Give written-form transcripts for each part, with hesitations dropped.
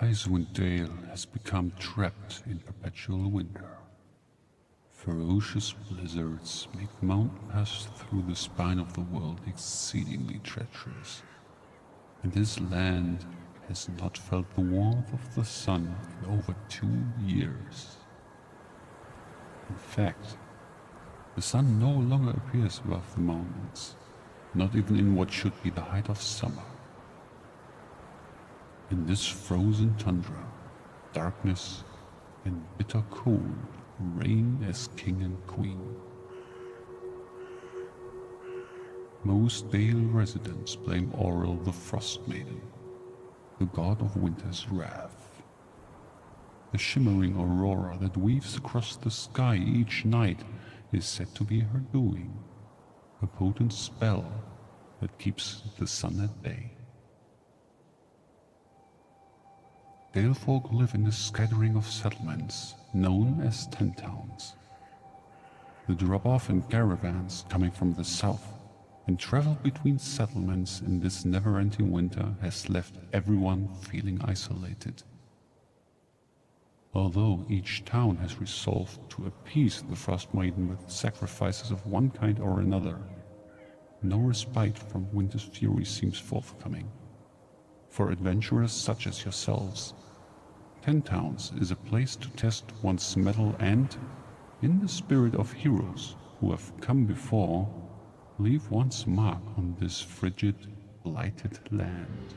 Icewind Dale has become trapped in perpetual winter. Ferocious blizzards make the mountain pass through the spine of the world exceedingly treacherous, and this land has not felt the warmth of the sun in over 2 years. In fact, the sun no longer appears above the mountains, not even in what should be the height of summer. In this frozen tundra, darkness and bitter cold reign as king and queen. Most Dale residents blame Auril the Frostmaiden, the god of winter's wrath. The shimmering aurora that weaves across the sky each night is said to be her doing, a potent spell that keeps the sun at bay. Dale folk live in a scattering of settlements known as tent towns. They drop off in caravans coming from the south, and travel between settlements in this never-ending winter has left everyone feeling isolated. Although each town has resolved to appease the Frostmaiden with sacrifices of one kind or another, no respite from winter's fury seems forthcoming. For adventurers such as yourselves, Ten Towns is a place to test one's mettle and, in the spirit of heroes who have come before, leave one's mark on this frigid, blighted land.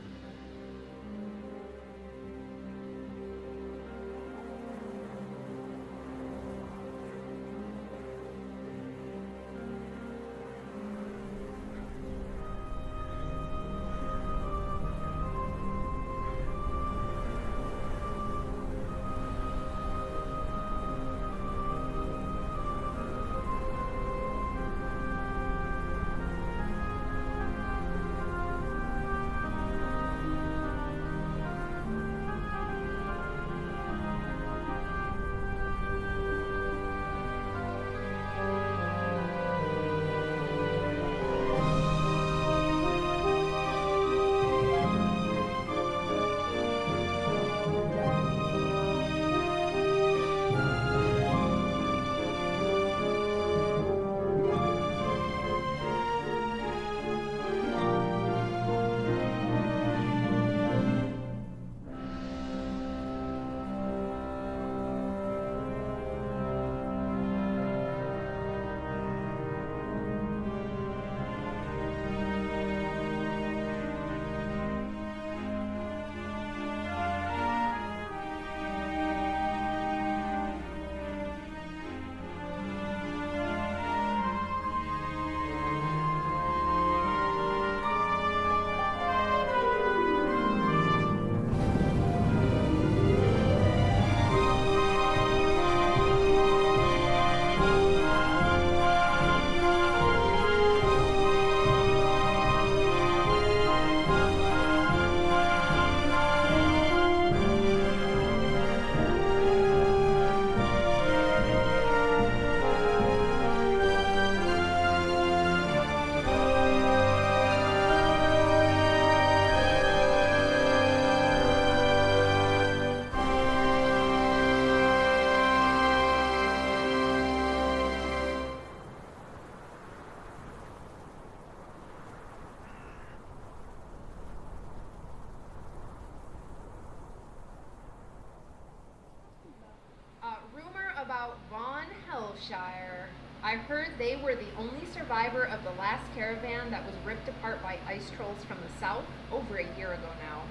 I heard they were the only survivor of the last caravan that was ripped apart by ice trolls from the south over a year ago now.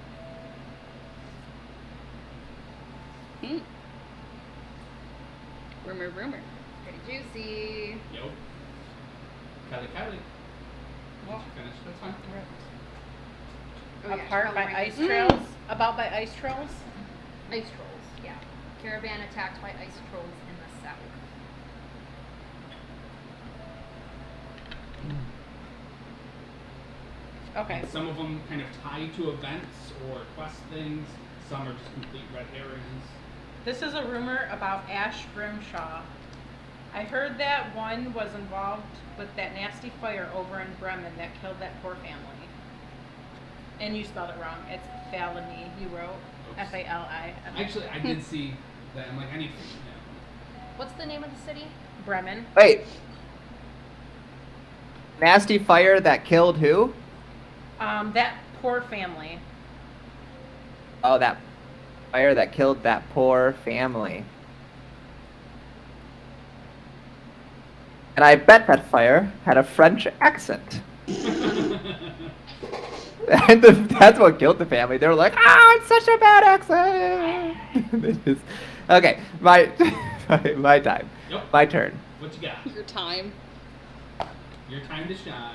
Rumor. Pretty juicy. Yo. Kelly. Well, finished. That's fine. Oh, yeah, Apart by Charlie ice Ring. trails? About by ice trails? Ice trolls, yeah. Caravan attacked by ice trolls in the south. Okay. Some of them kind of tied to events or quest things. Some are just complete red herrings. This is a rumor about Ash Grimshaw. I heard that one was involved with that nasty fire over in Bremen that killed that poor family. And you spelled it wrong. It's Felony, you wrote. F-A-L-I. Actually, I did see that. I'm like, I need to. Yeah. What's the name of the city? Bremen. Wait. Nasty fire that killed who? That poor family. Oh, that fire that killed that poor family. And I bet that fire had a French accent. And that's what killed the family. They were like, it's such a bad accent. Okay, my time. Yep. My turn. What you got? Your time. Your time to shine.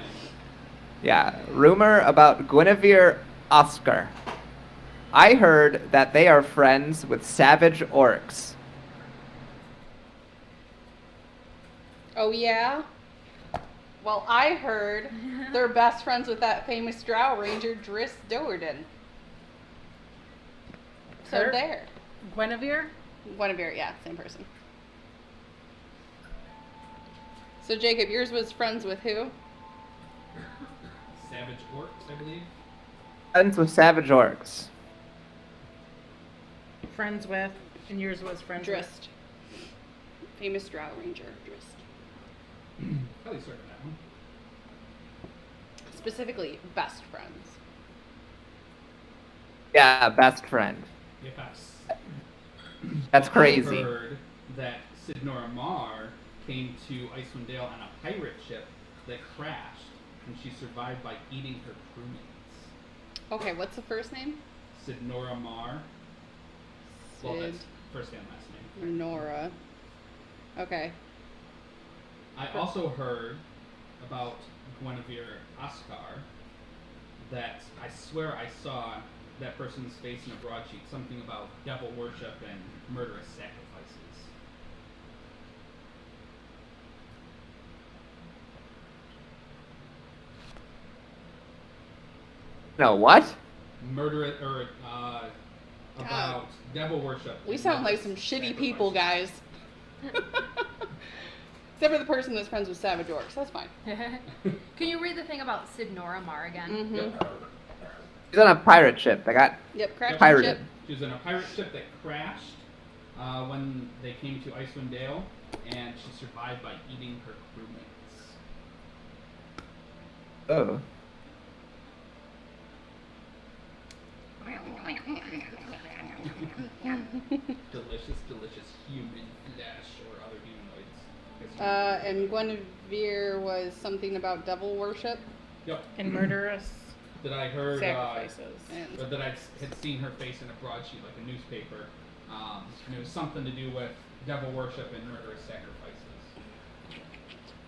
Yeah, rumor about Guinevere Oscar. I heard that they are friends with savage orcs. Oh yeah? Well, I heard they're best friends with that famous Drow Ranger Driss Doerden. So Her? there. Guinevere? Guinevere, yeah, same person. So Jacob, yours was friends with who? Savage orcs, I believe. Friends with savage orcs. Friends with, and yours was friends Drist. Famous Drow Ranger, Drist. Probably sort of that one. Specifically, best friends. Yeah, best friend. If I've That's I crazy. heard that Sidnora Mar came to Icewind Dale on a pirate ship that crashed, and she survived by eating her crewmates. Okay, what's the first name? Sidnora Mar. Well, that's first and last name. Nora. Okay. I also heard about Guinevere Oscar that I swear I saw that person's face in a broadsheet, something about devil worship and murderous sacrifices. No, what? Murderous, or about devil worship. We and sound like murderous some shitty people, guys. sacrifices. Except for the person that's friends with savage orcs. That's fine. Can you read the thing about Sidnora Mar again? Mm-hmm. Yep. He's on a pirate ship. They got Yep, crash Pirated. ship. She was in a pirate ship that crashed when they came to Icewind Dale, and she survived by eating her crewmates. oh. Delicious, delicious human flesh or other humanoids. And Guinevere was something about devil worship. Yep. and murderous That I heard, sacrifices. And or that I had seen her face in a broadsheet, like a newspaper, and it was something to do with devil worship and murderous sacrifices.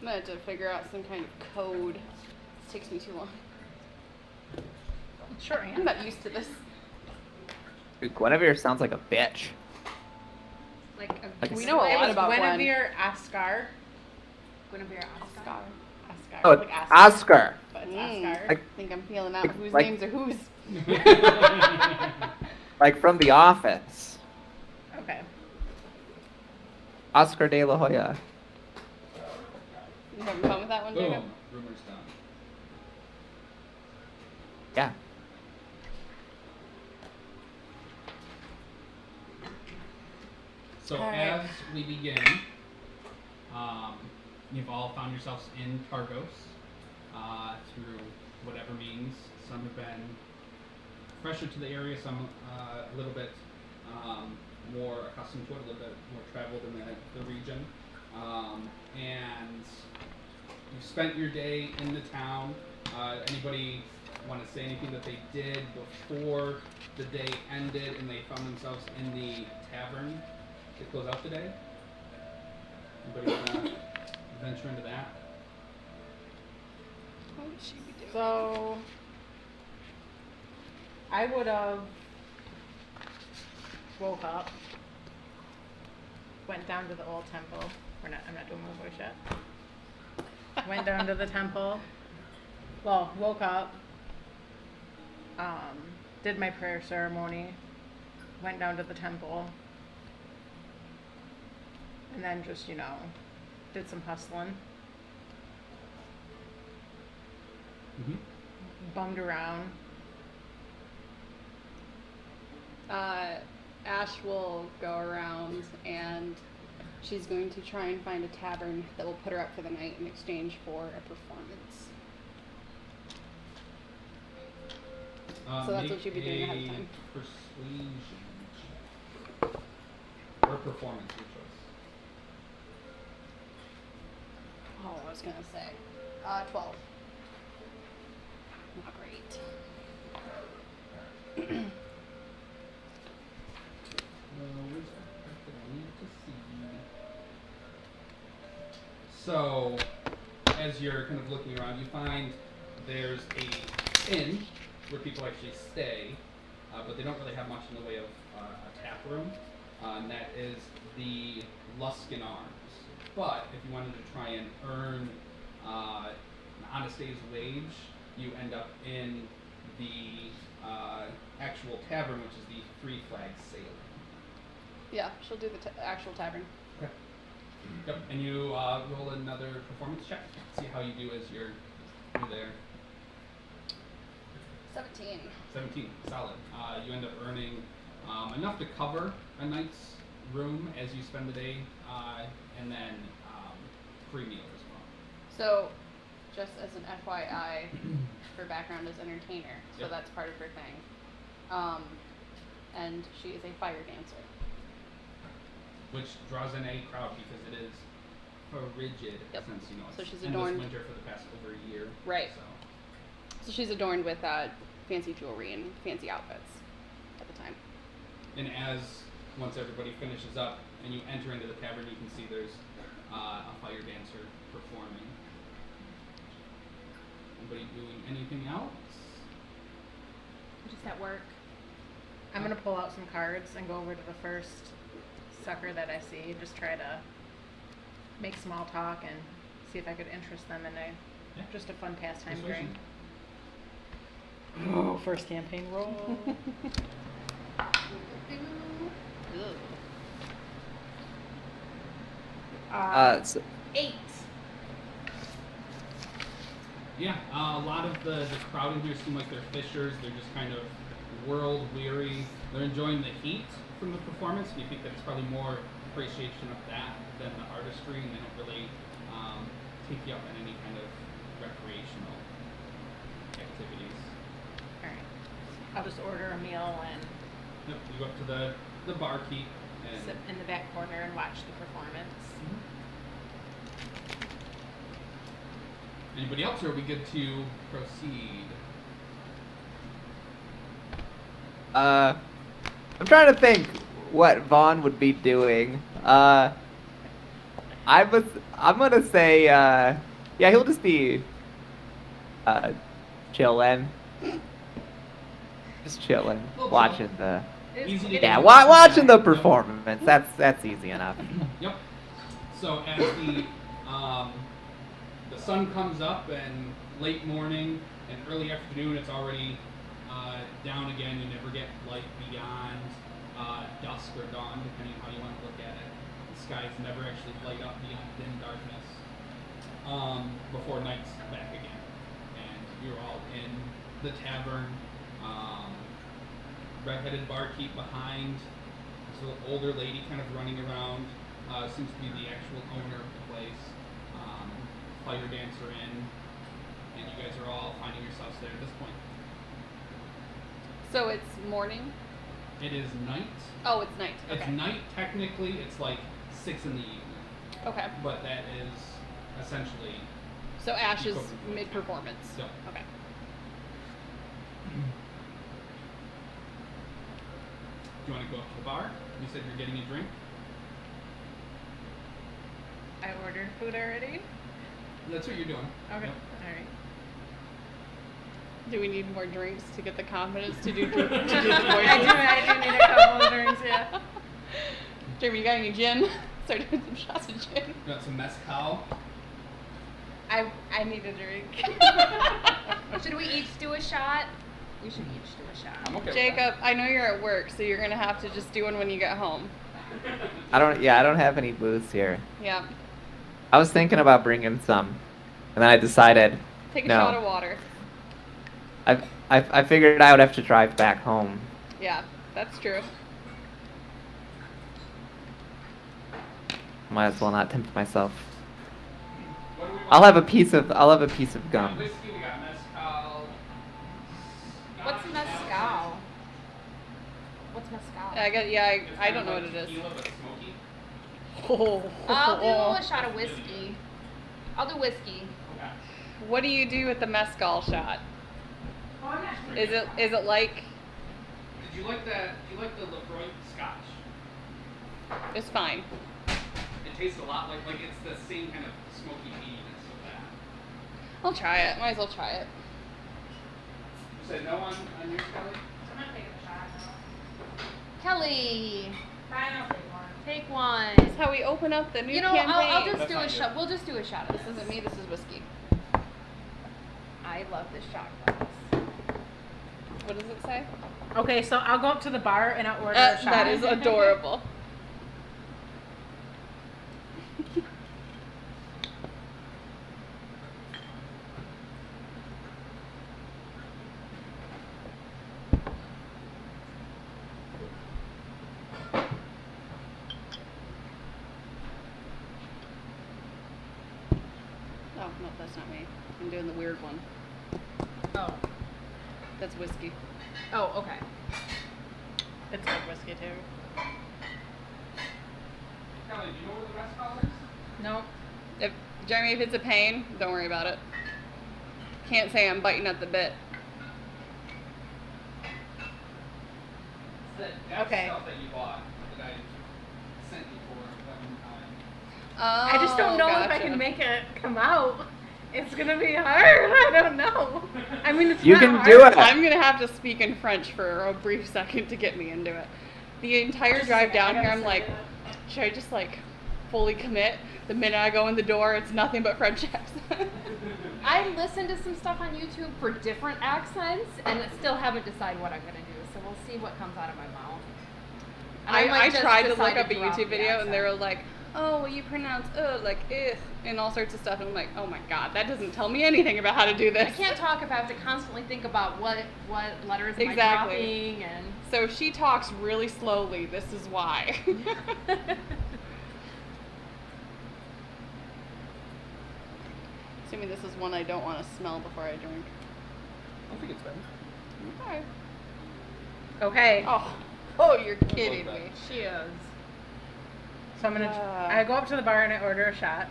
I had to figure out some kind of code. This takes me too long. Sure, I'm Anne. not used to this. Dude, Guinevere sounds like a bitch. Like Like We know a lot about Gwen. Guinevere Oscar. Guinevere Oscar. Oscar. Oscar. Oh, like Oscar. Oscar. But it's Mm. Oscar. I think I'm feeling out whose Like- names are whose. Like from The Office. Okay. Oscar de la Hoya. You having fun with that one, Jacob? Boom. Rumors done. Yeah. So Alright. as we begin, you've all found yourselves in Targos through whatever means. Some have been fresher to the area, some a little bit more accustomed to it, a little bit more traveled in the region. And you've spent your day in the town. Anybody want to say anything that they did before the day ended and they found themselves in the tavern to close out the day? Anybody want to venture into that? What would she be doing? So I would have woke up, went down to the old temple. I'm not doing my voice yet. Went down to the temple. Well, woke up. Did my prayer ceremony. Went down to the temple. And then just, did some hustling. Mm-hmm. Bummed around. Ash will go around and she's going to try and find a tavern that will put her up for the night in exchange for a performance. So that's what she'd be doing ahead of time. Persuasion check. Or performance, your choice. Oh, I was gonna say 12. Not great. Where's that part that I need to see? So, as you're kind of looking around, you find there's a inn where people actually stay, but they don't really have much in the way of a tap room, and that is the Luskin Arms. But if you wanted to try and earn an honest day's wage, you end up in the actual tavern, which is the Three Flags Sailing. Yeah, she'll do the actual tavern. Okay. Yep, and you roll another performance check. See how you do as you're there. 17. 17, solid. You end up earning enough to cover a night's room as you spend the day, and then free meal as well. So, just as an FYI, her background is entertainer, so Yep. that's part of her thing. And she is a fire dancer. Which draws in a crowd because it is frigid Yep. since So it's she's endless adorned- winter for the past over a year. Right. So. So she's adorned with fancy jewelry and fancy outfits at the time. And once everybody finishes up and you enter into the tavern, you can see there's a fire dancer performing. Anybody doing anything else? Just at work. I'm gonna pull out some cards and go over to the first sucker that I see. Just try to make small talk and see if I could interest them in just a fun pastime Persuasion. game. Oh, first campaign roll. So, 8. Yeah, a lot of the crowd in here seem like they're fishers. They're just kind of world weary. They're enjoying the heat from the performance. And you think that it's probably more appreciation of that than the artistry, and they don't really take you up in any kind of recreational activities. Alright. I'll just order a meal and Yep, you go up to the barkeep and sit in the back corner and watch the performance. Anybody else, or are we good to proceed? I'm trying to think what Vaughn would be doing. I'm gonna say, yeah, he'll just be, chilling. Just chilling, Little watching the, Easy to yeah, do. watching the Yep. performance. That's easy enough. Yep. So as the sun comes up and late morning and early afternoon, it's already down again. You never get light beyond dusk or dawn, depending on how you want to look at it. The skies never actually light up beyond dim darkness before night's back again. And you're all in the tavern. Red-headed barkeep behind. This little older lady kind of running around. Seems to be the actual owner of the place. Fire dancer in, and you guys are all finding yourselves there at this point. So it's morning? It is night. Oh, it's night. It's Okay. night technically. It's like 6 in the evening, Okay. but that is essentially. So Ash is Equivalent. mid-performance. Yep. Okay. Do you want to go up to the bar? You said you're getting a drink. I ordered food already. That's what you're doing. Okay. Yep. Alright. Do we need more drinks to get the confidence to do to do the voices? I do need a couple of drinks, yeah. Jeremy, you got any gin? Start doing some shots of gin. You got some mezcal. I need a drink. Should we each do a shot? We should each do a shot. I'm okay. Jacob, I know you're at work, so you're gonna have to just do one when you get home. I don't have any booze here. Yeah. I was thinking about bringing some, and then I decided Take a No. shot of water. I figured I would have to drive back home. Yeah, That's true. Might as well not tempt myself. What do we want? I'll have a piece of We got gum. whiskey, we got mezcal. What's mezcal? What's mezcal? I don't know what it is. Tequila, but smoky. I'll do a shot of whiskey. I'll do whiskey. Okay. What do you do with the mezcal shot? Is it like Do you like the Lefroy Scotch? it's fine? It tastes a lot like it's the same kind of smoky peatiness of that. I'll try it. Might as well try it. You said no on yours, Kelly? I'm gonna take a shot now. Kelly, Fine, I'll take one. take one. That's how we open up the new You know, campaign. I'll just That's do a not shot. good. We'll just do a shot of This isn't me. This is whiskey. I love this shot glass. What does it say? Okay, so I'll go up to the bar and I'll order a shot. That is adorable. Oh, no, that's not me. I'm doing the weird one. Oh. That's whiskey. Oh, okay. It's good whiskey too. Kelly, do you know where the mezcal is? Nope. Jeremy, if it's a pain, don't worry about it. Can't say I'm biting at the bit. It's that Okay. stuff that you bought that I sent you for that one time. I just don't know if I can make it come out. It's gonna be hard. I don't know. I mean, it's You not can hard. do it. I'm gonna have to speak in French for a brief second to get me into it. The entire drive down here, I'm like, should I just like fully commit? The minute I go in the door, it's nothing but French accent. I listened to some stuff on YouTube for different accents, and still haven't decided what I'm gonna do. So we'll see what comes out of my mouth. And I might just tried to decide look up a drop YouTube the video, and they were accent. like, oh, well, you pronounce like and all sorts of stuff. And I'm like, oh my god, that doesn't tell me anything about how to do I this. can't talk if I have to constantly think about what letters am Exactly. I dropping and. So if she talks really slowly, this is why. Assuming this is one I don't want to smell before I drink. I don't think it's bad. Okay. Okay. Oh, you're kidding that. me. She is. So I'm gonna. I go up to the bar and I order a shot.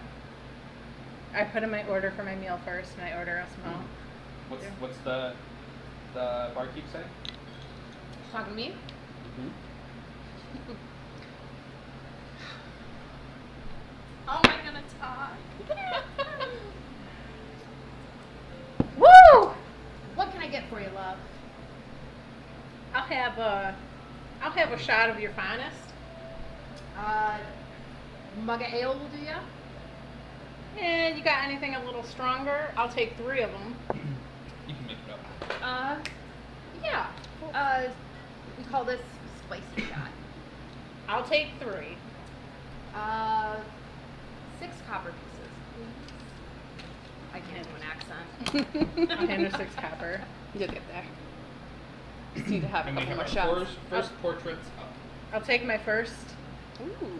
I put in my order for my meal first, and I order a small. What's the barkeep say? Talking to me? How am I gonna talk? Woo! What can I get for you, love? I'll have a shot of your finest. Mug of ale will do ya? And you got anything a little stronger? I'll take 3 of them. You can make it up. Yeah. We call this spicy shot. I'll take 3. 6 copper pieces, please. I can't do an accent. I'll hand her 6 copper. You'll get there. Just need to have a And we couple have more our shots. first portraits up. I'll take my first. Ooh.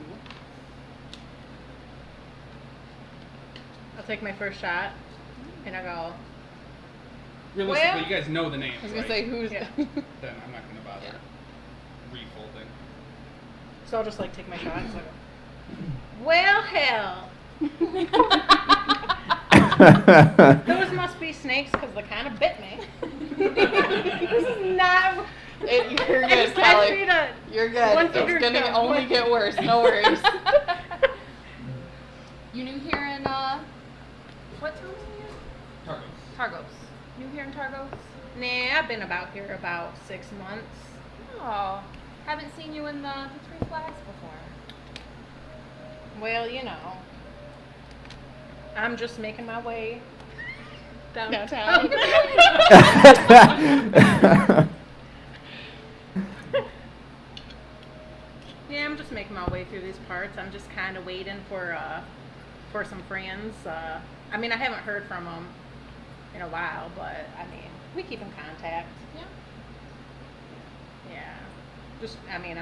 I'll take my first shot, and I'll go. Realistically, Well- you guys know the names, I was gonna right? say who's. Yeah. Then I'm not gonna bother refolding. So I'll just like take my shot. So I go. Well, hell. Those must be snakes because they kind of bit me. This is not. You're good, It's Kelly. actually not- You're good. One It's finger gonna count. only get worse. No worries. You new here in, what town are you? Targos. Targos. New here in Targos? Nah, I've been about here about 6 months. Oh, haven't seen you in the 3 Flags before. Well, you know, I'm just making my way downtown. Yeah, I'm just making my way through these parts. I'm just kind of waiting for some friends. I mean, I haven't heard from them in a while, but I mean, we keep in contact. Yeah. Yeah. Just, I mean,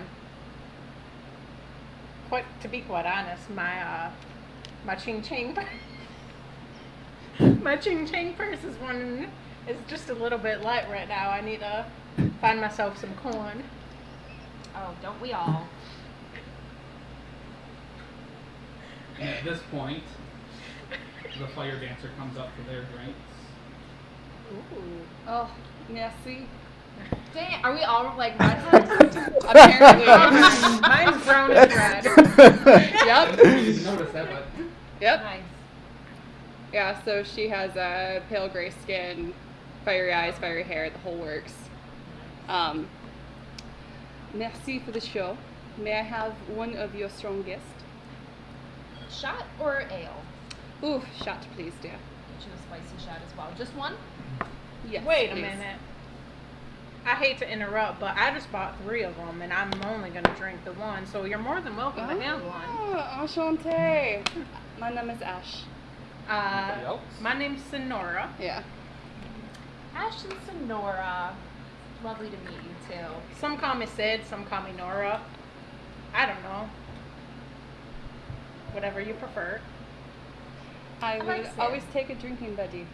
to be quite honest, my ching ching, my ching ching purse is just a little bit light right now. I need to find myself some corn. Oh, don't we all? And at this point, the fire dancer comes up for their drinks. Ooh. Oh, merci. Dang, are we all like redheads? Apparently. Mine's brown and red. Yep. You didn't notice that, but Yep. Nice. Yeah, so she has a pale gray skin, fiery eyes, fiery hair, the whole works. Merci for the show. May I have one of your strongest? Shot or ale? Ooh, shot, please, dear. Get you a spicy shot as well. Just one? Yes. Wait a please. minute. I hate to interrupt, but I just bought 3 of them, and I'm only gonna drink the one. So you're more than welcome to have one. Oh, enchanté. My name is Ash. Anybody else? My name's Sonora. Yeah. Ash and Sonora. Lovely to meet you too. Some call me Sid, some call me Nora. I don't know. Whatever you prefer. I like will Sid. always take a drinking buddy.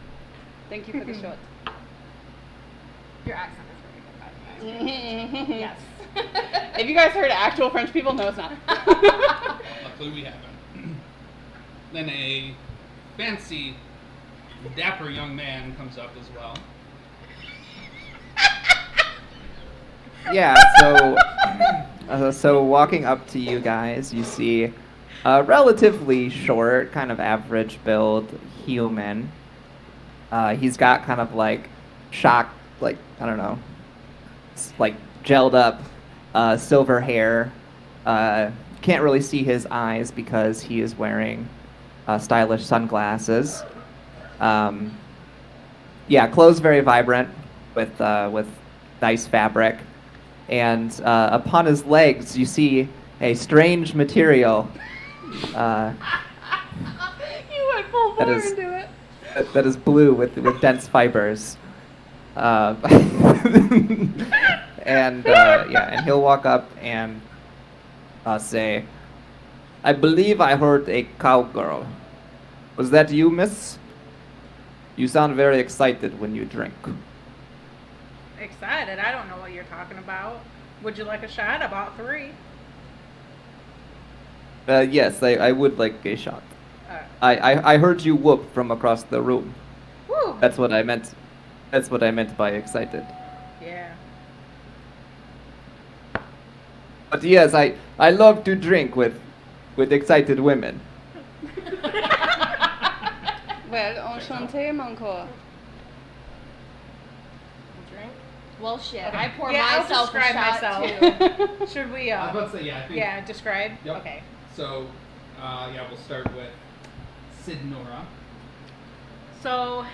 Thank you for the shot. Your accent is very good, by the way. Yes. Yes. If you guys heard actual French people, no, it's not. luckily we haven't. Then a fancy, dapper young man comes up as well. Yeah, so walking up to you guys, you see a relatively short, kind of average build human. He's got kind of like like, I don't know, like gelled up silver hair. Can't really see his eyes because he is wearing stylish sunglasses. Yeah, clothes very vibrant with nice fabric. And upon his legs, you see a strange material. You went full That bore is- into it. That is blue with dense fibers. And and he'll walk up and say, "I believe I heard a cowgirl. Was that you, miss? You sound very excited when you drink." Excited? I don't know what you're talking about. Would you like a shot? I bought 3. Yes, I would like a shot. Uh, I heard you whoop from across the room. whew. That's what I meant. That's what I meant by excited. Yeah. But yes, I love to drink with excited women. Well, enchanté, mon corps. Drink? Well, shit. Okay. I pour Yeah, I'll myself a describe shot myself. too. Should we? I was about to say, yeah, I think. Yeah. Describe. Yep. Okay. So, we'll start with Sid Nora. So,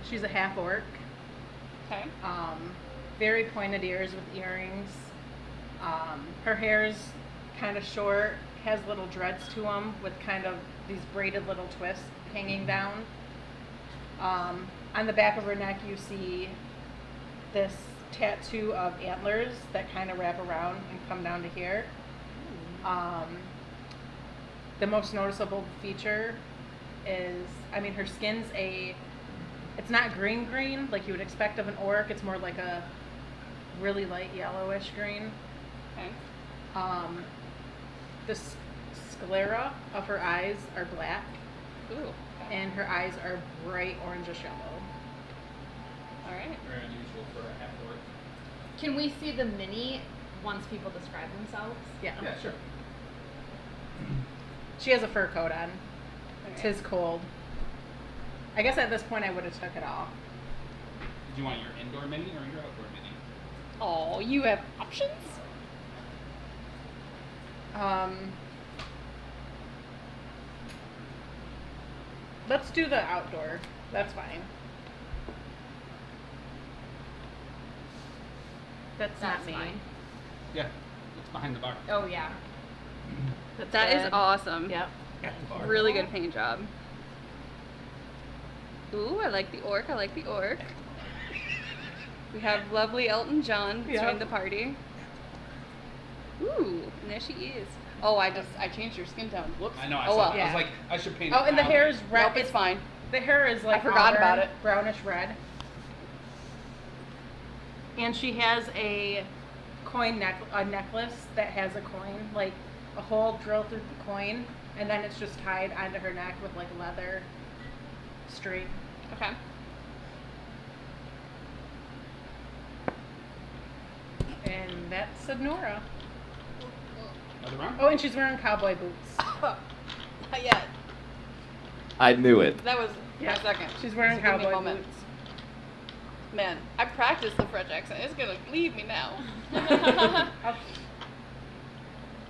she's a half orc. Okay. Very pointed ears with earrings. Her hair's kind of short, has little dreads to them with kind of these braided little twists hanging down. On the back of her neck, you see this tattoo of antlers that kind of wrap around and come down to here. The most noticeable feature is, I mean, her skin's it's not green like you would expect of an orc. It's more like a really light yellowish green. Okay. The sclera of her eyes are black, Ooh. Okay. and her eyes are bright orangish yellow. All right. Very unusual for a half orc. Can we see the mini once people describe themselves? Yeah. Yeah, sure. She has a fur coat on. Okay. Tis cold. I guess at this point I would have took it off. Do you want your indoor mini or your outdoor mini? Oh, you have options? Let's do the outdoor. That's fine. That's not That's me. fine. Yeah, it's behind the bar. Oh yeah. That's That is good. awesome. Yep. At the bar. Really good paint job. Ooh, I like the orc. I like the orc. We have lovely Elton John Yep. join the party. Ooh, and there she is. Oh, I changed her skin tone. Whoops. I know. I Oh saw well. that. I Yeah. was like, I should paint. Oh, it and the out. hair is red. Nope, it's fine. The hair is like forgot about auburn, it. brownish red. And she has a necklace that has a coin, like a hole drilled through the coin, and then it's just tied onto her neck with like leather string. Okay. And that's Sonora. Another round. Oh, and she's wearing cowboy boots. Not yet. I knew it. That was Yeah. my second. She's wearing So give me a cowboy moment. boots. Man, I practiced the French accent. It's gonna leave me now. Oh,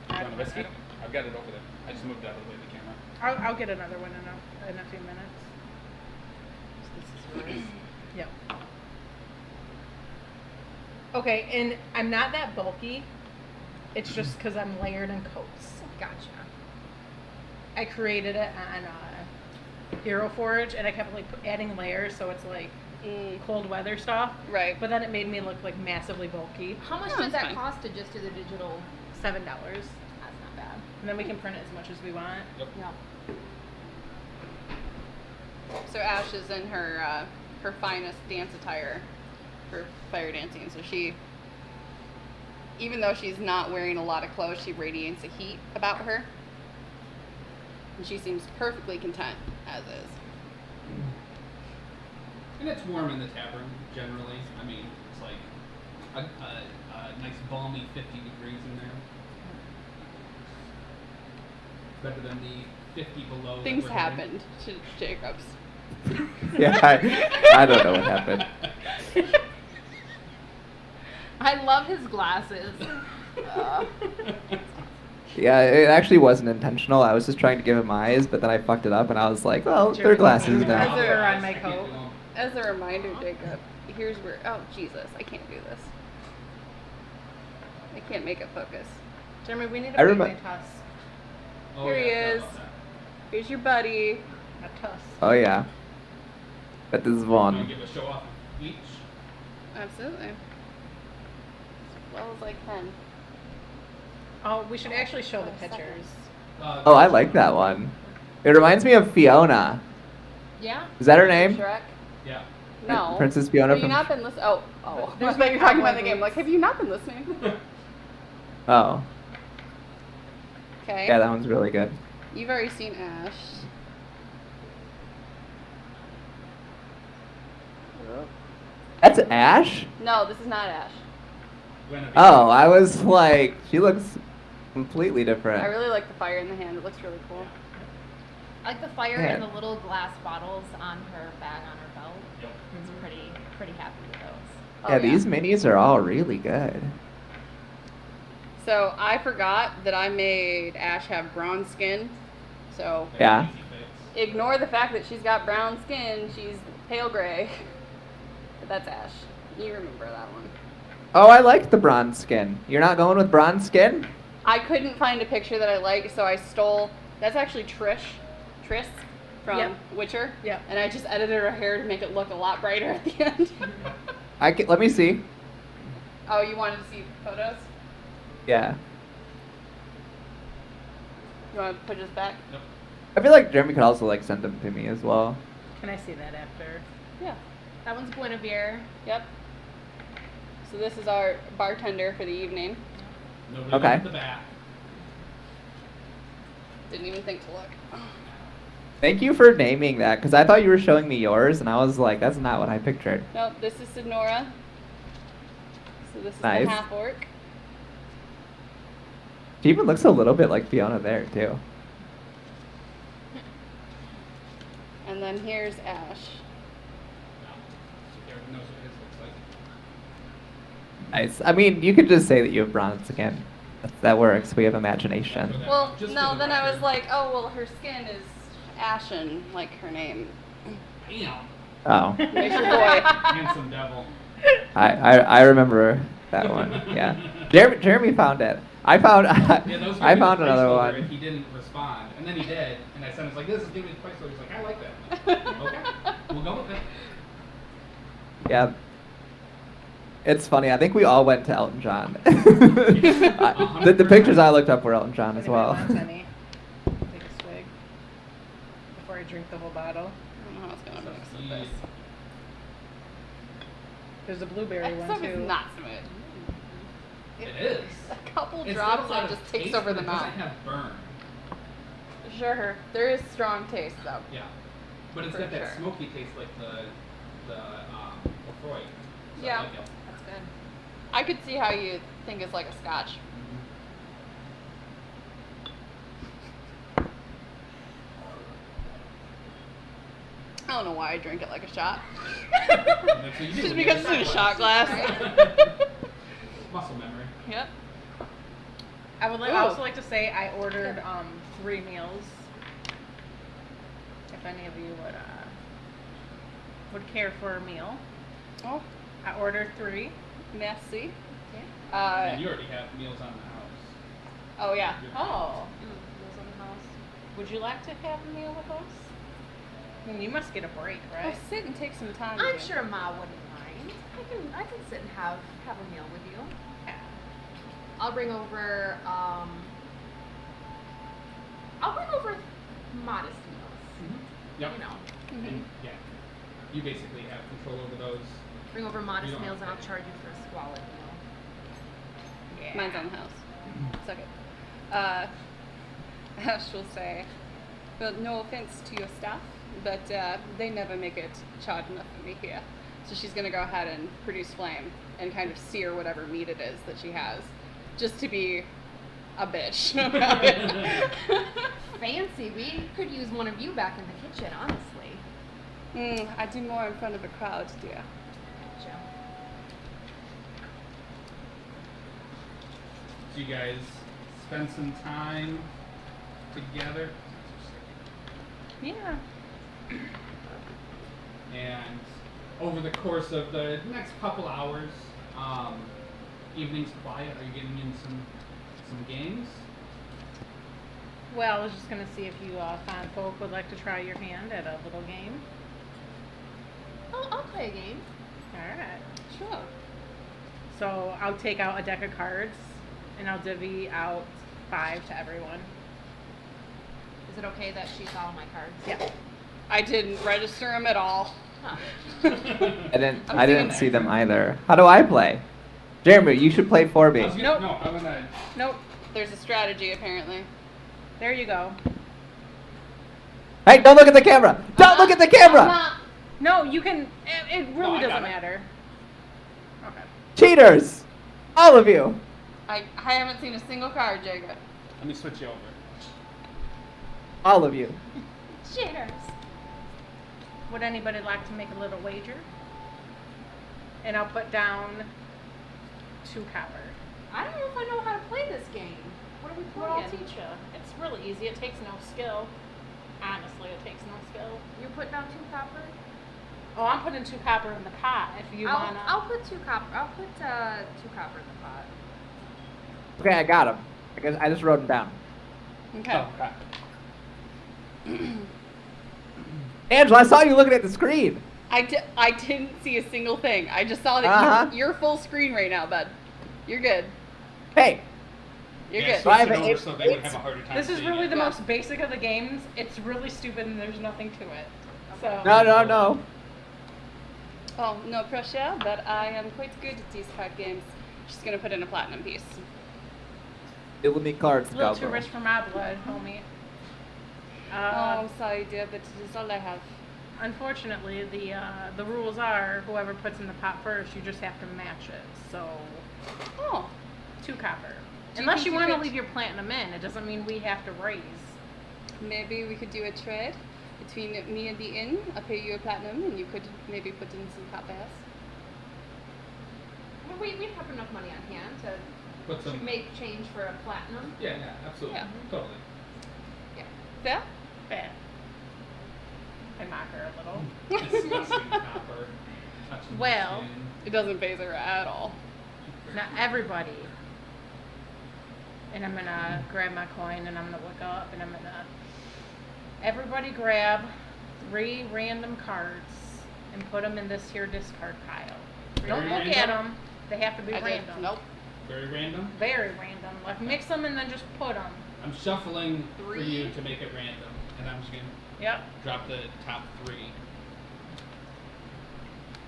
Do you want a whiskey? I've got it over there. I just moved out of the way of the camera. I'll get another one in a few minutes. This is yours. Yep. Okay, and I'm not that bulky. It's just because I'm layered in coats. Gotcha. I created it on Hero Forge, and I kept like adding layers, so it's like cold weather stuff. Right. But then it made me look like massively bulky. How much No, did it's that fine. cost to just do the digital? $7, That's not bad. and then we can print it as much as we want. Yep. Yeah. So Ash is in her her finest dance attire for fire dancing. So she, even though she's not wearing a lot of clothes, she radiates a heat about her, and she seems perfectly content as is. And it's warm in the tavern generally. I mean, it's like a nice balmy 50 degrees in there. Better than the 50 below. that Things we're hitting. happened to Jacobs. Yeah, I don't know what happened. I love his glasses. Yeah, it actually wasn't intentional. I was just trying to give him eyes, but then I fucked it up, and I was like, well, they're glasses Has now. fur on my I can't coat. do them. As a reminder, Jacob, here's where. Oh Jesus, I can't do this. I can't make it focus. Jeremy, we need I a big remem- tuss. Oh, Here he yeah, I forgot is. about that. Here's your buddy. A tuss. Oh yeah. But this is Wanna one. give a show off of each? Absolutely. As well as I can. Oh, we should actually show the pictures. Oh, I like that one. It reminds me of Fiona. Yeah. Is that her name? Shrek? Yeah. No. Princess Fiona Have you from. not been listening? Oh, I There's thought you were talking about the cowboy game. Like, boots. have you not been listening? Oh, Okay. yeah, that one's really good. You've already seen Ash. That's Ash? No, this is not Ash. Guinevere. Oh, I was like, she looks completely different. I really like the fire in the hand. It looks really cool. I like the fire Yeah. and the little glass bottles on her bag on her belt. Yep. It's pretty happy with those. Oh, Yeah, these minis are all really good. So I forgot that I made Ash have brown skin. So Yeah. Easy fix. ignore the fact that she's got brown skin. She's pale gray. But that's Ash. You remember that one. Oh, I like the bronze skin. You're not going with bronze skin? I couldn't find a picture that I liked, so I stole. That's actually Triss from Yep. Witcher. Yep. And I just edited her hair to make it look a lot brighter at the end. Let me see. Oh, you wanted to see photos? Yeah. You want to put this back? Yep. I feel like Jeremy could also like send them to me as well. Can I see that after? Yeah. That one's Guinevere. Yep. So this is our bartender for the evening. Nobody Okay. looked at the back. Didn't even think to look. Thank you for naming that, because I thought you were showing me yours, and I was like, that's not what I pictured. Nope, this is Sonora. So this is Nice. the half orc. She even looks a little bit like Fiona there, too. And then here's Ash. No. She knows what his looks like. Nice. I mean, you could just say that you have bronze skin. That works. We have imagination. For that- Well, just no, for the then I was record. like, oh, well, her skin is ashen, like her name. Damn. Oh. There's your boy. Handsome devil. I remember that one. Yeah. Jeremy found it. I found Yeah, those I were found the another placeholder, one. And he didn't respond, and then he did, and I sent him like, "This is giving me the placeholder." He's like, "I like that." Okay, we'll go with it. Yeah. It's funny. I think we all went to Elton John. The pictures I looked up were Elton John as Anybody well. wants any? Take a swig before I drink the whole bottle. I don't know how it's gonna mix with Ye- this. There's a blueberry That one stuff too. is not smooth. It is. A couple It's drops got a lot and it of just takes taste, over but the it mouth. doesn't have burn. Sure, there is strong taste though. Yeah, but it's For got that sure. smoky taste like the Lefroy. So Yeah. I like it. That's good. I could see how you think it's like a scotch. I don't know why I drink it like a shot. That's what you do Just when you because it's get in a shot glass. Muscle memory. Yep. I would Ooh. also like to say I ordered 3 meals. If any of you would care for a meal, Oh, I ordered 3. merci. And you already have meals on the house. Oh yeah. Oh, Meals on the house. would you like to have a meal with us? I mean, you must get a break, Oh, right? sit and take some time. I'm dude. sure Ma wouldn't mind. I can sit and have a meal with you. Yeah. I'll bring over modest meals. Yep. You know, Mhm. And, yeah. You basically have control over those. bring over modest You don't meals and I'll have to. charge you for a squalid meal. Yeah. Mine's on the house. Suck it. Ash will say, well, no offense to your staff, but they never make it charred enough for me here. So she's going to go ahead and produce flame and kind of sear whatever meat it is that she has, just to be a bitch about it. Fancy. We could use one of you back in the kitchen, honestly. I do more in front of a crowd, dear. Gotcha. So you guys spend some time together. Yeah. And over the course of the next couple hours, evening's quiet. Are you getting in some games? Well, I was just gonna see if you fine folk would like to try your hand at a little game. I'll play a game. All right. Sure. So I'll take out a deck of cards, and I'll divvy out 5 to everyone. Is it okay that she saw all my cards? Yeah. I didn't register them at all. Huh. I didn't see them either. How do I play? Jeremy, you should play for me. Nope. No, I'm gonna. Nope. There's a strategy, apparently. There you go. Hey, don't look at the camera! Don't look at the camera! No, you can. It No, really I got doesn't it. matter. Okay. Cheaters! All of you! I haven't seen a single card, Jacob. Let me switch you over. All of you. Jitters. Would anybody like to make a little wager? And I'll put down 2 copper. I don't know if I know how to play this game. What are we Well, I'll playing? teach you. It's really easy. It takes no skill. Honestly, it takes no skill. You're putting down 2 copper? Oh, I'm putting 2 copper in the pot if you wanna. I'll put 2 copper. I'll put 2 copper in the pot. Okay, I got them. I just wrote them down. Okay. Oh, crap. Angela, I saw you looking at the screen. I didn't see a single thing. I just saw that Uh-huh. you're full screen right now, bud. You're good. Hey, You're Yeah, good. switch Five, it over eight, so they would eight. have a harder time This is seeing really it. the Yeah. most basic of the games. It's really stupid and there's nothing to it. So. no. Oh, no pressure, but I am quite good at these card games. Just gonna put in a platinum piece. It will need cards It's to a little go, too bro. rich for my blood, homie. Oh, I'm sorry, dear, but it is all I have. Unfortunately, the rules are whoever puts in the pot first, you just have to match it. So, Oh, 2 copper. Do you Unless think you you want to could- leave your platinum in, it doesn't mean we have to raise. maybe we could do a trade between me and the inn. I'll pay you a platinum, and you could maybe put in some coppers. Well, we have enough money on hand Put to some. make change for a platinum. Yeah, absolutely. Yeah. Totally. Fair? Fair. I mock her a little. Disgusting copper. Touching the Well. skin. It doesn't phase her at all. Not everybody. And I'm gonna grab my coin and I'm gonna look up and I'm gonna. Everybody grab 3 random cards and put them in this here discard pile. Don't Very look random? at them. They have to be I did. random. Nope. Very random. Very random. Like mix them and then just put them. I'm shuffling for 3. you to make it random, and I'm just gonna Yep. drop the top 3.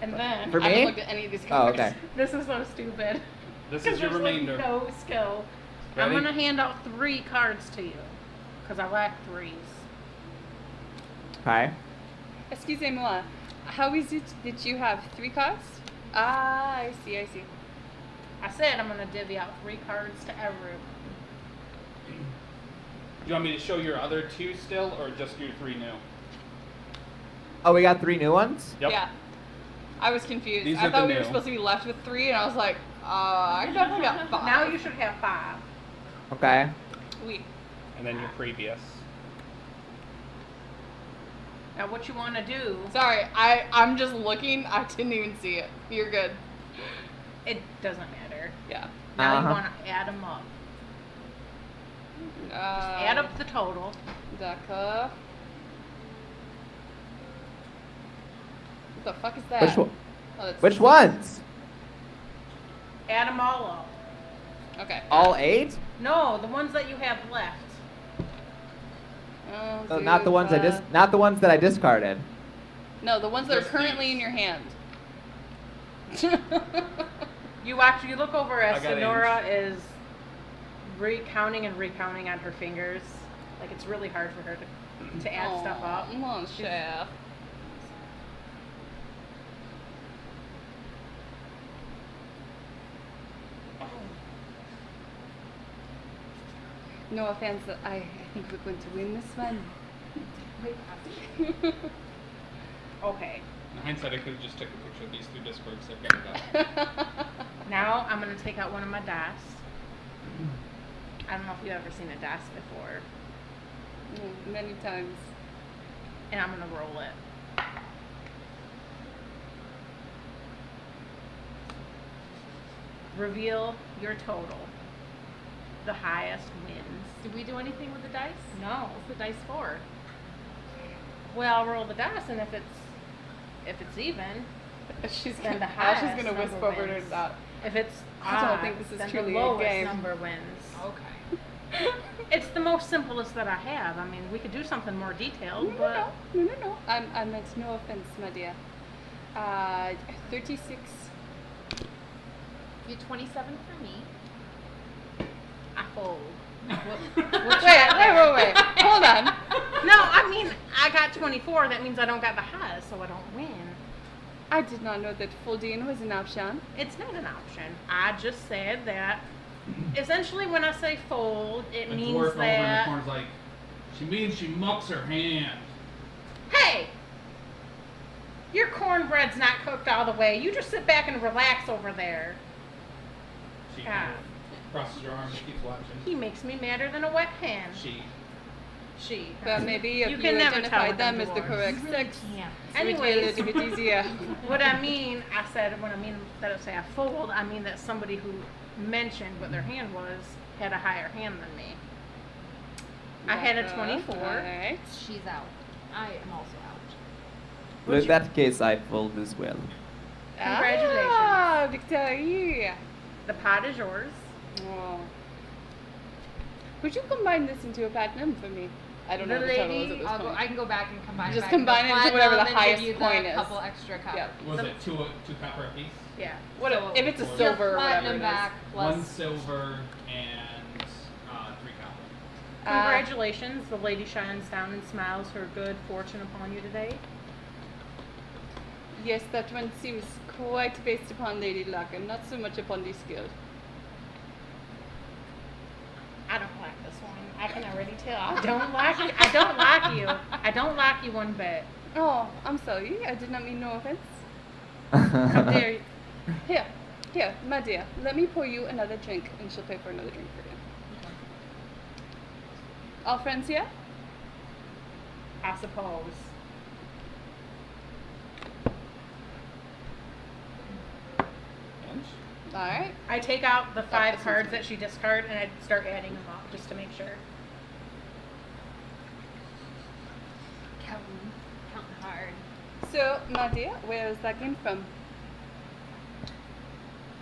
And then For I haven't me? looked at any of these Oh, cards. okay. this is so stupid. This 'Cause is your there's, remainder. Like, no skill. Ready? I'm gonna hand out 3 cards to you because I lack 3s. Okay. Excusez-moi. How is it that you have 3 cards? Ah, I see. I said I'm gonna divvy out 3 cards to everyone. Do you want me to show your other 2 still, or just your 3 new? Oh, we got 3 new ones? Yep. Yeah. I was confused. These I are thought the we were new. supposed to be left with 3, and I was like, I definitely got 5. Now you should have 5. Okay. Sweet. And then your previous. Now what you want to do? Sorry, I'm just looking. I didn't even see it. You're good. It doesn't matter. Yeah. Now Uh-huh. you want to add them up. Add up the total. D'accord. What the fuck is that? Which one? Oh, that's Which ones? Add them all up. Okay. All 8? No, the ones that you have left. Oh, So not the ones not the ones that I discarded. No, the ones that are Just currently these. in your hand. You watch. You look over as I got Sonora is recounting and recounting on her fingers. Like it's really hard for her to add stuff up. Mon cher. No offense, I think we're going to win this one. Okay. In hindsight, I could have just took a picture of these 3 discords. I've got it up. Now I'm gonna take out one of my dice. I don't know if you've ever seen a dice before, Many times. and I'm gonna roll it. Reveal your total. The highest wins. Did we do anything with the dice? No. What's the dice for? Well, I'll roll the dice, and if it's even, She's then the She's highest gonna number whisper over wins. to that. If it's I don't odd, think this is then truly the a lowest game. number wins. Okay. It's the most simplest that I have. I mean, we could do something more detailed, but No. I meant no offense, my dear. 36. You 27 for me. I fold. Wait. Hold on. No, I mean, I got 24. That means I don't got the highest, so I don't win. I did not know that folding was an option. It's not an option. I just said that. Essentially, when I say fold, it A means dwarf over in the that. corner's like, she means she mucks her hand. Hey! Your cornbread's not cooked all the way. You just sit back and relax over there. She God. kind of crosses her arms and keeps watching. He makes me madder than a wet pan. She. But maybe if you, can never tell identified with them them as the dwarves. correct You really sex, can't. it would be a Anyways, little bit easier. what I mean, I said when I mean that I say I fold, I mean that somebody who mentioned what their hand was had a higher hand than me. I had a 24. Alright. She's out. I am also out. In that case, I fold as well. Congratulations. Ah, Victoria. The pot is yours. Oh. Could you combine this into a platinum for me? I don't know The what the total is lady- at this I'll go, point. I can go back and combine. Just back combine it into whatever the platinum and highest give you coin the is. couple extra cups. Yep. Was The- it two copper apiece? Yeah. What So if it's a your silver or whatever platinum it is? back plus 1 silver and 3 copper. Congratulations. The lady shines down and smiles her good fortune upon you today. Yes, that one seems quite based upon lady luck and not so much upon the skill. I don't like this one. I can already tell. I don't like you. I don't like you. I don't like you one bit. Oh, I'm sorry. I did not mean no offense. How dare you? Here, my dear. Let me pour you another drink, and she'll pay for another drink for you. All friends here? I suppose. And All right. I take out the 5 this cards one's that she discarded and I start adding them up just to make sure. counting hard. So, my dear, where is that game from?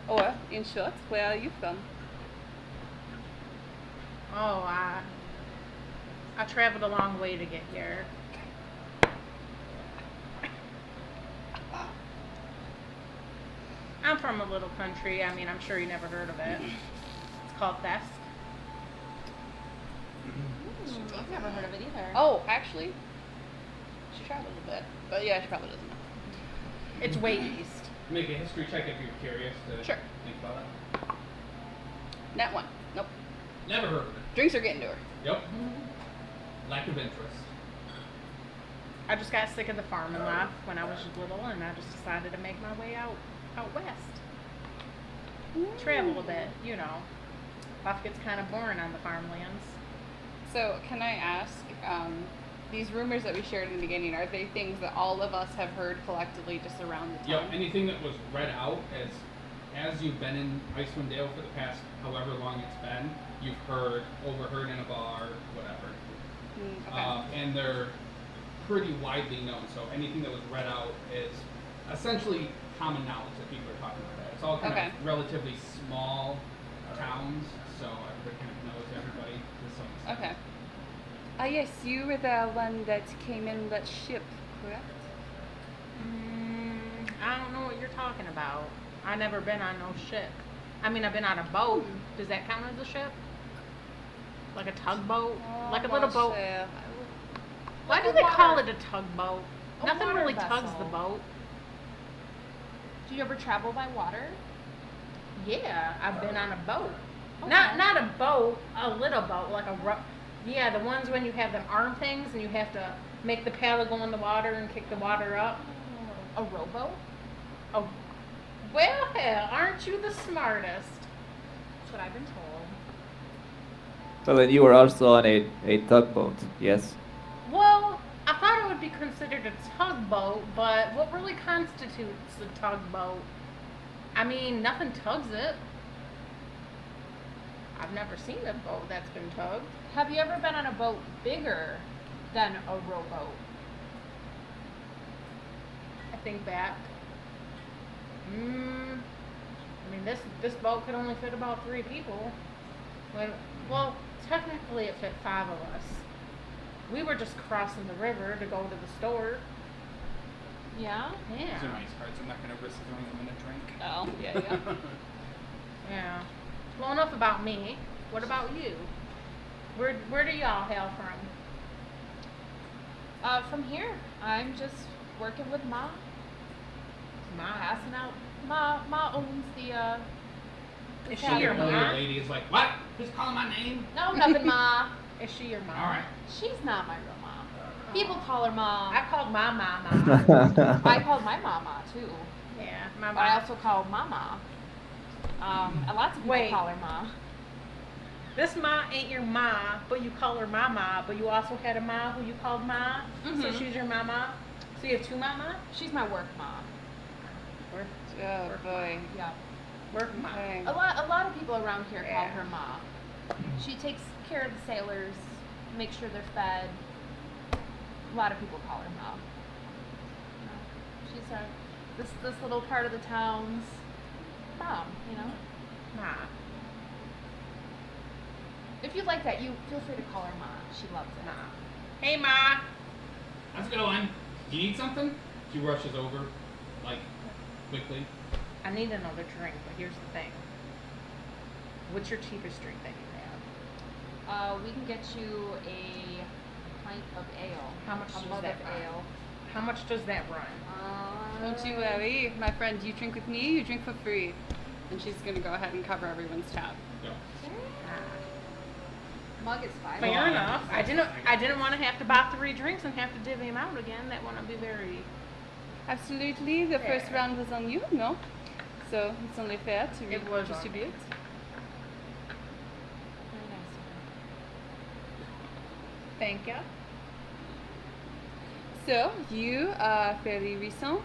Or, in short, where are you from? Oh, I traveled a long way to get here. I'm from a little country. I mean, I'm sure you never heard of it. It's called Thesk. I've never heard of it either. Oh, actually, she traveled a bit. But yeah, she probably doesn't. It's way east. Make a history check if you're curious to Sure. think about it. Nat 1. Nope. Never heard of it. Drinks are getting to her. Yep. Lack of interest. I just got sick of the farming life when I was little, and I just decided to make my way out west. Travel a bit, you know. Life gets kind of boring on the farmlands. So, can I ask, these rumors that we shared in the beginning, are they things that all of us have heard collectively just around the Yep. town? Anything that was read out as you've been in Icewind Dale for the past however long it's been, you've overheard in a bar, whatever. Okay. And they're pretty widely known. So anything that was read out is essentially common knowledge that people are talking about. It's all kind Okay. of relatively small towns, so everybody kind of knows everybody to some extent. Okay. Ah, yes, you were the one that came in that ship, correct? I don't know what you're talking about. I never been on no ship. I mean, I've been on a boat. Does that count as a ship? Like a tugboat? Like a little boat? Why do they call it a tugboat? A Nothing water really tugs vessel. the boat. Do you ever travel by water? Yeah, I've been on a boat. Okay. Not a boat, a little boat, like yeah, the ones when you have them arm things and you have to make the paddle go in the water and kick the water up. A rowboat? Oh, well, hell, aren't you the smartest? That's what I've been told. So then you were also on a tugboat, yes? Well, I thought it would be considered a tugboat, but what really constitutes a tugboat? I mean, nothing tugs it. I've never seen a boat that's been tugged. Have you ever been on a boat bigger than a rowboat? I think back. I mean, this boat could only fit about 3 people. Well, technically it fit 5 of us. We were just crossing the river to go to the store. Yeah? These are Yeah. nice cards. I'm not going to risk throwing them in a drink. Oh, yeah. Yeah. Well, enough about me. What about you? Where do y'all hail from? From here, I'm just working with Ma, Ma. passing out. Ma owns the Is she tavern. your The mom? lady is like, what? Who's calling my name? No, nothing, Ma. Is she your mom? All right. She's not my real mom. People call her Mom. I called my mama. I called my mama too. Yeah, my But I mom. also call Mama. And lots of people Wait. call her Ma. This ma ain't your ma, but you call her mama. But you also had a ma who you called ma, so Mhm. she's your mama. So you have 2 mama. She's my work mom. Oh, boy. Yeah. Work ma. Okay. A lot of people around here call Yeah. her Ma. She takes care of the sailors, make sure they're fed. A lot of people call her Ma. She's this little part of the town's mom, you know. Ma. If you like that, you feel free to call her Ma. She loves it. Ma. Hey ma. How's it going? You need something? She rushes over, like, quickly. I need another drink, but here's the thing. What's your cheapest drink that you have? We can get you a pint of ale. How much a does mug that of run? ale? How much does that run? Don't you worry, my friend. You drink with me, you drink for free. And she's going to go ahead and cover everyone's tab. Go. Mug is $5. Fair Well, enough. I didn't want to have to buy 3 drinks and have to divvy them out again. That wouldn't be very. Absolutely. The first Fair. round was on you, no? So it's only fair to It was on distribute. Very nice of her. Thank you. So you are fairly recent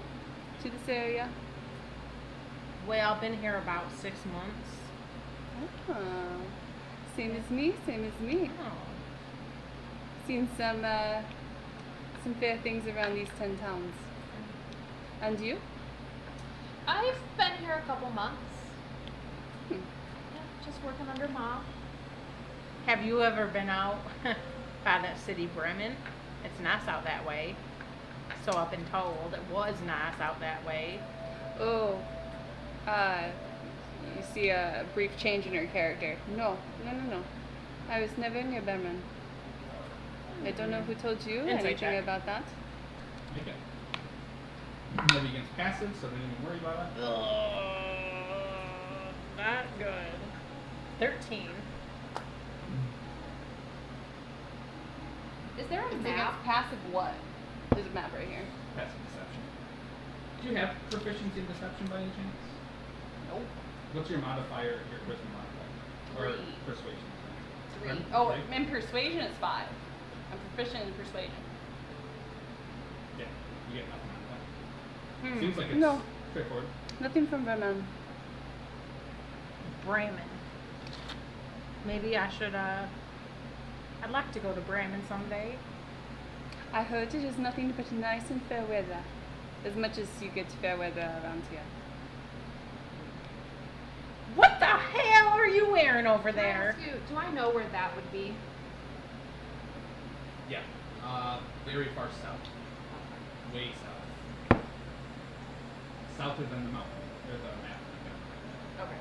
to this area. Well, I've been here about 6 months. Ah, same as me, same as me. Oh. Seen some fair things around these 10 towns. And you? I've been here a couple months. Just working under Mom. Have you ever been out by that city Bremen? It's nice out that way. So I've been told. It was nice out that way. Oh, you see a brief change in her character. No. I was never near Berman. I don't know who told you Insight anything check. about that. Make it. Maybe against passive, so don't even worry about it. Not good. 13. Is there a It's map? against passive what? There's a map right here. Passive deception. Do you have proficiency in deception by any chance? Nope. What's your modifier, your charisma modifier? Or 3. persuasion? 3. Pardon? Oh, Three? in persuasion it's 5. I'm proficient in persuasion. Yeah, you get nothing out of that. Hmm. Seems like it's No. straightforward. Nothing from Berman. Bremen. Maybe I should, I'd like to go to Bremen someday. I heard it is nothing but nice and fair weather. As much as you get fair weather around here. What the hell are you wearing over Can I there? ask you, do I know where that would be? Yeah. Very far south. Way south. Souther than the mountain. There's a map. Okay.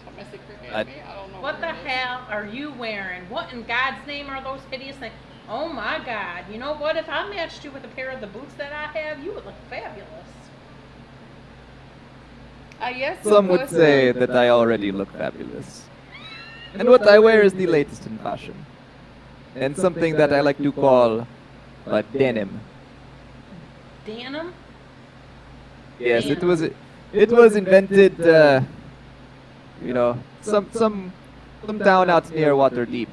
Tell my secret I- me. I don't know. What the where it is. hell are you wearing? What in God's name are those hideous things? Oh my God. You know what? If I matched you with a pair of the boots that I have, you would look fabulous. Yes. Some of would course, say that I already look fabulous. And what I wear is the latest in fashion. And something that I like to call denim. Denim? Yes, it Denim. was invented some town out near Waterdeep.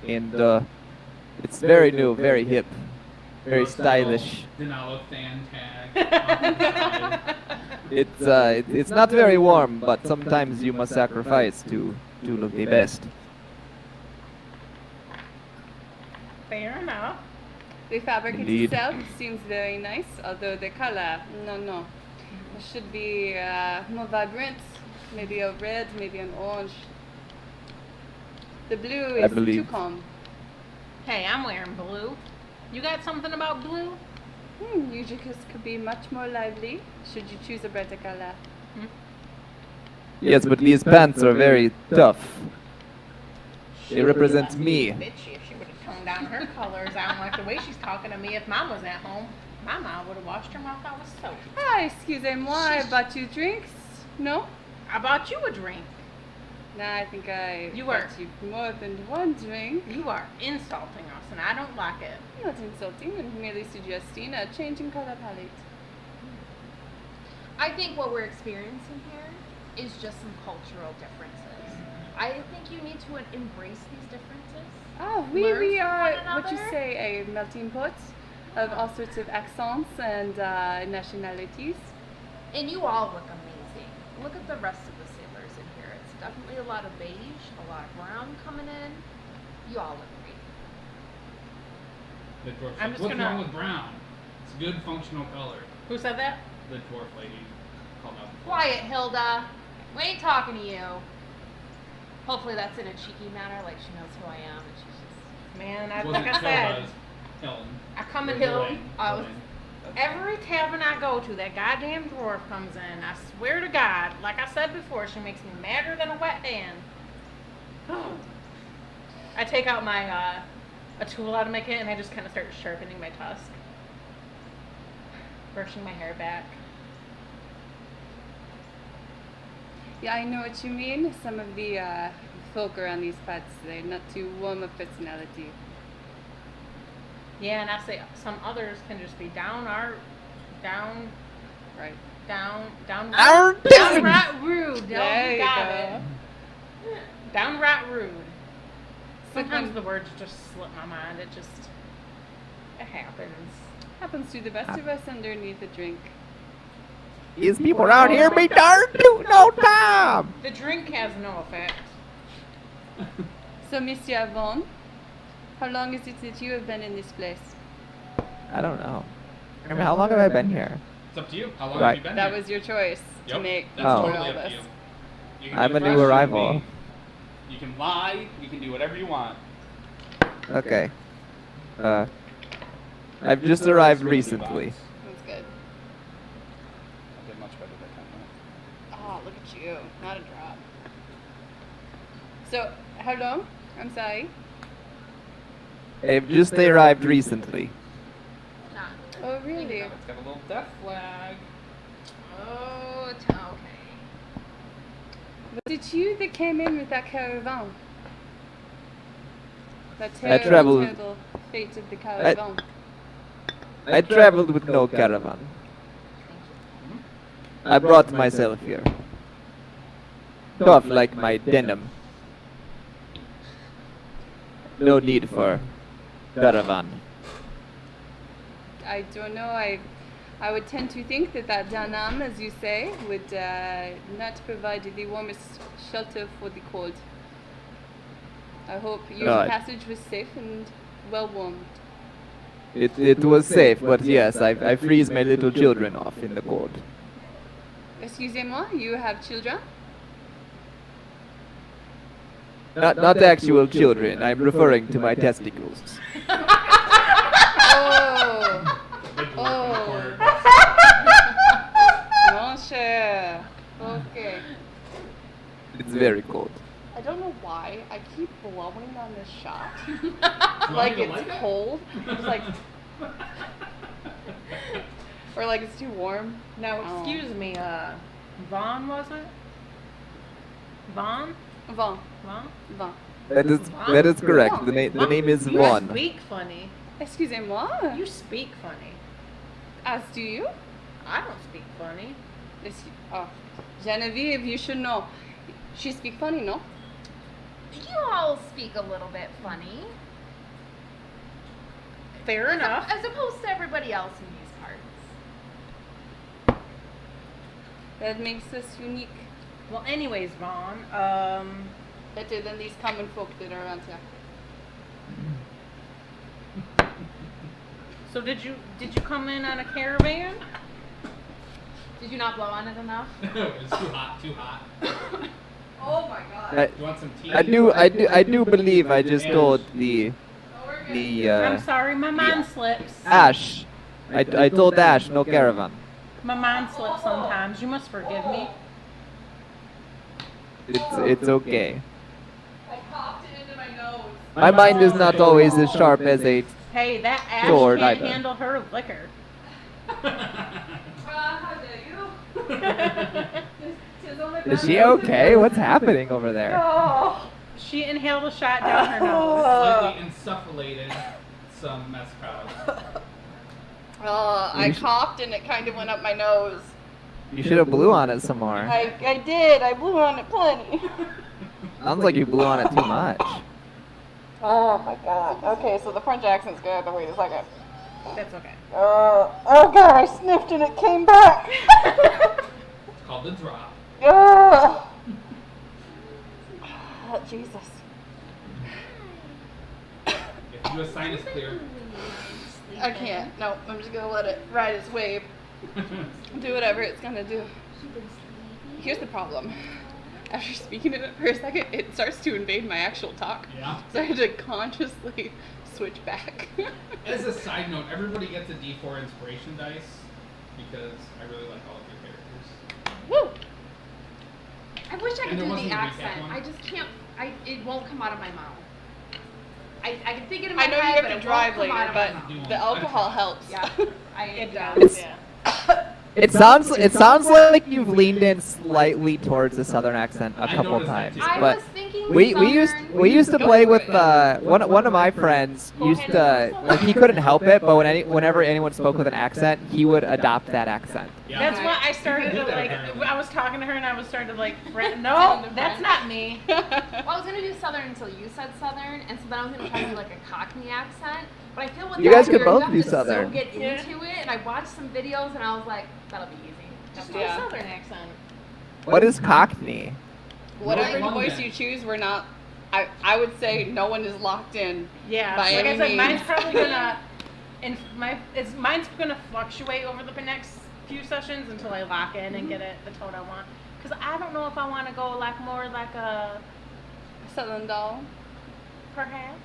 And it's very new, very hip, very Looks like a little stylish. Denalo fan tag. off to the side. It's not very warm, but sometimes you must sacrifice to look the best. Fair enough. The fabric Indeed. itself seems very nice, although the color, no. It should be more vibrant. Maybe a red, maybe an orange. The blue I is too believe. calm. Hey, I'm wearing blue. You got something about blue? Usually could be much more lively, should you choose a brighter color. Yes, but these pants are very tough. They represent me. Bitchy, if she would have toned down her colors. I don't like the way she's talking to me. If Mom was at home, my mom would have washed her mouth out with soap. Ah, excusez-moi, I bought you drinks? No? I bought you a drink. Nah, I think I You bought are- you more than one drink. You are insulting us, and I don't like it. I'm not insulting, I'm merely suggesting a change in color palette. I think what we're experiencing here is just some cultural differences. I think you need to embrace these differences. Oh, Learn we from are, one what you another? say, a melting pot of all sorts of accents and nationalities. And you all look amazing. Look at the rest of the sailors in here. It's definitely a lot of beige, a lot of brown coming in. You all look great. The dwarf's I'm like, just what's gonna- wrong with brown? It's a good functional color. Who said that? The dwarf lady called out. Quiet, Hilda. We ain't talking to you. Hopefully that's in a cheeky manner, like she knows who I am and she's just... Man, Wasn't like I said, Hilda's, Helen. I come in Or here. Elaine, Oh. Elaine. Every tavern I go to, that goddamn dwarf comes in. I swear to God, like I said before, she makes me madder than a wet hand. I take out my a tool out of my kit and I just kind of start sharpening my tusk, brushing my hair back. Yeah, I know what you mean. Some of the folk around these parts, they're not too warm of personality. Yeah, and I say some others can just be downright rude. There you Got go. it. Downright rude. So Sometimes when- the words just slip my mind. It happens. Happens to the best of us underneath a drink. These people around here be darn to no time. The drink has no effect. So, Monsieur Avon, how long is it that you have been in this place? I don't know. I mean, how long have I been here? It's up to you. How long Right. have you been That here? was your choice to Yep, make that's Oh. totally all up to this. you. You can I'm be a new fresh, arrival. You can lie. You can do whatever you want. Okay. I've just arrived recently. That's good. I did much better that time. Oh, look at you. Not a drop. So, how long? I'm sorry. I've just arrived recently. Nah. Oh, really? It's got a little death flag. Oh, okay. Was it you that came in with that caravan? That I terrible, traveled- terrible fate of the caravan. I traveled with no caravan. I brought myself here. Tough like my denim. No need for caravan. I don't know. I would tend to think that that Danam, as you say, would not provide the warmest shelter for the cold. I hope your Right. passage was safe and well warmed. It was safe, but yes, I freeze my little children off in the cold. Excusez-moi, you have children? Not actual children. I'm referring to my testicles. Oh, Big word Oh. for the mon cher. Okay. It's very cold. I don't know why I keep blowing on this shot. Do you want Like me to it's light it? cold. It's like, or like it's too warm. Now, Oh. excuse me, Vaughn, was it? Vaughn? Vent, Vaughn? vent. That is correct. The name is You Vaughn. speak funny. Excusez-moi. You speak funny. As do you? I don't speak funny. Oh, Genevieve, you should know. She speak funny, no? You all speak a little bit funny. Fair enough. As opposed to everybody else in these parts. That makes us unique. Well, anyways, Vaughn, Better than these common folk that are around here. so did you come in on a caravan? Did you not blow on it enough? It's too hot. Too hot. Oh my god. I, You want some tea? I do believe I just told the I'm sorry, my mind slips. Ash. I told Ash no caravan. My mind slips sometimes. You must forgive me. It's okay. I popped it into my nose. My mind is not always as sharp as a. Hey, that Ash Sure, can't neither. handle her liquor. How dare you? Is she okay? What's happening over there? Oh. She inhaled a shot down her nose. Slightly insufflated some mezcal. I coughed and it kind of went up my nose. You should have blew on it some more. I did. I blew on it plenty. Sounds like you blew on it too much. Oh my god. Okay, so the French accent's good. Wait a second. That's okay. Oh god, I sniffed and it came back. It's called the drop. Oh, Jesus. If you do a sinus clear. I can't. No, I'm just gonna let it ride its wave. Do whatever it's gonna do. Here's the problem. After speaking in it for a second, it starts to invade my actual talk. Yeah. So I had to consciously switch back. As a side note, everybody gets a D4 inspiration dice because I really like all of your characters. Woo! I wish I And could there do wasn't the a recap accent. one? I just can't. It won't come out of my mouth. I can think it in my I know you head, have but to it drive won't come later, out of my but mouth. the alcohol helps. Yeah, It yeah. does. It's- Yeah. It sounds like you've leaned in slightly towards the southern accent a I couple noticed that times, too. I but was thinking we Southern. used to play with one of my friends used to like he couldn't help it, but whenever anyone spoke with an accent, he would adopt that accent. Yeah. That's why I started You to can do that, like. apparently. I was talking to her and I was starting to like. No, that's not me. Well, I was gonna do Southern until you said Southern, and so then I was gonna try to do like a Cockney accent. But I feel with You that guys could here, both you have do to Southern. So get Yeah. into it, and I watched some videos, and I was like, that'll be easy. Just do Yeah. a southern accent. What is Cockney? Whatever London. voice you choose, we're not. I would say no one is locked in. Yeah, By like I any said, mine's means. probably gonna, mine's gonna fluctuate over the next few sessions until I lock in and get it the tone I want. Because I don't know if I want to go like more like a Southern doll. perhaps,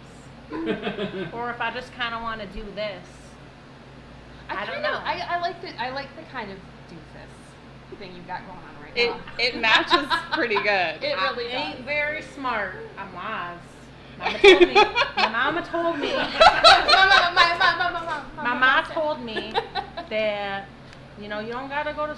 or if I just kind of want to do this. I don't kind know. of- I like the kind of doofus thing you've got going on right It now. it matches pretty good. It really I ain't does. very smart. I'm lies. Mama told me. My mama told me. My mom told me that you don't gotta go to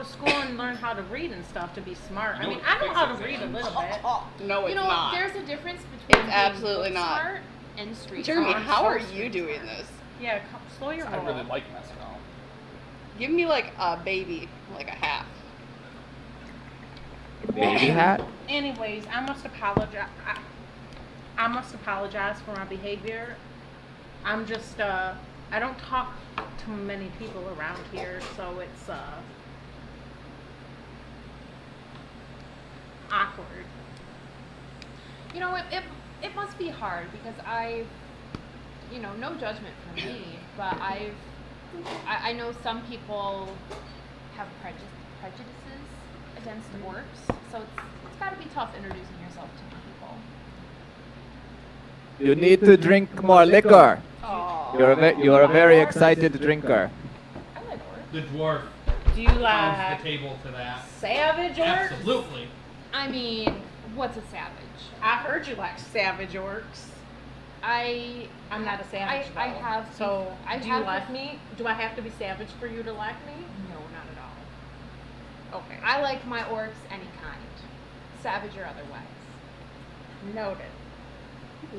school and learn how to read and stuff to be smart. I mean, I know how to read a little bit. No, it's not. There's a difference between It's being absolutely book not. smart and street Jeremy, smart. how are so you doing this? Yeah, slow your I roll. really like mezcal. Give me like a baby, like a half. Baby hat? Anyways, I must apologize. I must apologize for my behavior. I'm just I don't talk to many people around here, so it's awkward. It must be hard because no judgment from me, but I know some people have prejudices against orcs, so it's got to be tough introducing yourself to new people. You need to drink more liquor. Oh. You're a very excited drinker. I like orcs. The dwarf Do you pounds like the table to that. savage orcs? Absolutely. I mean, what's a savage? I heard you like savage orcs. I'm not a savage. I though. have. So, I do you have like me? Do I have to be savage for you to like me? No, not at all. Okay. I like my orcs any kind, savage or otherwise. Noted.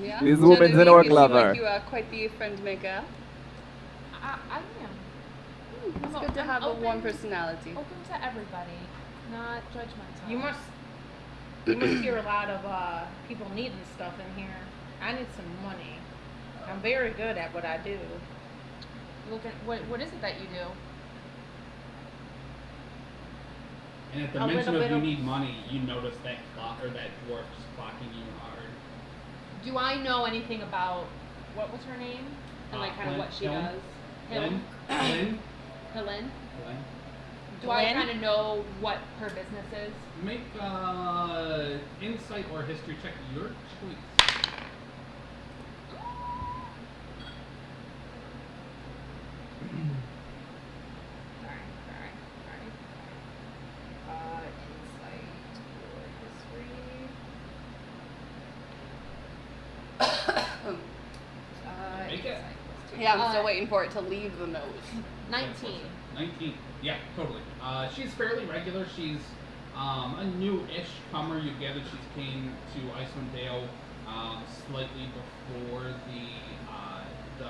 Yeah. This woman's Genevieve, an orc you seem lover. Like you are quite the friend maker. I am. It's I'm good to I'm have a open- warm personality. Open to everybody, not judgmental. You must hear a lot of people needing stuff in here. I need some money. I'm very good at what I do. Look at what is it that you do? And at the A mention little of bit you of- need money, you notice that clock or that dwarf's clocking you hard. Do I know anything about what was her name and like kind of what she Helen? does? Lynn? Helen. Lynn? Helen. Lynn? Do I Glenn? kind of know what her business is? Make insight or history check your choice. Alright. Insight or history. Make it. Yeah, I'm still Uh, waiting for it to leave the nose. 19. 19. Yeah, totally. She's fairly regular. She's a new-ish comer. You gather she's came to Icewind Dale slightly before the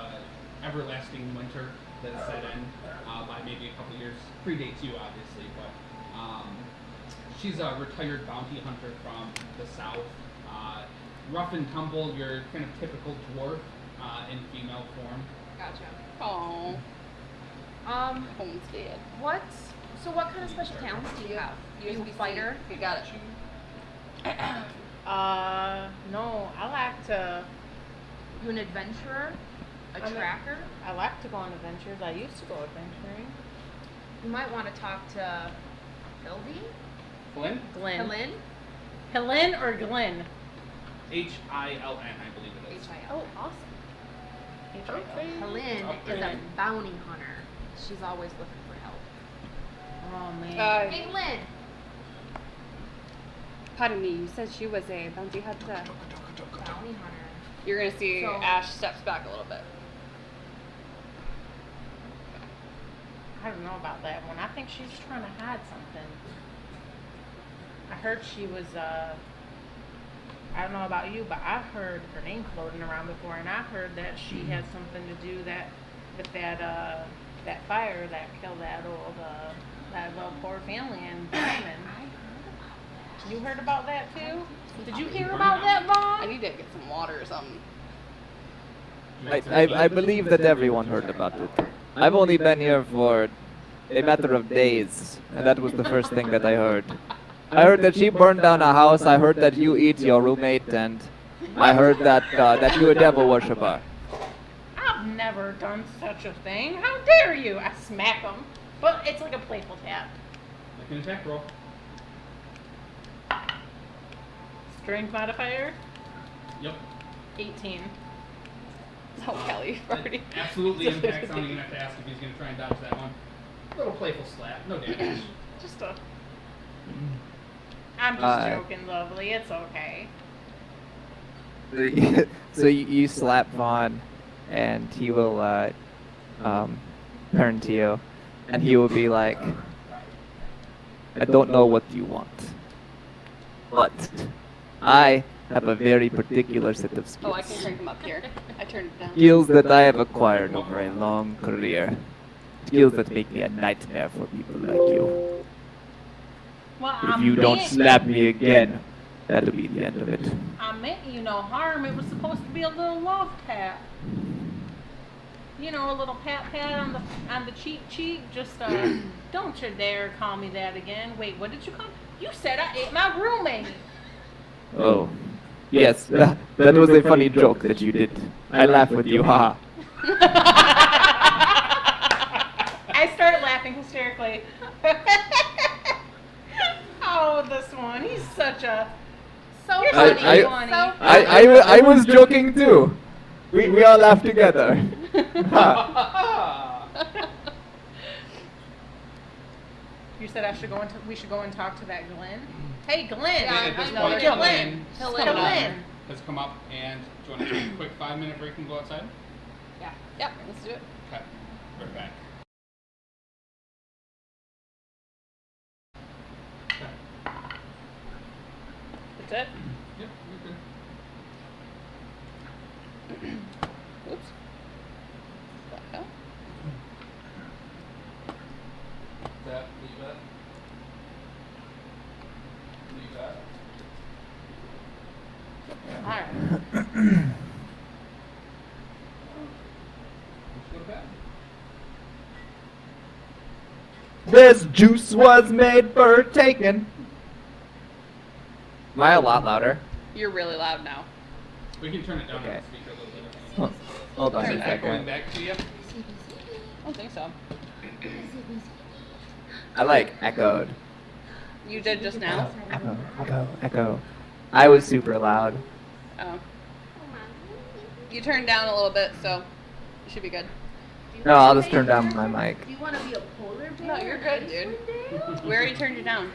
everlasting winter that set in by maybe a couple years. Predates you, obviously, but she's a retired bounty hunter from the south. Rough and tumble, your kind of typical dwarf in female form. Gotcha. Oh, homestead. What kind of special talents do you have? You a fighter? You got it. No, I like to. You an adventurer? A I'm a- tracker? I like to go on adventures. I used to go adventuring. You might want to talk to Hildy? Flynn? Glenn. Helen? Helen or Glenn? H-I-L-N, I believe it is. H-I-L. Oh, awesome. Helen Up is a there. bounty hunter. She's always looking for help. Oh man. Hey, Lynn! Pardon me, you said she was a bounty hunter. Bounty hunter. You're gonna see So- Ash steps back a little bit. I don't know about that one. I think she's trying to hide something. I heard she was, I don't know about you, but I've heard her name floating around before, and I heard that she had something to do with that fire that killed that little poor family in Diamond. You heard about that too? Did you hear about that, I Vaughn? need to get some water or something. I believe that everyone heard about it. I've only been here for a matter of days, and that was the first thing that I heard. I heard that she burned down a house, I heard that you eat your roommate, and I heard that you're a devil worshipper. I've never done such a thing. How dare you? I smack him. But it's like a playful tap. Make an attack roll. Strength modifier, Yep. 18. Oh, Kelly, you've That already. absolutely impacts. I don't even have to ask if he's going to try and dodge that one. A little playful slap. No damage. Just a. I'm just joking, lovely. It's okay. So you slap Vaughn, and he will turn to you, and he will be like, I don't know what you want, but I have a very particular set of Oh, I can skills. crank him up here. I turned it down. Skills that I have acquired over a long career. Skills that make me a nightmare for people like you. Well, If you don't slap me again, that'll be the end of it. I meant you no harm. It was supposed to be a little love tap. You know, a little pat on the cheek. Just don't you dare call me that again. Wait, what did you call me? You said I ate my roommate. Oh, yes, that was a funny joke that you did. I laugh with you, haha. I start laughing hysterically. Oh, this one. He's such a. So You're funny. I- so funny. funny. I was joking too. We all laughed together. Ha. You said we should go and talk to that Glenn. Hey, Glenn. Yeah, At this I know. point, Glenn. He'll Glenn let Come him in. know. has come up, and do you want to take a quick 5-minute break and go outside? Yeah. Yep, let's do it. Okay, right back. Okay. That's it. Yep, you're good. Oops. Back up. That, leave that. Leave that. All right. Let's go to bed. This juice was made for taking. Am I a lot louder? You're really loud now. We can turn it down Okay. on the speaker a little bit. Hold on Is a it echoing second. back to you? I don't think so. I like echoed. You did just now? Echo. I was super loud. Oh. You turned down a little bit, so you should be good. No, I'll just turn down my mic. Do you want to be a polar bear? No, you're good, dude. We already turned you down.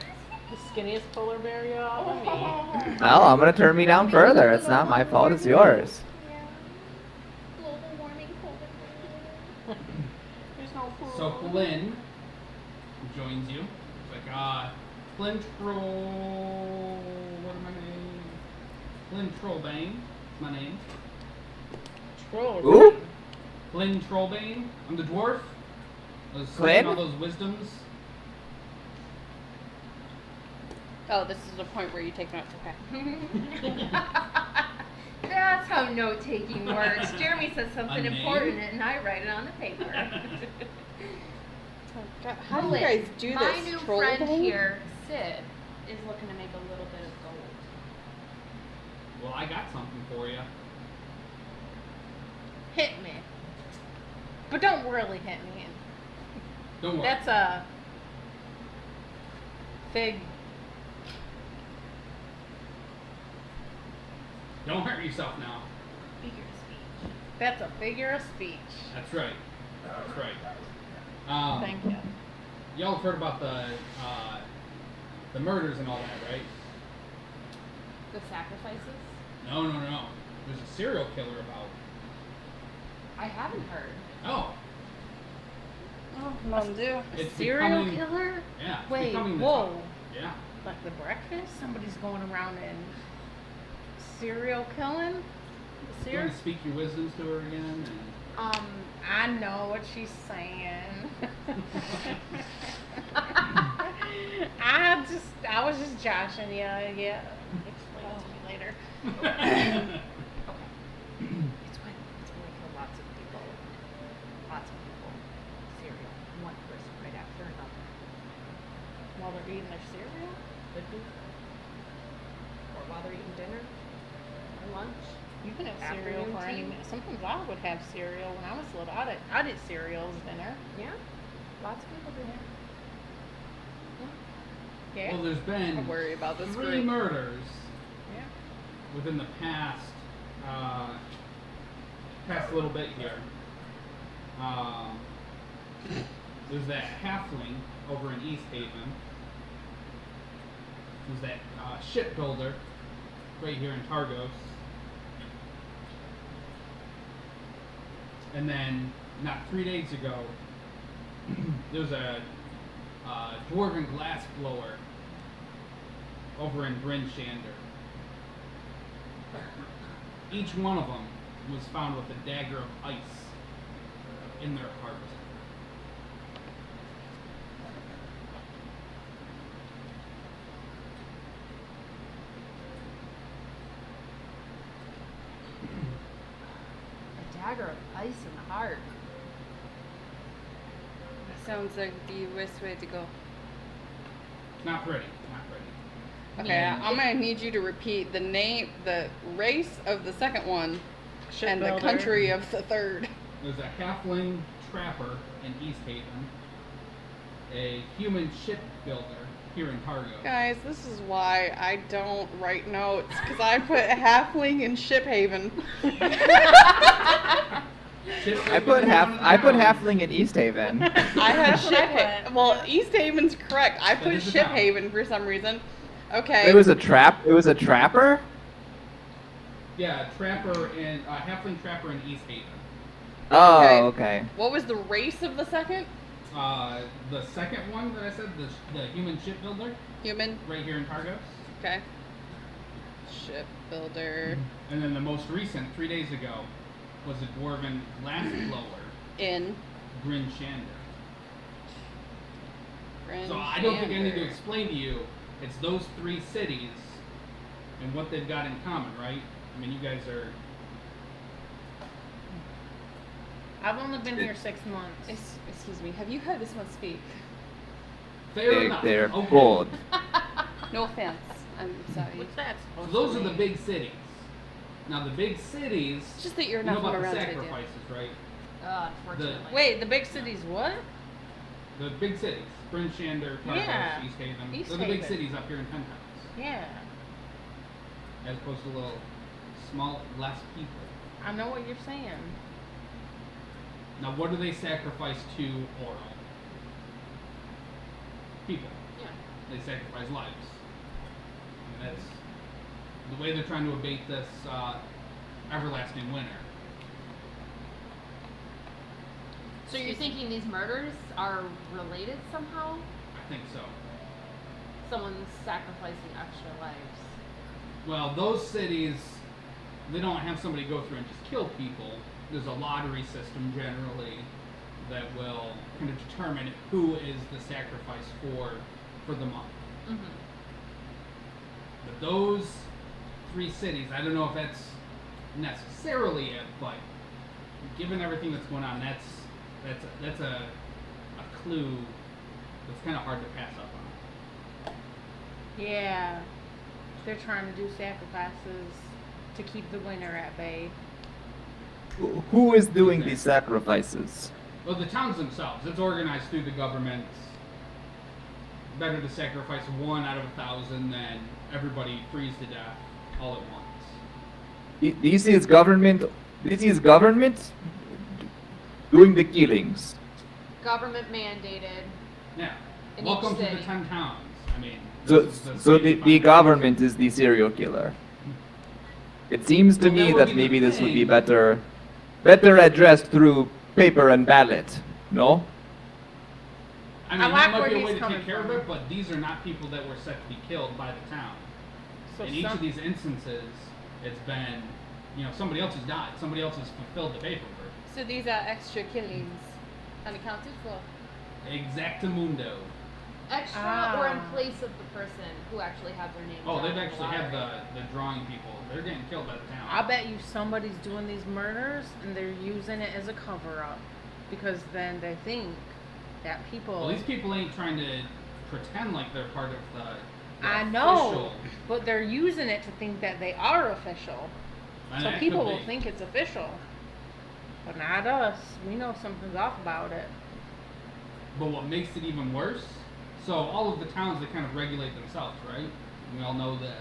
The skinniest polar bear you ever meet. Well, I'm gonna turn me down further. It's not my fault, it's yours. Global warming polar bear. There's no food. So Flynn joins you. It's like, Flynn Troll. What am I name? Flynn Trollbane. That's my name. Troll. Ooh. Flynn Trollbane. I'm the dwarf. I was Flynn? speaking all those wisdoms. Oh, this is the point where you take notes. Okay. That's how note taking works. Jeremy says A something name? important and I write it on the paper. How do you guys do this? My new troll friend thing? here, Sid, is looking to make a little bit of gold. Well, I got something for you. Hit me. But don't really hit me. Don't worry. That's a fig. Don't hurt yourself now. Figure of speech. That's a figure of speech. That's right. That's right. Thank you. Y'all have heard about the murders and all that, right? The sacrifices? No. There's a serial killer about. I haven't heard. Oh, Oh, Mom, do. it's Serial becoming, killer? Yeah. It's Wait, becoming the whoa. top- Yeah. Like the breakfast? Somebody's going around and serial killing? You Serial? want to speak your wisdoms to her again? I know what she's saying. I was just joshing you. Yeah. Explain it to me later. And... It's when we kill lots of people. Lots of people. Cereal. One person right after another. While they're eating their cereal? Could be. Or while they're eating dinner. Or lunch. You can have cereal Afternoon for any tea? minute. Sometimes I would have cereal when I was little. I did cereal as dinner. Yeah. Lots of people do that. Yeah. Yeah. Well, there's I been worry about this 3 group. murders Yeah. within the past little bit here. There's that halfling over in East Haven. There's that shipbuilder right here in Targos. And then, not 3 days ago, there's a dwarven glass blower over in Bryn Shander. Each one of them was found with a dagger of ice in their heart. A dagger of ice in the heart. That sounds like the worst way to go. Not pretty. Not pretty. Okay, And- I'm gonna need you to repeat the name, the race of the second one, and the Shipbuilder. country of the third. There's a halfling trapper in East Haven, a human shipbuilder here in Targo. Guys, this is why I don't write notes, because I put halfling in Shiphaven. I put halfling in East Haven. I had That's what I Shiphaven. put. Well, East Haven's correct. I That put is a town. Shiphaven for some reason. Okay. It was a trap. It was a trapper. Yeah, trapper in halfling trapper in East Haven. Oh, okay. What was the race of the second? The second one that I said, the human shipbuilder, Human. right here in Targos. Okay. Shipbuilder And then the most recent, 3 days ago, was a dwarven glass blower, in. Bryn Shander. So I don't think I need to Grandander. explain to you. It's those 3 cities and what they've got in common, right? I mean, you guys are. I've only been here 6 months. Excuse me. Have you heard this one speak? Fair enough. They're Okay. bold. No offense. I'm sorry. What's that So supposed those to are the mean? big cities. Now the big cities. It's just that you're you know not about from the around today, dear. sacrifices, right? Unfortunately. Wait, the big cities what? The big cities, Bryn Shander, Targos, Yeah. East Haven. East They're the big Haven. cities up here in Penthouse, Yeah. as opposed to little, small, less people. I know what you're saying. Now, what do they sacrifice to Oral? People. Yeah. They sacrifice lives. And that's the way they're trying to abate this everlasting winter. So you're thinking these murders are related somehow? I think so. Someone's sacrificing extra lives. Well, those cities, they don't have somebody go through and just kill people. There's a lottery system generally that will kind of determine who is the sacrifice for the month. Mm-hmm. But those 3 cities, I don't know if that's necessarily it, but given everything that's going on, that's a clue that's kind of hard to pass up on. Yeah. They're trying to do sacrifices to keep the winter at bay. Who is doing these sacrifices? Well, the towns themselves, it's organized through the government. Better to sacrifice 1 out of 1,000 than everybody freeze to death all at once. This is government. This is government doing the killings. Government mandated. Yeah. In Welcome each to the city. 10 towns. I mean, So, this is the so city the behind- government is the serial killer. It seems to Well, that me would that be the maybe this would be thing. better addressed through paper and ballot. No? I mean, I like that might where be a he's way to coming take care of from. it, but these are not people that were set to be killed by the town. So In each some, of these instances, it's been, somebody else has died. Somebody else has fulfilled the paperwork. So these are extra killings unaccounted for. Exactamundo. Extra or in Ah. place of the person who actually had their name. Oh, drawn they've in the actually had lottery. the drawing people. They're getting killed by the town. I bet you somebody's doing these murders and they're using it as a cover up. Because then they think that people. Well, these people ain't trying to pretend like they're part of the I know, official- but they're using it to think that they are official. and So that people could will be. think it's official. But not us. We know something's off about it. But what makes it even worse, So all of the towns, they kind of regulate themselves, right? We all know this.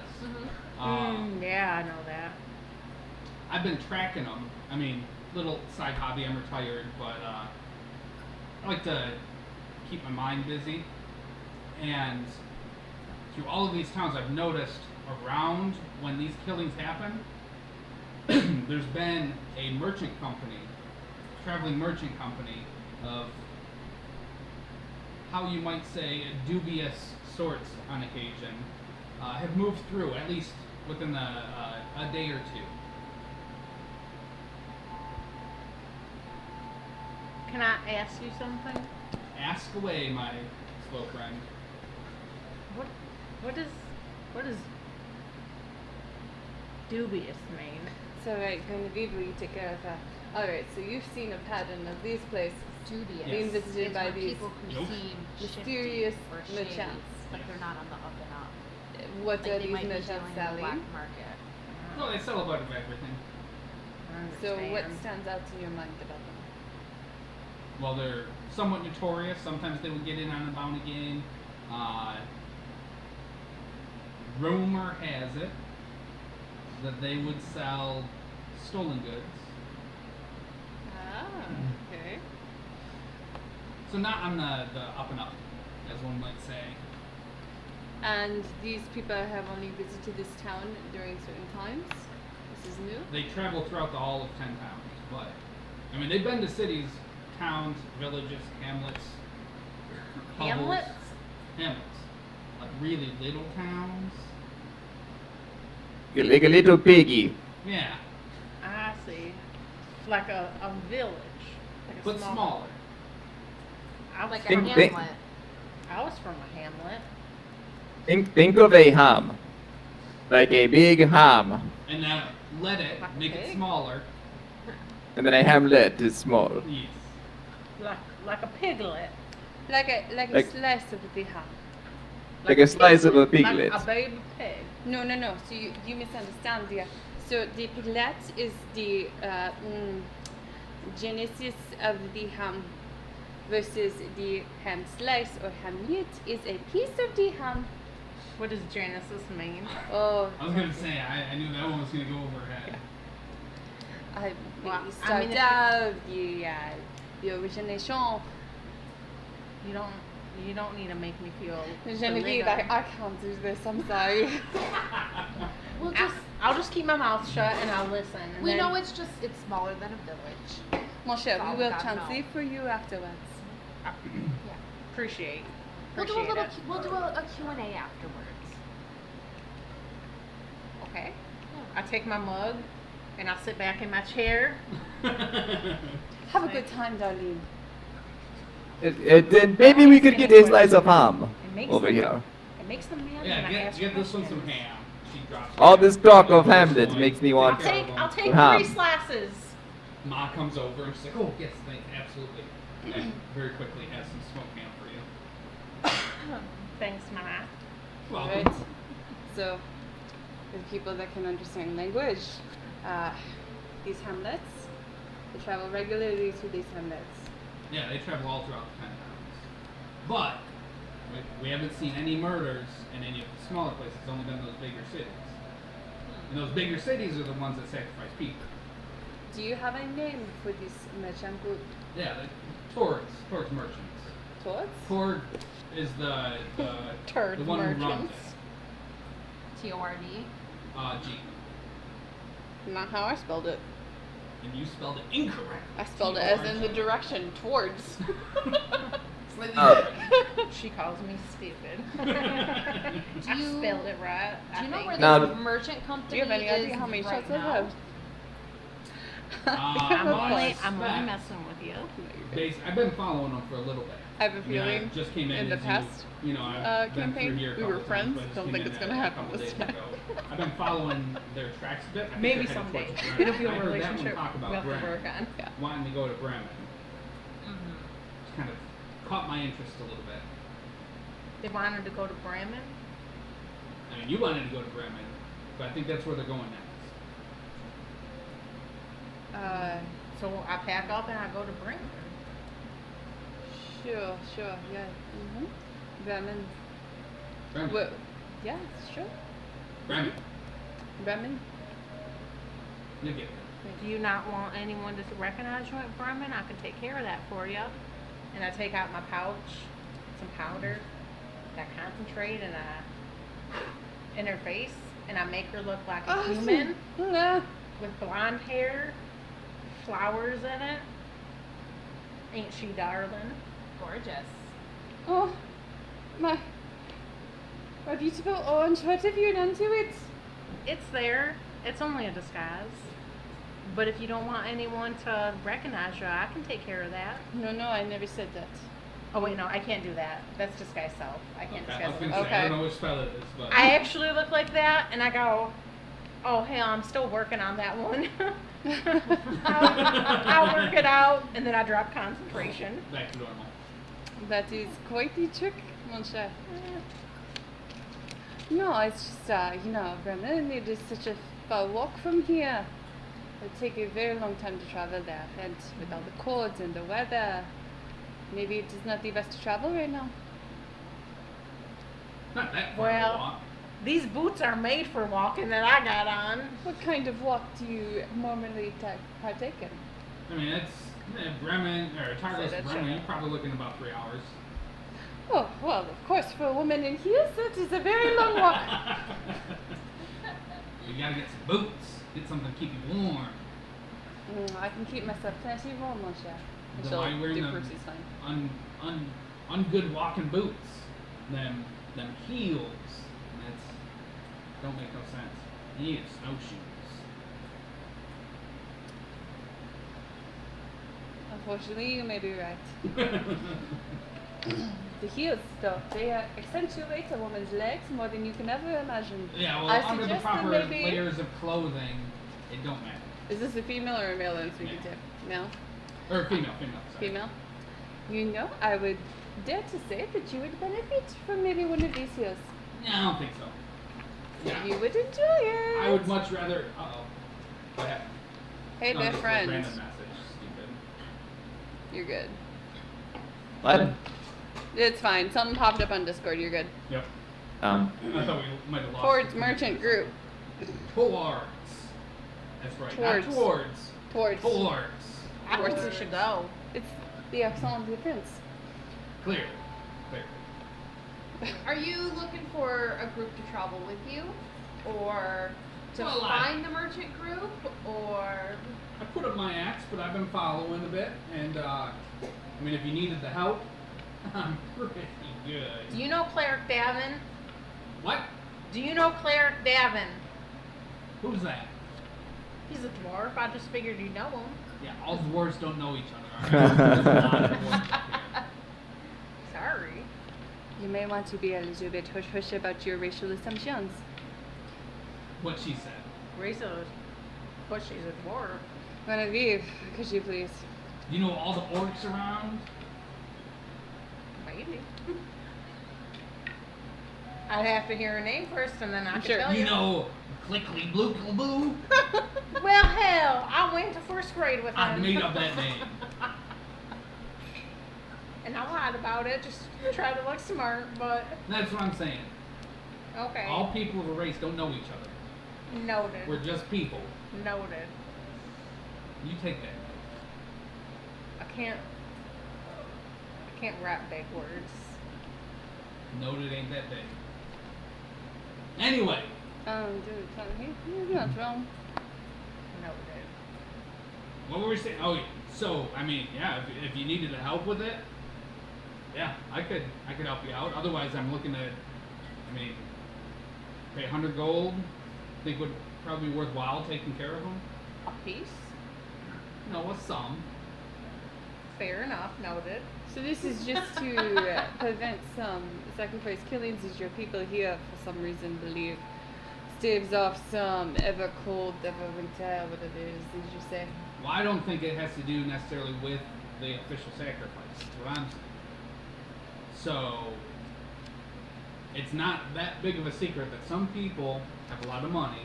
Yeah, I know that. I've been tracking them. I mean, little side hobby. I'm retired, but I like to keep my mind busy. And through all of these towns, I've noticed around when these killings happen, there's been a merchant company, traveling merchant company of how you might say dubious sorts on occasion, have moved through at least within a day or two. Can I ask you something? Ask away, my slow friend. What does dubious mean? So right, Genevieve, will you take care of that? Alright, so you've seen a pattern of these places Dubious. being visited It's by when these people who Nope. seem mysterious shifty or shady, merchants. like they're not on the up and up. What Like are they these might be merchants dealing in the selling? black market. Well, they sell a bit of everything. I So what understand. stands out in your mind about them? Well, they're somewhat notorious. Sometimes they would get in on a bounty game. Rumor has it that they would sell stolen goods. Ah, okay. So not on the up and up, as one might say. And these people have only visited this town during certain times? This is new? They travel throughout the all of 10 towns, but I mean they've been to cities, towns, villages, hamlets, hovels. Hamlets? Hamlets, like really little towns. You're like a little piggy. Yeah, I see. Like a village. Like a but small- smaller. I was Like a Think- from, think- hamlet. I was from a hamlet. Think of a ham. Like a big ham. And now let it Like a make it pig? smaller. And then a hamlet is small. Yes. Like a piglet. Like a Like- slice of the ham. Like a slice of a piglet. Like a baby pig. No. So you misunderstand there. So the piglet is the genesis of the ham versus the ham slice or hamlet is a piece of the ham. What does Genesis mean? Oh, I was gonna say I knew that one was gonna go over her head. I Well, we I start mean, if out the origination. You don't need to make me feel. Genevieve, I can't do this. I'm sorry. We'll just I'll just keep my mouth shut and I'll listen. And we then- know it's smaller than a village. Mon cher, Oh, we will God, translate no. for you afterwards. Appreciate. We'll do a little. it. We'll do a Q&A afterwards. Okay. I take my mug and I'll sit back in my chair. Have a good time, darling. Then maybe we could get a slice of ham It makes over them- here. It makes them mad when Yeah, I ask get this one some questions. ham. She drops All it. this talk of Goes Hamlet point. makes me Take want- care of I'll them. take Ham. 3 slices. Ma comes over and she's like, oh yes, thank absolutely. And very quickly has some smoked ham for you. Thanks, Ma. Welcome. Right. So, with people that can understand language, these hamlets, they travel regularly to these hamlets. Yeah, they travel all throughout the 10 towns. But we haven't seen any murders in any of the smaller places. It's only been those bigger cities. And those bigger cities are the ones that sacrifice people. Do you have a name for this merchant group? Yeah, the Torgs merchants. Torts? Torg is the Turd the one who runs merchants. it. TORD. G. Not how I spelled it. And you spelled it incorrect. I spelled it as in the direction towards. Slightly Oh. different. She calls me stupid. Do I you- spelled it right. Do you know where No. this merchant company Do you have any idea is how many right shots I now? have? I'm only suspect- messing with you. I've been following them for a little bit. I have a I feeling just came in the as past you know, I've been campaign, through here a we couple were times, friends. but I just Don't came think in it's a gonna happen couple this days time. ago. I've been following their tracks a bit. I think Maybe they're headed someday. towards Bremen. It'll be I a heard that one relationship talk about we'll have to Bremen. work on. Yeah. Wanting to go to Bremen. Mhm. Just kind of caught my interest a little bit. They wanted to go to Bremen. I mean, you wanted to go to Bremen, but I think that's where they're going next. So I pack up and I go to Bremen. Sure, yeah. Bremen. Bremen. Well, yeah, it's true. Bremen. Bremen. You get it. Do you not want anyone to recognize you at Bremen? I can take care of that for you. And I take out my pouch, some powder, I concentrate, and I in her face, and I make her look like a human Nah. with blonde hair, flowers in it. Ain't she darling? Gorgeous. Oh, my beautiful orange. What have you done to it? It's there. It's only a disguise. But if you don't want anyone to recognize you, I can take care of that. No, I never said that. Oh wait, no, I can't do that. That's disguise self. I can't Okay, I was disguise gonna self. say, I Okay. don't know which spell it is, but I actually look like that, and I go, oh hell, I'm still working on that one. I'll work it out, and then I drop concentration. back to normal. That is quite the trick, mon cher. No, it's just, Bremen, it is such a far walk from here. It would take a very long time to travel there, and with all the cold and the weather, maybe it is not the best to travel right now. Not that far Well- of a walk. These boots are made for walking that I got on. What kind of walk do you normally partake in? I mean, it's Bremen, or Targos, that's Bremen, right. you're probably looking about 3 hours. Oh, well, of course, for a woman in heels, that is a very long walk. You gotta get some boots. Get something to keep you warm. I can keep myself plenty warm, mon cher. And Then she'll why are you wearing do them Percy's fine. ungood walking boots? Them heels. That's don't make no sense. You need snowshoes. Unfortunately, you may be right. The heels, though, they accentuate a woman's legs more than you can ever imagine. Yeah, well, I under the suggest that proper maybe- layers of clothing, it don't matter. Is this a female or a male that I'm speaking Male. to? Male? Or female, sorry. Female? You know, I would dare to say that you would benefit from maybe one of these heels. No, I don't think so. Yeah. You would enjoy it. I would much rather. What happened? Hey, No, best just a friend. Random message, stupid. You're good. What? It's fine. Something popped up on Discord. You're good. Yep. Oh. I thought we might have lost. Towards merchant group. Towards. That's right. Towards. Not towards. Towards. Towards. I think we should go. It's the excellent defense. Clear. Are you looking for a group to travel with you? Or to Well, find the merchant group? Or. I put up my axe, but I've been following a bit, and I mean, if you needed the help, I'm pretty good. Do you know Cleric Davin? What? Do you know Cleric Davin? Who's that? He's a dwarf. I just figured you know him. Yeah, all dwarves don't know each other. All right? There's a lot of dwarves up here. Sorry. You may want to be a little bit hush-hush about your racial assumptions. What she said. Risa, but she's a dwarf. Genevieve, could you please? You know all the orcs around? Maybe. I'd have to hear her name first, and then I I'm could sure. tell you. You know Clickly Blue Boo? Well, hell, I went to first grade with him. I made up that name. And I lied about it, just to try to look smart, but That's what I'm saying. okay. All people of a race don't know each other. Noted. We're just people. Noted. You take that. I can't rap big words. Noted ain't that big. Anyway, Dude, you're not wrong. Noted. what were we saying? Oh, yeah. So, I mean, yeah, if you needed help with it, yeah, I could help you out. Otherwise, I'm looking at, I mean, pay 100 gold. Think would probably be worthwhile taking care of them. A piece? No, a sum. Fair enough. Noted. So this is just to prevent some sacrifice killings, as your people here, for some reason, believe staves off some ever cold, ever winter, what it is, did you say? Well, I don't think it has to do necessarily with the official sacrifice. That's what I'm saying. So, it's not that big of a secret that some people have a lot of money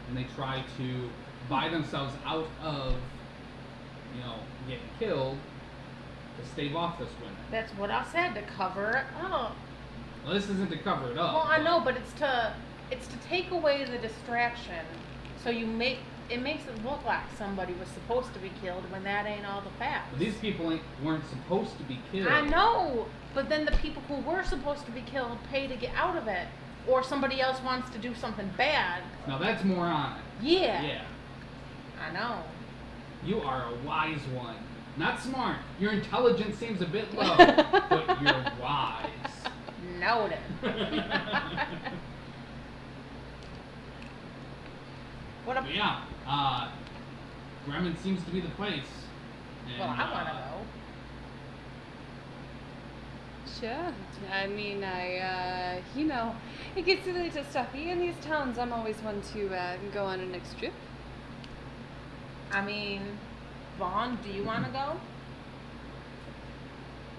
and they try to buy themselves out of, getting killed to stave off this winter. That's what I said, to cover it up. Well, this isn't to cover it up. Well, I know, but it's to take away the distraction. So it makes it look like somebody was supposed to be killed when that ain't all the facts. But these people weren't supposed to be killed. I know, but then the people who were supposed to be killed pay to get out of it, or somebody else wants to do something bad. Now that's moronic. Yeah. Yeah. I know. You are a wise one. Not smart. Your intelligence seems a bit low, but you're wise. Noted. What But yeah, Bremen seems to be the place. And, Well, I want to go. Sure. I mean, it gets a little stuffy in these towns. I'm always one to go on a next trip. I mean, Vaughn, do you want to go?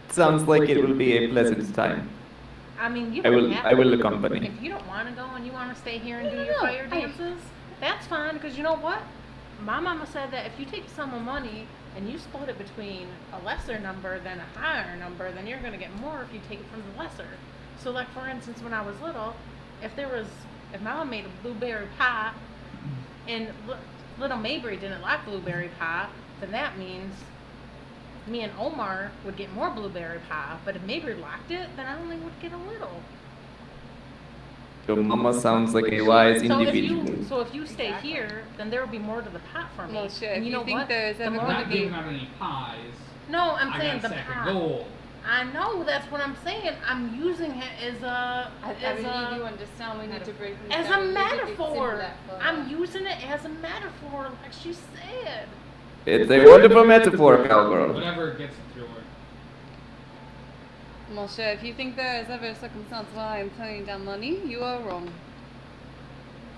Sounds like it will be a pleasant time. I mean, you I don't will. have I will accompany. If you don't want to go and you want to stay here and do No, your no, fire I- dances, that's fine. Because you know what? My mama said that if you take some of money and you split it between a lesser number than a higher number, then you're gonna get more if you take it from the lesser. So, like for instance, when I was little, if Mama made a blueberry pie, and little Mabry didn't like blueberry pie, then that means me and Omar would get more blueberry pie. But if Mabry liked it, then I only would get a little. Your mama sounds like a wise individual. So if you stay here, then there will be more to the pot for me. Well, sure. And If you you know think what? there's The ever more I'm gonna not the- giving out any pies. No, I'm I saying got a the sack pot. of gold. I know that's what I'm saying. I'm using it as a I as really do a understand we need to break this as down. a We need to get metaphor. simple for I'm that. using it as a metaphor, like she said. It's a wonderful metaphor, cowgirl. Whatever gets it through her. Well, sure. If you think there is ever a circumstance where I am throwing down money, you are wrong.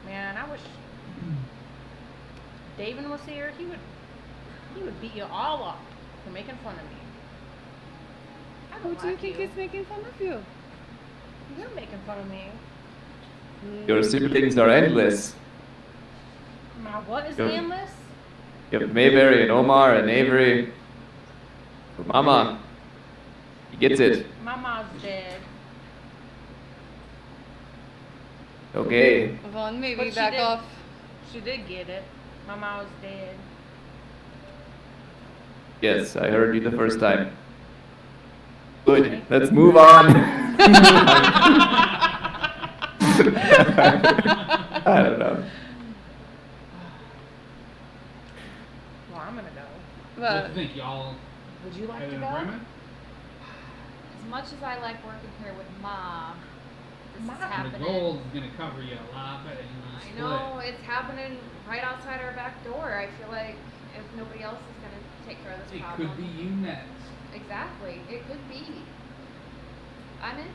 Man, I wish David was here. He would beat you all up for making fun of me. I Who don't do you like think is making fun of you? You're making fun of me. Your siblings are endless. My what is Yep. endless? You have Mayberry and Omar and Avery. Your mama, he gets it. My mom's dead. Okay. Vaughn, maybe But she back did- off. She did get it. My mom was dead. Yes, I heard you the first time. Good. Let's move on. I don't know. Well, I'm gonna go. What But do you think, y'all? Would you like headed to to go? Bremen? As much as I like working here with Mom, this Mom. is And the happening. gold's gonna cover you a lot better than you I split. know it's happening right outside our back door. I feel like if nobody else is gonna take care of this It problem, could be you next. exactly. It could be. I'm in.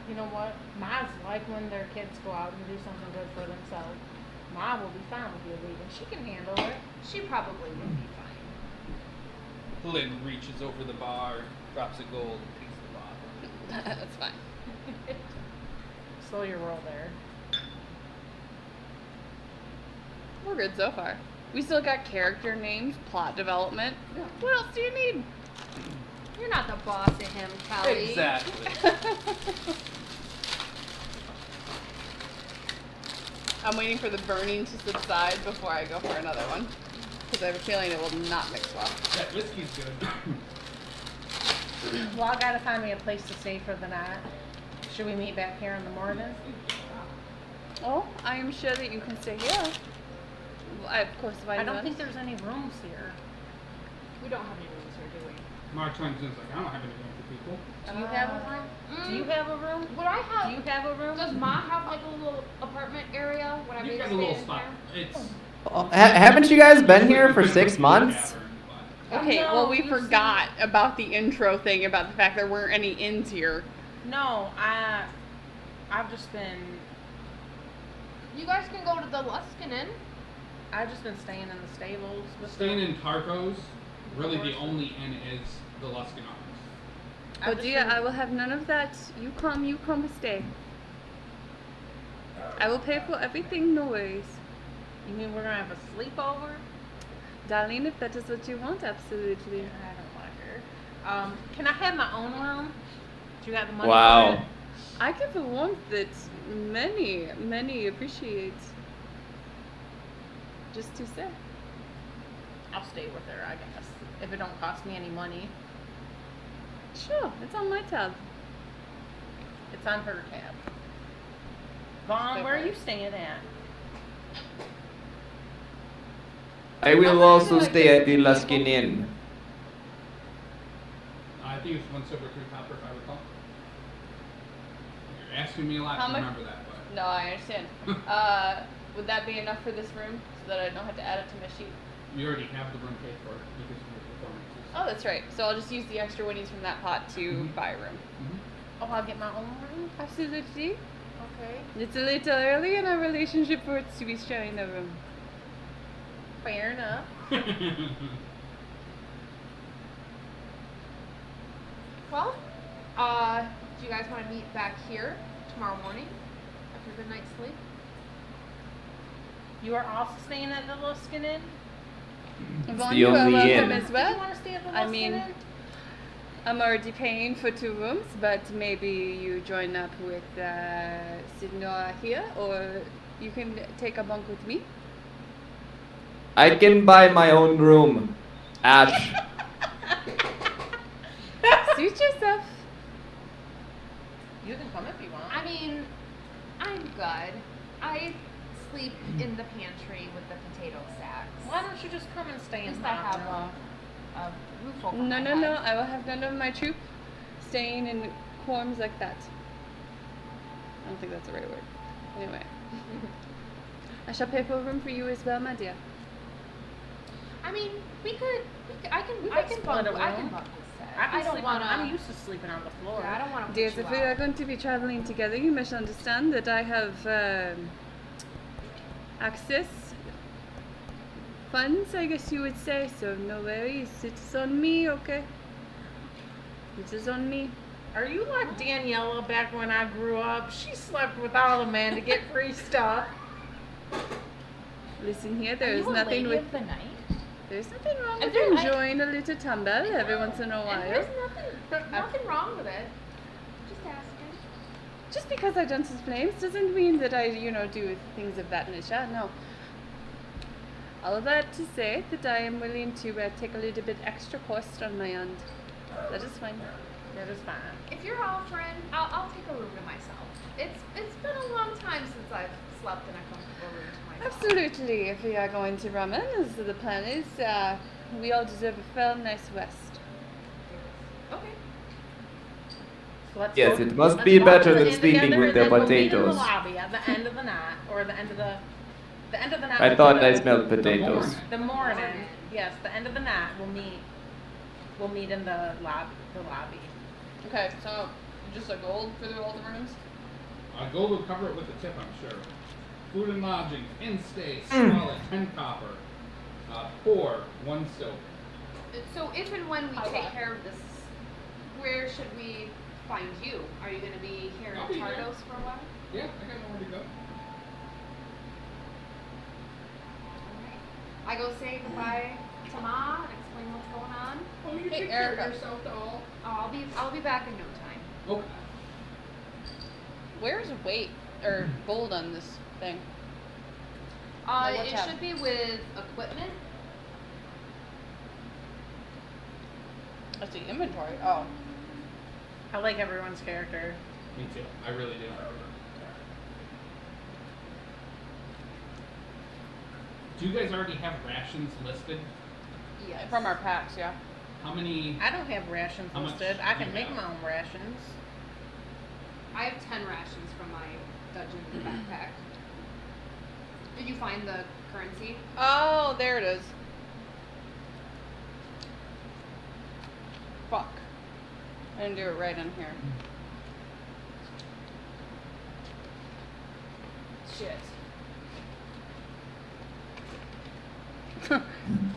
You know what? Ma's like when their kids go out and do something good for themselves. Ma will be fine with you leaving. She can handle it. She probably would be fine. Lynn reaches over the bar, drops a gold, and takes the bottle. that's fine. Slow your roll there. We're good so far. We still got character names, plot development. What else do you need? You're not the boss of him, Kelly. Exactly. I'm waiting for the burning to subside before I go for another one. Because I have a feeling it will not mix well. That whiskey's good. Well, I gotta find me a place to stay for the night. Should we meet back here in the morning? Oh, I am sure that you can stay here. Well, of course, why I don't not? think there's any rooms here. We don't have any rooms here, do we? Mark chimes in, like, I don't have any room for people. Do you have a room? Do you have a room? Would I Do have? you have a room? Does Ma have like a little apartment area? Would I be You've able got a to little stay in spot. there? It's Haven't you guys been here for 6 months? Okay, No, well, we you forgot about the intro thing about the fact there weren't any inns here. No, I've just been You guys can go to the Luskin Inn. I've just been staying in the stables with Staying the, in Tarkos, really the only inn is the Luskin Arms. I've Oh just dear, been- I will have none of that. You come, stay. I will pay for everything, no worries. You mean we're gonna have a sleepover? Darling, if that is what you want, absolutely. I don't like her. Can I have my own room? Do you got the money? Wow. For it? I give a warmth that many appreciate. Just to say. I'll stay with her, I guess. If it don't cost me any money. Sure, it's on my tab. It's on her tab. Vaughn, where are you staying at? I will also stay at the Luskin Inn. I think it's 1 silver, 3 copper, if I recall. You're asking me a lot How to much? remember that, but No, I understand. Would that be enough for this room so that I don't have to add it to my sheet? you already have the room paid for because of your performances. Oh, that's right. So I'll just use the extra winnings from that pot to Mhm. buy a room. Mm-hmm. Oh, I'll get my own room? Absolutely. Okay. It's a little early in our relationship for it to be sharing a room. Fair enough. Well, do you guys want to meet back here tomorrow morning after a good night's sleep? You are also staying at the Luskin Inn? Yvonne, the you are only welcome inn. as Do well. you want to stay at the Luskin I mean, Inn? I'm already paying for 2 rooms, but maybe you join up with Signora here, or you can take a bunk with me. I can buy my own room. Ash. Suit yourself. You can come if you want. I mean, I'm good. I sleep in the pantry with the potato sacks. Why don't you just come and stay At in least my I have room? a roof over No, my no, head. no. I will have none of my troop staying in quorums like that. I don't think that's the right word. Anyway. I shall pay for a room for you as well, my dear. I mean, we could I can We I could can split bunk a I room. can bunk this set. I can don't sleep want to. I'm used to sleeping on the floor. Yeah, I don't want to Dears, put if you we are out. going to be traveling together, you must understand that I have access funds, I guess you would say, so no worries. It's on me, okay? It is on me. Are you like Daniela back when I grew up? She slept with all the men to get free stuff. Listen here, there Are is you a nothing lady with of the night? there's nothing wrong And with there- I- enjoying a little tumble every once in a And while. there's nothing wrong with it. Just asking. Just because I dance with flames doesn't mean that I, do things of that nature. No. All that to say that I am willing to take a little bit extra cost on my end. That is fine. That is fine. If you're offering, I'll take a room to myself. It's been a long time since I've slept in a comfortable room to myself. Absolutely. If we are going to ramen, as the plan is, we all deserve a fair, nice rest. Okay. So let's Yes, go- it must let's be go better to the than inn sleeping together, with and the then we'll meet in potatoes. the lobby at the end of the night, or the end of the night. I we'll thought do I the- smelled potatoes. The morning. Yes, the end of the night. We'll meet in the lobby. Okay, so just a gold for all the rooms? Gold will cover it with a tip, I'm sure. Food and lodging, in-stay, squalid, 10 copper. Poor, 1 silver. So if and when we Okay. take care of this, where should we find you? Are you going to be here I'll in be here. Tardos for a while? Yeah, I got nowhere to go. Alright. I go say goodbye to Ma and explain what's going on. Oh, you Hey, take care of Erica. yourself to all. Oh, I'll be back in no time. Okay. Where's weight or gold on this thing? Like what It tab? should be with equipment. That's the inventory. Oh. I like everyone's character. Me too. I really do. Do you guys already have rations listed? Yes. From our packs, yeah. How many? I don't have rations How much listed. I do can you make have? my own rations. I have 10 rations from my dungeon backpack. Did you find the currency? Oh, there it is. Fuck. I didn't do it right on here. Shit.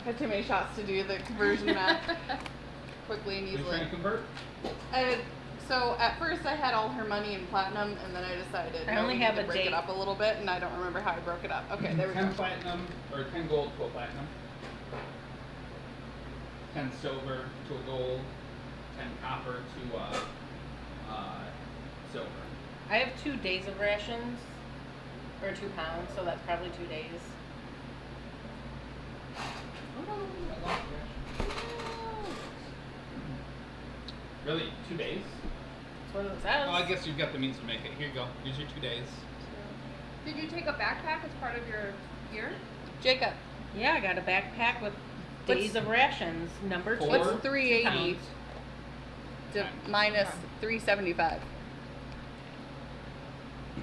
Had too many shots to do the conversion math quickly and Are you easily. trying to convert? So at first I had all her money in platinum, and then I decided I no, only we have need to a break date. it up a little bit, and I don't remember how I broke it up. Okay, there we 10 go. platinum, or 10 gold to a platinum. 10 silver to a gold. 10 copper to silver. I have 2 days of rations, or 2 pounds, so that's probably 2 days. Really? 2 days? That's what it says. Well, I guess you've got the means to make it. Here you go. Here's your 2 days. Did you take a backpack as part of your gear? Jacob, Yeah, I got a backpack with days of rations, number 2. Four what's 380 pounds. minus 375?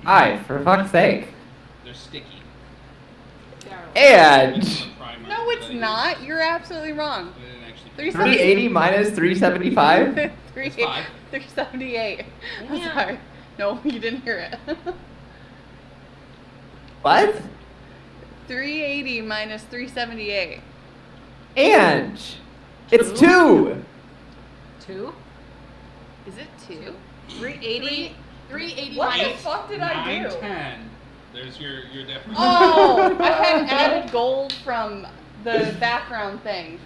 Aye, for fuck's sake. They're sticky. And Primer. No, it's not. You're absolutely wrong. They didn't actually. 380 minus 375? 378. I'm Yeah. sorry. No, you didn't hear it. What? 380 minus 378. And it's 2. 2? Is it 2? 380? 380 What the minus. fuck did I 9, do? 10. There's your difference. Oh, I had added gold from the background thing.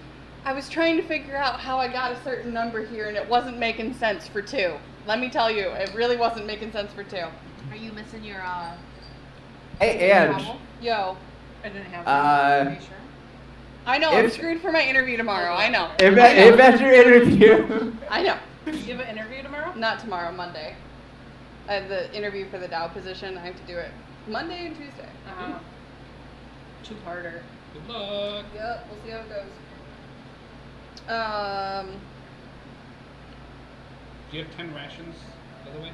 I was trying to figure out how I got a certain number here, and it wasn't making sense for 2. Let me tell you, it really wasn't making sense for 2. Are you missing your Hey, and travel? Yo, I didn't have Are that. you sure? I know, I'm If- screwed for my interview tomorrow. I know. if that's your interview. I know. You have an interview tomorrow? Not tomorrow, Monday. I have the interview for the Dow position. I have to do it Monday and Tuesday. 2-parter. Good luck. Yep, we'll see how it goes. Do you have 10 rations, by the way?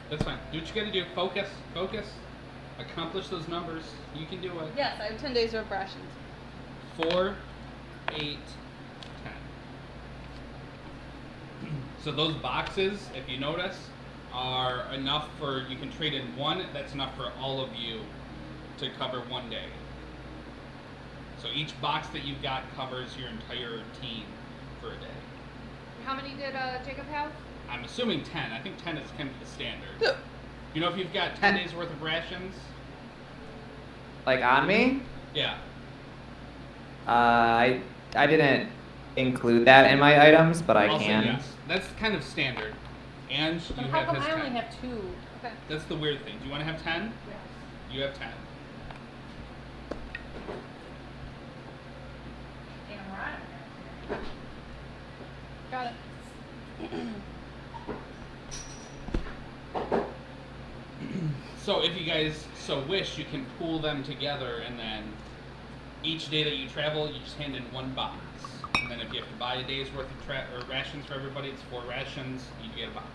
That's fine. Do what you gotta do. Focus. Focus. Accomplish those numbers. You can do it. Yes, I have 10 days of rations. 4, 8, 10. So those boxes, if you notice, are enough for, you can trade in one, that's enough for all of you to cover one day. So each box that you've got covers your entire team for a day. How many did Jacob have? I'm assuming 10. I think 10 is kind of the standard. You know, if you've got 10 days worth of rations, Like on me? yeah. I didn't include that in my items, but I I'll say can. yes. That's kind of standard. And you But how have come his I 10. only have 2? Okay. That's the weird thing. Do you want to have 10? Yes. You have 10. Damn right. Got it. So if you guys so wish, you can pool them together, and then each day that you travel, you just hand in one box. And then if you have to buy a day's worth of rations for everybody, it's 4 rations. You get a box.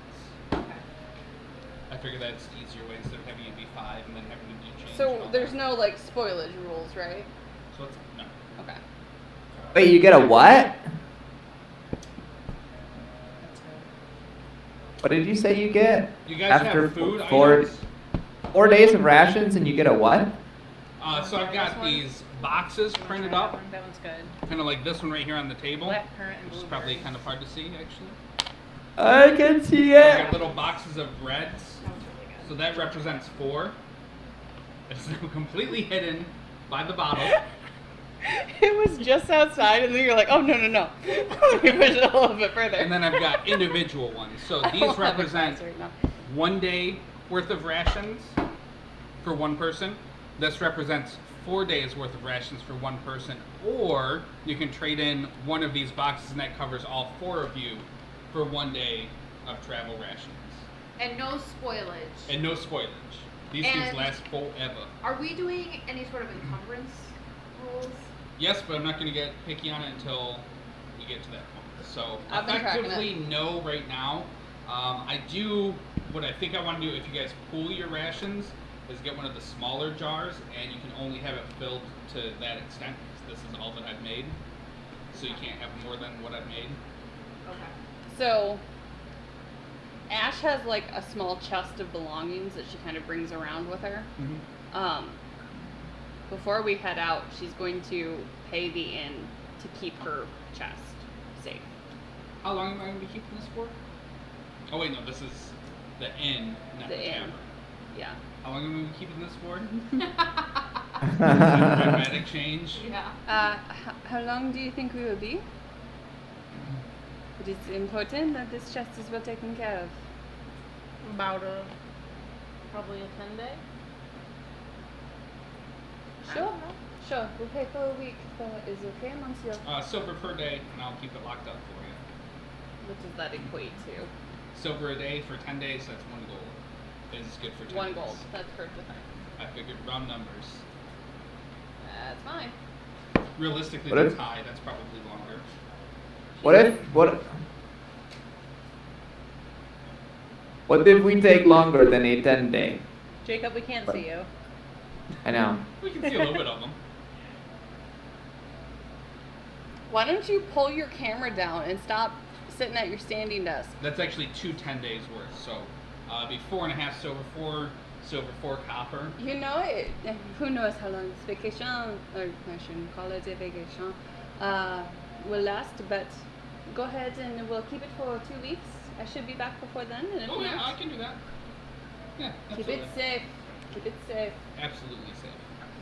I figure that's the easier way instead of having it be 5 and then having to do change. and So all there's that. no like spoilage rules, right? So it's no. Okay. Wait, you get a what? That's good. What did you say you get? You guys After have food 4 items. 4 days of rations and you get a what? So I've got This one? these boxes You wanna printed try up, That one? That one's good. kind of like this one right here on the table, Black currant and which is blueberry. probably kind of hard to see actually. I can see I've got it. little boxes of reds. That one's really good. So that represents 4. It's now completely hidden by the bottle. It was just outside, and then you're like, oh no. Let me push it a little bit further. And then I've got individual ones. So I these don't have a represent glass right now. 1 day worth of rations for one person. This represents 4 days worth of rations for one person. Or you can trade in one of these boxes and that covers all 4 of you for 1 day of travel rations. And no spoilage. And no spoilage. These things And- last forever. Are we doing any sort of encumbrance rules? Yes, but I'm not going to get picky on it until we get to that point. So I've been tracking effectively, no right now. What I think I want to do, if you guys pool your rations, is get one of the smaller jars, and you can only have it filled to that extent, because this is all that I've made. So you can't have more than what I've made. Okay. So, Ash has like a small chest of belongings that she kind of brings around with her. Before we head out, she's going to pay the inn to keep her chest safe. How long am I going to be keeping this for? Oh wait, no, this is the inn, not the, The inn. tavern. Yeah. How long am I going to be keeping this for? Dramatic change. Yeah. How long do you think we will be? It is important that this chest is well taken care of. About probably a 10-day. I Sure. don't know. Sure. We'll pay for a week. That is okay, monsieur. Silver per day, and I'll keep it locked up for you. What does that equate to? Silver a day for 10 days, that's 1 gold. Is good for 10 1 days. gold. That's perfectly fine. I figured round numbers. That's fine. Realistically, What that's if- high. That's probably longer. What if we take longer than a 10-day? Jacob, we can't see you. I know. We can see a little bit of them. Why don't you pull your camera down and stop sitting at your standing desk? That's actually 2 10 days worth. So, be 4.5 silver, 4 silver, 4 copper. You know it. Who knows how long this vacation, or I shouldn't call it a vacation, will last. But go ahead and we'll keep it for 2 weeks. I should be back before then. And if Oh yeah, not, I can do that. Yeah, keep absolutely. it safe. Keep it safe. Absolutely safe.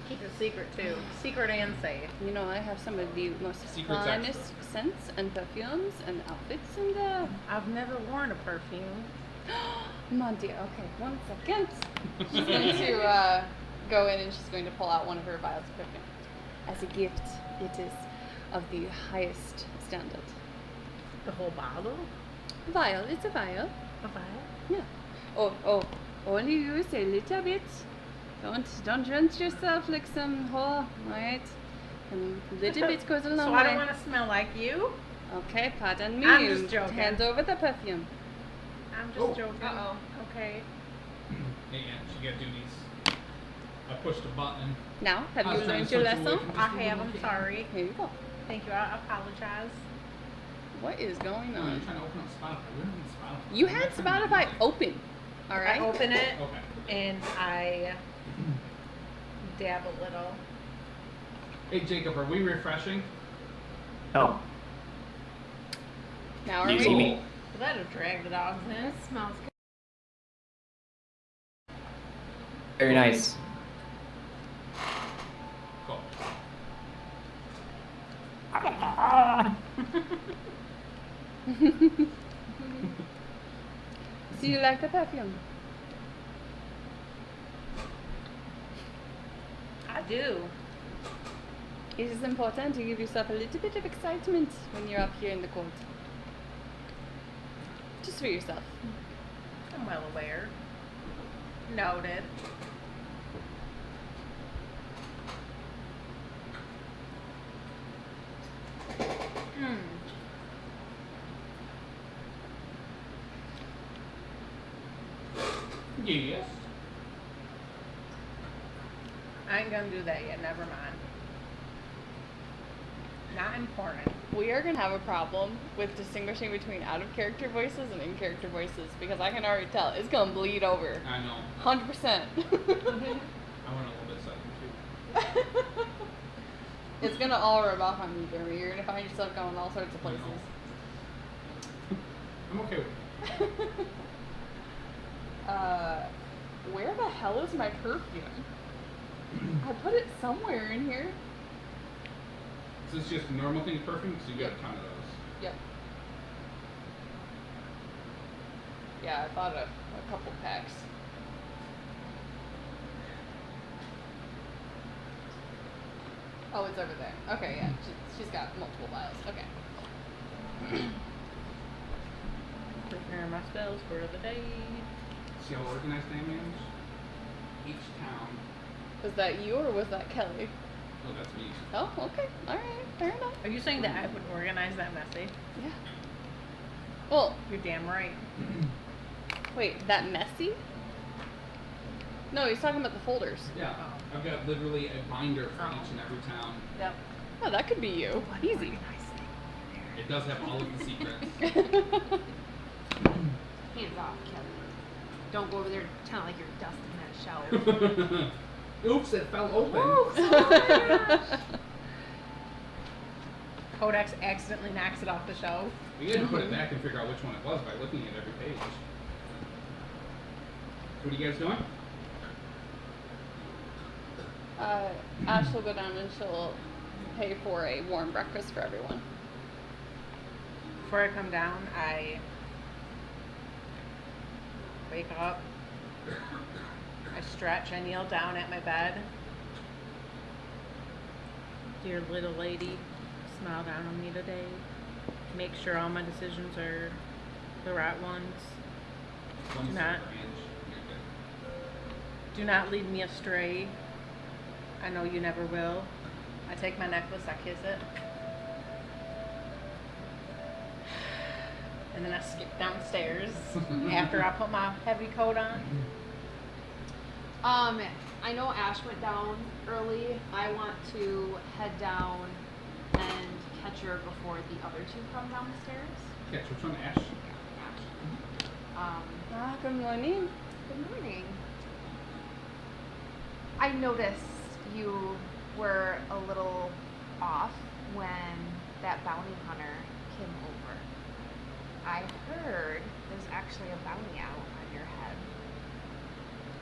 Keep it secret too. Secret and safe. You know, I have some of the most Secrets finest expert. scents and perfumes and outfits and I've never worn a perfume. Monty, okay, 1 second. She's going to go in and she's going to pull out one of her vials of perfume. As a gift, it is of the highest standard. The whole bottle? Vial, it's a vial. A vial? Yeah. Oh, only use a little bit. Don't drench yourself like some whore, right? A little bit goes a long So way. I don't want to smell like you? Okay, pardon me. I'm just joking. Hand over the perfume. I'm just Oh. joking. Uh-oh. Okay. Yeah, she got duties. I pushed a button. Now, have I you was trying learned to your switch away lesson? from I just have. one I'm key. sorry. Here you go. Thank you. I apologize. What is going No, I'm on? trying to open up Spotify. We don't need Spotify. You I'm had not trying to Spotify use it. open, all I right? open it Okay. and I dab a little. Hey Jacob, are we refreshing? No. Now are You we? see me. Let her drag the dogs in. It smells good. Very nice. Cool. So you like the perfume? I do. It is important to give yourself a little bit of excitement when you're up here in the cold. Just for yourself. I'm well aware. Noted. Hmm. Yes. I ain't gonna do that yet. Never mind. Not important. We are going to have a problem with distinguishing between out of character voices and in character voices because I can already tell it's going to bleed over. I know. 100%. I went a little bit southern too. It's going to all rub off on you, Jeremy. You're going to find yourself going all sorts of places. I'm okay with it. Where the hell is my perfume? I put it somewhere in here. Is this just a normal thing perfume? Because you got a ton of those. Yep. Yeah, I bought a couple packs. Oh, it's over there. Okay, yeah. She's got multiple vials. Okay. Preparing my spells for the day. See how organized I am? Each town. Was that you or was that Kelly? Oh, that's me. Oh, okay. Alright. Fair enough. Are you saying that I would organize that messy? Yeah. Well, You're damn right. wait, that messy? No, he's talking about the folders. Yeah. I've got literally a binder for each and every town. Yep. Oh, that could be you. Easy. It does have all of the secrets. Hands off, Kelly. Don't go over there telling like you're dusting that shelf. Oops, it fell open. Codex accidentally knocks it off the shelf. We had to put it back and figure out which one it was by looking at every page. What are you guys doing? Ash will go down and she'll pay for a warm breakfast for everyone. before I come down, I wake up, I stretch, I kneel down at my bed. Dear little lady, smile down on me today. Make sure all my decisions are the right ones. Once Not- per inch, you're good. Do not lead me astray. I know you never will. I take my necklace, I kiss it. And then I skip downstairs after I put my heavy coat on. I know Ash went down early. I want to head down and catch her before the other two come downstairs. Yeah, so which one, Ash? Ash. Good morning. Good morning. I noticed you were a little off when that bounty hunter came over. I heard there's actually a bounty out on your head.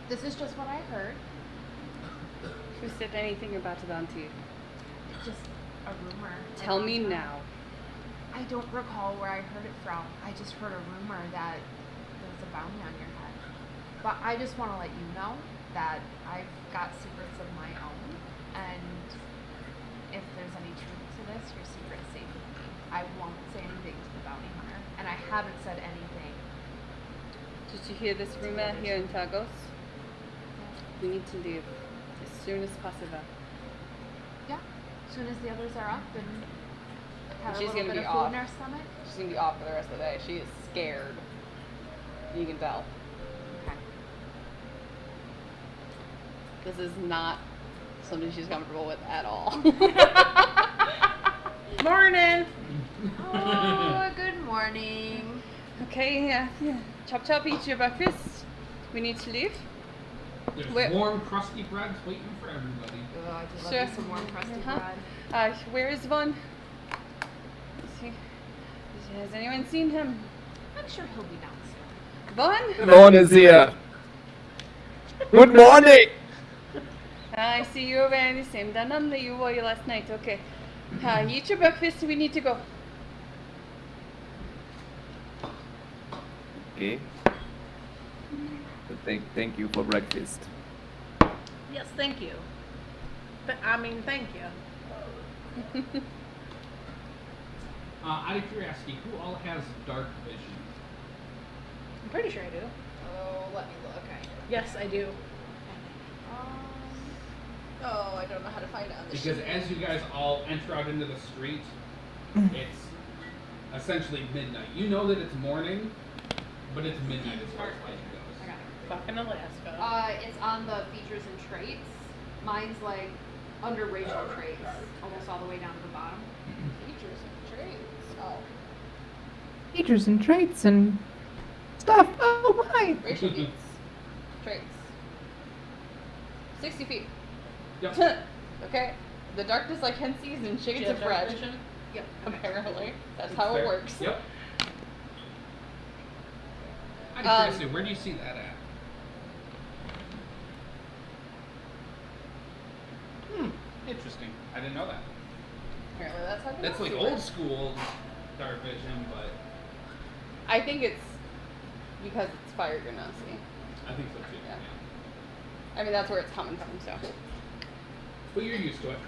This is just what I heard. Who said anything about the bounty? Just a rumor. Tell me now. I don't recall where I heard it from. I just heard a rumor that there's a bounty on your head. But I just want to let you know that I've got secrets of my own, and if there's any truth to this, your secret's safe with me. I won't say anything to the bounty hunter, and I haven't said anything. Did you hear this rumor here in Tagos? We need to leave as soon as possible. Yeah, as soon as the others are up and have She's a little gonna bit be of food off. in our stomach. She's gonna be off for the rest of the day. She is scared. You can tell. Okay. This is not something she's comfortable with at all. Morning! Oh, good morning. Okay, yeah. Chop chop, eat your breakfast. We need to leave. There's Where- warm, crusty breads waiting for everybody. Oh, I just love Sure. me some warm crusty Uh-huh. bread. Where is Vaughn? Is he, has anyone seen him? I'm sure he'll be down soon. Vaughn? No one is here. Good morning. I see you are wearing the same denim that you wore last night. Okay. Eat your breakfast. We need to go. Okay. Thank you for breakfast. Yes, thank you. Thank you. Out of curiosity, who all has dark vision? I'm pretty sure I do. Oh, let me look. Yes, I do. Oh, I don't know how to find it on the Because as you guys all enter out into the street, it's essentially midnight. You know that it's morning, but it's midnight as far as lighting goes. I got it. Fucking Alaska. It's on the features and traits. Mine's like under racial traits, almost all the way down to the bottom. features and traits. Oh, Features and traits and stuff. Oh my. racial beats. Traits. 60 feet. Yep. Okay. The darkness like Hensies and Do you shades have of dark red. vision? Yep. Apparently. That's It's how it fair. works. Yep. Out of curiosity, where do you see that at? Interesting. I didn't know that. Apparently that's how That's like old school dark vision, but I think it's because it's fire genasi. I think so too. Yeah. Yeah. I mean, that's where it's coming from, so. But you're used to it.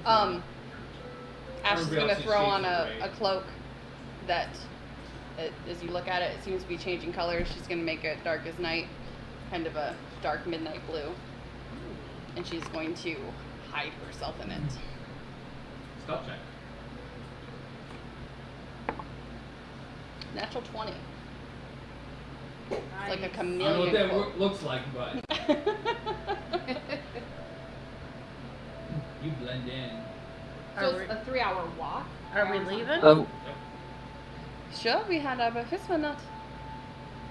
Ash is Everybody gonna else is throw shades on of a gray. cloak that, as you look at it, it seems to be changing colors. She's gonna make it dark as night, kind of a dark midnight blue. And she's going to hide herself in it. Stealth check. Natural 20. It's like a Nice. I don't know what chameleon that cloak. looks like, but you blend in. So Are it's a 3-hour walk. Are we leaving? Oh, Sure, we had our breakfast, but not.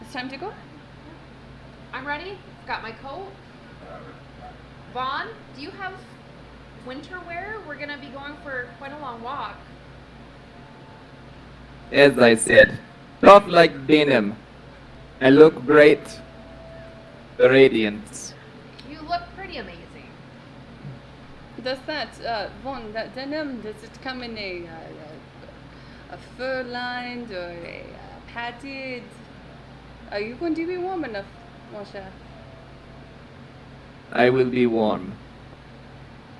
It's time to go. I'm ready. Got my coat. Vaughn, do you have winter wear? We're gonna be going for quite a long walk. as I said, tough like denim. I look great. The radiance. You look pretty amazing. Does that, Vaughn, that denim, does it come in a fur-lined or a padded? Are you going to be warm enough, mon cher? I will be warm.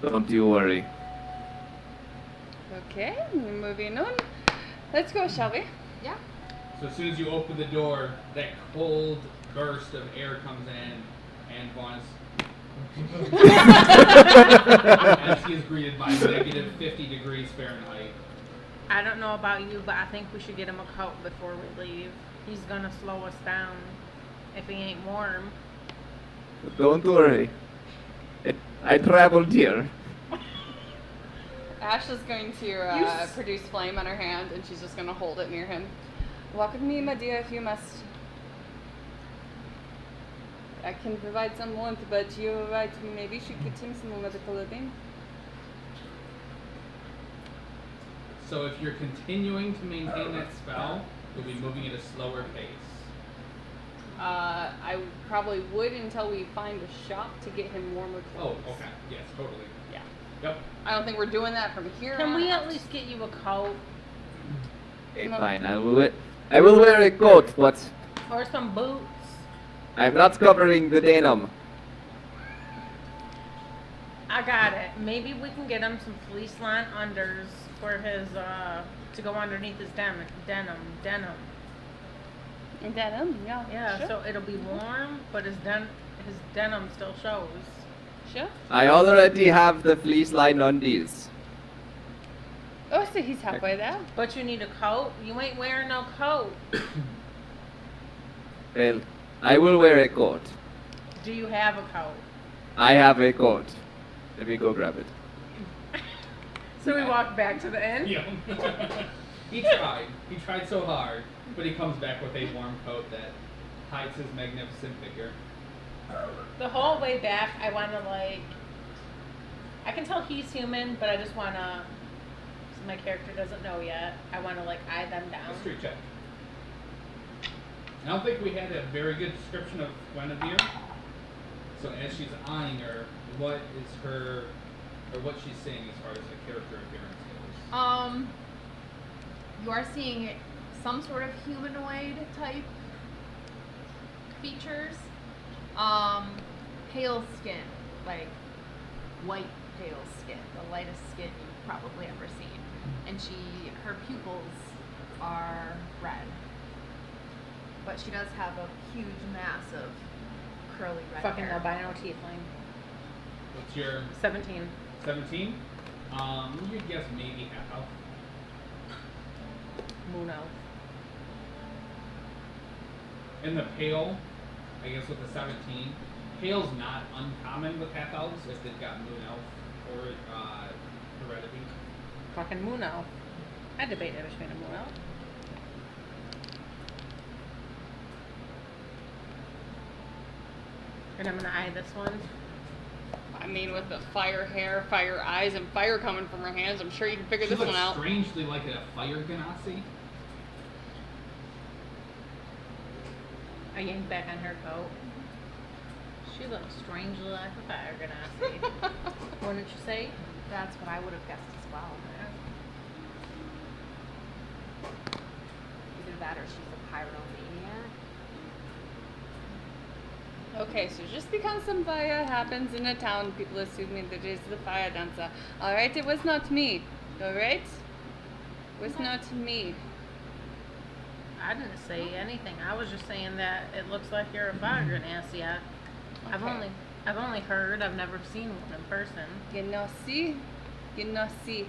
Don't you worry. Okay, moving on. Let's go, shall we? Yeah. So as soon as you open the door, that cold burst of air comes in, and Vaughn's as she is greeted by negative 50 degrees Fahrenheit. I don't know about you, but I think we should get him a coat before we leave. He's gonna slow us down if he ain't warm. Don't worry. I traveled here. Ash is going to produce flame on her hand, and she's just going to hold it near him. Walk with me, my dear, if you must. I can provide some warmth, but you're right. We maybe should get him some more medical clothing. So if you're continuing to maintain that spell, you'll be moving at a slower pace. I probably would until we find a shop to get him warmer Oh, clothes. okay. Yes, totally. Yeah. Yep. I don't think we're doing that from here Can on we out. at least get you a coat Okay, fine. I will wear a coat, but or some boots? I'm not covering the denim. I got it. Maybe we can get him some fleece line unders for his to go underneath his denim. And denim, yeah. Yeah, Sure. so it'll be warm, but his denim still shows. Sure. I already have the fleece line undies. Oh, so he's halfway there. But you need a coat. You ain't wearing no coat. Well, I will wear a coat. Do you have a coat? I have a coat. Let me go grab it. So we walk back to the inn. Yeah. He tried. He tried so hard, but he comes back with a warm coat that hides his magnificent figure. The whole way back, I want to I can tell he's human, but I just want to, my character doesn't know yet. I want to eye them down. History check. I don't think we had a very good description of Guinevere. So as she's eyeing her, what is her, or what she's saying as far as the character appearance goes? You are seeing some sort of humanoid type features. Pale skin, like white pale skin, the lightest skin you've probably ever seen. And her pupils are red. But she does have a huge mass of curly red Fucking hair. albino tiefling. What's your 17. 17? You'd guess maybe half elf. Moon elf. And the pale, I guess with the 17, pale's not uncommon with half elves if they've got moon elf or heredity. Fucking moon elf. I debated between a moon elf. And I'm gonna eye this one. I mean, with the fire hair, fire eyes, and fire coming from her hands, I'm sure you can figure She this one looks out. strangely like a fire ganassi. I yank back on her coat. She looks strangely like a fire ganassi. Wouldn't you say? That's what I would have guessed as well. Either that or she's a pyromaniac. Okay, so just because some fire happens in a town, people assume that it is the fire dancer. Alright, it was not me. Alright? It was not me. I didn't say anything. I was just saying that it looks like you're a fire ganassi. I've Okay. only heard. I've never seen one in person. You know, see? You know, see.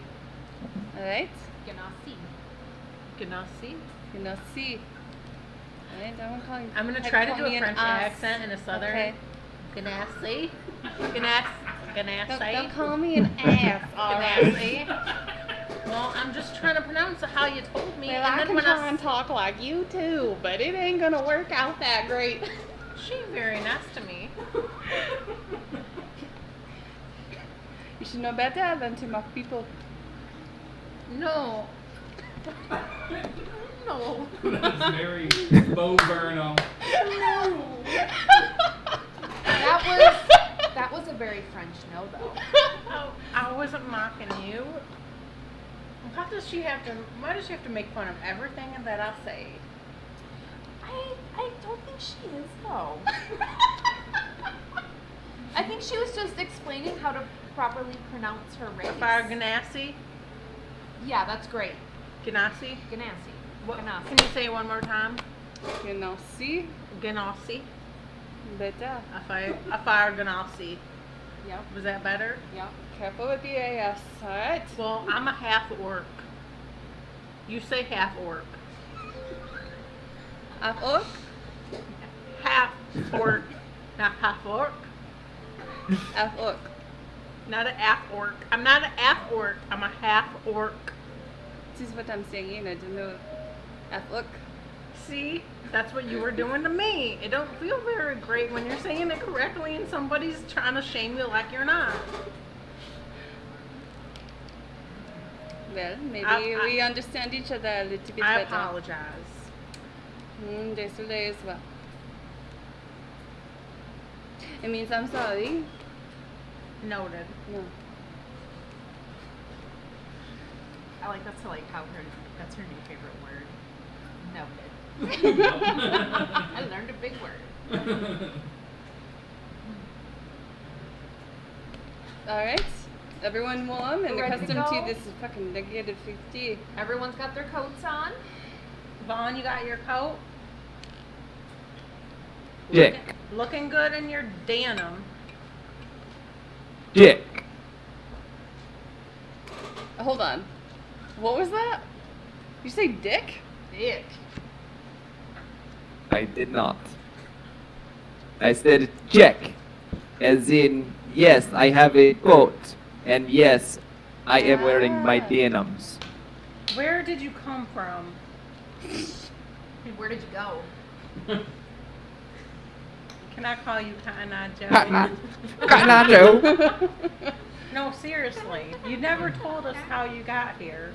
Alright? Ganassi. Ganassi. You know, see. Alright, I won't call you. I'm gonna have try you to call do me a an French ass. accent and a southern. Okay. Ganassi. Don't Ganassi. call me an ass, alright? Ganassi. Well, I'm just trying to pronounce it how you told me. Well, and I then can when try and talk like you too, but it ain't gonna work out that great. She's very nice to me. You should know better than to mock people. No. No. That's very Bo Burnham. That was a very French no though. I wasn't mocking you. Why does she have to make fun of everything that I say? I don't think she is though. I think she was just explaining how to properly pronounce her race. Fire Ganassi? Yeah, that's great. Ganassi? Ganassi. What, Ganassi. can you say it one more time? You know, see? Ganassi. Better. Fire Ganassi. Yep. Was that better? Yep. Careful with the AS, alright? Well, I'm a half orc. You say half orc. Half orc? Half orc. Not half orc. Half orc. Not an half orc. I'm not an half orc. I'm a half orc. This is what I'm saying, I don't know. Half orc. See? That's what you were doing to me. It don't feel very great when you're saying it correctly and somebody's trying to shame you like you're not. Well, maybe I- we understand each other a little bit I better. apologize. Yesterday as well. It means I'm sorry. Noted. No. I like that's like how that's her new favorite word. Noted. I learned a big word. Alright. Everyone warm and We're ready to accustomed to go? this fucking negative 50. Everyone's got their coats on. Vaughn, you got your coat? Dick. Looking good in your denim. Dick. Hold on. What was that? You say dick? Dick. I did not. I said check. As in, yes, I have a coat. And yes, I am wearing my denims. Where did you come from? And where did you go? Can I call you Cotton Eye Joe? Cotton Eye Joe. No, seriously. You never told us how you got here.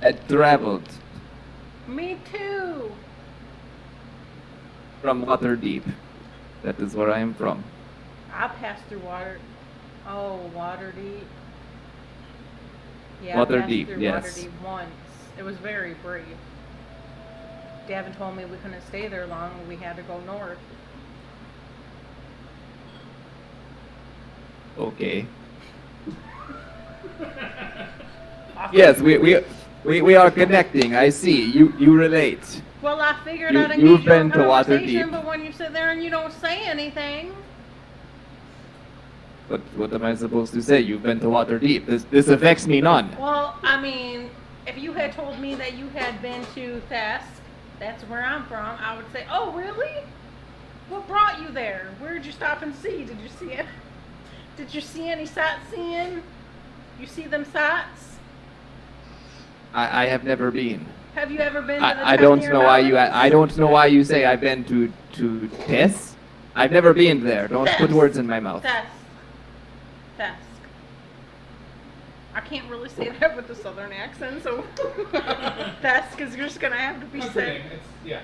I traveled Me too. from Waterdeep. That is where I am from. I passed through water. Oh, Waterdeep. Yeah, Waterdeep, I passed through yes. Waterdeep once. It was very brief. Gavin told me we couldn't stay there long. We had to go north. Okay. Yes, we are connecting. I see. You relate. Well, I figured You- I'd engage you've you in been to conversation, Waterdeep. but when you sit there and you don't say anything, But what am I supposed to say? You've been to Waterdeep. This affects me none. well, I mean, if you had told me that you had been to Thesk, that's where I'm from, I would say, oh, really? What brought you there? Where did you stop and see? Did you see it? Did you see any sightseeing? You see them sights? I have never been. Have you ever been to the I don't Chutney know why you. Mountains? I don't know why you say I've been to Tess. I've never been there. Don't put Thesk. words in my mouth. Thesk. Thesk. I can't really say that with a southern accent, so Thesk is just gonna have to be That's said. okay. It's, yeah.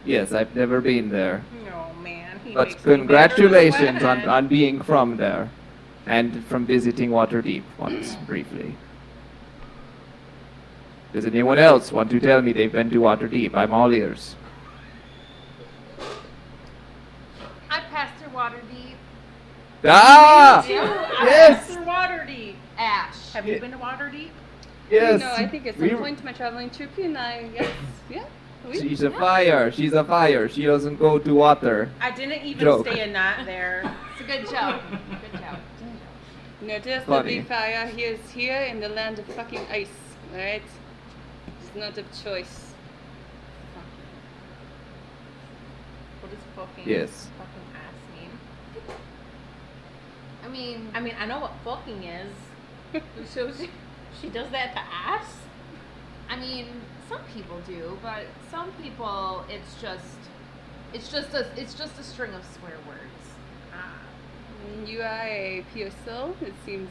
Yes, I've never been there. Oh man, he But makes me congratulations better than on being from there, and from visiting Waterdeep once briefly. Does anyone else want to tell me they've been to Waterdeep? I'm all ears. I passed through Waterdeep. Ah! Me too. I Yes! passed through Waterdeep. Ash. Have you been to Waterdeep? Yes. No, I think at some point my traveling trip and I yes. Yeah. Oui. She's a fire. She's a fire. She doesn't go to water. I didn't even Joke. stay a night there. It's a good joke. Good joke. Notice that Funny. the fire he is here in the land of fucking ice. Alright? It's not of choice. What does fucking Yes. fucking ass mean? I mean, I know what fucking is. So she does that to ass? I mean, some people do, but some people it's just a string of swear words. Ah. You are a pure soul. It seems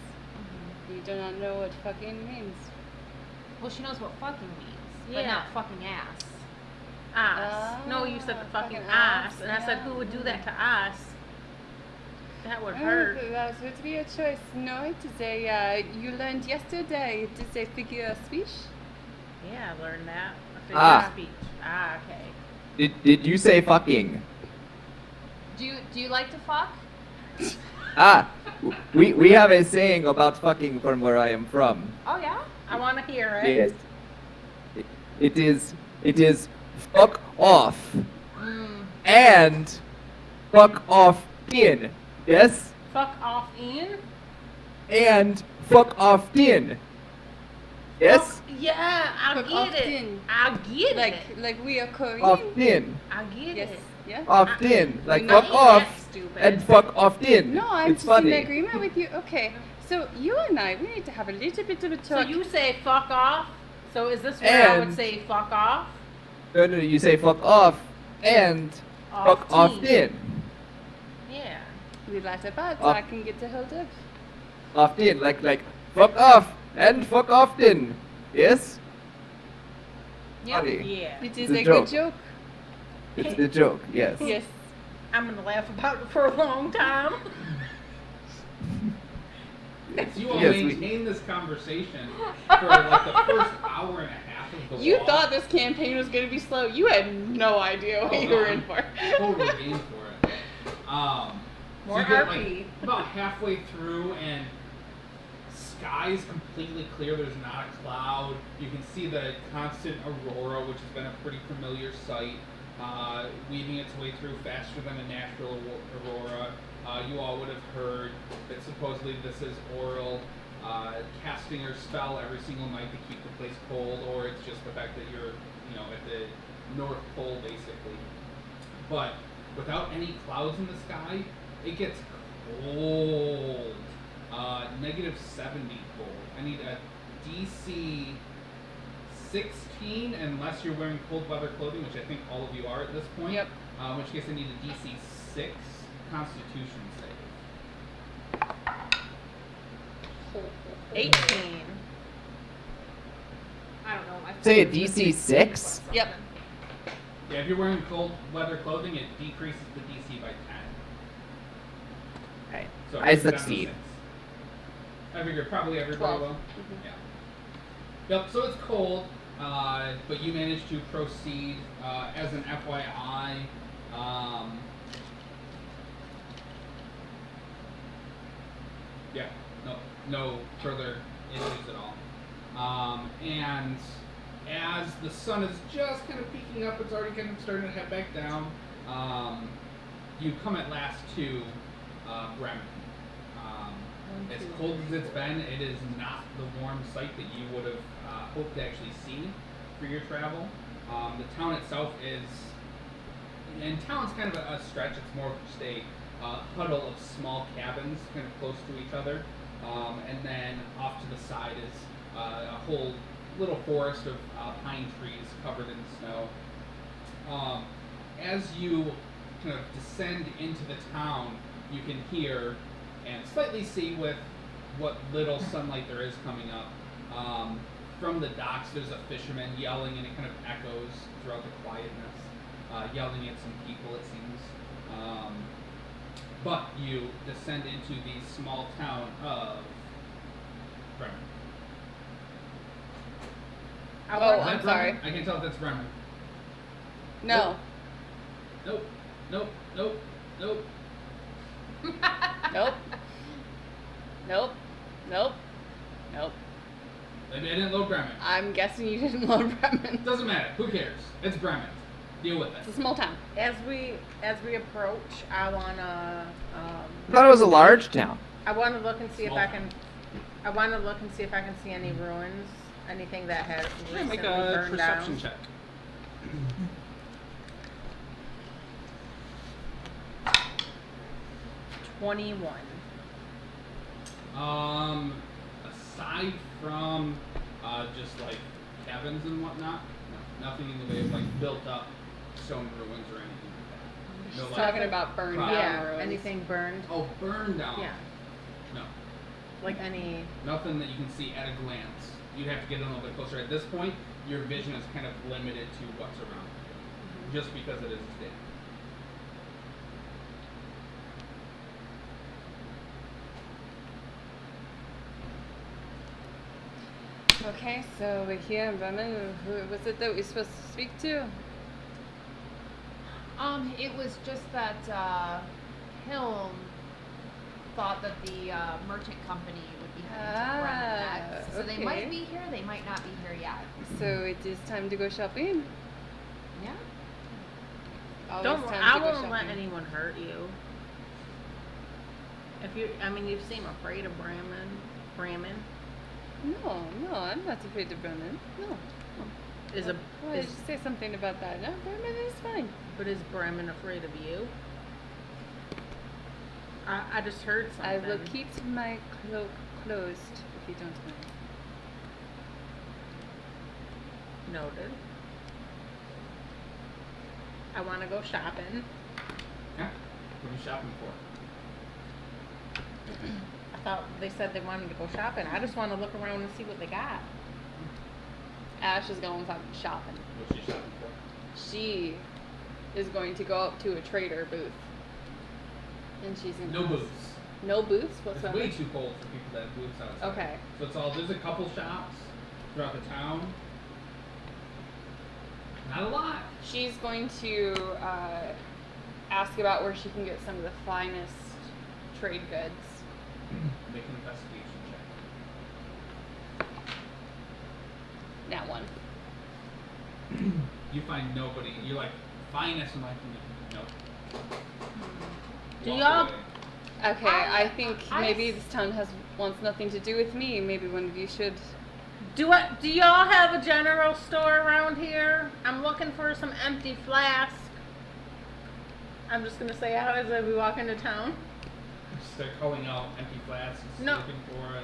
you do not know what fucking means. Well, she knows what fucking means, but Yeah. not fucking ass. Ass. No, you said the fucking fucking ass. ass, And I said, yeah. who would do that to ass? That would Oh, hurt. that would be a choice. No, it is a, you learned yesterday, it is a figure of speech. Yeah, I learned that. A figure Ah. of speech. Ah, okay. Did you say fucking? Do you like to fuck? Ah, we have a saying about fucking from where I am from. Oh yeah. I want to hear it. Yes. It is fuck off and fuck off in. Yes? Fuck off in? And fuck off in. Yes? Yeah, I Fuck get off it. in. I get it. Like we are Korean. Off in. I get Yes. it. Yeah. Off in. Like You're not fuck off that stupid. and fuck off in. No, I'm It's just funny. in agreement with you. Okay, so you and I, we need to have a little bit of a So talk. you say fuck off? So is this where I would And- say fuck off? No, you say fuck off and fuck off team. in. Yeah. the latter part, so Off- I can get a hold of. Off in. Like fuck off and fuck off in. Yes? Yeah. Funny. Yeah. It is It's a a joke. good joke. It's a joke, yes. Yes. I'm gonna laugh about it for a long time. So you all Yes, we- maintain this conversation for like the first hour and a half of the You walk. thought this campaign was going to be slow. You had no idea what Oh, you no, were I'm in for. Totally game for it. So More you get RP. like about halfway through and sky's completely clear. There's not a cloud. You can see the constant aurora, which has been a pretty familiar sight, weaving its way through faster than a natural aurora. You all would have heard that supposedly this is Oral casting her spell every single night to keep the place cold, or it's just the fact that you're, at the North Pole basically. But without any clouds in the sky, it gets cold. Negative 70 cold. I need a DC 16, unless you're wearing cold weather clothing, which I think all of you are at this point. Yep. In which case I need a DC 6 Constitution save. 18. I don't know. My Say a phone is DC 6? Yep. Yeah, if you're wearing cold weather clothing, it decreases the DC by 10. Okay. So I it's down to succeed. 6. I figure probably everybody 12. will. Yeah. Yep, so it's cold, but you managed to proceed as an FYI. Yeah, no further issues at all. And as the sun is just kind of peeking up, it's already kind of starting to head back down. You come at last to Bremen. As cold as it's been, it is not the warm sight that you would have hoped to actually see for your travel. The town itself is, and town's kind of a stretch. It's more of just a huddle of small cabins, kind of close to each other, and then off to the side is a whole little forest of pine trees covered in snow. As you kind of descend into the town, you can hear and slightly see with what little sunlight there is coming up. From the docks, there's a fisherman yelling, and it kind of echoes throughout the quietness, yelling at some people, it seems. But you descend into the small town of Bremen. Oh, Is that I'm Bremen? sorry. I can tell if that's Bremen. No. Nope. Nope. Nope. Nope. Nope. Nope. Nope. Nope. Maybe I didn't load Bremen. I'm guessing you didn't load Bremen. Doesn't matter. Who cares? It's Bremen. Deal with It's it. a small town. As we approach, I wanna I thought it was a large town. I wanna look and see Small if I town. can. I wanna look and see if I can see any ruins, anything that has Yeah, recently make a burned perception down. check. Aside from just like cabins and whatnot, no, nothing in the way of like built up stone ruins or anything like that. No, She's like, talking about burned Right. down Yeah, ruins. anything burned. oh, burned down. Yeah, No, like any. nothing that you can see at a glance. You'd have to get a little bit closer. At this point, your vision is kind of limited to what's around you, just because it is a state. Okay, so we're here in Bremen. Who was it that we supposed to speak to? It was just that Hilm thought that the merchant company would be heading to Bremen next. So they might okay. be here, they might not be here yet. So it is time to go shopping. Yeah. Always Don't. time I to go won't let shopping. anyone hurt you. If you, I mean, you seem afraid of Bremen. No, I'm not afraid of Bremen. No. Is a Why is, did you say something about that? No, Bremen is fine. but is Bremen afraid of you? I just heard I something. will keep my cloak closed if you don't mind. Noted. I want to go shopping. Yeah. What are you shopping for? I thought they said they wanted to go shopping. I just want to look around and see what they got. Ash is going shopping. What's she shopping for? She is going to go up to a trader booth. And she's going to No booths. No booths It's whatsoever? way too cold for people that have booths outside. Okay. So it's all, there's a couple shops throughout the town. Not a lot. She's going to ask about where she can get some of the finest trade goods. Make an investigation check. That one. You find nobody. You're like, finest in my community. Nope. Do Walk y'all- away. Okay, I think I maybe s- this town wants nothing to do with me. Maybe one of you should. Do y'all have a general store around here? I'm looking for some empty flasks. I'm just gonna say out as we walk into town. Start calling out empty flasks. No. Looking for it.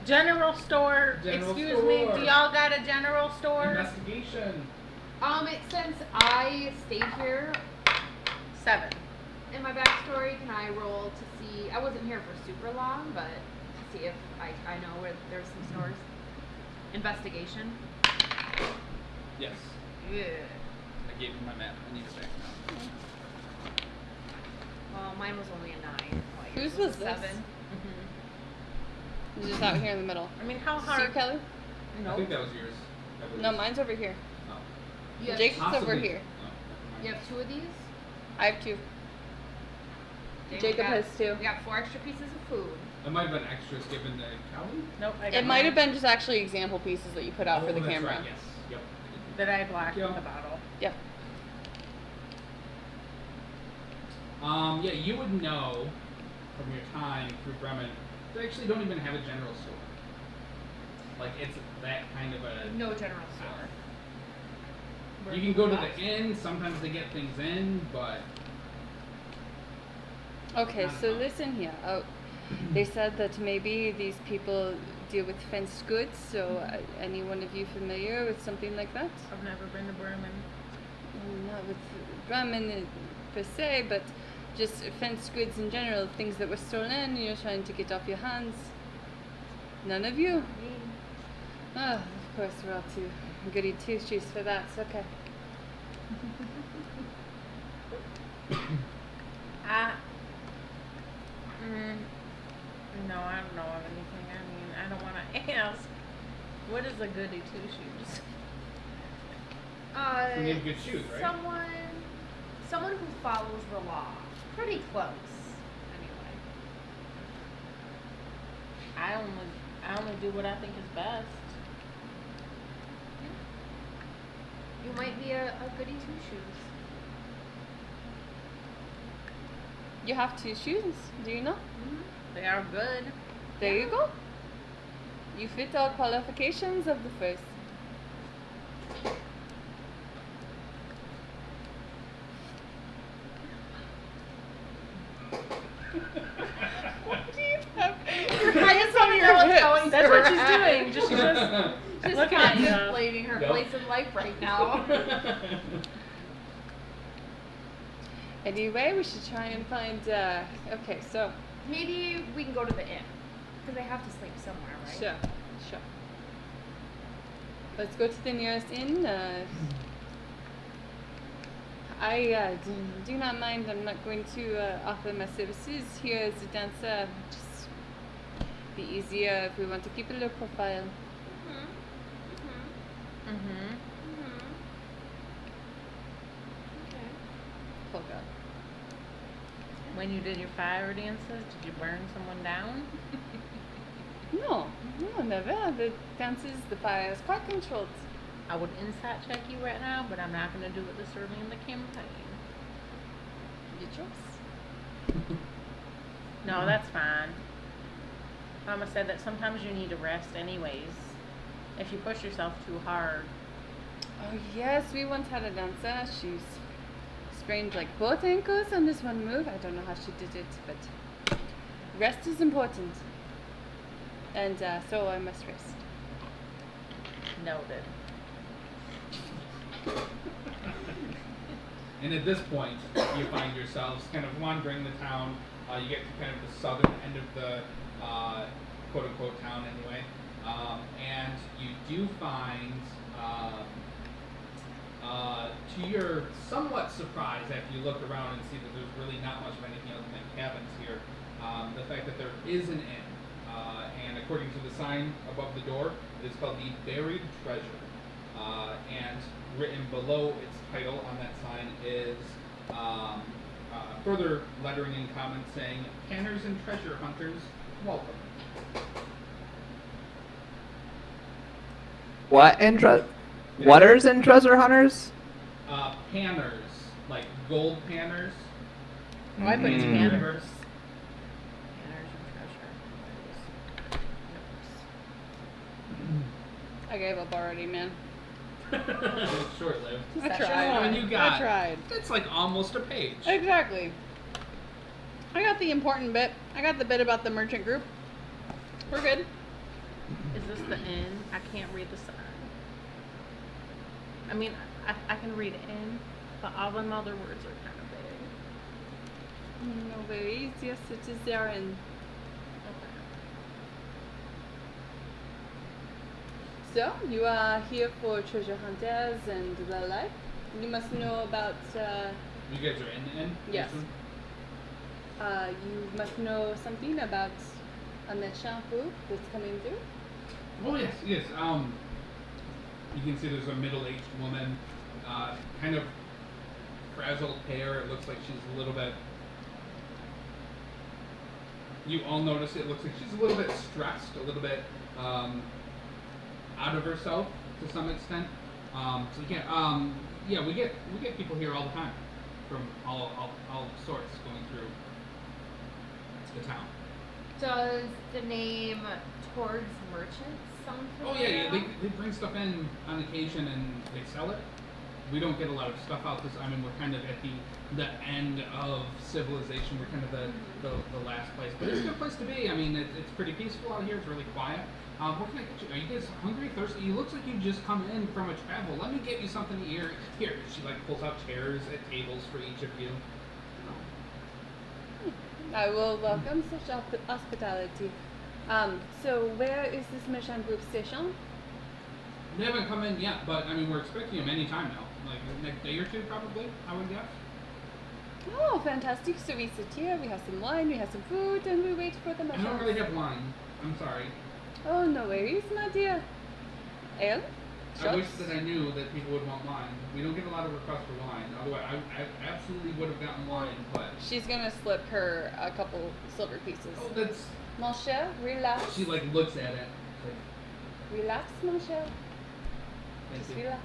General store. General Excuse me. store. Do y'all got a general store? Investigation. Since I stayed here, 7. in my backstory, can I roll to see? I wasn't here for super long, but to see if I know where there's some stores. Investigation. Yes. Yeah. I gave you my map. I need it back now. Well, mine was only a 9. Like, Whose it was a this? 7. Just out here in the middle. I mean, how See you, hard? Kelly? I think that was yours. I believe. No, mine's over here. Oh. You have, Jacob's over Possibly. here. Oh, never mind. you have 2 of these? I have 2. Okay, Jacob we got, has 2. We got 4 extra pieces of food. It might have been extras given to Kelly. Nope. I got It might mine have been just actually example pieces that you put out for the that's camera. Right, yes. Yep. that I blocked Yeah. with the bottle. Yep. Yeah, you would know from your time through Bremen, they actually don't even have a general store. Like, it's that kind of a... No general store. You can go to the inn, sometimes they get things in, but... Okay, Not so fun. listen here. Oh, they said that maybe these people deal with fenced goods, so any one of you familiar with something like that? I've never been to Bremen. Not with Brahmin per se, but just fenced goods in general, things that were stolen, you're trying to get off your hands. None of you? Oh, of course, we're all too goody two-shoes for that. Okay. No, I don't know of anything. I mean, I don't want to ask. What is a goody two-shoes? You need good shoes, right? Someone who follows the law. Pretty close, anyway. I only do what I think is best. You might be a goody two-shoes. You have 2 shoes, do you know? They are good. There you go. You fit all qualifications of the first. What do you have? I just want to know what's going That's through what her she's head. doing. Just Just looking at you. contemplating her Yep. place in life right now. Anyway, we should try and find. Okay, so Maybe we can go to the inn. Because they have to sleep somewhere, right? sure. Let's go to the nearest inn. I do not mind. I'm not going to offer my services here as a dancer. Just be easier if we want to keep a low profile. polka. When you did your fire dances, did you burn someone down? No, never. The dances, the fire is quite controlled. I would insight check you right now, but I'm not going to do it this early in the campaign. Your choice. No, that's fine. Mama said that sometimes you need to rest anyways. If you push yourself too hard. Oh yes, we once had a dancer. She sprained like both ankles on this one move. I don't know how she did it, but rest is important. And so I must rest. Noted. And at this point, you find yourselves kind of wandering the town. You get to kind of the southern end of the quote-unquote town anyway. And you do find, to your somewhat surprise, after you look around and see that there's really not much of anything other than cabins here, the fact that there is an inn. And according to the sign above the door, it is called the Buried Treasure. And written below its title on that sign is further lettering in comments saying, "Panners and treasure hunters, welcome." Whaters and treasure hunters? Panners, like gold panners. Oh, I put Mm. Tanners. Rivers. Tanners and treasure. I gave up already, man. Short-lived. I Section tried. And you got, I tried. it's like almost a page. Exactly. I got the important bit. I got the bit about the merchant group. We're good. Is this the N? I can't read the sign. I mean, I can read N, but all them other words are kind of big. No worries. Yes, it is there. And Okay. so you are here for treasure hunters and the like. You must know about. You guys are in the inn? Yes. You must know something about a méchant group that's coming through. Oh yes, yes. You can see there's a middle-aged woman, kind of frazzled hair. It looks like she's a little bit. You all notice it looks like she's a little bit stressed, a little bit out of herself to some extent. So yeah, we get people here all the time from all sorts going through the town. Does the name Towards Merchants sound Oh familiar? yeah, they bring stuff in on occasion and they sell it. We don't get a lot of stuff out this. I mean, we're kind of at the end of civilization. We're kind of the last place, but it's a good place to be. I mean, it's pretty peaceful out here. It's really quiet. What can I get you? Are you guys hungry, thirsty? You looks like you just come in from a travel. Let me get you something to eat. Here, she like pulls out chairs at tables for each of you. I will welcome such hospitality. So where is this méchant group station? They haven't come in yet, but I mean, we're expecting them any time now. Like the next day or two, probably. I would guess. Oh, fantastic. So we sit here, we have some wine, we have some food, and we wait for the I don't méchant. really have wine. I'm sorry. Oh, no worries, my dear. Ale? I wish Shots? that I knew that people would want wine. We don't get a lot of requests for wine. Otherwise, I absolutely would have gotten wine, but She's gonna slip her a couple silver pieces. oh, that's. Mon cher, relax. She like looks at it. Like, Relax, mon cher. thank Just you. relax.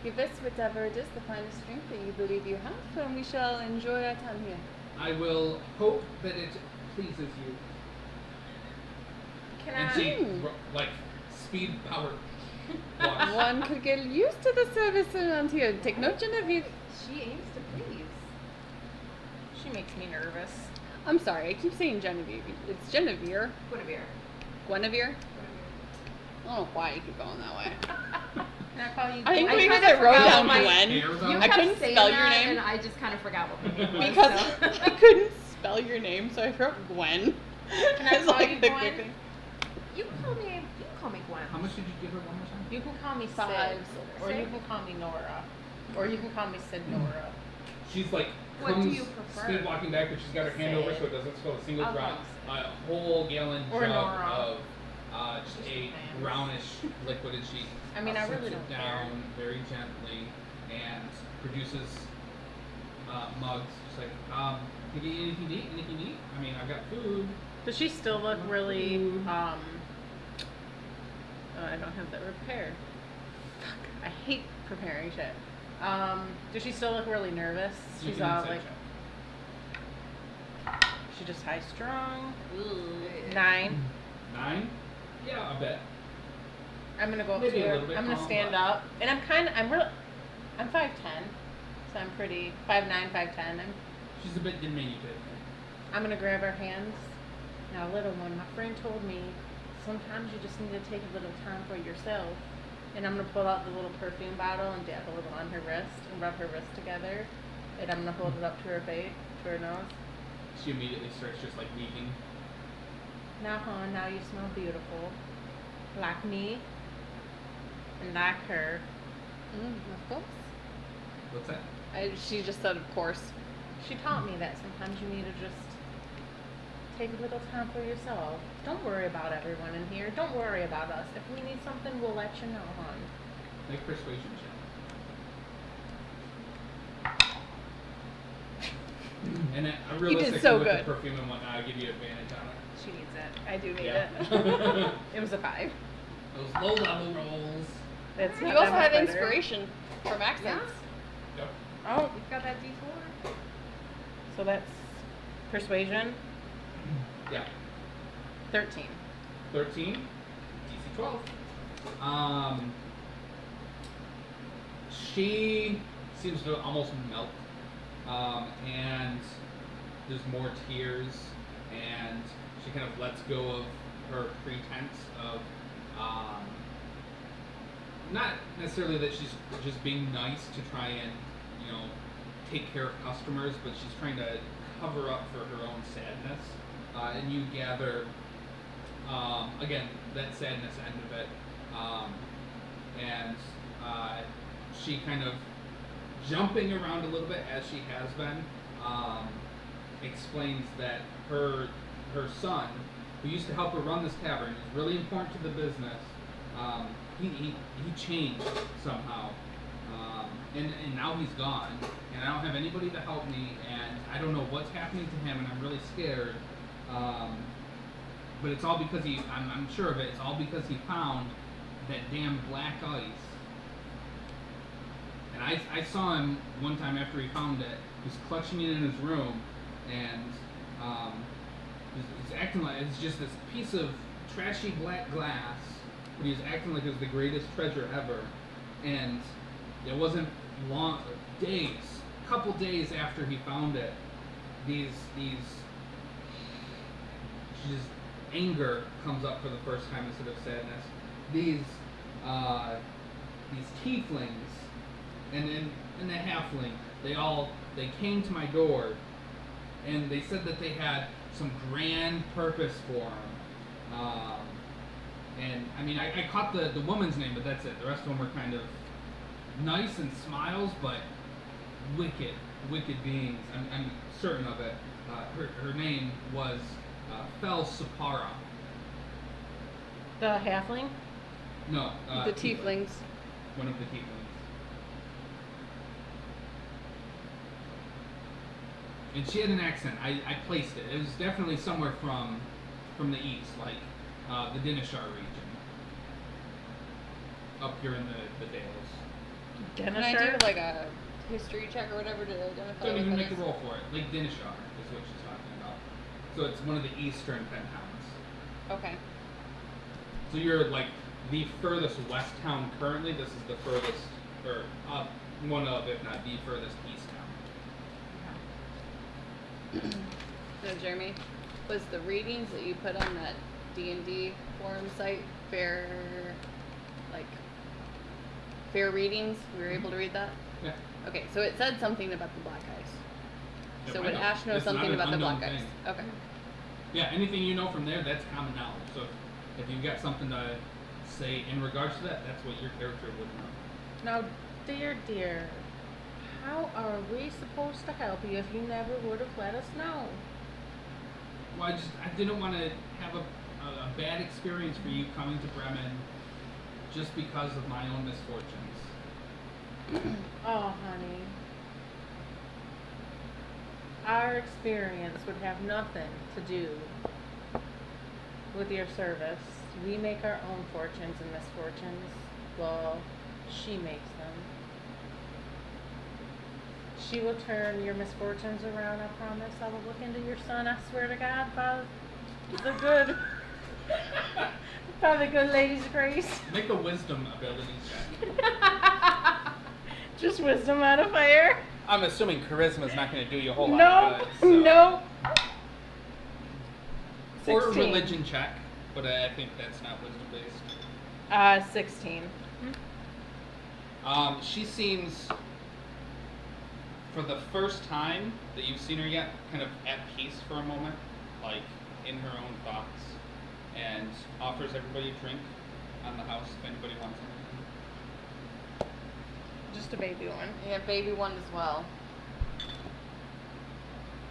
Give us whatever it is, the finest drink that you believe you have, and we shall enjoy our time here. I will hope that it pleases you. Can And I? she like speed power. walks. One could get used to the service around here. Take note, Genevieve. She aims to please. She makes me nervous. I'm sorry, I keep saying Genevieve. It's Genevieve. Guinevere. Guinevere. I don't know why you keep going that way. Can I call you? I think I because kinda I wrote forgot down what my- Gwen. Hair though? You I kept couldn't saying spell your that, name. and I just kind of forgot what my name was. Because so. I couldn't spell your name, so I wrote Gwen. Can I It's call like you the Gwen? quick thing. You can call me. You can call me Gwen. How much did you give her one more time? You can call me Sid, 5 or Sid? you can call me Nora, or you can call me Sid Nora. She's like What do comes you prefer? speed walking back, but she's got her hand over Say so it doesn't spill a single I'll drop. call A whole gallon Or jug Nora. of just Just a man. brownish liquid, and she I mean, I sets really it don't down care. very gently and produces mugs. Just like, can I get you anything to eat? Anything to eat? I mean, I've got food. Does she still look really, oh, I don't have that prepared. Fuck, I hate preparing shit. Does she still look really nervous? You She's can all insight like, check. she just high strung. Ooh. 9. 9? Yeah, a bit. I'm gonna go up Maybe to a her. little bit I'm gonna calm, stand but- up, and I'm 5'10", so I'm pretty 5'9", 5'10". She's a bit diminutive. I'm gonna grab her hands. Now, little one, my friend told me sometimes you just need to take a little time for yourself. And I'm gonna pull out the little perfume bottle and dab a little on her wrist and rub her wrist together. And I'm gonna hold it up to her face, to her nose. She immediately starts just like weeping. Now, hon, now you smell beautiful, like me, and like her. Of course. What's that? She just said, of course. She taught me that sometimes you need to just take a little time for yourself. Don't worry about everyone in here. Don't worry about us. If we need something, we'll let you know, hon. Make persuasion check. And then, realistically, so with good. the perfume and whatnot, I give you advantage on it. She needs it. I do need Yeah. it. It was a 5. Those low level rolls. It's You not also that much had better. inspiration from accents. Yep. Oh, You've got that D4. so that's persuasion. Yeah. 13. 13. DC 12. She seems to almost melt. And there's more tears, and she kind of lets go of her pretense of, not necessarily that she's just being nice to try and, take care of customers, but she's trying to cover up for her own sadness. And you gather, again, that sadness end of it. And she kind of jumping around a little bit as she has been, explains that her son, who used to help her run this tavern, is really important to the business. He changed somehow, and now he's gone, and I don't have anybody to help me, and I don't know what's happening to him, and I'm really scared. But it's all because I'm sure of it. It's all because he found that damn black ice. And I saw him one time after he found it. He was clutching it in his room, and he's acting like it's just this piece of trashy black glass, but he was acting like it was the greatest treasure ever. And it wasn't long, couple days after he found it, just anger comes up for the first time instead of sadness. These tieflings and the halfling, they came to my door, and they said that they had some grand purpose for him. And I mean, I caught the woman's name, but that's it. The rest of them were kind of nice and smiles, but wicked beings. I'm certain of it. Her name was Fel Sapara. The halfling? No, The tieflings. One of the tieflings. And she had an accent. I placed it. It was definitely somewhere from the east, like the Dinishar region, up here in the Dales. Can I do like a history check or whatever to identify? Don't even what make that a is? roll for it. Lake Dinishar is what she's talking about. So it's one of the eastern pentowns. Okay. So you're like the furthest west town currently. This is the furthest, or one of, if not the furthest east town. So Jeremy, was the readings that you put on that D&D forum site fair readings? We were able to read that? Yeah. Okay, so it said something about the black ice. Yep, So I would know. Ash know It's not something an about the unknown black ice? thing. Okay. Yeah, anything you know from there, that's common knowledge. So if you've got something to say in regards to that, that's what your character would know. Now, dear, how are we supposed to help you if you never would have let us know? Well, I didn't want to have a bad experience for you coming to Bremen just because of my own misfortunes. Oh, honey. our experience would have nothing to do with your service. We make our own fortunes and misfortunes. Well, she makes them. She will turn your misfortunes around, I promise. I will look into your son, I swear to God, by the good, by the good lady's grace. Make a wisdom ability check. Just wisdom modifier. I'm assuming charisma's not going to do you a whole lot of Nope, good. nope. Or a 16. religion check, but I think that's not wisdom based. 16. She seems, for the first time that you've seen her yet, kind of at peace for a moment, like in her own thoughts, and offers everybody a drink on the house if anybody wants anything. Just a baby one. Yeah, baby one as well.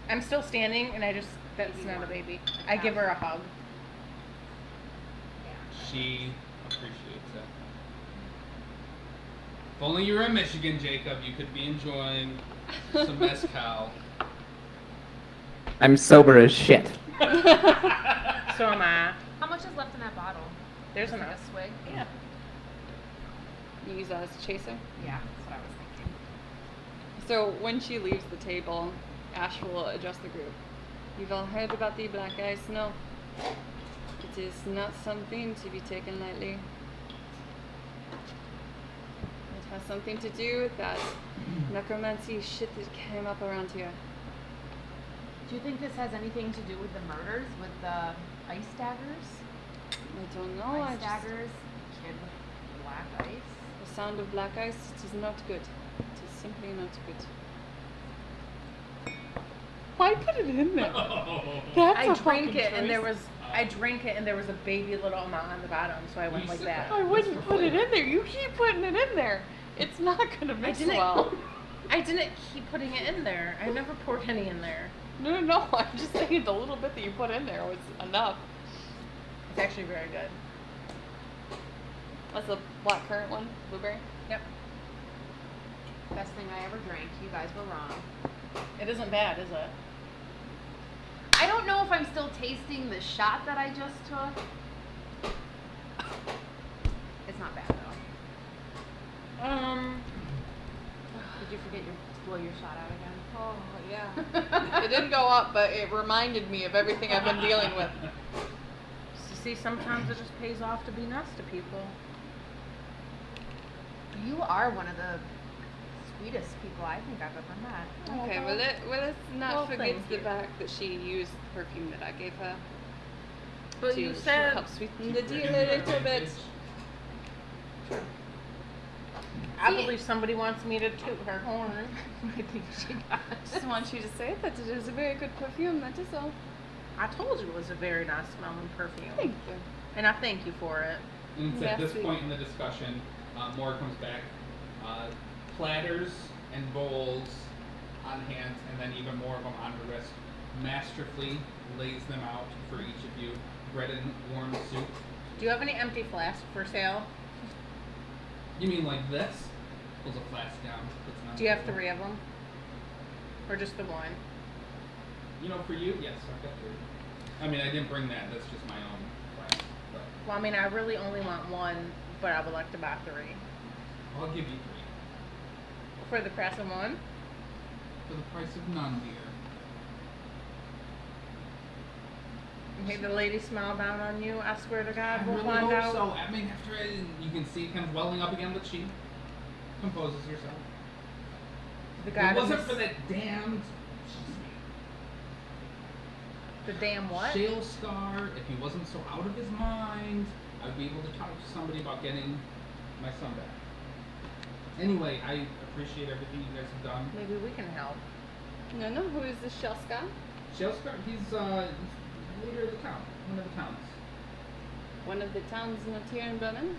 I'm still standing, and that's Baby not a one. baby. I give her a hug. She appreciates it. If only you were in Michigan, Jacob, you could be enjoying some mezcal. I'm sober as shit. So am I. How much is left in that bottle? There's Just like enough. a swig? Yeah. You use that as a chaser. Yeah, that's what I was thinking. So when she leaves the table, Ash will address the group. You've all heard about the black ice, no? It is not something to be taken lightly. It has something to do with that necromancy shit that came up around here. Do you think this has anything to do with the murders, with the ice daggers? I don't know, I Ice just... daggers, kid with black ice. The sound of black ice, it is not good. It is simply not good. Why put it in there? That's I a drank fucking it, and there choice. was a baby little amount on the bottom, so I went You like said that. I wouldn't put it in there. You keep putting it in there. It's not gonna mix well. I didn't keep putting it in there. I never poured any in there. No. I'm just saying the little bit that you put in there was enough. It's actually very good. That's a black currant one, blueberry. Yep. Best thing I ever drank. You guys were wrong. It isn't bad, is it? I don't know if I'm still tasting the shot that I just took. It's not bad though. Did you forget to blow your shot out again? Oh yeah. It didn't go up, but it reminded me of everything I've been dealing with. You see, sometimes it just pays off to be nice to people. You are one of the sweetest people I think I've ever met. Okay, well let's not Well, forget thank the you. fact that she used perfume that I gave her But to you said help sweeten the deal a little bit. I See- believe somebody wants me to toot her horn. I think she I does. just want you to say that it is a very good perfume, that is all. I told you it was a very nice smelling perfume. Thank you. And I thank you for it. And it's Yes, at this we- point in the discussion, more comes back. Platters and bowls on hand, and then even more of them on her wrist. Masterfully lays them out for each of you. Bread and warm soup. Do you have any empty flasks for sale? You mean like this? Pulls a flask down. Puts it on Do you the have table. 3 of them? Or just the one? You know, for you, yes, I've got 3. I mean, I didn't bring that. That's just my own flask. But Well, I mean, I really only want 1, but I would like to buy 3. I'll give you 3 For the price of 1? for the price of none, dear. Made the lady smile down on you. I swear to God, I we'll really find hope out. so. I mean, after you can see it kind of welling up again, but she composes herself. The If guy it wasn't that for that damned the damn what? shale scar, if he wasn't so out of his mind, I'd be able to talk to somebody about getting my son back. Anyway, I appreciate everything you guys have done. Maybe we can help. No, who is this Shelska? Shale scar, he's the leader of the town, one of the towns. One of the towns not here in Bremen?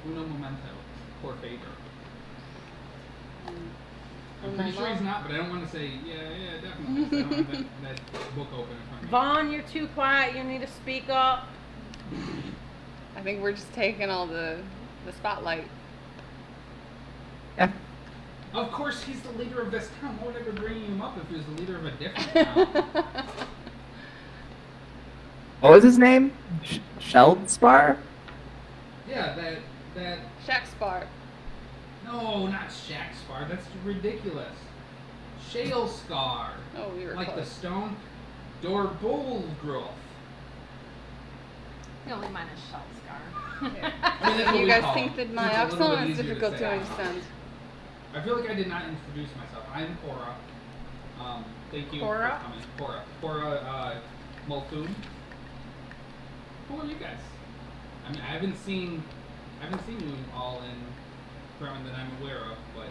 Uno momento, poor favor. I'm And pretty my sure he's mom- not, but I don't want to say, yeah, definitely. 'cause I don't have that book open in front of me. Vaughn, you're too quiet. You need to speak up. I think we're just taking all the spotlight. Yeah. Of course, he's the leader of this town. Why would I be bringing him up if he was the leader of a different town? What was his name? Sheldspar? Yeah, that. Shack Spar. No, not Shaxpar. That's ridiculous. Shale Scar. Oh, we were Like the close. stone. Dorbolgrowth. The only mine is shell scar. I mean, that's what You we guys call think him. that my It's a little accent bit is easier difficult to say. understand? I feel like I did not introduce myself. I'm Cora. Thank you Cora? for coming. Cora. Cora Multhum. Who are you guys? I mean, I haven't seen you all in Crown that I'm aware of, but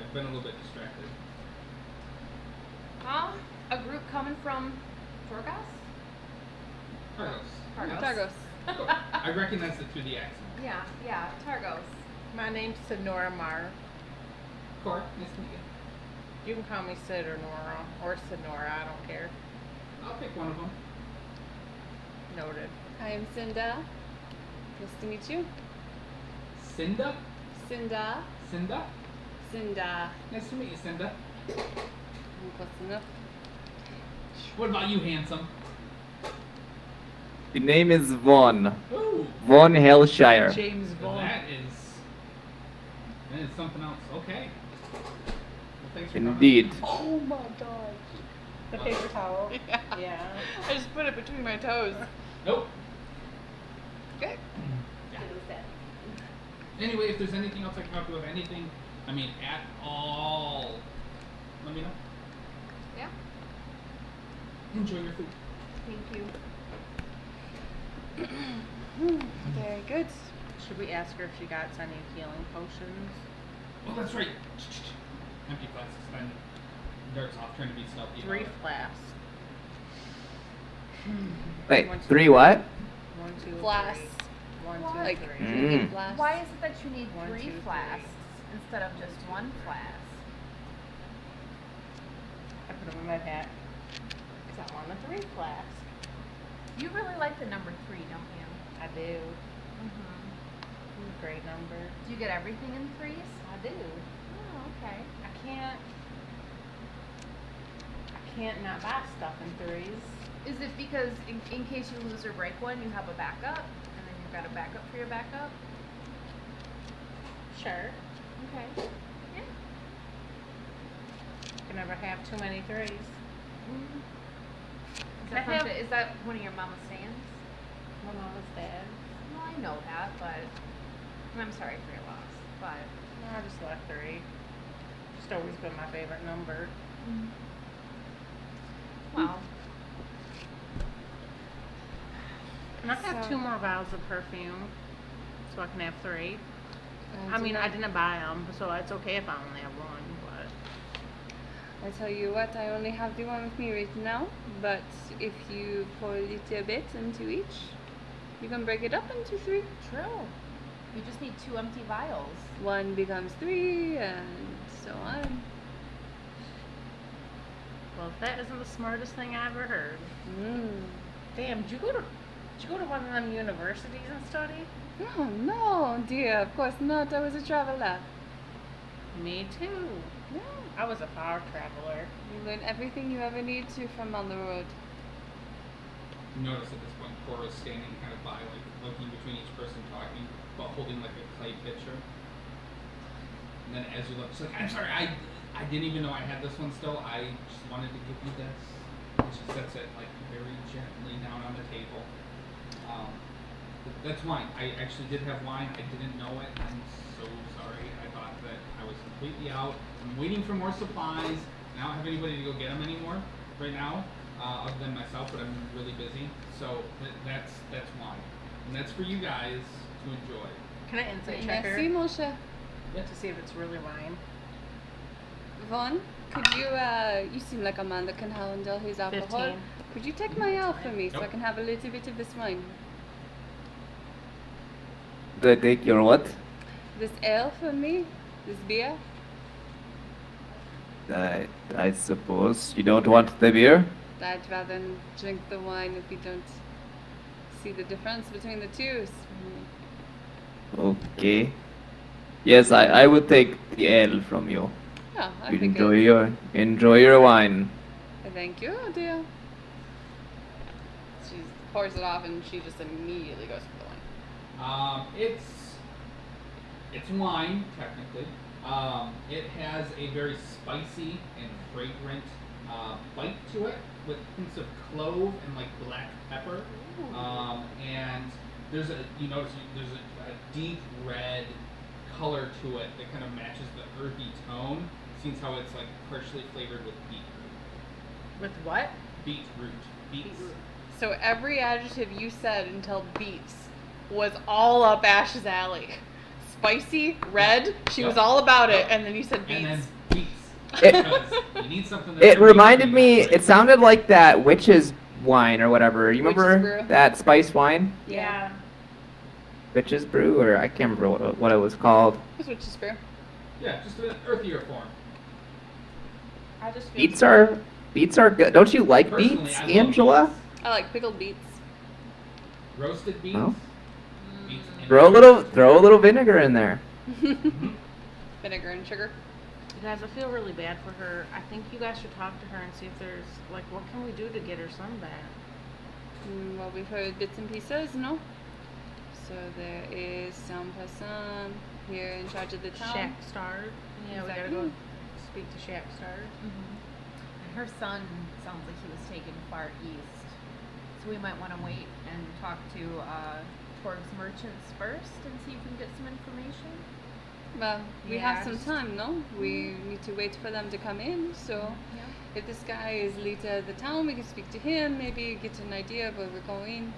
I've been a little bit distracted. A group coming from Torgas? Targos. Targos. Cool. I recognized it through the accent. Yeah, Targos. My name's Sonora Mar. Cora, nice to meet you. You can call me Sid or Nora or Sonora. I don't care. I'll pick one of them. Noted. I am Cinda. Nice to meet you. Cinda? Cinda. Cinda? Cinda. Nice to meet you, Cinda. Close enough. What about you, handsome? The name is Vaughn. Ooh. Vaughn Hellshire. James Well, Bond. that is something else. Okay. Well, thanks for Indeed. Oh my gosh. The paper towel. Yeah. Yeah. I just put it between my toes. coming. Nope. Okay. Anyway, if there's anything else I can help you with, anything, I mean, at all, let me know. Yeah. Enjoy your food. Thank you. Very good. Should we ask her if she got any healing potions? Oh, that's right. Empty flasks. Then Dark's off trying to be stealthy. 3 flasks. Wait, 1, 2, 3 what? 1, 2, Flasks. 1, 2, Like 3. Mm. Flask. Why is it that you need 1, 2, 3 3. flasks instead of just 1 flask? I put them in my hat. Because I want a 3 flask. You really like the number 3, don't you? I do. Mm-hmm. Great number. Do you get everything in 3s? I do. Oh, okay. I can't not buy stuff in 3s. Is it because in case you lose or break one, you have a backup, and then you've got a backup for your backup? Sure. Okay. Yeah. You can never have too many 3s. Is I that, have- is that one of your mama's sayings? My mama's dad. Well, I know that, but and I'm sorry for your loss. But No, I just left 3. Just always been my favorite number. well, And I have So- 2 more vials of perfume. So I can have 3. I mean, I didn't buy them, so it's okay if I only have 1, but... I tell you what, I only have the one with me right now, but if you pour a little bit into each, you can break it up into 3. true. You just need 2 empty vials. 1 becomes 3, and so on. Well, if that isn't the smartest thing I ever heard. Damn, did you go to one of them universities and study? Oh no, dear, of course not. I was a traveler. Me too. Yeah. I was a far traveler. You learn everything you ever need to from on the road. You notice at this point, Cora's standing kind of by, like, looking between each person talking, but holding, like, a clay pitcher. And then as you look, she's like, I'm sorry, I didn't even know I had this one still. I just wanted to give you this. And she sets it, like, very gently down on the table. That's wine. I actually did have wine. I didn't know it. I'm so sorry. I thought that I was completely out. I'm waiting for more supplies. I don't have anybody to go get them anymore right now, other than myself, but I'm really busy. So that's wine. And that's for you guys to enjoy. Can I insight check her Merci, mon cher. to see if it's really wine? Vaughn, could you, you seem like a man that can handle his alcohol. 15. Could you take my ale for me so I Nope. can have a little bit of this wine? Do I take your what? This ale for me? This beer? I suppose you don't want the beer? I'd rather drink the wine if you don't see the difference between the two. Okay. Yes, I would take the ale from you. Yeah, I think Enjoy your wine. Thank you, dear. She pours it off and she just immediately goes for the wine. It's wine technically. It has a very spicy and fragrant bite to it, with hints of clove and like black pepper. And there's a deep red color to it that kind of matches the earthy tone. Seems how it's like partially flavored with beetroot. With what? Beetroot. Beets. So every adjective you said until beets was all up Ash's alley. Spicy, red, she was all about it, and then you said beets. And then beets. It- Because you need something that's It gonna reminded be me. sweet. It sounded like that witch's wine or whatever. You Witch's remember brew. that spice wine? Yeah. Witch's brew, or I can't remember what it was called. That's what she's brew. Yeah, just an earthier form. I just feel Beets are good. Don't you like Personally, beets, I love Angela? beets. I like pickled beets. Roasted beets. Oh. Beets and Throw a little vinegar in there. Vinegar and sugar. You guys, I feel really bad for her. I think you guys should talk to her and see if there's, like, what can we do to get her son back? Well, we've heard bits and pieces, no? So there is some person here in charge of the town. Shack Star. Yeah, we gotta Exactly. go speak to Shack Star. And her son sounds like he was taken far east. So we might want to wait and talk to Torg's merchants first and see if we can get some information. Well, we Yeah, have some just- time, no? We need to wait for them to come in, so Yeah. if this guy is leader of the town, we can speak to him, maybe get an idea of where we're going.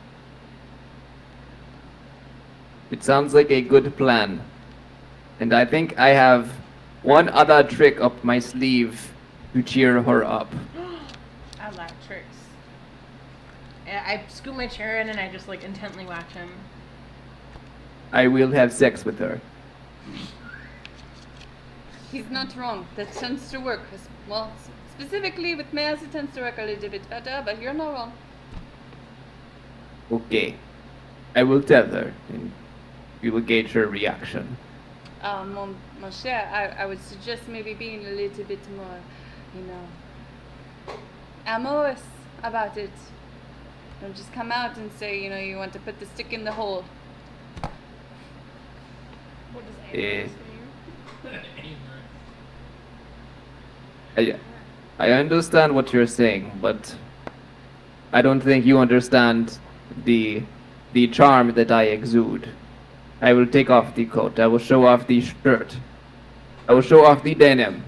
It sounds like a good plan. And I think I have one other trick up my sleeve to cheer her up. I like tricks. I scoot my chair in and I just, like, intently watch him. I will have sex with her. He's not wrong. That tends to work. Well, specifically with males, it tends to work a little bit better, but you're not wrong. Okay. I will tell her, and we will gauge her reaction. Mon cher, I would suggest maybe being a little bit more, amorous about it. Don't just come out and say, you want to put the stick in the hole. What does Eh. mean? I understand what you're saying, but I don't think you understand the charm that I exude. I will take off the coat. I will show off the shirt. I will show off the denim.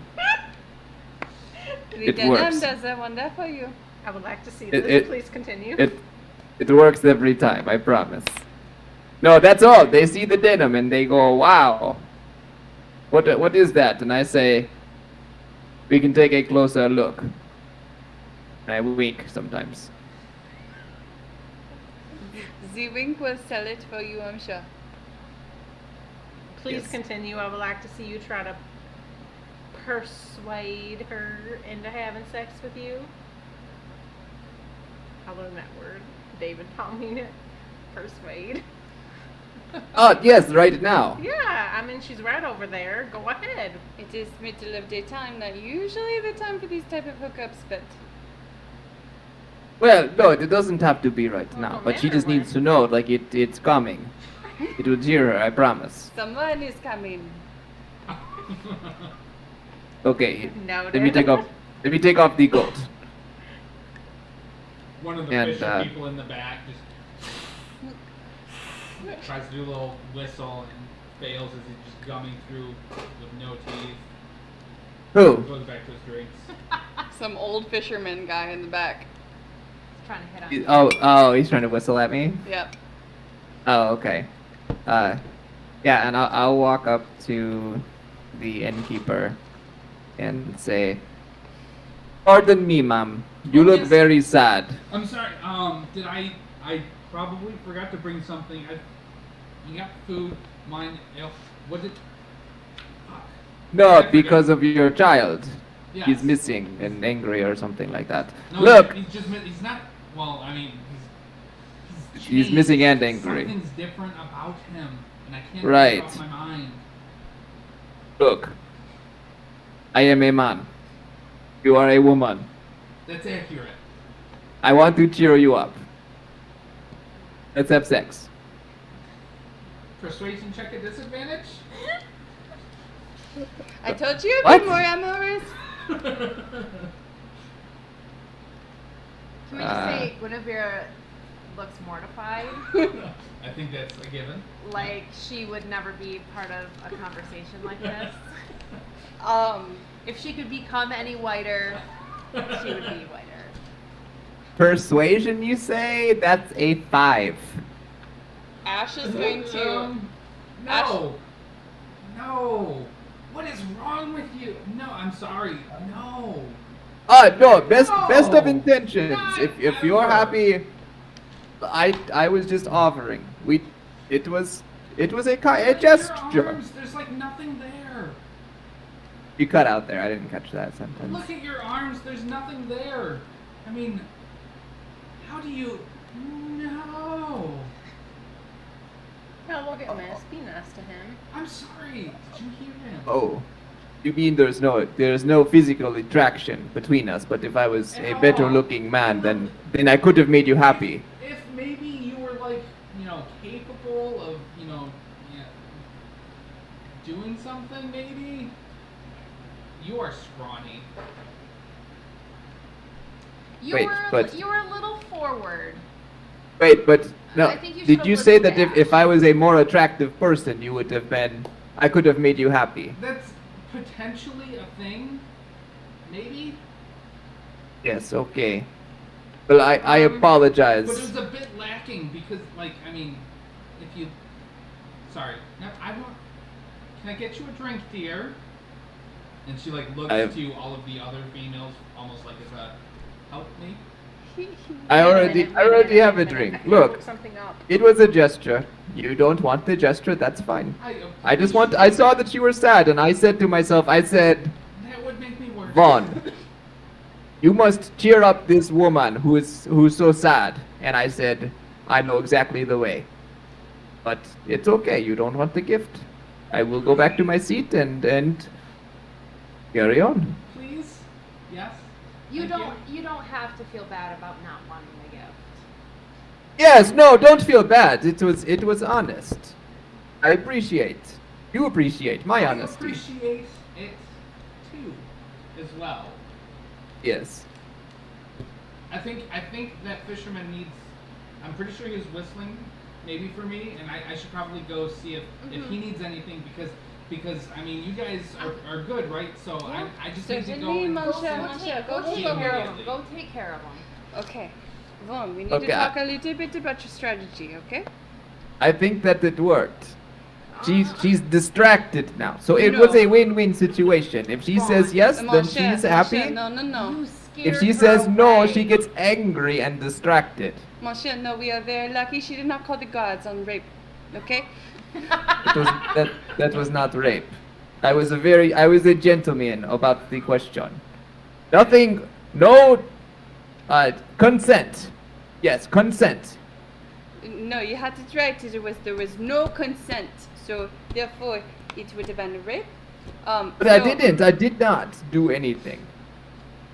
The It denim works. does a wonder for you. I would like to see It- this. it- Please continue. It works every time, I promise. No, that's all. They see the denim and they go, "Wow, what is that?" And I say, "We can take a closer look." And I wink sometimes. The wink will sell it for you, I'm sure. Please Yes. continue. I would like to see you try to persuade her into having sex with you. I learned that word. David taught me it. Persuade. Oh yes, right now. Yeah, I mean, she's right over there. Go ahead. It is middle of daytime, not usually the time for these type of hookups, but Well, no, it doesn't have to be right Well, now, no but she matter just needs when. to know, like it's coming. It will cheer her, I promise. someone is coming. Okay, Noted. let me take off. Let me take off the coat. One of the And, fisher people in the back just tries to do a little whistle and fails as he's just gumming through with no teeth. Who? Goes back to his drinks. Some old fisherman guy in the back. Trying to hit on. Oh, he's trying to whistle at me. Yep. Oh, okay. Yeah, and I'll walk up to the innkeeper and say, "Pardon me, ma'am. You look Yes. very sad." I'm sorry. Did I probably forgot to bring something. You got food. Mine. What did? Fuck. No, I forget. because of your child. Yes. He's missing and angry or something like that. No, Look, He's just. He's not. Well, I mean, he's He's missing and angry. Something's different about him, and I can't Right. get it off my mind. look. I am a man. You are a woman. That's accurate. I want to cheer you up. Let's have sex. Persuasion check at disadvantage? I told you What? it'd be more amorous. Can we just say Guinevere looks mortified? I think that's a given. Like she would never be part of a conversation like this. If she could become any whiter, she would be whiter. Persuasion, you say? That's a 5. Ash is going to. No. No. What is wrong with you? No, I'm sorry. No. No, best of No. intentions. Not If you're ever. happy, I was just offering. It was a Look at gesture. your arms. There's like nothing there. You cut out there. I didn't catch that sentence. Look at your arms. There's nothing there. I mean, how do you? No. Now look at Miss. Be nice to him. I'm sorry. Did you hear him? Oh, you mean there's no physical attraction between us? But if I was a better looking man, then I could have made you happy. If maybe you were like, capable of, doing something, maybe. You are scrawny. Wait, but- You were a little forward. Wait, but no. I think you Did should've you say listened that to if I was a more attractive person, you would have been? I could have made you happy. That's potentially a thing. Maybe. Yes. Okay. Well, I apologize. But it was a bit lacking because, if you. Sorry. No, I want. Can I get you a drink, dear? And she looks to all of the other females, almost like as a help me. I already have a Wait drink. I gotta Look, something up. it was a gesture. You don't want the gesture, that's fine. I saw that you were sad, and I said to myself, That would make me worse. Vaughn, you must cheer up this woman who's so sad. And I said, I know exactly the way. But it's okay, you don't want the gift. I will go back to my seat and carry on. Please. Yes. You Thank don't have to feel bad about not wanting the gift. Yes, no, don't feel bad. It was honest. I appreciate. You appreciate my I honesty. appreciate it too, as well. Yes. I think that fisherman needs. I'm pretty sure he was whistling, maybe for me, and I should probably go see if he needs anything because you guys are good, right? So Yeah. I just need to go Certainly, and mon cher, mon cher. Go, Take go, care go. of him. Go take care of him. Okay. Vaughn, we need Okay, to talk a little bit about your strategy, okay? I think that it worked. She's distracted now. So it No. was a win-win situation. If she says yes, Mon then cher, she's mon happy. cher, no, no, no. You scared If she her says no, away. she gets angry and distracted. Mon cher, no, we are very lucky she did not call the guards on rape, okay? That was not rape. I was a gentleman about the question. Nothing, no, consent. Yes, consent. No, you had it right. There was no consent, so therefore it would have been a rape. But I did not do anything.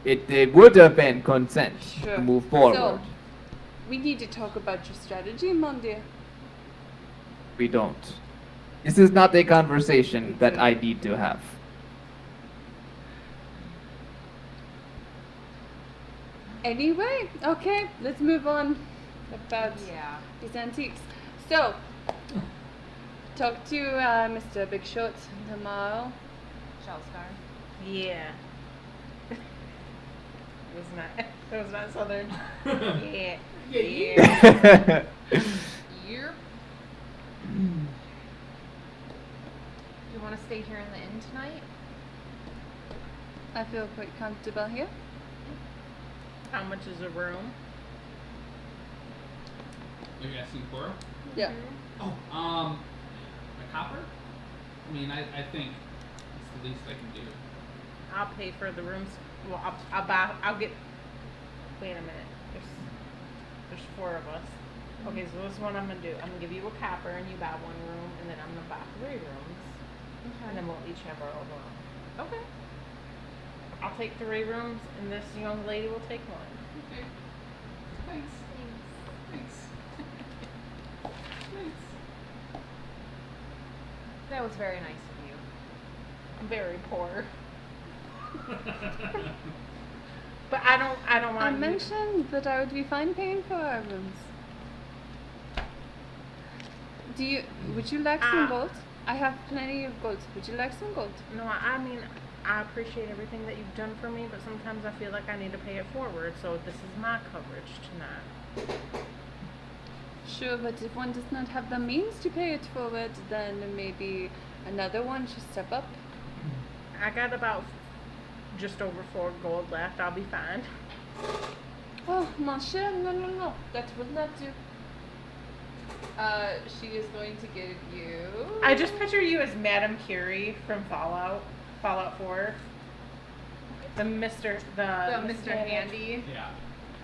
It would have been consent Sure. to move forward. So, we need to talk about your strategy, mon dear. We don't. This is not a conversation that I need to have. Anyway, okay, let's move on about Yeah. these antiques. So, talk to Mr. Big Shot tomorrow. Shellscar. Yeah. It was not southern. Yeah. Yep. Do you want to stay here in the inn tonight? I feel quite comfortable here. How much is a room? Are you asking for? Yeah. Oh, a copper? I think it's the least I can do. I'll pay for the rooms. Well, I'll get. Wait a minute. There's 4 of us. Okay, so this is what I'm gonna do. I'm gonna give you a copper and you buy 1 room, and then I'm gonna buy 3 rooms, and then we'll each have our own room. Okay. I'll take 3 rooms, and this young lady will take 1. Okay. Thanks. Thanks. Thanks. That was very nice of you. I'm very poor. But I don't want I you- mentioned that I would be fine paying for our rooms. Would you like some gold? I have plenty of gold. Would you like some gold? No, I mean, I appreciate everything that you've done for me, but sometimes I feel like I need to pay it forward, so this is my coverage tonight. Sure, but if one does not have the means to pay it forward, then maybe another one should step up. I got about just over 4 gold left. I'll be fine. Oh, monsieur, no. That will not do. She is going to give you... I just picture you as Madame Curie from Fallout 4. The Mr. Handy. Yeah.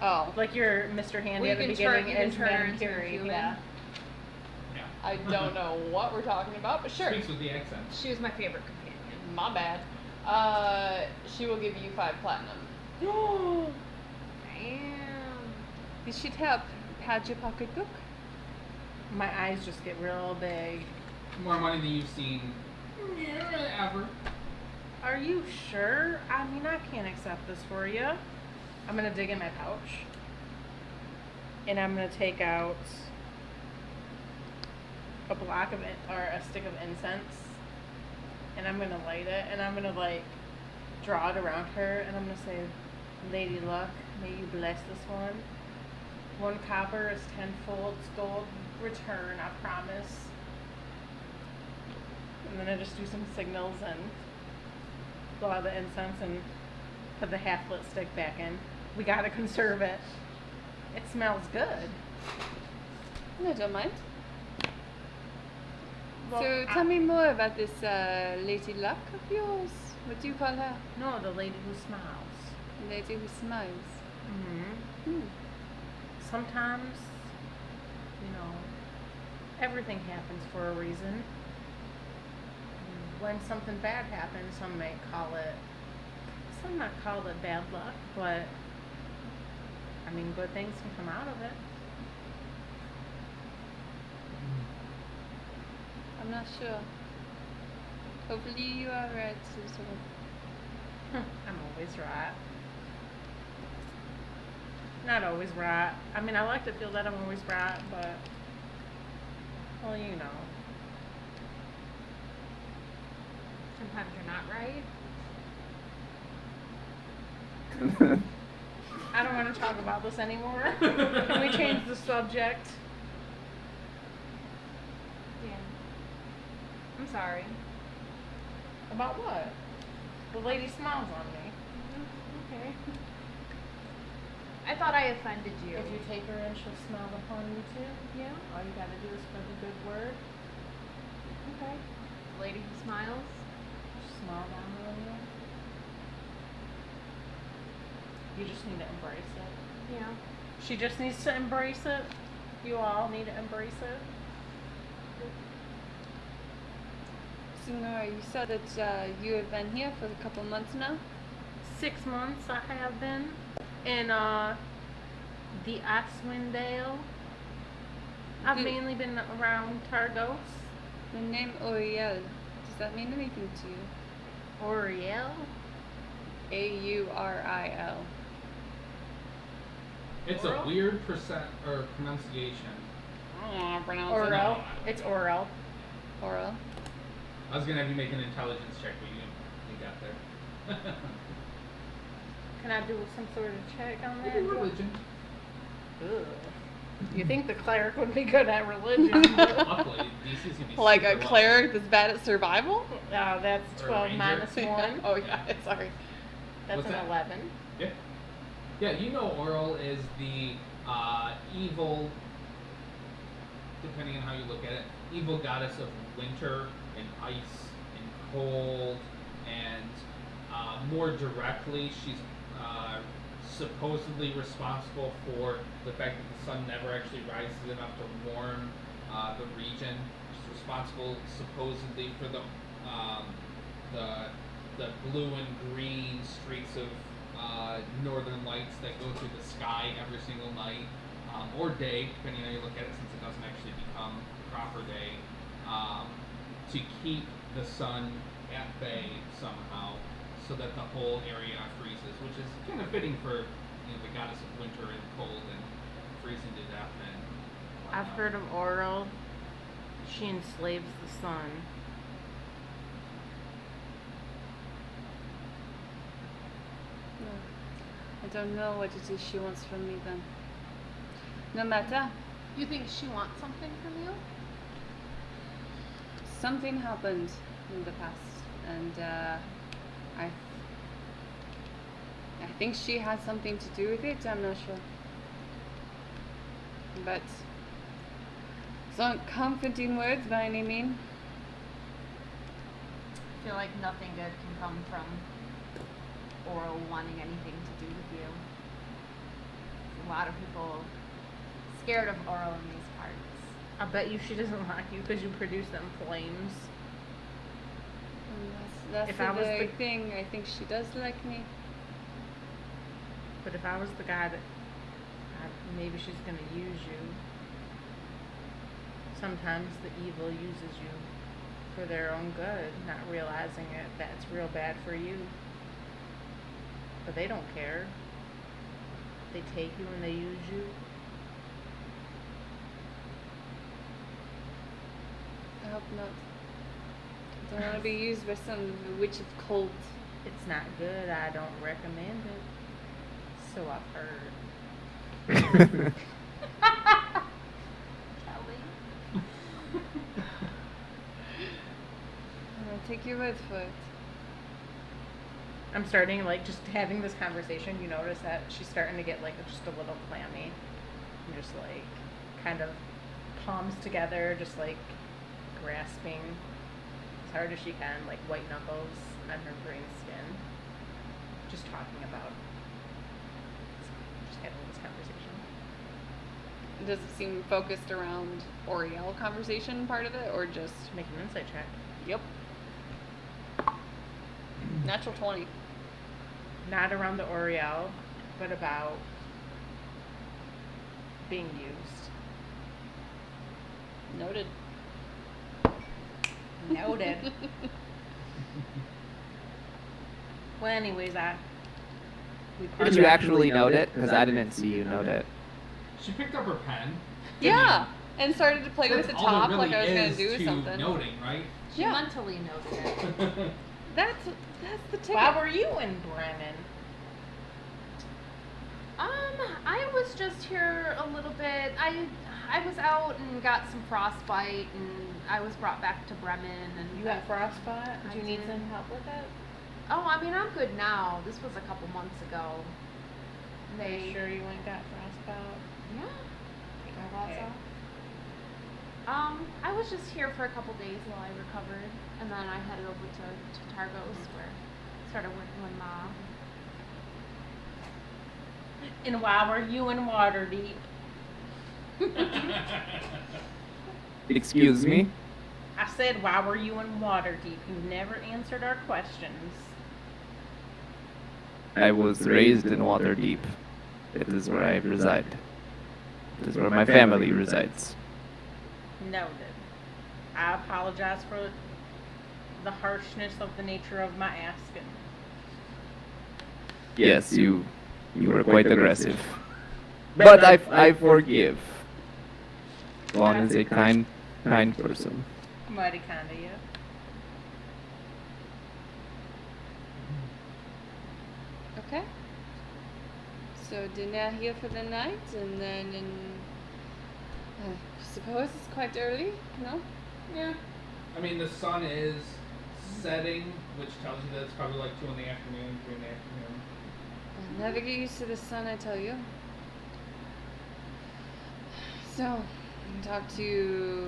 Oh, Like your Mr. Handy Well, at the you can turn- beginning you can as turn Madame into a Curie. human. Yeah. Yeah. I don't know what we're talking about, but sure. Speaks with the accent. She was my favorite companion. My bad. She will give you 5 platinum. Damn. This should help pad your pocketbook. My eyes just get real big. More money than you've seen ever. Are you sure? I mean, I can't accept this for you. I'm gonna dig in my pouch. And I'm gonna take out a block of it, or a stick of incense. And I'm gonna light it, and I'm gonna like draw it around her, and I'm gonna say, Lady Luck, may you bless this one. 1 copper is 10-fold gold return, I promise. And then I just do some signals and blow out the incense and put the half-lit stick back in. We gotta conserve it. It smells good. I don't mind. Well, So tell me more about this Lady Luck of yours. What do you call her? No, the lady who smiles. Lady who smiles. Mm-hmm. Hmm. Sometimes, everything happens for a reason. When something bad happens, some might call it bad luck, but I mean, good things can come out of it. I'm not sure. Hopefully you are right, Susan. I'm always right. Not always right. I mean, I like to feel that I'm always right, but, well, you know. Sometimes you're not right. I don't want to talk about this anymore. Can we change the subject? Yeah. I'm sorry. About what? The lady smiles on me. Okay. I thought I offended you. If you take her in, she'll smile upon you too. Yeah. All you gotta do is spread the good word. Okay. Lady who smiles. Smile down on you. You just need to embrace it. Yeah. She just needs to embrace it. You all need to embrace it. So Nora, you said that you have been here for a couple months now? 6 months I have been in the Icewind. I've Did- mainly been around Targos. The name Oriel, does that mean anything to you? Oriel? Auril. It's Oral? a weird pronunciation. I don't want to pronounce Orel. It's Orel. it. Orel. I was gonna have you make an intelligence check, but you got there. Can I do some sort of check on that? Religion. Ugh. You think the cleric would be good at religion? but- Luckily, DC's gonna be Like a super low. cleric that's bad at survival? That's Or a 12 ranger. minus 1. Oh yeah, sorry. That's What's an that? 11. Yeah. Yeah, you know Oral is the evil, depending on how you look at it, evil goddess of winter and ice and cold, and more directly, she's supposedly responsible for the fact that the sun never actually rises enough to warm the region. She's responsible supposedly for the the blue and green streaks of northern lights that go through the sky every single night, or day, depending on how you look at it, since it doesn't actually become proper day, to keep the sun at bay somehow, so that the whole area freezes, which is kind of fitting for the goddess of winter and cold and freezing to death and I've whatnot. heard of Oral. She enslaves the sun. I don't know what it is she wants from me then. No matter. You think she wants something from you? Something happened in the past, and I think she had something to do with it. I'm not sure, but it's not comforting words by any means. I feel like nothing good can come from Oral wanting anything to do with you. There's a lot of people scared of Oral in these parts. I bet you she doesn't like you because you produce them flames. And that's If I the was very the- thing. I think she does like me. But if I was the guy that maybe she's gonna use you. Sometimes the evil uses you for their own good, not realizing it. That's real bad for you. But they don't care. They take you and they use you. I hope not. I don't want to be used by some witch of cult. It's not good. I don't recommend it. So I've heard. Kelly? I'll take your word for it. I'm starting, like, just having this conversation, you notice that she's starting to get, like, just a little clammy. And just, like, kind of palms together, just, like, grasping as hard as she can, like, white knuckles on her green skin. Just talking about, just having this conversation. Does it seem focused around Oriel conversation part of it, or just Make an insight check. yep? Natural 20. Not around the Oriel, but about being used. Noted. Noted. Well, anyways, we Did parted you after actually we note it? Because I didn't see you note it. She picked up her pen. Yeah, and started to play with the That's all there top really like I was gonna is do to something. noting, right? She Yeah. mentally noted it. That's the ticket. Why were you in Bremen? I was just here a little bit. I was out and got some frostbite, and I was brought back to Bremen. And You got frostbite? I Do you need did. some help with it? Oh, I mean, I'm good now. This was a couple months ago. Are you They sure you ain't got frostbite? Yeah. I thought Okay. so. I was just here for a couple days while I recovered, and then I headed over to Targos where I started working with Ma. And why were you in Waterdeep? Excuse me? I said, why were you in Waterdeep? You never answered our questions. I was raised in Waterdeep. It is where I reside. It is where my family resides. Noted. I apologize for the harshness of the nature of my asking. Yes, you were quite aggressive. But I forgive. Vaughn is a kind person. Mighty kind of you. Okay. So dinner here for the night, and then I suppose it's quite early, no? Yeah. I mean, the sun is setting, which tells you that it's probably like 2 in the afternoon, 3 in the afternoon. I'll never get used to the sun, I tell you. So, we can talk to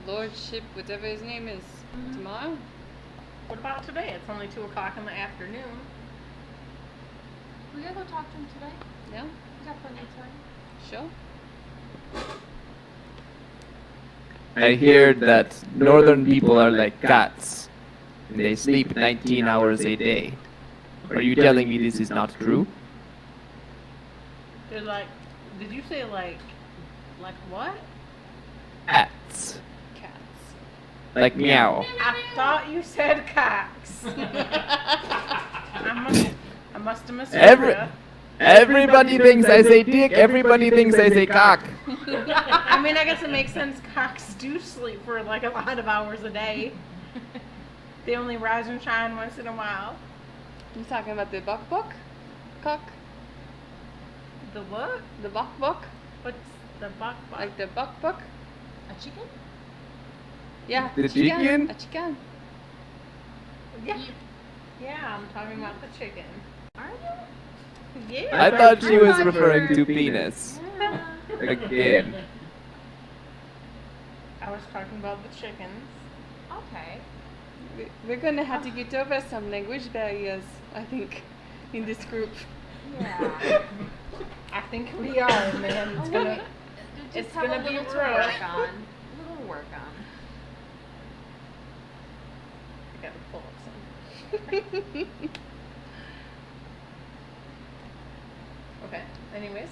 Lordship, whatever his name is, tomorrow. What about today? It's only 2 o'clock in the afternoon. We gotta go talk to him today. Yeah, We got plenty of time. sure. I hear that northern people are like cats. and they sleep 19 hours a day. Are you telling me this is not true? They're like, did you say like what? Cats. Cats. Like meow. I thought you said cocks. I must have misheard. Everybody thinks I say dick, everybody thinks I say cock. I mean, I guess it makes sense. Cocks do sleep for like a lot of hours a day. They only rise and shine once in a while. You talking about the buck cock? The what? The buck? What's the buck? Like the buck? A chicken? Yeah. The chicken? A chicken. Yeah. Yeah, I'm talking about the chicken. Are you? Yeah. I thought she was thought referring you to were- penis. Yeah. Again. I was talking about the chickens. Okay. We're gonna have to get over some language barriers, I think, in this group. Yeah. I think we are, man. It's gonna. Just It's have gonna a be little to rough. work on. A little work on. I gotta pull up some. Okay. Anyways,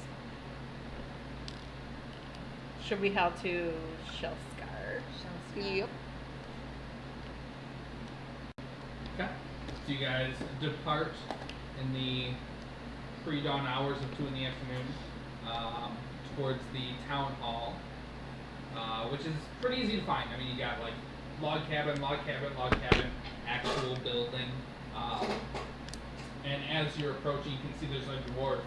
should we head to Shellscar? Yep. Okay. So you guys depart in the pre-dawn hours of 2 in the afternoon towards the town hall, which is pretty easy to find. I mean, you got like log cabin, actual building. And as you're approaching, you can see there's a dwarf.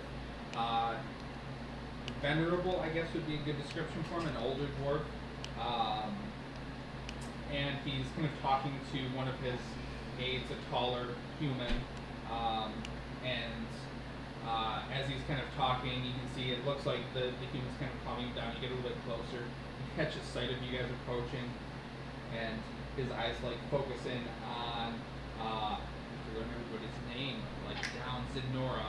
Venerable, I guess, would be a good description for him, an older dwarf. And he's kind of talking to one of his aides, a taller human. As he's kind of talking, you can see it looks like the human's kind of calming down. You get a little bit closer. You catch a sight of you guys approaching, and his eyes like focus in on, I don't remember everybody's name, like down Zenora.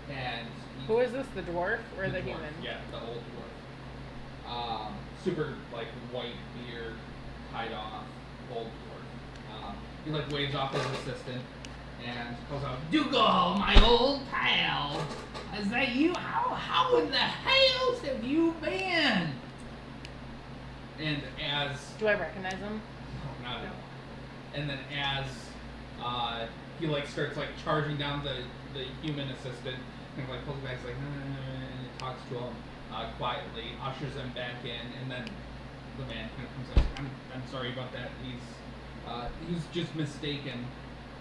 And he- Who is this? The dwarf or the dwarf, human? Yeah, the old dwarf. Super like white beard, tied off, old dwarf. He like waves off his assistant and calls out, "Dougal, my old pal, is that you? How in the hells have you been?" And as Do I recognize him? no, not at all. And then as he like starts like charging down the human assistant, kind of like pulls back, like, and he talks to him quietly, ushers him back in, and then the man kind of comes up. I'm sorry about that. He's just mistaken.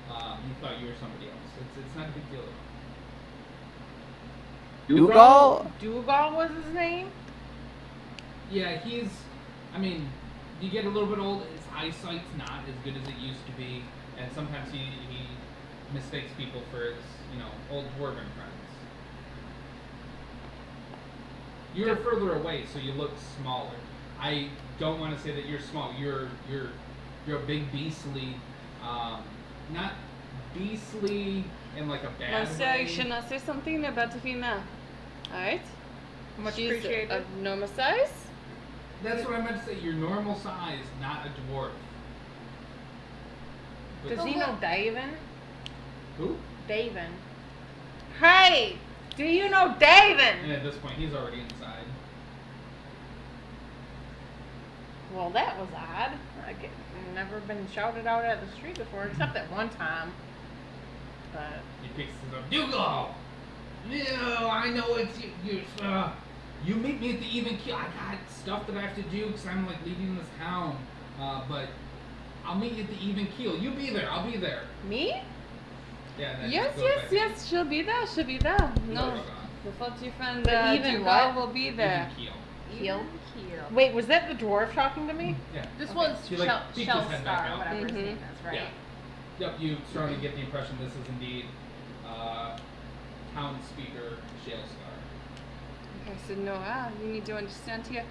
He thought you were somebody else. It's not a big deal at all. Dougal? Dougal was his name? Yeah, I mean, you get a little bit old, his eyesight's not as good as it used to be, and sometimes he mistakes people for his, old dwarven friends. You're further away, so you look smaller. I don't want to say that you're small. You're a big beastly, not beastly in like a bad Monsieur, way. should I say something about the female? Alright? Much She's appreciated. of normal size? That's what I meant to say. You're normal size, not a dwarf. But- Does he know Davin? Who? Davin. Hey! Do you know Davin? And at this point, he's already inside. Well, that was odd. Never been shouted out at the street before, except that one time. But He picks it up. Dougal! No, I know it's you. You meet me at the even keel. I got stuff that I have to do because I'm like leaving this town. But I'll meet you at the even keel. You be there. I'll be there. me? Yeah. And then Yes, goes yes, back. yes, she'll be there, No. Dougal. The faulty friend The even Dougal what? will be there. Even keel. Heel. Heel. Wait, was that the dwarf talking to me? Yeah. This Okay. was She, like, peeked his head back Shellstar, out. whatever his Mhm. name is, right? Yeah. Yep. You strongly get the impression this is indeed town speaker Shalestar. Okay, so Nora, you need to understand here.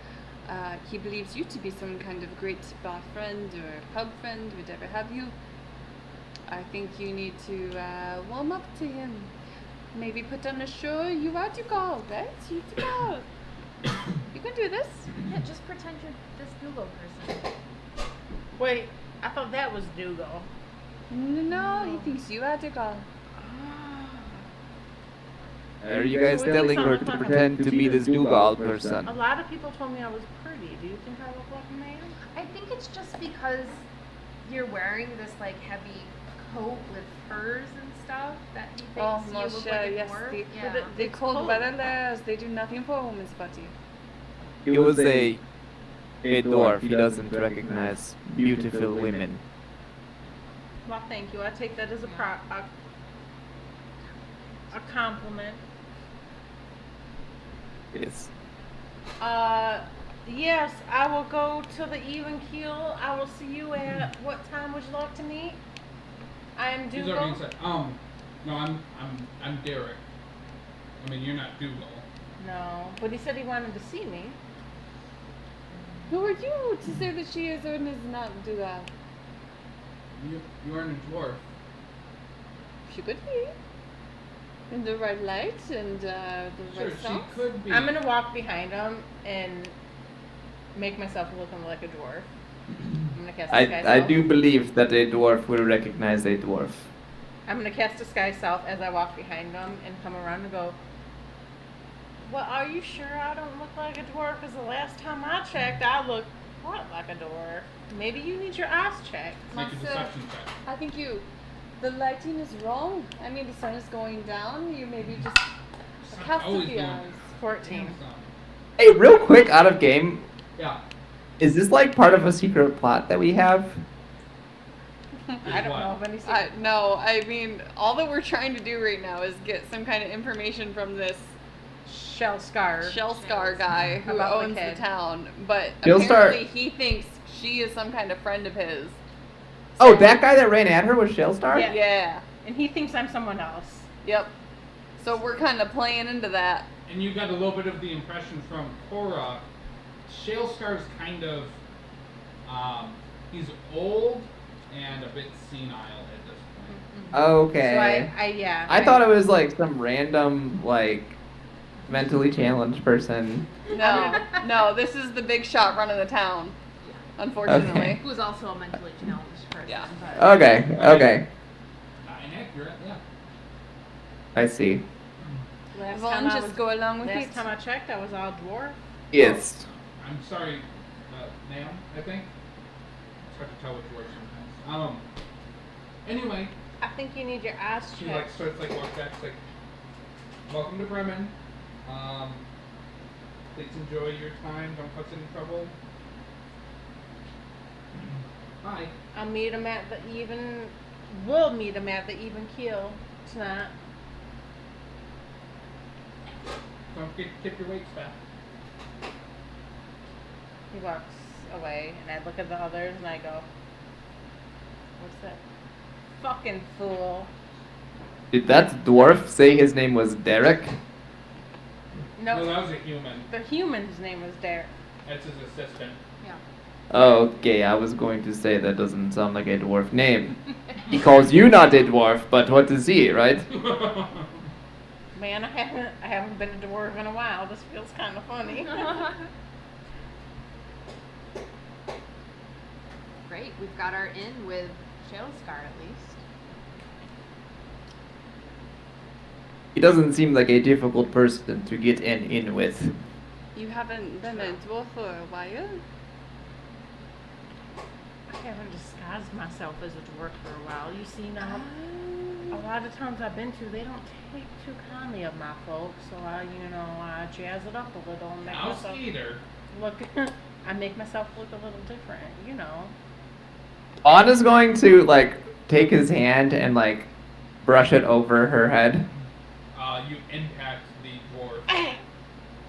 He believes you to be some kind of great bar friend or pub friend, whatever have you. I think you need to warm up to him. Maybe put on a show. You are Dougal, right? You Dougal. You can do this. Yeah, just pretend you're this Google person. Wait, I thought that was Dougal. No, he thinks you are Dougal. Are you guys Wait, telling her to pretend to be this Dougal person? A lot of people told me I was pretty. Do you think I look like a man? I think it's just because you're wearing this like heavy coat with furs and stuff that he thinks Oh, you Moshe, look like a yes. dwarf. They It's called cold. Battles. They do nothing for a woman's body. He was a dwarf. He doesn't recognize beautiful women. Well, thank you. I take that as a compliment. Yes. Yes, I will go to the even keel. I will see you at what time would you like to meet? I am He's Dougal. already inside. No, I'm Derek. I mean, you're not Dougal. No, but he said he wanted to see me. Who are you to say that she is or is not Dougal? You aren't a dwarf. She could be. In the right light and the Sure, right she sounds. could be. I'm gonna walk behind him and make myself looking like a dwarf. I'm gonna cast a sky I self. do believe that a dwarf will recognize a dwarf. I'm gonna cast a sky self as I walk behind him and come around and go. Well, are you sure I don't look like a dwarf? Because the last time I checked, I looked what like a dwarf. Maybe you need your eyes checked. Make a Myself. deception check. I think the lighting is wrong. I mean, the sun is going down. You maybe just Sun's cast always the going eyes. down. 14. Damn sun. Hey, real quick, out of game, Yeah. is this like part of a secret plot that we have? I don't What? know of any. No, I mean, all that we're trying to do right now is get some kind of information from this Shell scar. shell scar guy who About the owns the kid. town. But Shell Scar- apparently he thinks she is some kind of friend of his. Oh, that guy that ran at her was Shellstar? Yeah. Yeah. And he thinks I'm someone else. Yep. So we're kind of playing into that. And you got a little bit of the impression from Cora. Shalescar's kind of, he's old and a bit senile at this point. Okay. So yeah. I thought it was like some random, like, mentally challenged person. No, this is the big shot running the town. Unfortunately. Okay. Who's also a mentally challenged person. Yeah. But Okay, okay. Not inaccurate, yeah. I see. Last Vaughn, time I just was- go along with Last it. time I checked, I was all dwarf. Yes. I'm sorry, ma'am, I think. It's hard to tell which word sometimes. Anyway, I think you need your eyes she checked. starts walk back, like, welcome to Bremen. Please enjoy your time, don't cause any trouble. Bye. I'll meet him at the even. We'll meet him at the even keel tonight. Don't forget to tip your weights back. He walks away, and I look at the others, and I go, "What's that? Fucking fool!" Did that dwarf say his name was Derek? No, No, that was a human. the human's name was Derek. That's his assistant. yeah. Oh, okay, I was going to say that doesn't sound like a dwarf name. He calls you not a dwarf, but what is he, right? Man, I haven't been a dwarf in a while. This feels kind of funny. Great. We've got our in with Shalescar at least. He doesn't seem like a difficult person to get in with. You haven't been a dwarf for a while? I haven't disguised myself as a dwarf for a while. You see now, a lot of times I've been to, they don't take too kindly of my folks, so I jazz it up a little and make Now, myself Skeeter. look. I make myself look a little different, Anna's going to, like, take his hand and, like, brush it over her head. You impact the dwarf.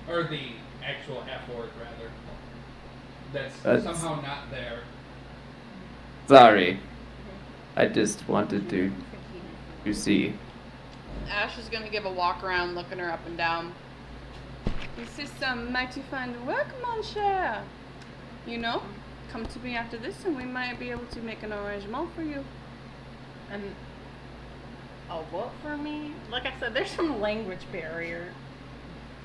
Or the actual half-orc, rather. That's somehow not there. Sorry. I just wanted to see. Ash is gonna give a walk around, looking her up and down. This is some mighty fine work, mon cher. Come to me after this, and we might be able to make an arrangement for you. And what for me? Like I said, there's some language barriers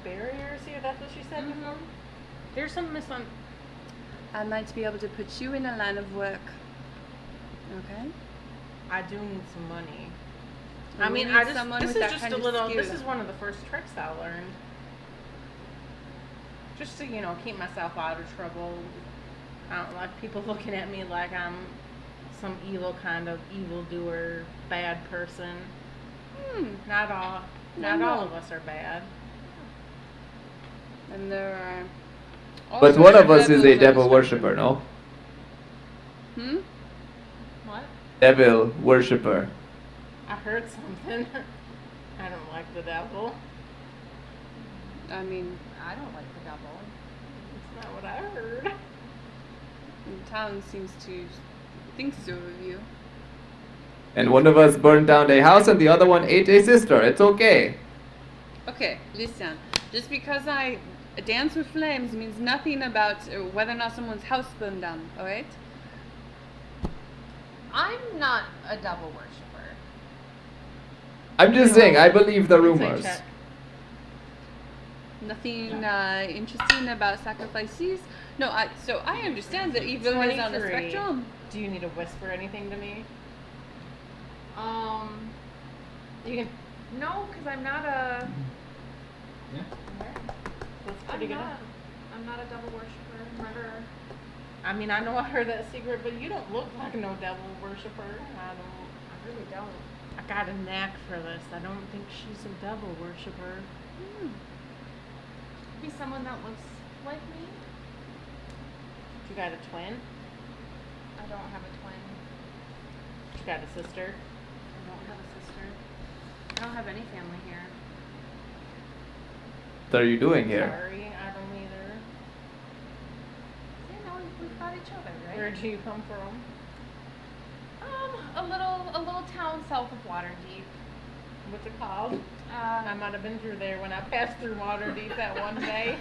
here. That's what she said before. There's some I might be able to put you in a line of work. Okay? I do need some money. We I mean, need someone this with is that just kind a of little. skill. This is one of the first tricks I learned. Just to keep myself out of trouble. I don't like people looking at me like I'm some evil kind of evildoer, bad person. Not all. Not all of us are bad. And there are. all But sorts one of us is a devils on devil the worshipper, spectrum. no? What? Devil worshipper. I heard something. I don't like the devil. I mean, I don't like the devil. It's not what I heard. the town seems to think so of you. And one of us burned down a house and the other one ate a sister. It's okay. Okay, listen. Just because I dance with flames means nothing about whether or not someone's house burned down, alright? I'm not a devil worshiper. I'm just saying, I believe the Insight rumors. check. Nothing interesting about sacrifices? No, so I understand that evil is on a 23. spectrum. Do you need to whisper anything to me? You can. No, because I'm not a. Yeah. That's pretty good. I'm not a devil worshiper, murderer. I mean, I know I heard that secret, but you don't look like no devil worshiper. I really don't. I got a knack for this. I don't think she's a devil worshiper. Be someone that looks like me. You got a twin? I don't have a twin. You got a sister? I don't have a sister. I don't have any family here. What are you doing here? Sorry, I don't either. You know, we've got each other, right? Where do you come from? A little town south of Waterdeep. What's it called? I might have been through there when I passed through Waterdeep that one day.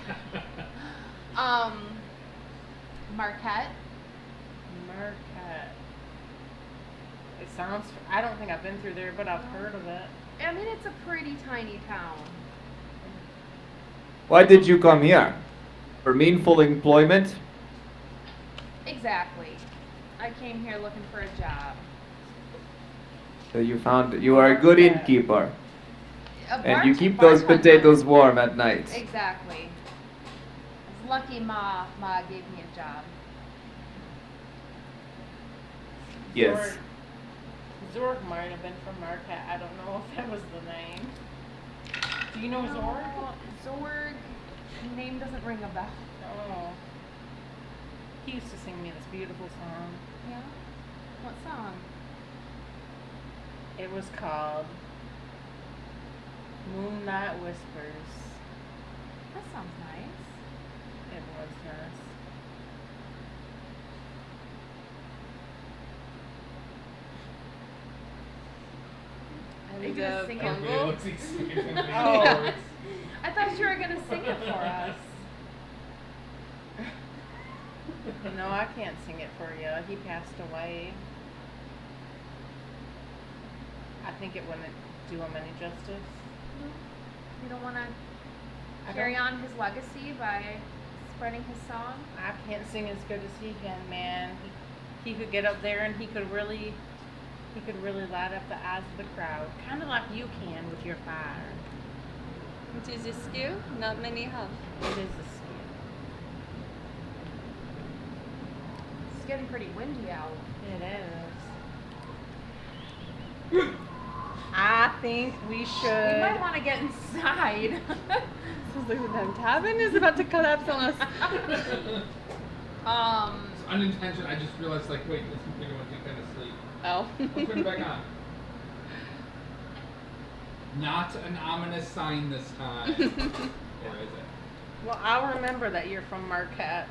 Marquette. Marquette. It sounds. I don't think I've been through there, but I've heard of it. I mean, it's a pretty tiny town. Why did you come here? For meaningful employment? Exactly. I came here looking for a job. So you are a good innkeeper. And you keep those bartender. potatoes warm at night. Exactly. I was lucky Ma gave me a job. Yes. Zorg might have been from Marquette. I don't know if that was the name. Do you know Zorg? Zorg. Name doesn't ring a bell. Oh. He used to sing me this beautiful song. Yeah? What song? It was called Moonlight Whispers. That sounds nice. It was nice. Are you gonna sing Everybody it? looks excited. Oh. I thought you were gonna sing it for us. No, I can't sing it for you. He passed away. I think it wouldn't do him any justice. You don't want to I carry don't- on his legacy by spreading his song? I can't sing as good as he can, man. He could get up there and he could really light up the eyes of the crowd, kind of like you can with your fire. It is a skill not many have. It is a skill. It's getting pretty windy out. It is. I think we should. We might want to get inside. Sounds like the damn tavern is about to collapse on us. It's unintentional. I just realized, like, wait, this computer went to kind of sleep. Oh. I'll turn it back on. Not an ominous sign this time. Or is it? Well, I'll remember that you're from Marquette.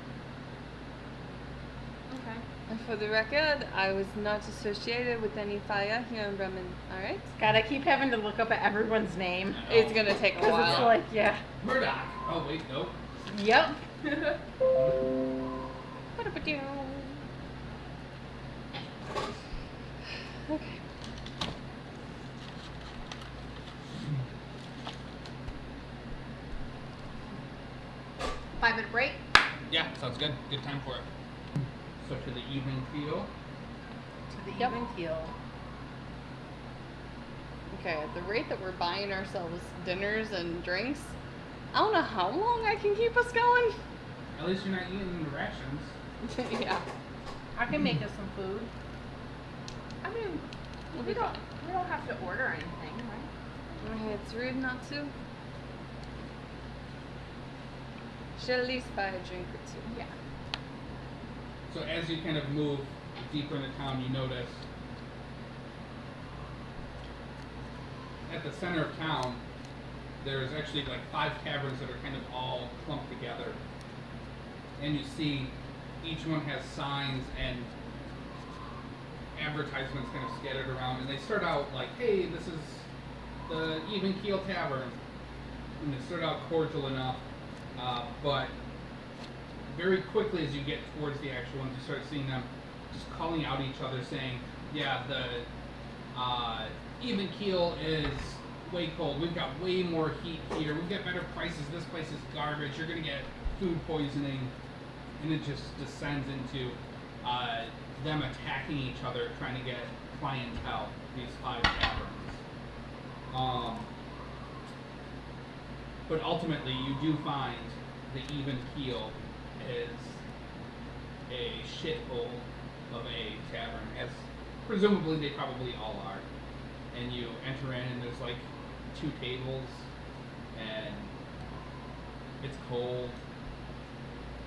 Okay. And for the record, I was not associated with any fire here in Bremen. Alright? God, I keep having to look up at everyone's name. It's gonna take a Because it's while. like, yeah. Murdoch! Oh, wait, nope. Yep. Okay. 5-minute break. Yeah, sounds good. Good time for it. So to the even keel. To the Yep. even keel. Okay, at the rate that we're buying ourselves dinners and drinks, I don't know how long I can keep us going. At least you're not eating the rations. Yeah, I can make us some food. I mean, we'll we be don't fine. we don't have to order anything, right? Okay, it's rude not to. Should at least buy a drink or two. Yeah. So as you kind of move deeper into town, you notice at the center of town, there's actually like 5 taverns that are kind of all clumped together. And you see each one has signs and advertisements kind of scattered around. And they start out like, hey, this is the Even Keel Tavern. And they start out cordial enough. But very quickly as you get towards the actual ones, you start seeing them just calling out each other saying, yeah, the Even Keel is way cold. We've got way more heat here. We've got better prices. This place is garbage. You're going to get food poisoning. And it just descends into them attacking each other, trying to get clientele, these 5 taverns. But ultimately, you do find the Even Keel is a shithole of a tavern, as presumably they probably all are. And you enter in, and there's like 2 tables, and it's cold.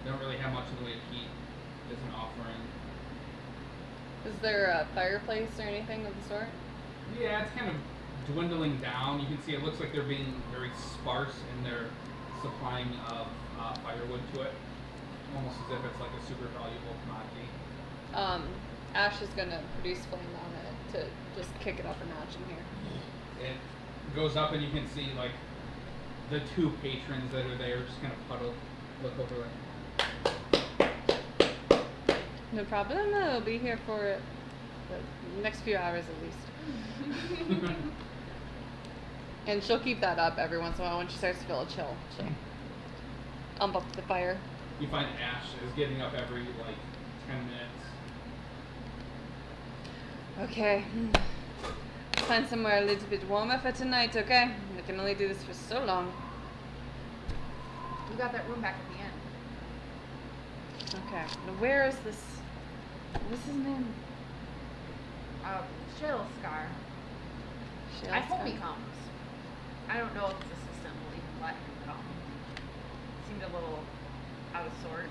They don't really have much in the way of heat as an offering. Is there a fireplace or anything of the sort? Yeah, it's kind of dwindling down. You can see it looks like they're being very sparse in their supplying of firewood to it. Almost as if it's like a super valuable commodity. Ash is gonna produce flame on it to just kick it up a notch in here. It goes up and you can see like the 2 patrons that are there just kind of puddled, look over like, No problem. I'll be here for the next few hours at least. And she'll keep that up every once in a while when she starts to feel a chill. She'll ump up the fire. you find Ash is getting up every like 10 minutes. Okay. Let's find somewhere a little bit warmer for tonight, okay? I can only do this for so long. We got that room back at the end. Okay. Now where is this? What's his name? Shill Scar. I hope he comes. I don't know if his assistant will even let him come. Seemed a little out of sorts.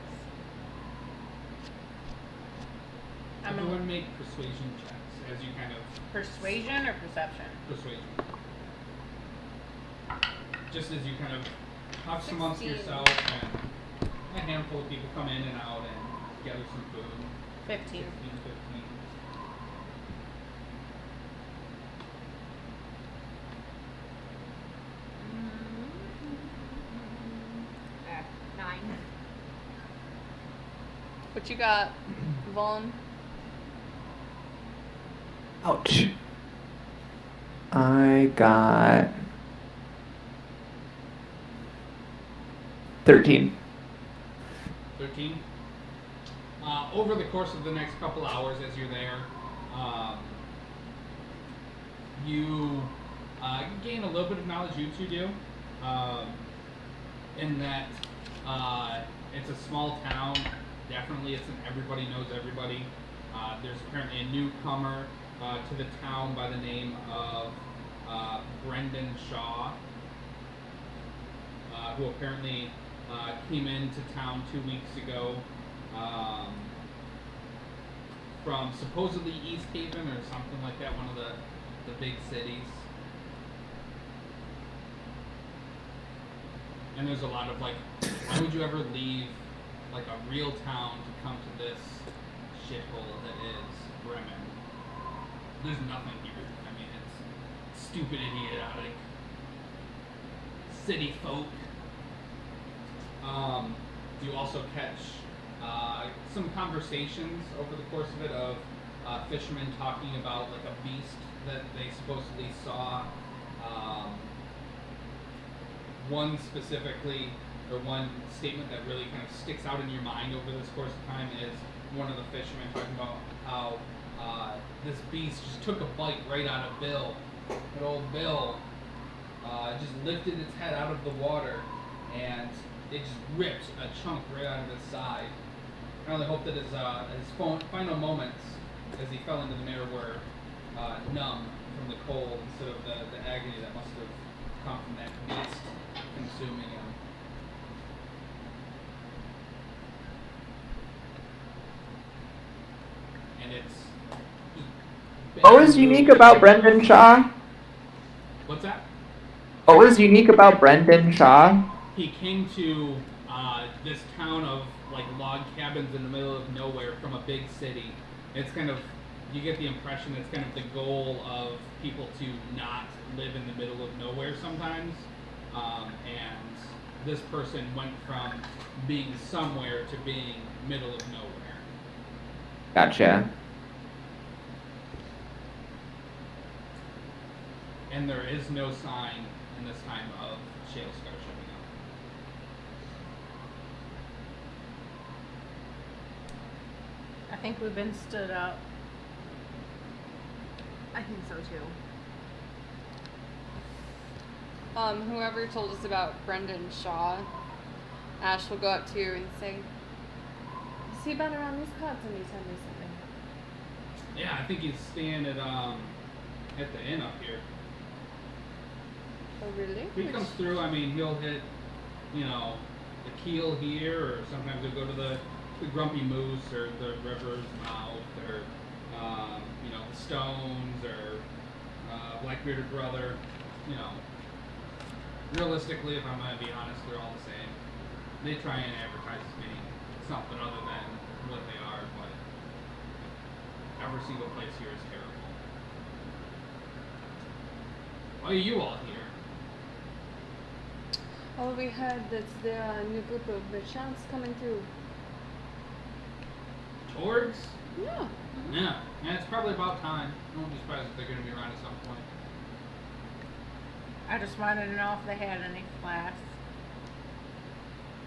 I'm Everyone gonna make persuasion checks as you kind of persuasion or perception. persuasion. Just as you kind of talk amongst 16. yourself and a handful of people come in and out and gather some food. 15. 16, 15. Mm-hmm. 9. What you got, Vaughn? Ouch. I got 13. 13. Over the course of the next couple hours as you're there, you gain a little bit of knowledge, you two do, in that it's a small town. Definitely it's an everybody knows everybody. There's apparently a newcomer to the town by the name of Brendan Shaw, who apparently came into town 2 weeks ago from supposedly East Haven or something like that, one of the big cities. And there's a lot of like, why would you ever leave like a real town to come to this shithole that is Bremen? There's nothing here. I mean, it's stupid, idiotic city folk. You also catch some conversations over the course of it of fishermen talking about like a beast that they supposedly saw. One specifically, or one statement that really kind of sticks out in your mind over this course of time is one of the fishermen talking about how this beast just took a bite right out of Bill. But old Bill just lifted its head out of the water, and it just ripped a chunk right out of his side. I only hope that his final moments, as he fell into the mirror, were numb from the cold instead of the agony that must have come from that beast consuming him. And it's just What was unique about Brendan Shaw? What's that? What was unique about Brendan Shaw? He came to this town of like log cabins in the middle of nowhere from a big city. It's kind of, you get the impression it's kind of the goal of people to not live in the middle of nowhere sometimes. And this person went from being somewhere to being middle of nowhere. Gotcha. And there is no sign in this time of Shale Scar showing up. I think we've been stood up. I think so too. Whoever told us about Brendan Shaw, Ash will go up to you and say, "Has he been around these parts anytime recently?" Yeah, I think he's staying at the inn up here. Oh, really? If he comes through, I mean, he'll hit, the keel here, or sometimes he'll go to the Grumpy Moose, or the river's mouth, or, the Stones, or Blackbearded Brother. Realistically, if I'm going to be honest, they're all the same. They try and advertise as being something other than what they are, but every single place here is terrible. Why are you all here? Oh, we heard that there are a new group of merchants coming through. Towards? Yeah. Yeah, it's probably about time. I won't be surprised if they're going to be around at some point. I just wanted to know if they had any flasks.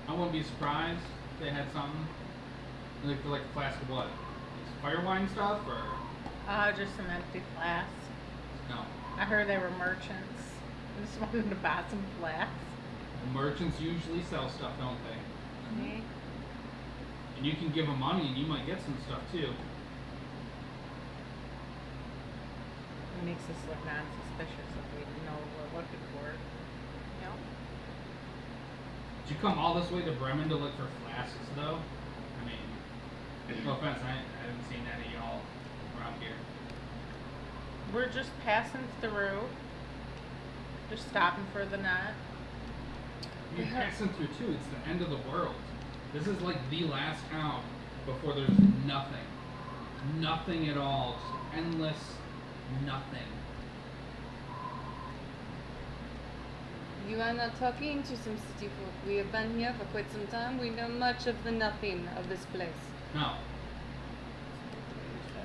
I wouldn't be surprised if they had something. Like a flask of what? Fire wine stuff, or? Just some empty flasks. No. I heard they were merchants. I just wanted to buy some flasks. Well, merchants usually sell stuff, don't they? Mm-hmm. And you can give them money and you might get some stuff too. It makes us look non-suspicious if we know what we're looking for. No. Did you come all this way to Bremen to look for flasks, though? I mean, no offense, I haven't seen any of y'all around here. We're just passing through. Just stopping for the night. You're passing through too. It's the end of the world. This is like the last town before there's nothing. Nothing at all. Just endless nothing. You are not talking to some city folk. We have been here for quite some time. We know much of the nothing of this place. No.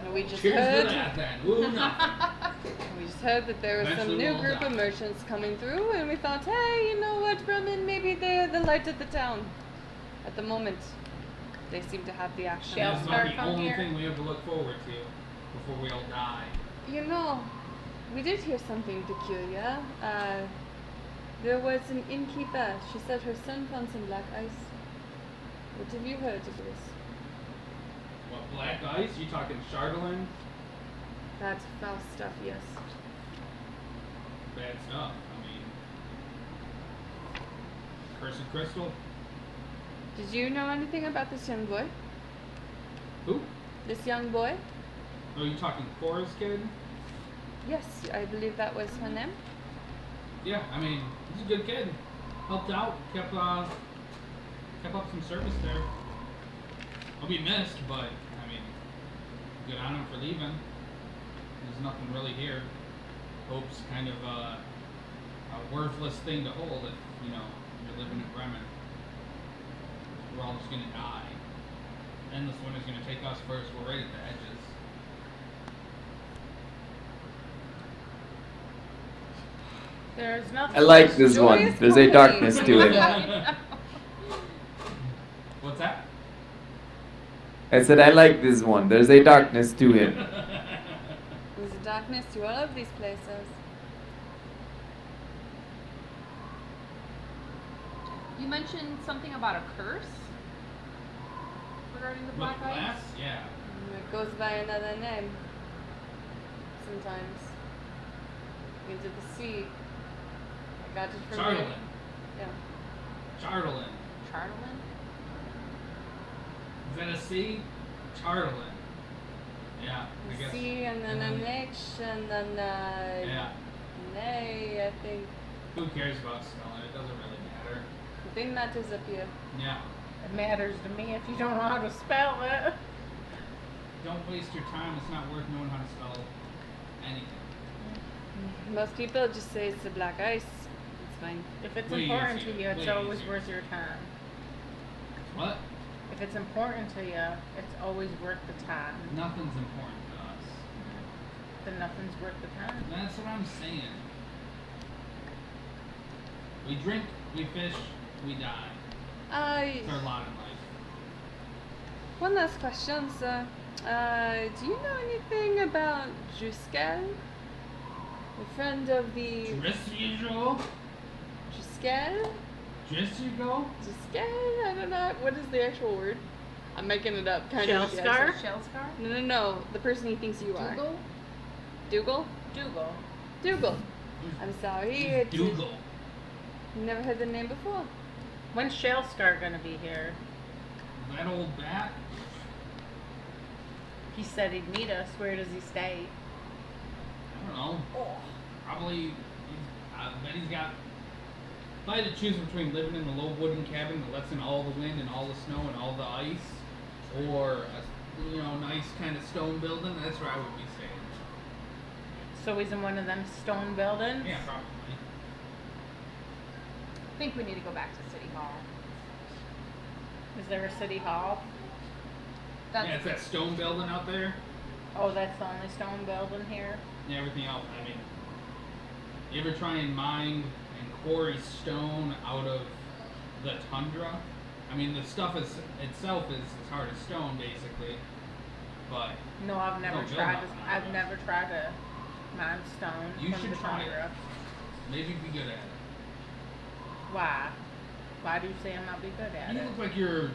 And we just Cheers heard. to that then. Ooh, nothing. We just heard that there was some Eventually new we'll group die. of merchants coming through, and we thought, hey, you know what, Bremen? Maybe they're the light of the town. At the moment, they seem to have the action. Shall That's start not the from only here? thing we have to look forward to before we all die. You know, we did hear something peculiar. There was an innkeeper. She said her son found some black ice. What have you heard of this? What, black ice? You talking Chardonnay? That foul stuff, yes. Bad stuff. I mean, cursed crystal? Did you know anything about this young boy? Who? This young boy? Oh, you talking Cora's kid? Yes, I believe that was her name. Yeah, I mean, he's a good kid. Helped out, kept up some service there. I'll be missed, but I mean, good on him for leaving. There's nothing really here. Hope's kind of a worthless thing to hold if you're living in Bremen. We're all just gonna die. Endless winter's gonna take us first. We're right at the edges. There's nothing. I like this Joyous one. There's a company. darkness to it. What's that? I said I like this one. There's a darkness to him. There's a darkness to all of these places. You mentioned something about a curse regarding the With black glass? ice. Yeah. It goes by another name. Sometimes. Into the sea. I got it from there. Charlatan. Yeah. Charlatan. Charlatan? Is that a C? Charlatan. Yeah, I The guess. sea and then an H and then Yeah. an A, I think. Who cares about spelling? It doesn't really matter. The thing matters up here. Yeah. It matters to me if you don't know how to spell it. Don't waste your time. It's not worth knowing how to spell anything. Most people just say it's the black ice. It's fine. If it's Way important easier, to you, it's way always easier. worth your time. What? If it's important to you, it's always worth the time. Nothing's important to us. Then nothing's worth the time. That's what I'm saying. We drink, we fish, we die. It's our lot in life. One last question, sir. Do you know anything about Juskel? A friend of the Dress usual? Juskel? Dress you go? Juskel? I don't know. What is the actual word? I'm making it up. Kind of. Shellscar? Shell scar? No. The person he thinks you are. Dougal? Dougal? Dougal. Dougal. I'm sorry. Who's Dougal? Never heard the name before. When's Shellscar gonna be here? That old bat? He said he'd meet us. Where does he stay? I don't know. Probably, I bet he's got. If I had to choose between living in a low wooden cabin that lets in all the wind and all the snow and all the ice, or a nice kind of stone building, that's where I would be staying. So he's in one of them stone buildings? Yeah, probably. I think we need to go back to City Hall. Is there a city hall? That's Yeah, it's that stone building out there. Oh, that's the only stone building here? And everything else. I mean, you ever try and mine and quarry stone out of the tundra? I mean, the stuff itself is as hard as stone, basically. But No, I've never build tried nothing to. out of I've it. never tried to mine stone You from should the try it. tundra. maybe you'd be good at it. Why? Why do you say I might be good at You it? look like you're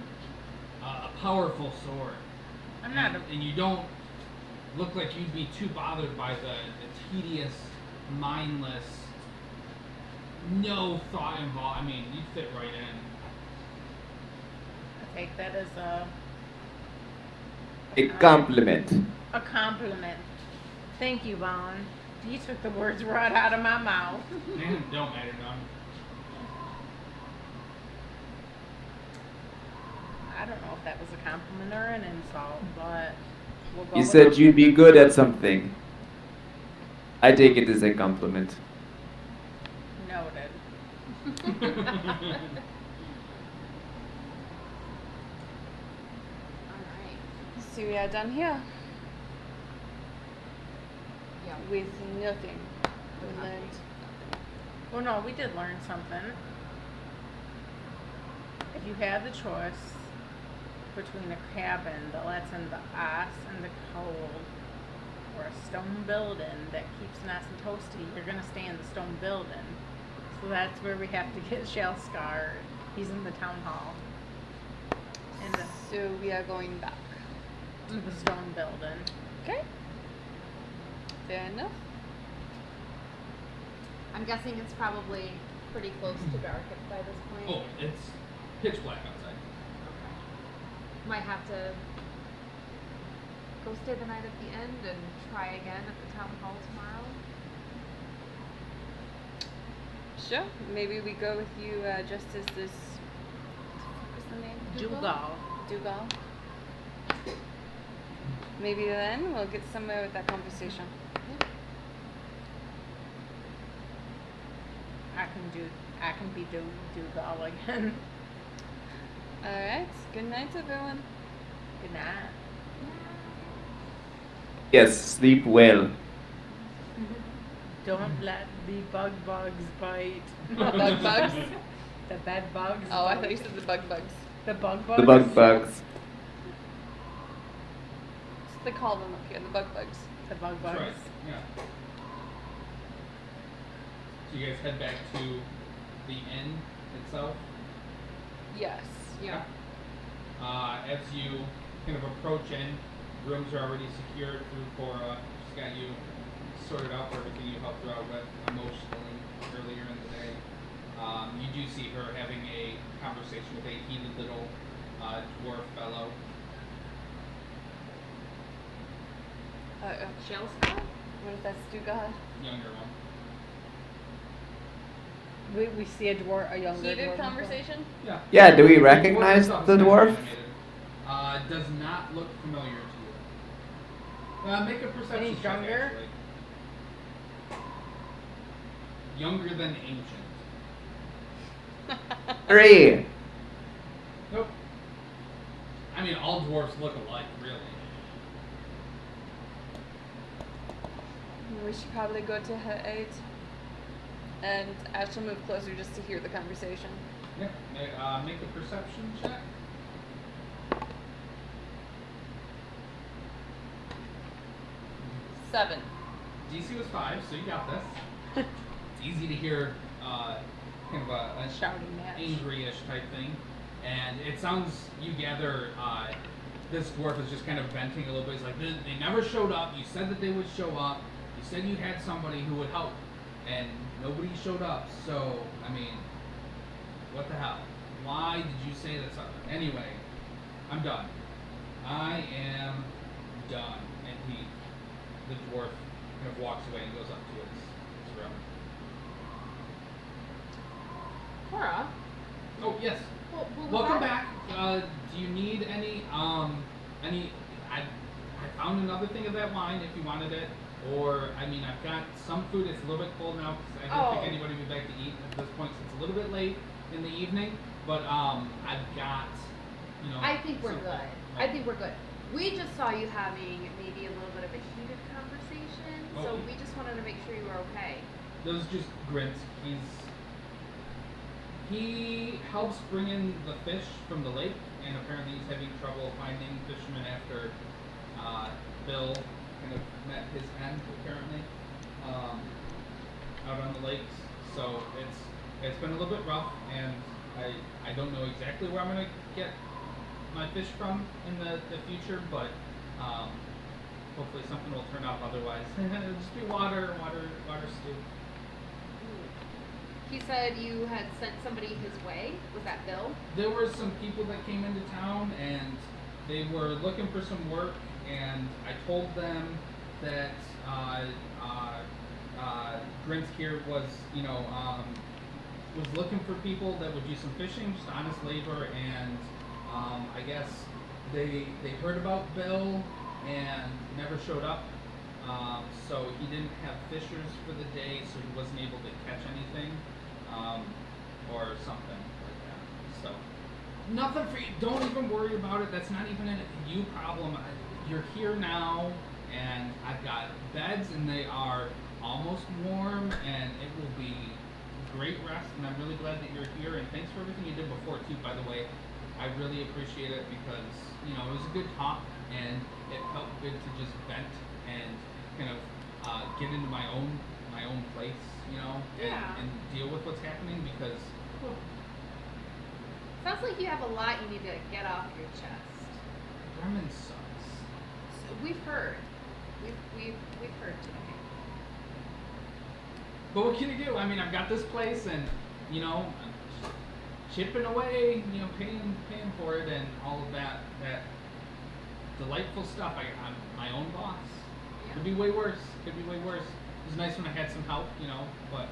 a powerful sword. I'm not and, and you don't look like you'd be too bothered by the tedious, mindless, no thought involved. I mean, you'd fit right in. I take that as A compliment. a compliment. Thank you, Vaughn. You took the words right out of my mouth. Don't matter, none. I don't know if that was a compliment or an insult, but we'll go You with said it. you'd be good at something. I take it as a compliment. Noted. alright. So we are done here Yeah. with nothing. We learned. Well, no, we did learn something. If you had the choice between a cabin that lets in the ice and the cold, or a stone building that keeps nice and toasty, you're gonna stay in the stone building. So that's where we have to get Shellscar. He's in the town hall. And So we are going back. to the stone building. Okay. Fair enough. I'm guessing it's probably pretty close to dark by this point. Oh, it's pitch black outside. Okay. Might have to go stay the night at the end and try again at the town hall tomorrow. Sure. Maybe we go with you just as this. What's the name? Dougal. Dougal. Maybe then we'll get somewhere with that conversation. I can be Dougal again. All right. Good night, everyone. Good night. Yes, sleep well. Don't let the bugs bite. Bug bugs? The bed bugs. Oh, I bite. thought you said the bug bugs. The bug The bug bugs. They call them up here the bug bugs. The bug That's bugs. right. Yeah. So you guys head back to the inn itself. Yes. Yeah. As you kind of approach in, rooms are already secured through Cora. She's got you sorted out for everything you helped her out with emotionally earlier in the day. You do see her having a conversation with a heated little dwarf fellow. Shell Scout? What if that's Stugad? Younger one. We see a younger Heated dwarf. conversation? Yeah. Yeah, do we The recognize dwarf the is dwarf? animated. Does not look familiar to you. Make a perception And he's check, younger? actually. Younger than ancient. 3. Nope. I mean, all dwarves look alike, really. We should probably go to her aid. And Ash will move closer just to hear the conversation. Yeah. Make a perception check. Seven. DC was 5, so you got this. It's easy to hear kind of a Shouting match. angry-ish type thing. And it sounds, you gather, this dwarf is just kind of venting a little bit. He's like, they never showed up. You said that they would show up. You said you had somebody who would help. And nobody showed up. So, I mean, what the hell? Why did you say that? Anyway, I'm done. I am done. And the dwarf kind of walks away and goes up to his room. Cora? Oh, yes. Well, Welcome back. Do you need any? I found another thing of that wine if you wanted it. Or, I mean, I've got some food. It's a little bit cold now because I didn't think anybody would be back to eat at this point since it's a little bit late in the evening. But I've got, I think we're some- good. I think we're good. We just saw you having maybe a little bit of a heated conversation, so Oh. we just wanted to make sure you were okay. Those just grins. He helps bring in the fish from the lake, and apparently he's having trouble finding fishermen after Bill kind of met his end apparently out on the lakes. So it's been a little bit rough, and I don't know exactly where I'm gonna get my fish from in the future, but hopefully something will turn up. Otherwise, it'll just be water stew. He said you had sent somebody his way. Was that Bill? There were some people that came into town and they were looking for some work, and I told them that Grinsk here was looking for people that would do some fishing, just honest labor, and I guess they heard about Bill and never showed up. So he didn't have fishers for the day, so he wasn't able to catch anything, or something like that. So nothing for you. Don't even worry about it. That's not even a you problem. You're here now, and I've got beds, and they are almost warm, and it will be great rest. And I'm really glad that you're here. And thanks for everything you did before too, by the way. I really appreciate it because it was a good talk, and it felt good to just vent and kind of get into my own place, Yeah. and deal with what's happening because Sounds like you have a lot you need to get off your chest. Bremen sucks. So we've heard. We've heard today. But what can you do? I mean, I've got this place, and I'm chipping away, paying for it, and all of that delightful stuff. I'm my own boss. Yeah. Could be way worse. It was nice when I had some help, but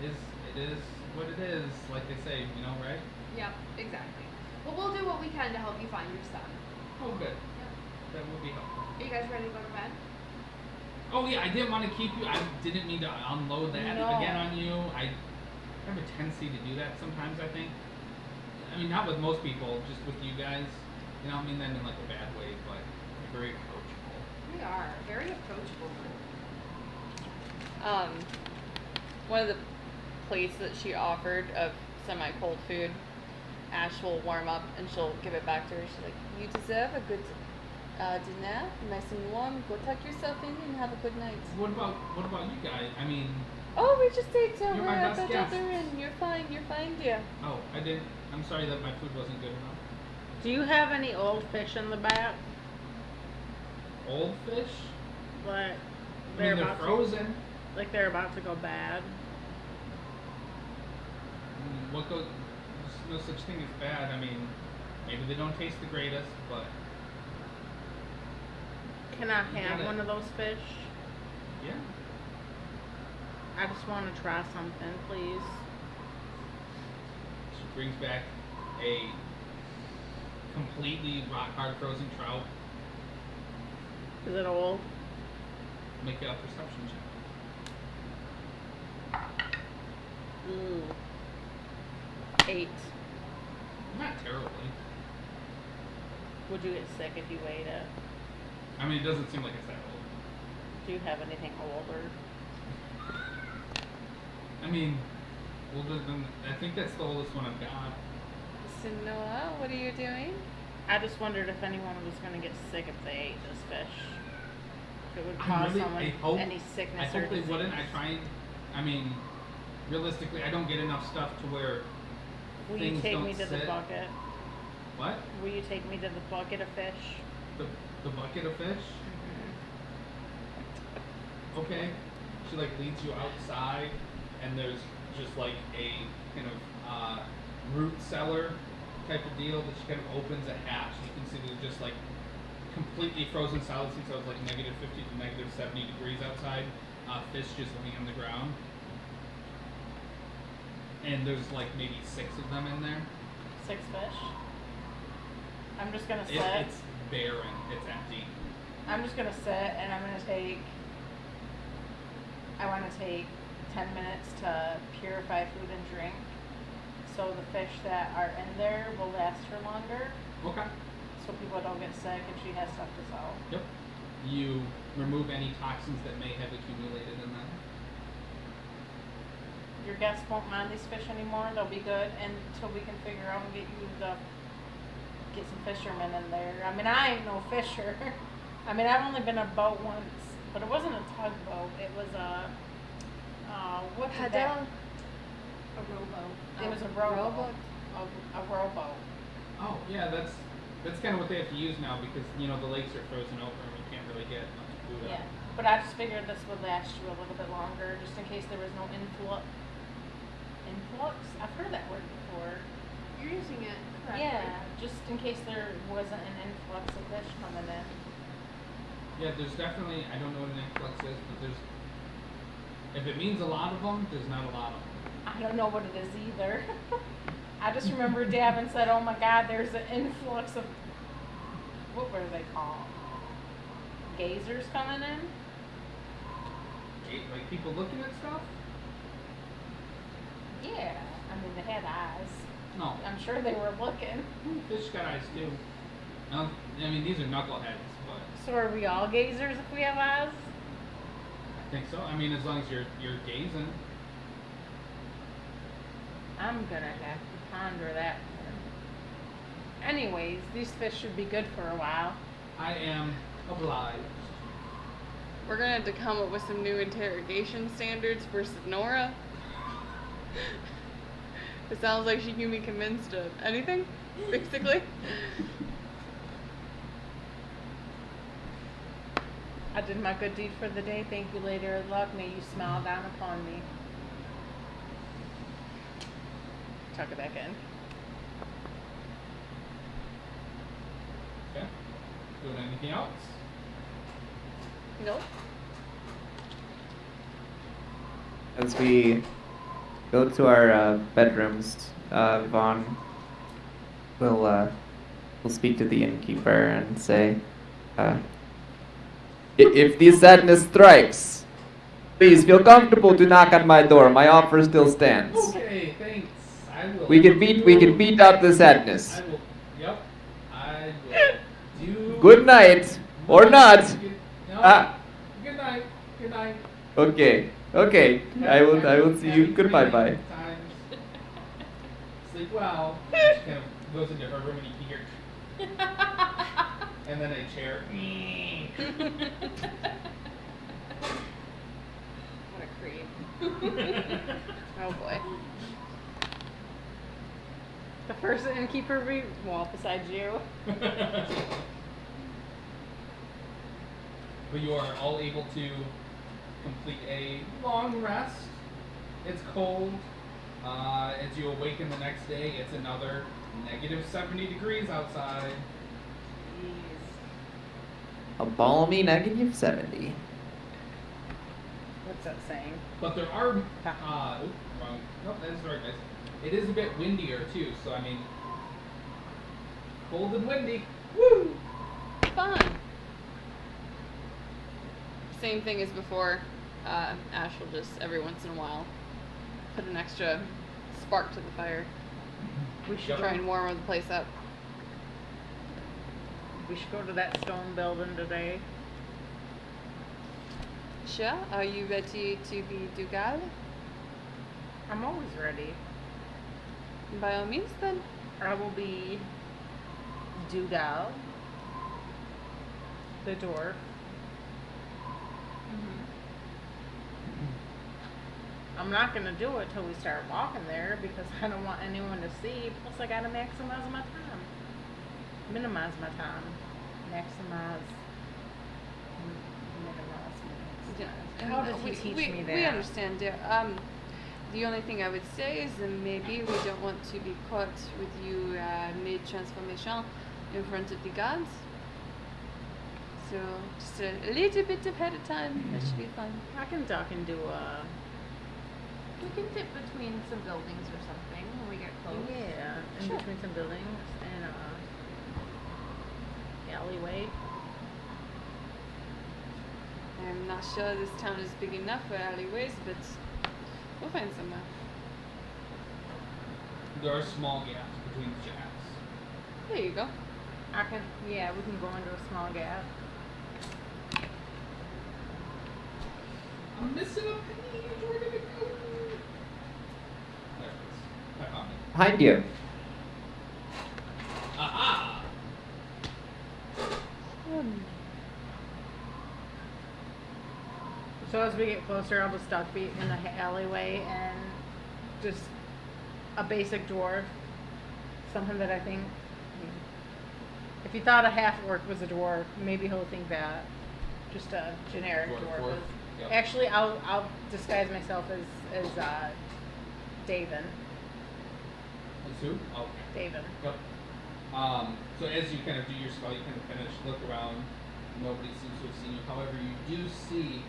it is what it is, like they say, right? Yep, exactly. Well, we'll do what we can to help you find your son. Oh, good. Yep. That would be helpful. Are you guys ready to go to bed? Oh yeah, I didn't want to keep you. I didn't mean to unload that No. again on you. I have a tendency to do that sometimes. I think. I mean, not with most people, just with you guys. I don't mean that in like a bad way, but you're very approachable. We are very approachable. One of the plates that she offered of semi-cold food, Ash will warm up and she'll give it back to her. She's like, "You deserve a good Dinner, nice and warm. Go tuck yourself in and have a good night. What about you guys? I mean, Oh, we just ate You're my at best the guest. other end. You're fine, dear. oh, I did. I'm sorry that my food wasn't good enough. Do you have any old fish in the back? Old fish? Like I they're mean, they're about frozen. like they're about to go bad. What goes? There's no such thing as bad. I mean, maybe they don't taste the greatest, but Can I You have gotta- one of those fish? yeah. I just want to try something, please. She brings back a completely rock hard frozen trout. Is it old? Make a perception check. Ooh. 8. Not terribly. Would you get sick if you ate it? I mean, it doesn't seem like it's that old. Do you have anything older? I mean, older than I think that's the oldest one I've got. So Noah, what are you doing? I just wondered if anyone was going to get sick if they ate this fish. If it would I cause really- someone I hope- any sickness I or hope they disease. wouldn't. I try and. I mean, realistically, I don't get enough stuff to where. Will you things take don't me to the sit. bucket? What? Will you take me to the bucket of fish? The bucket of fish? Okay. She like leads you outside, and there's just like a kind of root cellar type of deal that she kind of opens a hatch. You can see there's just like completely frozen solid seeds. So it's like -50 to -70 degrees outside. Fish just laying on the ground, and there's like maybe 6 of them in there. 6 fish? I'm just going to sit. It's barren. It's empty. I'm just going to sit and I'm going to take. I want to take 10 minutes to purify food and drink so the fish that are in there will last for longer Okay. so people don't get sick and she has stuff to sell. Yep. You remove any toxins that may have accumulated in them. Your guests won't mind these fish anymore. They'll be good until we can figure out and get some fishermen in there. I mean, I ain't no fisher. I mean, I've only been a boat once, but it wasn't a tugboat. It was a what did that? A rowboat. It was a rowboat. A rowboat. Oh yeah, that's kind of what they have to use now because the lakes are frozen over and we can't really get much food Yeah, out. but I just figured this would last you a little bit longer, just in case there was no influx. Influx? I've heard that word before. You're using it correctly. Yeah, just in case there wasn't an influx of fish coming in. Yeah, there's definitely I don't know what an influx is, but there's if it means a lot of them, there's not a lot of them. I don't know what it is either. I just remember Davin said, "Oh my God, there's an influx of what were they called? Gazers coming in." Like people looking at stuff? Yeah, I mean they had eyes. No, I'm sure they were looking. fish got eyes too. I mean these are knuckleheads, but So are we all gazers if we have eyes? I think so. I mean as long as you're gazing. I'm gonna have to ponder that one. Anyways, these fish should be good for a while. I am obliged. We're gonna have to come up with some new interrogation standards for Sonora. It sounds like she can be convinced of anything, basically. I did my good deed for the day. Thank you, Lady of Luck. May you smile down upon me. Tuck it back in. Okay. Doing anything else? Nope. As we go to our bedrooms, Vaughn will speak to the innkeeper and say, if the sadness strikes, please feel comfortable to knock on my door. My offer still stands. Okay, thanks. I will. We can beat out the sadness. I will. Yep. I will do. Good night, or not. No. Ah. Good night. Good night. Okay. I will see you. Goodbye, bye. Times. Sleep well. She kind of goes into her room and you hear. And then a chair. What a creep. Oh boy. The first innkeeper well, besides you. But you are all able to complete a long rest. It's cold. As you awaken the next day, it's another negative 70 degrees outside. A balmy -70. What's that saying? But there are. Wrong. Nope, that is right, guys. It is a bit windier too, so I mean, cold and windy. Woo! Fun. Same thing as before. Ash will just every once in a while put an extra spark to the fire. We should Try and warm the place up. We should go to that stone building today. Sure. Are you ready to be Dougal? I'm always ready. By all means, then. I will be Dougal, the dwarf. I'm not gonna do it till we start walking there because I don't want anyone to see. Plus, I gotta maximize my time, minimize my time, minimize. How did he teach me that? We understand, dear. The only thing I would say is that maybe we don't want to be caught with you mid-transformation in front of the gods. So just a little bit ahead of time. That should be fun. I can duck and do a. We can dip between some buildings or something when we get close. Yeah, in Sure. between some buildings and alleyway. I'm not sure this town is big enough for alleyways, but we'll find somewhere. There are small gaps between the shafts. There you go. I can. Yeah, we can go into a small gap. I'm missing a page. Where did it go? There it is. I found it. Behind you. Aha! So as we get closer, I'll just duck beat in the alleyway and just a basic dwarf, something that I think. If you thought a half orc was a dwarf, maybe he'll think that. Just a generic dwarf. Yep. Actually, I'll disguise myself as David. That's who? Oh. David. Yep. So as you kind of do your spell, you kind of finish, look around. Nobody seems to have seen you. However, you do see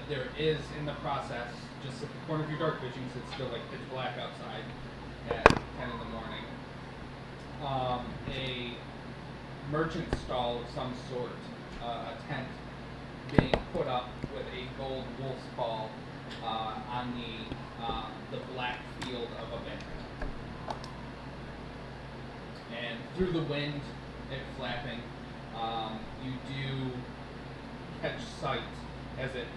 there is in the process, just at the corner of your dark vision, because it's still like pitch black outside at 10 in the morning, a merchant stall of some sort, a tent being put up with a gold wolf's ball on the black field of a banner. And through the wind, it flapping, you do catch sight as it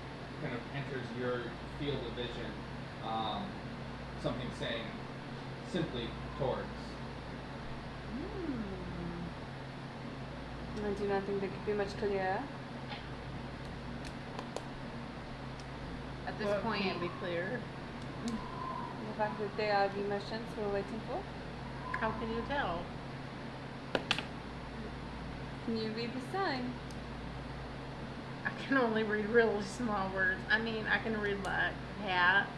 kind of enters your field of vision, something saying simply towards. I do not think there could be much clearer. At this Well, it point, can't be clear. The fact that they are the merchants we're waiting for. How can you tell? Can you read the sign? I can only read really small words. I mean, I can read like hat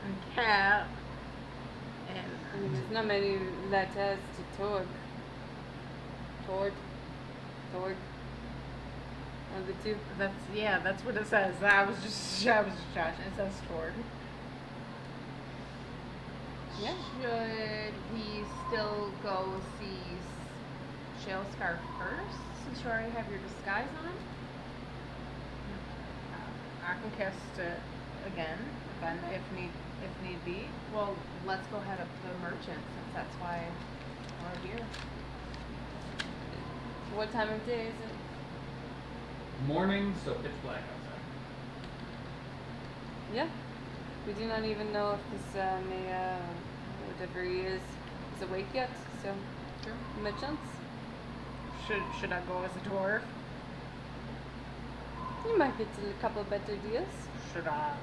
and cat I mean, and there's not many letters to Torg. Torg. One of the two. that's what it says. I was just joshing. It says toward. Yeah. should we still go see Shalescar first, since you already have your disguise on? I can cast it again if need be. Well, let's go head up to the merchant, since that's why we're here. What time of day is it? Morning, so pitch black outside. Yeah. We do not even know if this mayor, whatever he is awake yet, so merchants. Should I go as a dwarf? You might get a couple better deals. Should I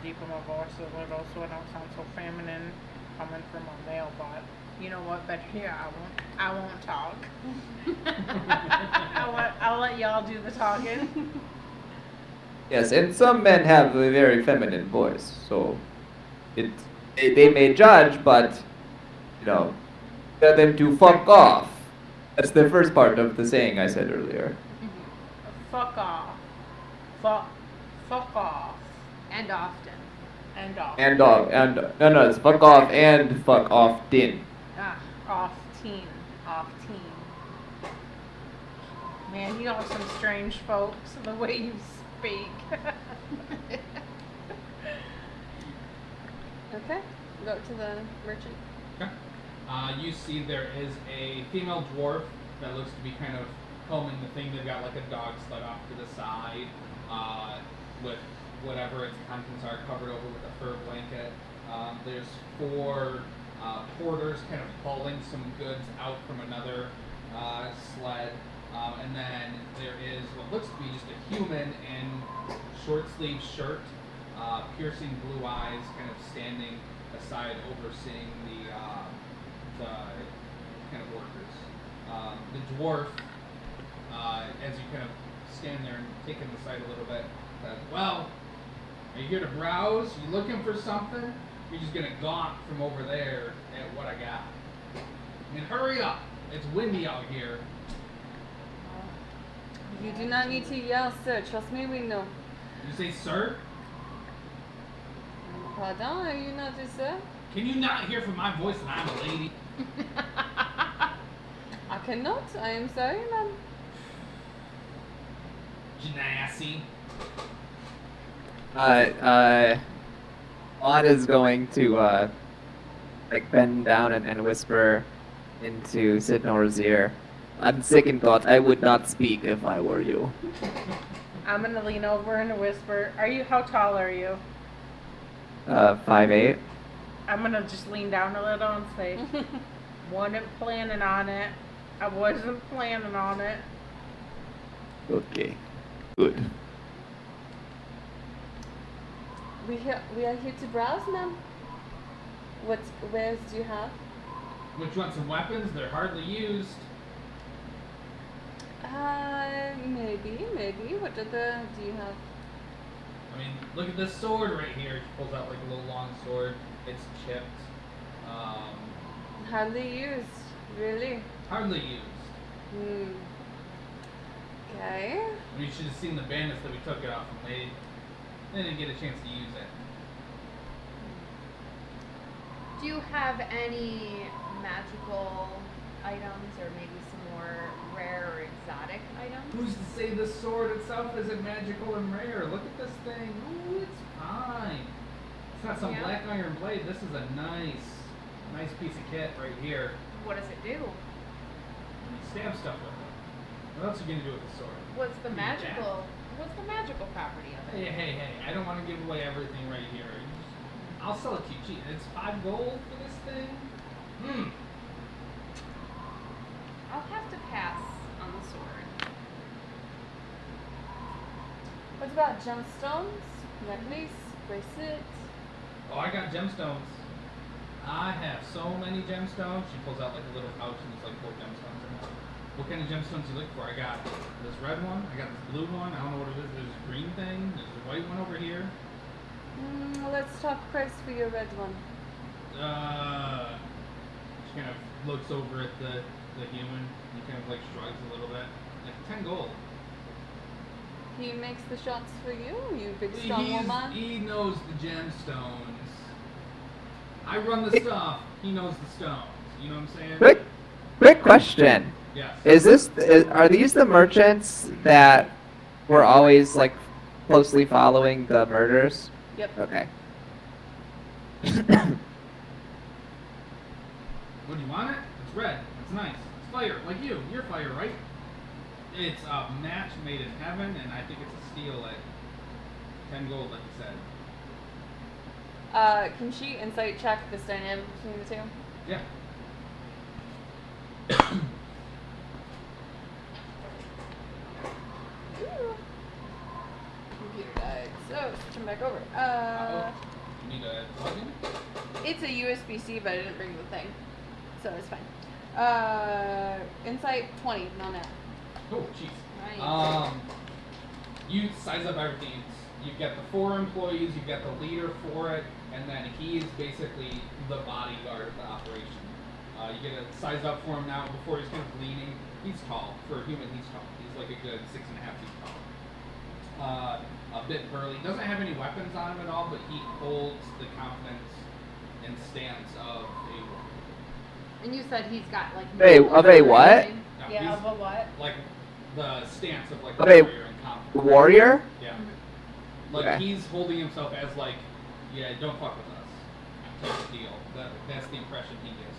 deepen my voice a little so I don't sound so feminine coming from a male butt? You know what? Better here, I won't talk. I'll let y'all do the talking. Yes, and some men have a very feminine voice, so they may judge, but you know, tell them to fuck off. That's the first part of the saying I said earlier. Fuck off. Fuck off. And often. And off. And off, and no, it's fuck off and fuck off din. Off teen. Man, you are some strange folks, the way you speak. Okay, go to the merchant. Okay. You see there is a female dwarf that looks to be kind of combing the thing. They've got like a dog sled off to the side with whatever its contents are covered over with a fur blanket. There's 4 porters kind of hauling some goods out from another sled. And then there is what looks to be just a human in short sleeve shirt, piercing blue eyes, kind of standing aside overseeing the kind of workers. The dwarf, as you kind of stand there and take in the sight a little bit, says, "Well, are you here to browse? You looking for something? You're just gonna gawk from over there at what I got. I mean, hurry up! It's windy out here." You do not need to yell, sir. Trust me, we know. Did you say, "Sir"? Pardon, are you not a sir? Can you not hear from my voice that I'm a lady? I cannot. I am sorry, ma'am. Genasi. Maud is going to like bend down and whisper into Sidnor's ear. On second thought, I would not speak if I were you. I'm gonna lean over and whisper, how tall are you? 5'8". I'm gonna just lean down a little and say, wasn't planning on it. I wasn't planning on it. Okay, good. We are here to browse, ma'am. What wares do you have? Which want some weapons? They're hardly used. Maybe. What other do you have? I mean, look at this sword right here. She pulls out like a little long sword. It's chipped. Hardly used, really. Hardly used. Okay. I mean, you should have seen the bandits that we took it off and they didn't get a chance to use it. Do you have any magical items or maybe some more rare or exotic items? Who's to say this sword itself isn't magical and rare? Look at this thing. Ooh, it's fine. It's not some black iron blade. This is a nice piece of kit right here. What does it do? And you stab stuff with it. What else are you gonna do with the sword? What's the magical property of it? Hey, I don't want to give away everything right here. I'll sell it to you cheap. It's 5 gold for this thing? I'll have to pass on the sword. What about gemstones? Necklace? Bracelet? Oh, I got gemstones. I have so many gemstones. She pulls out like a little pouch and it's like 4 gemstones in it. What kind of gemstones you look for? I got this red one. I got this blue one. I don't know what it is. There's a green thing. There's a white one over here. Let's talk price for your red one. She kind of looks over at the human. He kind of like shrugs a little bit. Like 10 gold. He makes the shots for you, you big strong woman. He knows the gemstones. I run the stuff. He knows the stones. You know what I'm saying? Quick question. Yes. Are these the merchants that were always like closely following the murders? Yep. Okay. What do you want it? It's red. It's nice. It's fire, like you. You're fire, right? It's a match made in heaven, and I think it's a steal at 10 gold, like you said. Can she insight check this dynamic between the two? Yeah. Alright, so switching back over. You need a plug-in? It's a USB-C, but I didn't bring the thing. So it's fine. Insight 20, no net. Oh, jeez. Right. You size up everything. You've got the 4 employees, you've got the leader for it, and then he is basically the bodyguard of the operation. You get it sized up for him now before he's kind of leaning. He's tall. For a human, he's tall. He's like a good 6.5 feet tall. A bit burly. Doesn't have any weapons on him at all, but he holds the confidence and stance of a warrior. And you said he's got like. Wait, no of a what? everything. No, Yeah, he's of a what? like the stance of like a Okay. warrior and confidence. Warrior? Yeah. Like Okay. he's holding himself as like, yeah, don't fuck with us type of deal. That's the impression he gives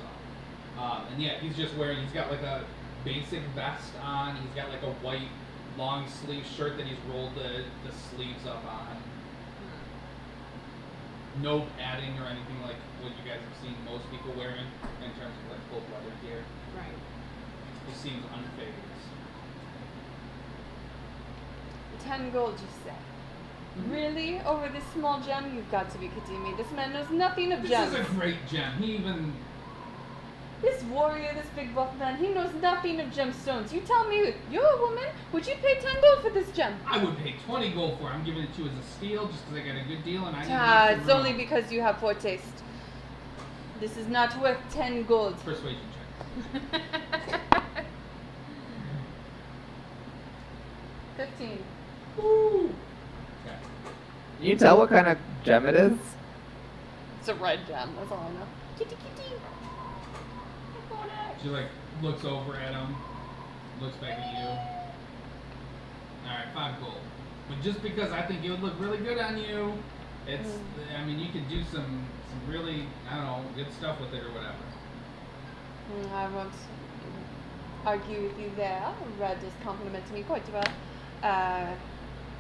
off. And yeah, he's just wearing. He's got like a basic vest on. He's got like a white long sleeve shirt that he's rolled the sleeves up on. No padding or anything like what you guys have seen most people wearing in terms of like cold weather gear. Right. He seems unfazed. 10 gold, you say? Really? Over this small gem? You've got to be kidding me. This man knows nothing of This gems. is a great gem. He even This warrior, this big buff man, he knows nothing of gemstones. You tell me, you're a woman, would you pay 10 gold for this gem? I would pay 20 gold for it. I'm giving it to you as a steal just because I got a good deal and I need Ah, to make it's some only room. because you have poor taste. This is not worth 10 gold. Persuasion check. 15. Woo! Okay. Can you tell what kind of gem it is? It's a red gem, that's all I know. Kitty kitty. She like looks over at him, looks back at you. Alright, 5 gold. But just because I think it would look really good on you, it's I mean you could do some really, I don't know, good stuff with it or whatever. I won't argue with you there. Red is complimenting me quite well.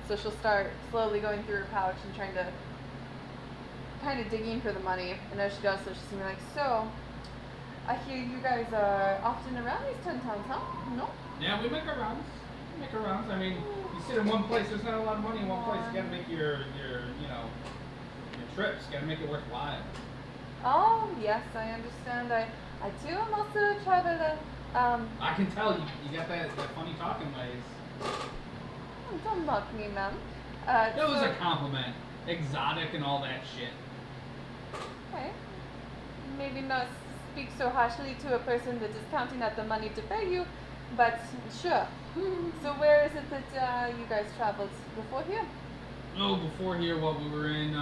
So she'll start slowly going through her pouch and trying to kind of digging for the money. And as she does so, she's gonna be like, so, I hear you guys are often around these 10 towns, huh? No? Yeah, we make our rounds. We make our rounds. I mean, you sit in one place, there's not a lot of money in one place. You gotta make your you know, your trips. You gotta make it worthwhile. Oh, yes, I understand. I too am also a traveler. I can tell you got that funny talking ways. Don't mock me, ma'am. It was so- a compliment. Exotic and all that shit. Okay. Maybe not speak so harshly to a person that is counting out the money to pay you, but sure. So where is it that you guys traveled before here? Oh, before here, what we were in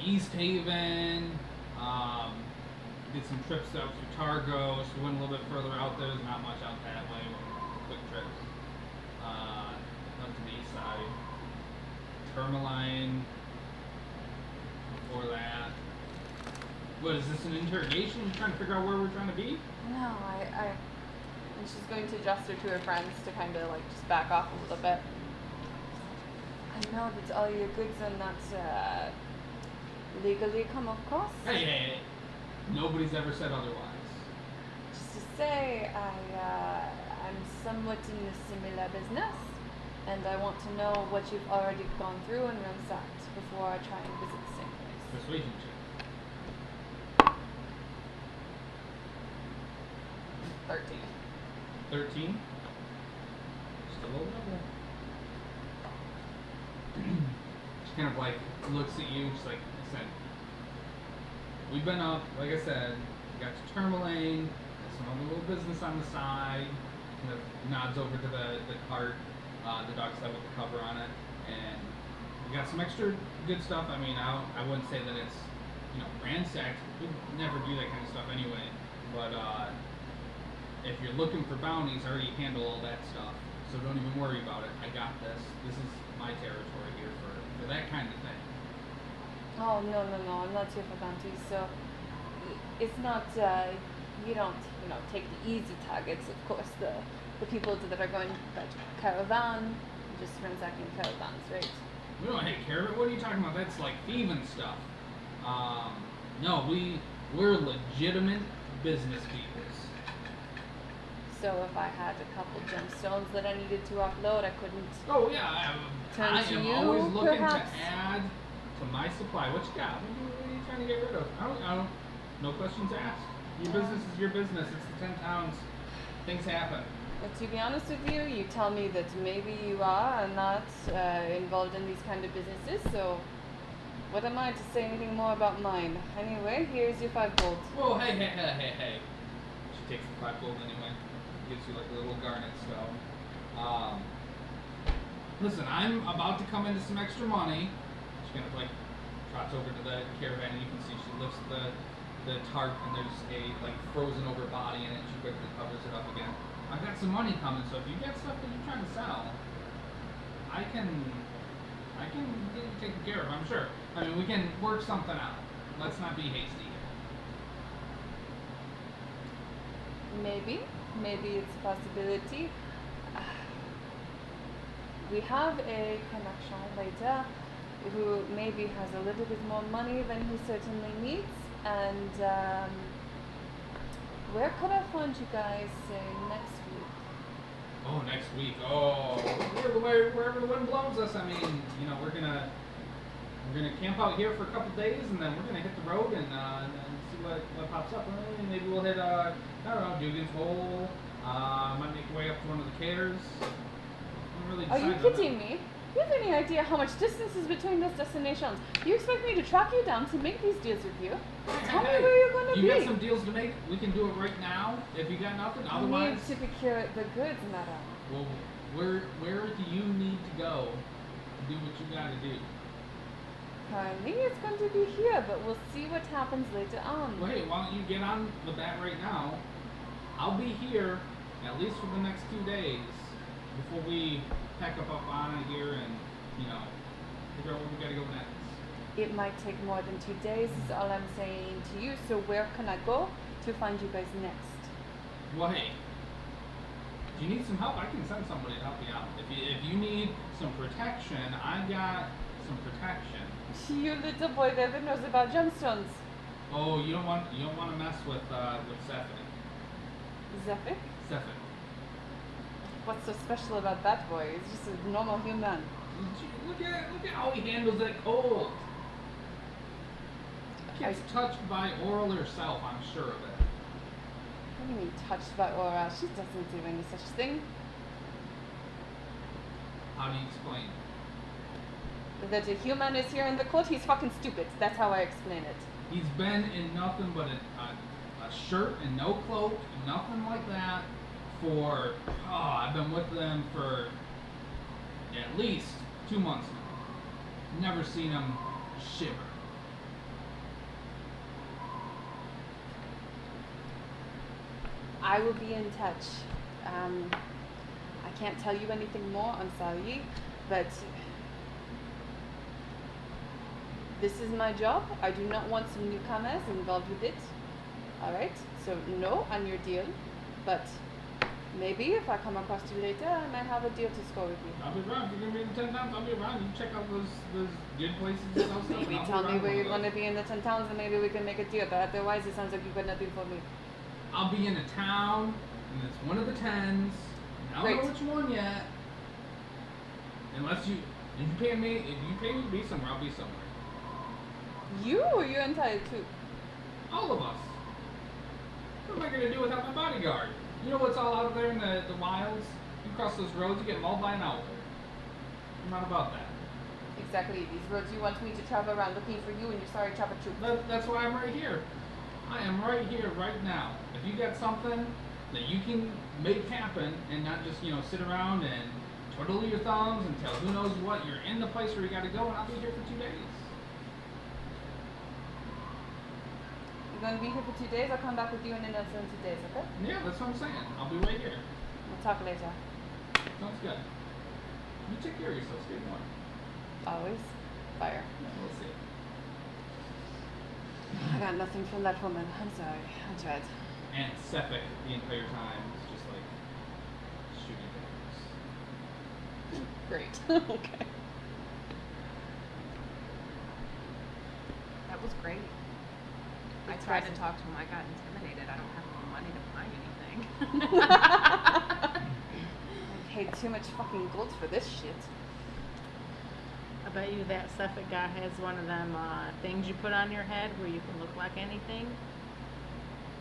East Haven. Did some trips out through Targos. We went a little bit further out there. There's not much out that way. Quick trips. Up to the east side. Tourmaline. Before that. What is this, an interrogation? You trying to figure out where we're trying to be? No, I and she's going to gesture to her friends to kind of like just back off a little bit. I know that all your goods are not legally come across. Hey. Nobody's ever said otherwise. Just to say, I'm somewhat in a similar business, and I want to know what you've already gone through and ransacked before I try and visit the same place. Persuasion check. 13. 13. Still low level. She kind of like looks at you, just like I said. We've been up, like I said, got to Tourmaline, some other little business on the side. Kind of nods over to the cart, the dog sled with the cover on it, and we got some extra good stuff. I mean, I wouldn't say that it's, you know, ransacked. We'd never do that kind of stuff anyway. But if you're looking for bounties, I already handle all that stuff. So don't even worry about it. I got this. This is my territory here for that kind of thing. Oh, no, I'm not here for bounties, so it's not, you don't, take the easy targets, of course, the people that are going by caravan, just ransacking caravans, right? We don't hate caravan. What are you talking about? That's like thieving stuff. No, we're legitimate business people. So if I had a couple gemstones that I needed to offload, I couldn't. Oh yeah, Turn I to am you, always looking perhaps? to add to my supply. What you got? What are you trying to get rid of? I don't. No questions asked. Your business is your business. It's the 10 towns. Things happen. But to be honest with you, you tell me that maybe you are not involved in these kind of businesses. So what am I to say anything more about mine? Anyway, here's your 5 gold. Whoa, hey. She takes the 5 gold anyway. Gives you like a little garnet stone. Listen, I'm about to come into some extra money. She kind of like trots over to the caravan and you can see she lifts the tarp and there's a like frozen over body in it. She quickly covers it up again. I've got some money coming, so if you get stuff that you're trying to sell, I can get it taken care of, I'm sure. I mean, we can work something out. Let's not be hasty here. Maybe it's a possibility. We have a connection later who maybe has a little bit more money than he certainly needs. And where could I find you guys next week? Oh, next week. Oh, wherever the wind blows us. I mean, you know, we're gonna camp out here for a couple days, and then we're gonna hit the road and see what pops up. Maybe we'll hit I don't know, Dugan's Hole. Might make our way up to one of the cares. I'm really Are you decided on kidding that. me? Do you have any idea how much distance is between those destinations? You expect me to track you down to make these deals with you? Tell me Hey, where you're gonna you be. got some deals to make? We can do it right now. If you got nothing, I otherwise. need to procure the goods, madam. Well, where do you need to go to do what you gotta do? Currently, it's going to be here, but we'll see what happens later on. Well, hey, why don't you get on with that right now? I'll be here at least for the next 2 days before we pack up out of here and, you know, figure out where we gotta go next. It might take more than 2 days, is all I'm saying to you. So where can I go to find you guys next? Well, hey, if you need some help, I can send somebody to help you out. If you need some protection, I've got some protection. You little boy there that knows about gemstones. Oh, you don't want to mess with Zephyr. Zephyr? Zephyr. What's so special about that boy? He's just a normal human. Look at how he handles that cold. Gets touched by Oral herself, I'm sure of it. What do you mean touched by Aura? She doesn't do any such thing. How do you explain it? That a human is here in the court, he's fucking stupid. That's how I explain it. He's been in nothing but a shirt and no cloak, nothing like that for, I've been with them for at least 2 months now. Never seen him shiver. I will be in touch. I can't tell you anything more, I'm sorry, but this is my job. I do not want some newcomers involved with it. Alright? So no on your deal, but maybe if I come across you later, I might have a deal to score with you. I'll be around. If you're gonna be in the 10 towns, I'll be around. You check out those good places and stuff. Maybe and I'll tell be me around where one you're of going to those. be in the 10 towns and maybe we can make a deal, but otherwise it sounds like you've got nothing for me. I'll be in a town, and it's one of the 10s. I don't know Great. which one yet. Unless if you pay me to be somewhere, I'll be somewhere. You or your entire troop? All of us. What am I gonna do without my bodyguard? You know what's all out there in the wilds? You cross those roads, you get mauled by an owl. I'm not about that. Exactly. These roads you want me to travel around looking for you and your sorry chopper troop. That's why I'm right here. I am right here, right now. If you got something that you can make happen and not just, sit around and twiddle your thumbs until who knows what, you're in the place where you gotta go and I'll be here for 2 days. You're going to be here for 2 days? I'll come back with you in another 2 days, okay? Yeah, that's what I'm saying. I'll be right here. We'll talk later. Sounds good. You take care of yourself, stay warm. Always. Fire. We'll see. I got nothing from that woman. I'm sorry. I tried. And Sephic the entire time is just like shooting things. Great. Okay. That was great. I It's tried to awesome. talk to him. I got intimidated. I don't have any money to buy anything. anything. I paid too much fucking gold for this shit. I bet you that Suffolk guy has one of them things you put on your head where you can look like anything.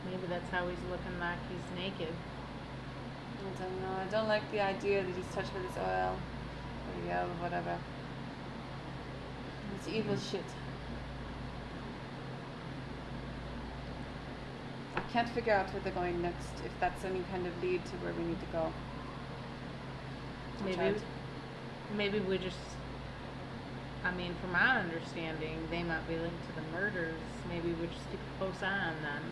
Maybe that's how he's looking like he's naked. I don't know. I don't like the idea that he's touched with this oil. Or yeah, whatever. It's evil shit. I can't figure out where they're going next, if that's any kind of lead to where we need to go. Maybe we just, I mean, from my understanding, they might be linked to the murders. Maybe we just keep a close eye on them.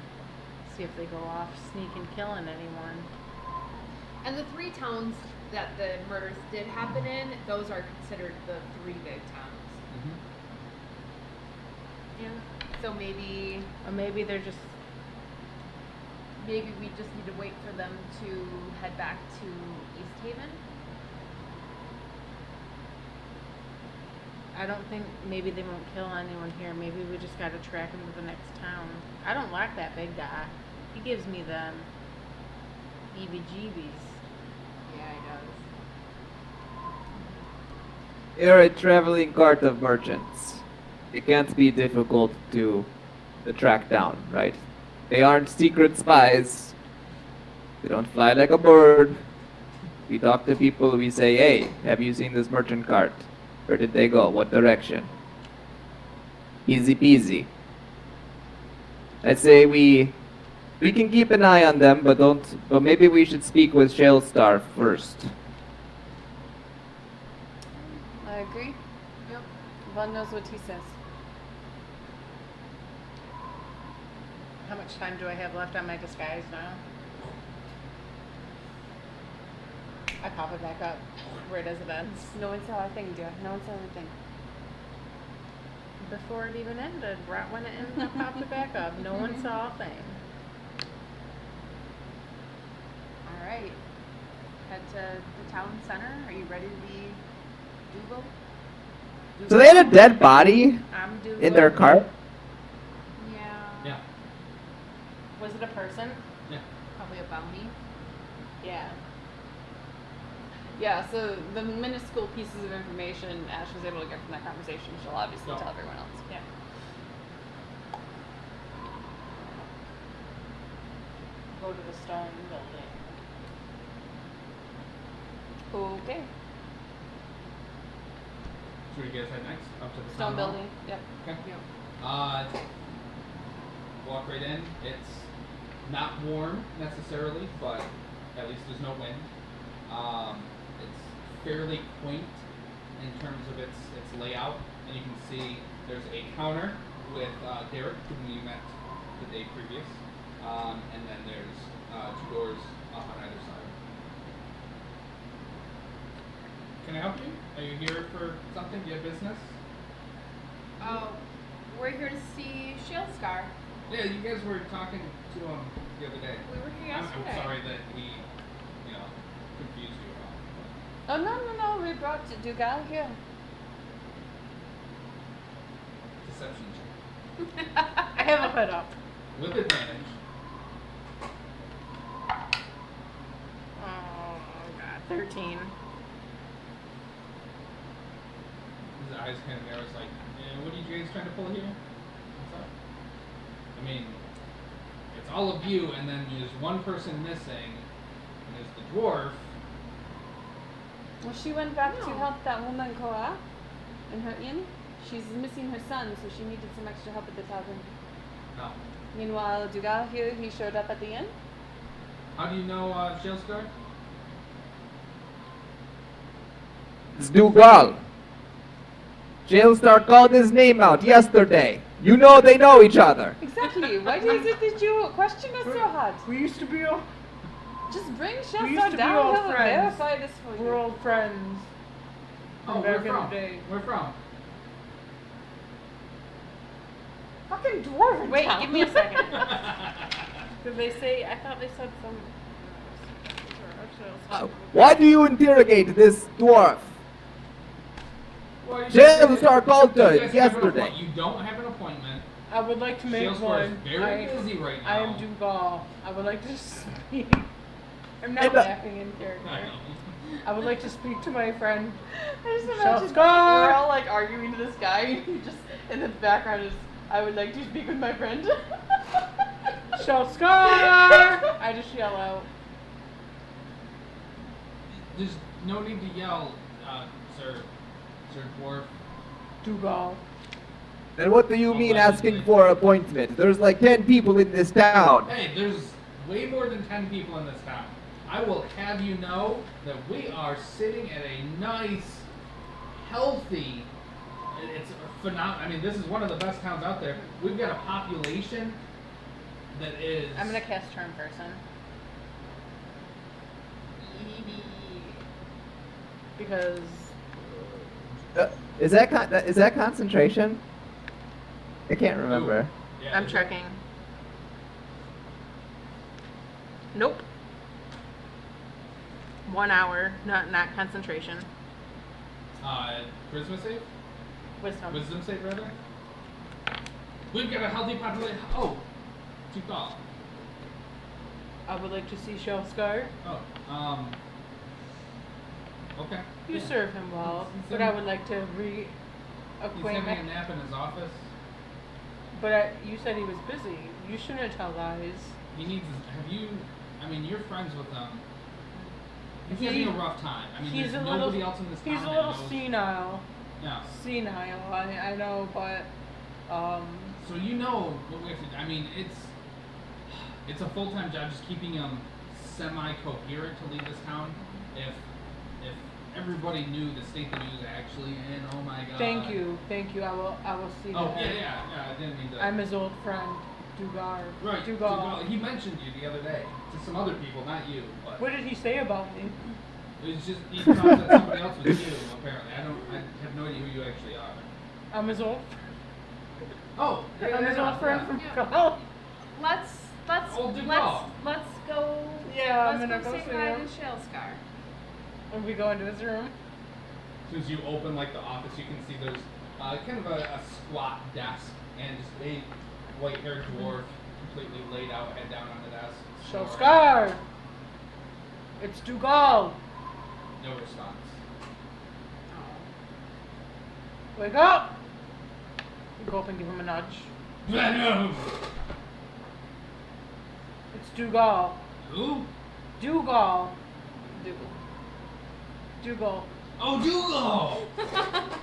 See if they go off sneaking, killing anyone. And the 3 towns that the murders did happen in, those are considered the 3 big towns. Mm-hmm. Yeah. So maybe Or maybe they're just, we just need to wait for them to head back to East Haven. I don't think, maybe they won't kill anyone here. Maybe we just gotta track him to the next town. I don't like that big guy. He gives me the heebie-jeebies. Yeah, he does. You're a traveling cart of merchants. It can't be difficult to track down, right? They aren't secret spies. They don't fly like a bird. We talk to people, we say, hey, have you seen this merchant cart? Where did they go? What direction? Easy peasy. I say we can keep an eye on them, but maybe we should speak with Shalestar first. I agree. Yep. Von knows what he says. How much time do I have left on my disguise now? I pop it back up right as it ends. No one saw a thing, dear. No one saw anything. Before it even ended, right when it ended, I popped it back up. No one saw a thing. All right. Head to the town center. Are you ready to be Dougal? So they had a dead body I'm doing. in their cart? Yeah. Yeah. Was it a person? Yeah. Probably a bounty. Yeah. Yeah, so the minuscule pieces of information Ash was able to get from that conversation, she'll obviously Yeah. tell everyone else. Yeah. Go to the stone building. Okay. So where do you guys head next? Up to the Stone town hall? building. Yep. Okay. Yep. Walk right in. It's not warm necessarily, but at least there's no wind. It's fairly quaint in terms of its layout, and you can see there's a counter with Derek, whom you met the day previous, and then there's 2 doors up on either side. Can I help you? Are you here for something? Do you have business? Oh, we're here to see Shalestar. Yeah, you guys were talking to him the other day. We were here yesterday. I'm sorry that we, confused you at all. Oh, no. We brought Dougal here. Deception check. I have a hood up. With advantage. Oh god. 13. His eyes kind of narrow. It's like, what are you guys trying to pull here? What's up? I mean, it's all of you, and then there's one person missing, and there's the dwarf. Well, she went back to No. help that woman Koa in her inn. She's missing her son, so she needed some extra help at the tavern. No. Meanwhile, Dougal here, he showed up at the inn. How do you know Shalestar? It's Dougal. Jailstar called his name out yesterday. You know they know each other. Exactly. Why is it that you question us so hard? We used to be all, Just bring We used Shasta to be down. all He'll friends. verify this for we're you. old friends. Oh, Back where in the from? day. Where from? Fucking dwarven Wait, town. give me a second. Did they say? I thought they said some. Why do you interrogate this dwarf? Well, you Jailstar guys- called you her guys have an yesterday. appoint- You don't have an appointment. Oh, I would like to make Shellscore is one. very busy right now. I am Dugal. I would like to speak. I'm I not know. laughing in character. I know. I would like to speak to my friend. I just Shall imagine scar! we're all like arguing to this guy, and he just in the background is, I would like to speak with my friend. Shall scar! I just yell out. There's no need to yell, Sir Dwarf. Dugal. Then what do you mean asking for appointment? There's like 10 people in this town. Hey, there's way more than 10 people in this town. I will have you know that we are sitting at a nice, healthy, it's phenomenal. I mean, this is one of the best towns out there. We've got a population that is... I'm gonna cast Charm Person. Because Is that concentration? I can't remember. Yeah, I'm is it? checking. Nope. 1 hour, not concentration. Charisma save? Wisdom. Wisdom save, rather? We've got a healthy population. Oh! Too tall. I would like to see Shell Scar. Oh, okay. You Yeah. serve him well, He's but in- I would like to He's reacquaint having a my. nap in his office. But you said he was busy. You shouldn't tell lies. He needs I mean, you're friends with him. He's He- having a rough time. I mean, he's there's a nobody little. else in this town He's a that little knows. senile. Yeah. Senile. I know, but So you know what we have to. I mean, it's a full-time job just keeping him semi-coherent to leave this town. If everybody knew the state the news actually in, oh my god. thank you. I will see Oh that. yeah. I didn't mean to. I'm his old friend, Dugar. right. Dugal. He mentioned you the other day to some other people, not you. But What did he say about me? it was just he thought that somebody else was you. Apparently, I have no idea who you actually are. I'm his old. Oh, I'm his old friend from Yeah. college. Let's Old Duval. let's go. Yeah, I'm let's gonna go go say see hi him. to Shellscar. And we go into his room. As soon as you open like the office, you can see there's kind of a squat desk and just a white-haired dwarf completely laid out, head down on the desk. Shell snoring. Scar. It's Dugal. No response. Wake up. You go up and give him a nudge. Venom. It's Dugal. Who? Dugal. Dougal. Oh, Dougal!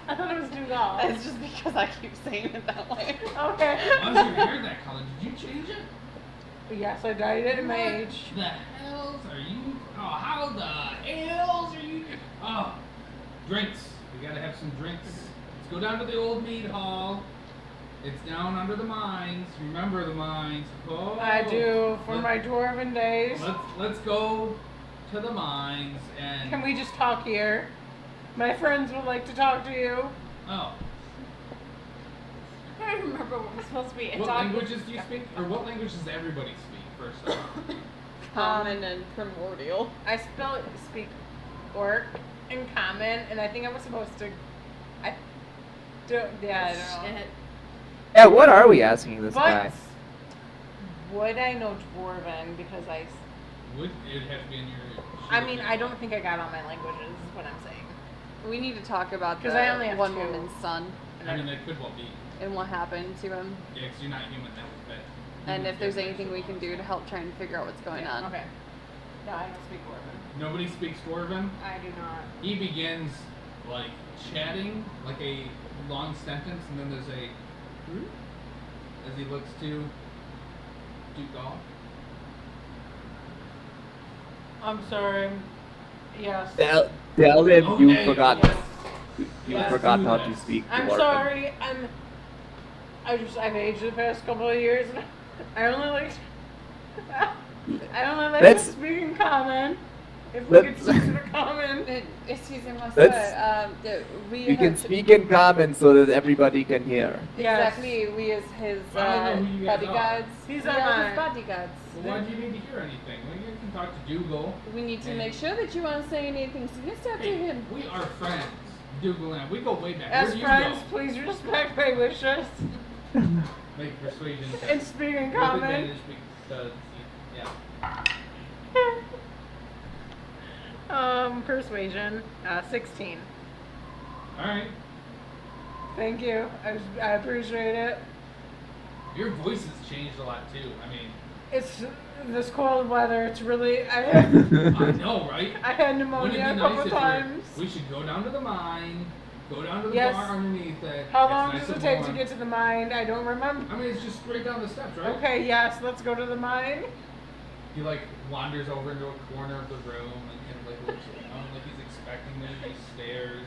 I thought it was Dugal. It's just because I keep saying it that way. Okay. Why was your hair that color? Did you change it? Yes, I dyed it in my What age. the hells are you? Oh, how the hells are you? Oh, drinks. We gotta have some drinks. Let's go down to the old mead hall. It's down under the mines. Remember the mines. Oh, I do from my let- dwarven days. Let's go to the mines and. Can we just talk here? My friends would like to talk to you. Oh, I don't remember what we're supposed to be what talking. languages do you speak? Or what language does everybody speak? First off. Common and primordial. I speak orc and common, and I think I was supposed to. I don't. Yeah, I don't know. Shit. Yeah, what are we asking this But guy? would I know dwarven because I? Would it have to be in your? I mean, I don't think I got all my languages. Is what I'm saying. We need to talk about 'Cause the I only have one 2. woman's son I mean, that could well be. and what happened to him, Yeah, 'cause you're not human. That would fit. and if there's anything we can do to help try and figure out what's going on. Okay. No, I don't speak dwarven. Nobody speaks Dwarven. I do not. He begins like chatting, like a long sentence, and then there's a as he looks to Dugal. I'm sorry. Yes. Tell him you Okay. forgot. Yes. You Yes. forgot how Do to this. speak. I'm Dwarven. sorry. I've aged the past couple of years, and I only like. I only like to Let's- speak in common. If we could let's- switch to the common. Excuse me, Let's- we You can have- speak in common so that everybody can hear. Yes. Exactly, we as his I don't know who you guys are. bodyguards. He's we on are mine. his bodyguards. Well, why do you need to hear anything? Well, you can talk to Dougal. We need to and- make sure that you won't say anything sinister to Hey, him. we are friends, Dougal and I. We go way back. As Where do you friends, go? please respect my wishes. Make a persuasion check. And speaking With common. advantage because, yeah. Persuasion, 16. Alright. Thank you. I appreciate it. Your voice has changed a lot too. I mean, It's this cold weather. It's really. I know, right? I had Wouldn't it pneumonia be a nice couple if times. we should go down to the mine, go down to the Yes. bar underneath it. How it's long nice does it and take to warm. get to the mine? I don't remember. I mean, it's just straight down the steps, right? Okay, yes, let's go to the mine. He like wanders over into a corner of the room and kind of like looks around like he's expecting there to be stairs.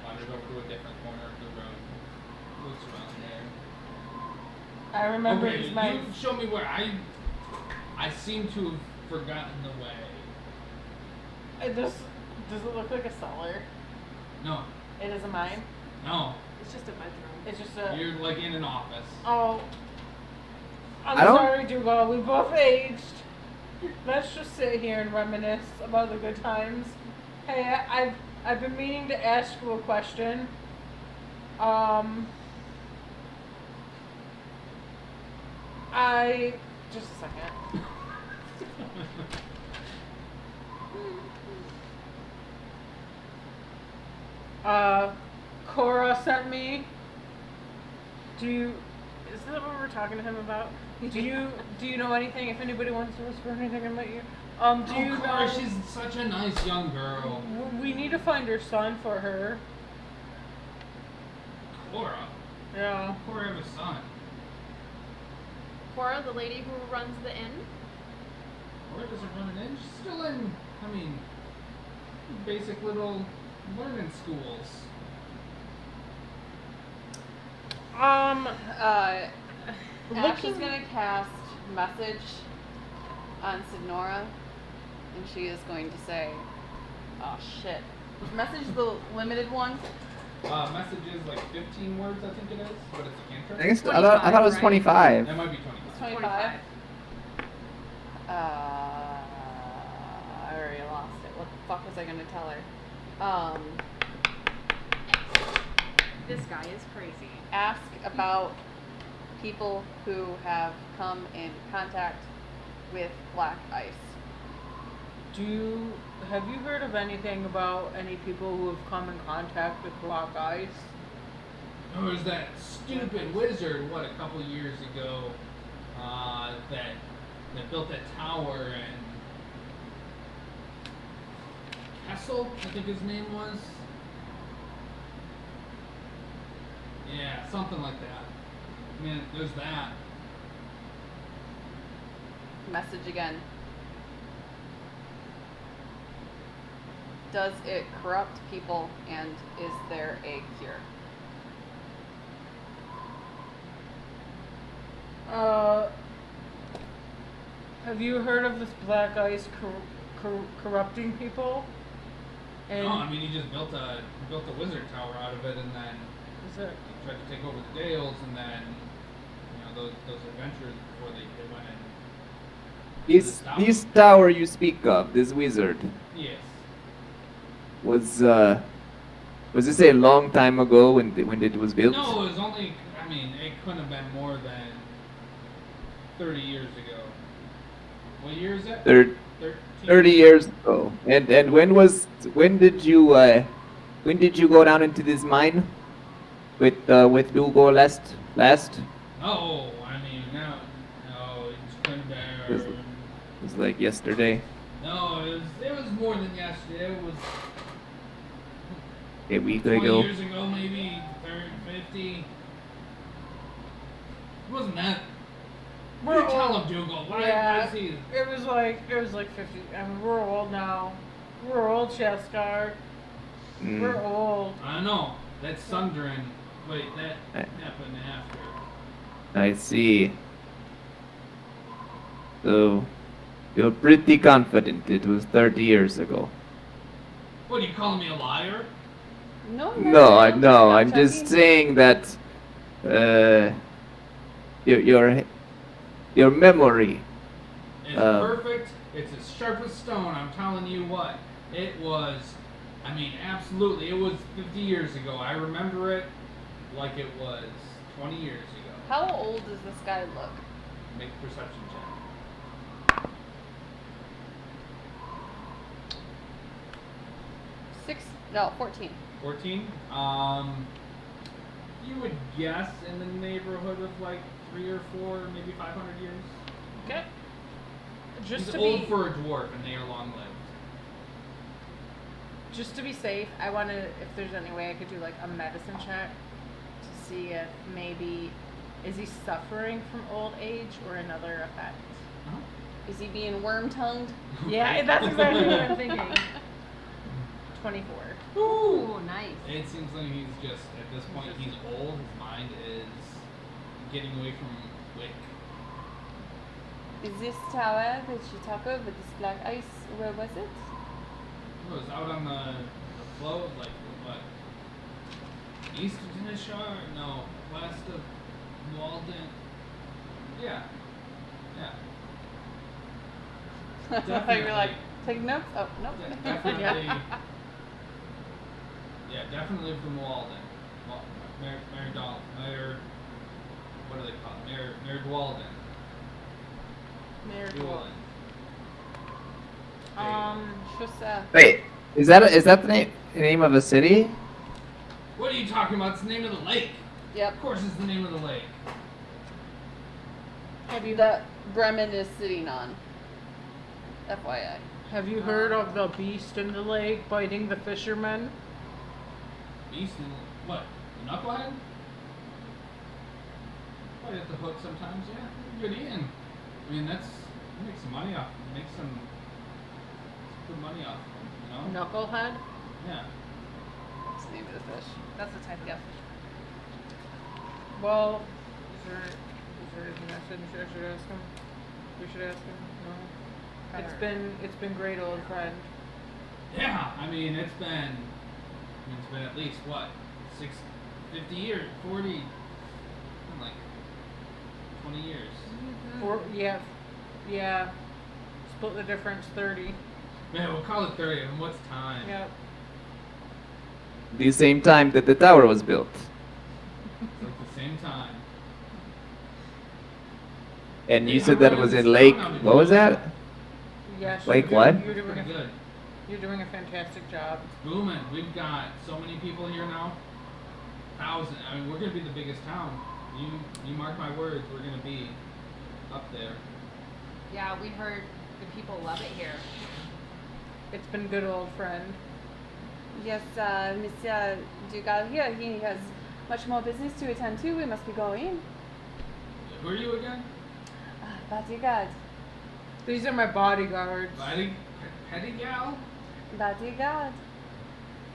Wanders over to a different corner of the room. Looks around there. I remember Okay, these you mines. show me where I seem to have forgotten the way. Does it look like a cellar? No, It is a mine. no. It's just a bedroom. It's just a. You're like in an office. Oh. I'm I don't- sorry, Dougal. We both aged. Let's just sit here and reminisce about the good times. Hey, I've been meaning to ask you a question. Just a second. Cora sent me. Is that what we're talking to him about? Do you know anything? If anybody wants to whisper anything in my ear, do you Of course, know? she's such a nice young girl. We need to find her son for her. Cora. Yeah. Cora have a son. Cora, the lady who runs the inn. Cora doesn't run an inn. She's still in, I mean, basic little learning schools. Ash is Looking- gonna cast message on Signora, and she is going to say, "Oh shit." Message the limited one. Message is like 15 words, I think it is, but it's a cantrip. I guess I thought it was 25, 25. That might be 25. 25. I already lost it. What the fuck was I gonna tell her? This guy is crazy. Ask about people who have come in contact with black ice. Have you heard of anything about any people who have come in contact with black ice? There was that stupid wizard, a couple years ago, that built that tower and Kessel, I think his name was. Yeah, something like that. I mean, there's that. Message again. Does it corrupt people, and is there a cure? Have you heard of this black ice corrupting people? And No, I mean he just built a wizard tower out of it, and then is it? he tried to take over the Dales, and then those adventurers before they went in. This tower you speak of, this wizard, Yes. was this a long time ago when it was built? No, it was only. I mean, it couldn't have been more than 30 years ago. What year is it? 30 13. years ago. And when did you go down into this mine with Dougal last? No, I mean no, it's couldn't have It been. was like yesterday, No, it was more than yesterday. It was a week 20 ago. years ago, maybe 30, 50. It wasn't that. We're You tell old. him, Dougal. Why Yeah, is he? it was like 50. I mean, we're old now. We're old, Cheskar. Mm. We're old. I know. That's Sundrin. Wait, that Eh. happened after. I see. So, you're pretty confident it was 30 years ago. What, are you calling me a liar? No, I'm just saying that your memory. It's perfect. It's as sharp as stone. I'm telling you what. It was, I mean, absolutely. It was 50 years ago. I remember it like it was 20 years ago. How old does this guy look? Make a perception check. 14. 14. You would guess in the neighborhood of like 3 or 4, maybe 500 years. Okay. Just He's to old be for a dwarf, and they are long-lived. just to be safe, I want to if there's any way I could do like a medicine check to see if maybe is he suffering from old age or another effect. Is he being worm-tongued? Yeah, Right. that's exactly what I'm thinking. 24. Ooh, nice. It seems like he's just at this point he's old. His mind is getting away from Wick. Is this tower that you talk of with this black ice, where was it? It was out on the float, like what? East of Tinishar? No, west of Walden. Yeah. I thought you were Definitely. like, take notes? Oh, nope. Definitely. Yeah, definitely from Walden. Mayor. What do they call it? Mayor Dwalden. Mayor Dwalden. Just, Wait, is that the name of a city? What are you talking about? It's the name of the lake. yep. Of course, it's the name of the lake. Have you That Bremen is sitting on. FYI. have you heard of the beast in the lake biting the fishermen? Beast and what? The knucklehead? Probably at the hook sometimes. Yeah, good eating. I mean, you make some money off. Make some good money off. You know? Knucklehead? Yeah. What's the name of the fish? That's the type of fish. Well, is there anything I should ask him? We should ask him. No. It's been great, old friend. Yeah. I mean, it's been at least what 50 years, 40, like 20 years. Yeah. Split the difference, 30. Man, we'll call it 30. And what's time? Yep. The same time that the tower was built. It's like the same time. And you Yeah, said that it was in Lake. What was that? Yes. Lake what? You're doing Pretty good. You're doing a fantastic job. Booming. We've got so many people here now. Thousand. I mean, we're gonna be the biggest town. You mark my words. We're gonna be up there. Yeah, we heard the people love it here. It's been good, old friend. Yes, Monsieur Dugal here. He has much more business to attend to. We must be going. Who are you again? Bodyguard. These are my bodyguards. Petty gal? Bodyguard.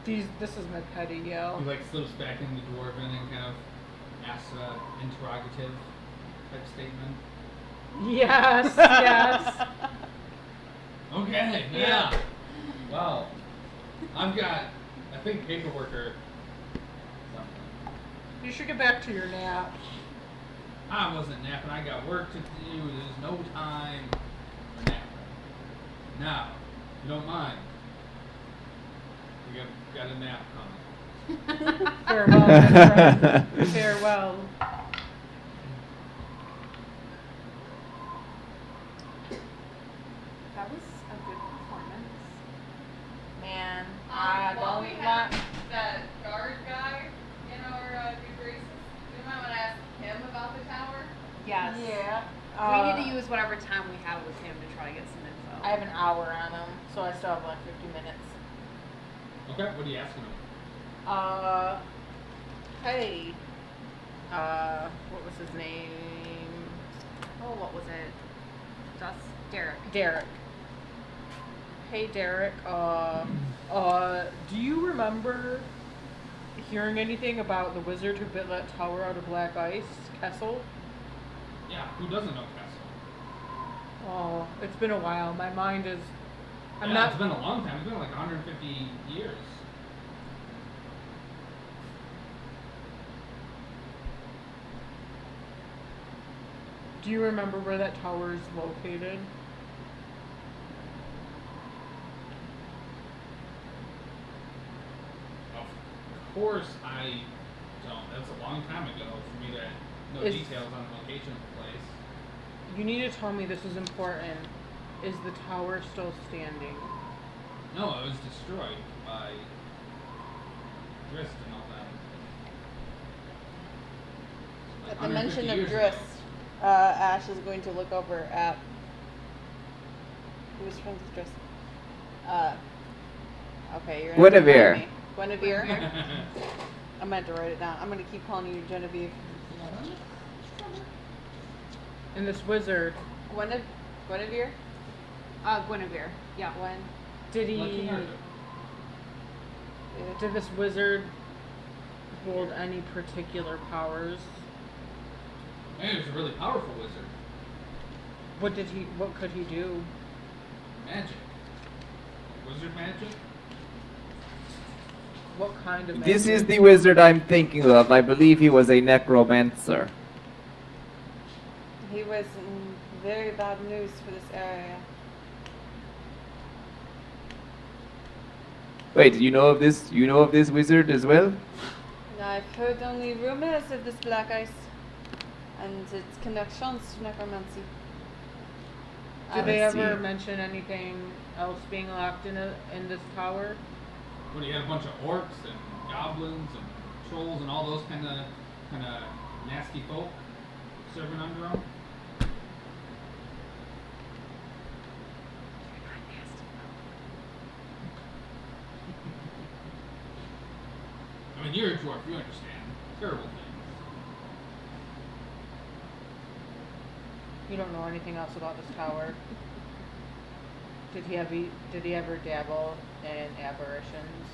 This is my petty yell. He like slips back into dwarven and kind of asks a interrogative type statement. Yes, yes. Okay. Yeah. Wow. I've got, I think, paperwork or something. You should get back to your nap. I wasn't napping. I got work to do. There's no time for napping. Now, if you don't mind, we got a nap coming. Farewell, my friend. Farewell. That was a good performance. Man, While we have that guard guy in our good graces, we might want to ask him about the tower. Yes. Yeah. We need to use whatever time we have with him to try to get some info. I have an hour on him, so I still have like 50 minutes. Okay, what are you asking him? Hey. What was his name? Oh, what was it? Just Derek. Derek. Hey, Derek. Do you remember hearing anything about the wizard who built that tower out of black ice, Kessel? Yeah, who doesn't know Castle? Oh, it's been a while. My mind is. It's been a long time. It's been like 150 years. Do you remember where that tower is located? Of course I don't. That's a long time ago for me to know Is- details on the location of the place. You need to tell me this is important. Is the tower still standing? No, it was destroyed by Grist and all that. At the 150 mention of years ago. Grist, Ash is going to look over at who was friends with Grist. Okay, you're gonna Guinevere. me. Guinevere. I meant to write it down. I'm gonna keep calling you Genevieve. And this wizard, Guinevere. Guinevere. Yeah. Gwen. did Lucky he? her. Did this wizard hold any particular powers? Man, he was a really powerful wizard. What did he? What could he do? Magic. Wizard magic? What kind of? This is magic? the wizard I'm thinking of. I believe he was a necromancer. He was very bad news for this area. Wait, you know of this? You know of this wizard as well? I've heard only rumors of this black ice and its connections to necromancy. Did they I ever see. mention anything else being locked in this tower? When he had a bunch of orcs and goblins and trolls and all those kind of nasty folk serving under him. I mean, you're a dwarf, you understand. Terrible things. You don't know anything else about this tower. Did he ever dabble in apparitions?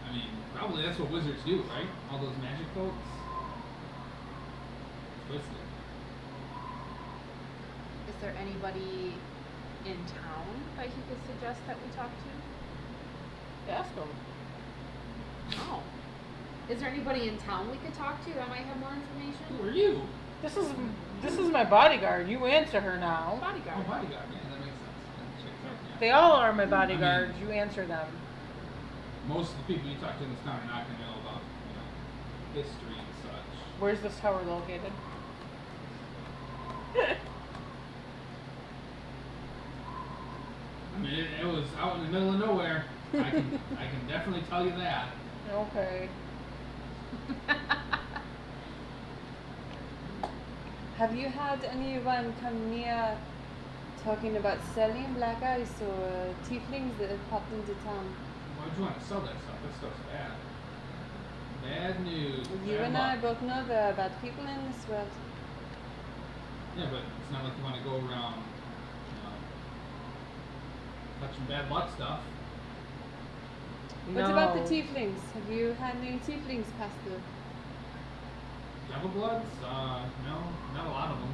I mean, probably that's what wizards do, right? All those magic folks. Twisted. Is there anybody in town that he could suggest that we talk to? Ask him. Oh. Is there anybody in town we could talk to that might have more information? Who are you? This is my bodyguard. You answer her now. Oh, Bodyguard. bodyguard. Yeah, that makes sense. That checks out, yeah. They all are my bodyguards. You answer them. Most of the people you talk to in this town are not going to know about, history and such. Where's this tower located? I mean, it was out in the middle of nowhere. I can definitely tell you that. Okay. Have you had anyone come near talking about selling black ice or tieflings that have popped into town? Why would you want to sell that stuff? That stuff's bad. Bad news. You bad and I luck. both know there are bad people in this world. Yeah, but it's not like you want to go around, touching bad luck stuff. What about the tieflings? Have you had any tieflings pass through? Devil Bloods? No, not a lot of them.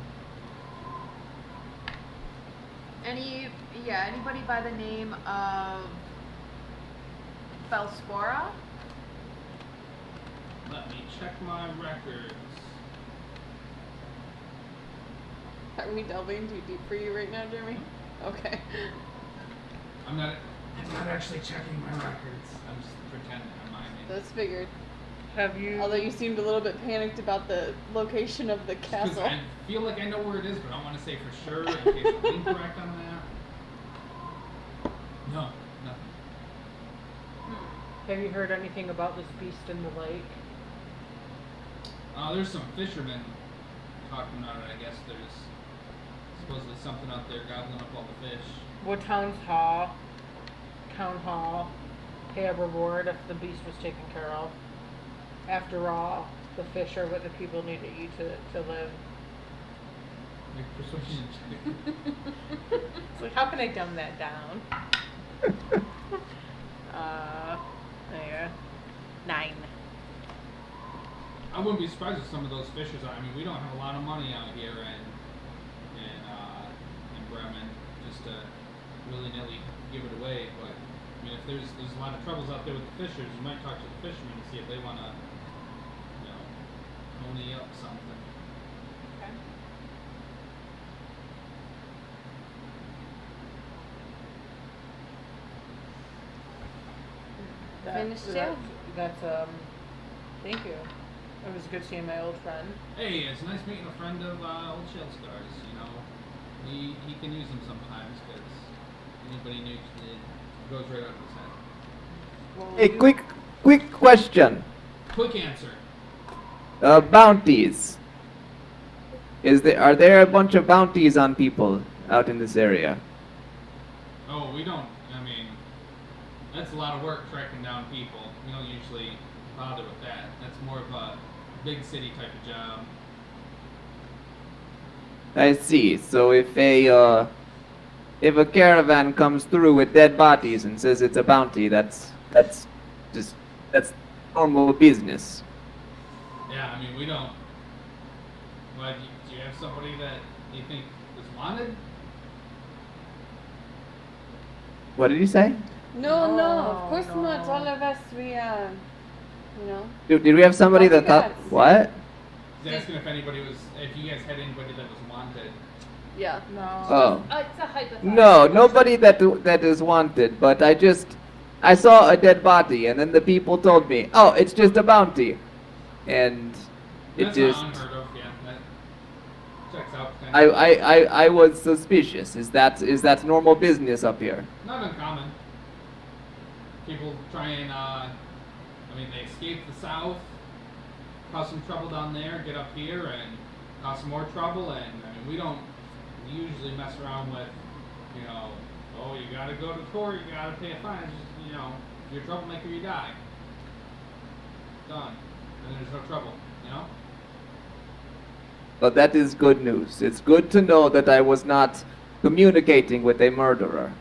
Anybody by the name of Felspora? Let me check my records. Are we delving too deep for you right now, Jeremy? Okay. I'm not actually checking my records. I'm just pretending I'm miming. That's figured. Have you? Although you seemed a little bit panicked about the location of the 'Cause castle. I feel like I know where it is, but I don't want to say for sure in case I'm incorrect on that. No, nothing. Have you heard anything about this beast in the lake? There's some fishermen talking about it. I guess there's supposedly something out there gobbling up all the fish. Would town hall pay a reward if the beast was taken care of? After all, the fish are what the people need to eat to live. Make a persuasion check. So how can I dumb that down? There. 9. I wouldn't be surprised if some of those fishers. I mean, we don't have a lot of money out here in Bremen just to willy-nilly give it away. But I mean, if there's a lot of troubles out there with the fishers, you might talk to the fishermen and see if they want to, pony up something. Okay. Finished, yeah? That's thank you. It was good seeing my old friend. Hey, it's nice meeting a friend of old Shell Scars. You know, he can use them sometimes because anybody new goes right over his head. Well, A quick question. Quick answer. Bounties. Are there a bunch of bounties on people out in this area? Oh, we don't. I mean, that's a lot of work tracking down people. We don't usually bother with that. That's more of a big city type of job. I see. So if a caravan comes through with dead bodies and says it's a bounty, that's normal business. Yeah, I mean, we don't. Why do you have somebody that you think is wanted? What did you say? No, No, of course no. not. All of us, we, you know. Did we have somebody that thought Bodyguards. what? He's asking if you guys had anybody that was wanted. Yeah. No. Oh. It's a hypothetical. No, nobody that is wanted, but I saw a dead body and then the people told me, "Oh, it's just a bounty." And it That's just not unheard of. Yeah, that checks out. Kinda. I was suspicious. Is that normal business up here? Not uncommon. People try and, they escape the south, cause some trouble down there, get up here, and cause some more trouble. And we don't usually mess around with, oh, you gotta go to court, you gotta pay a fine. It's just, if you're a troublemaker, you die. Done. And there's no trouble, But that is good news. It's good to know that I was not communicating with a murderer.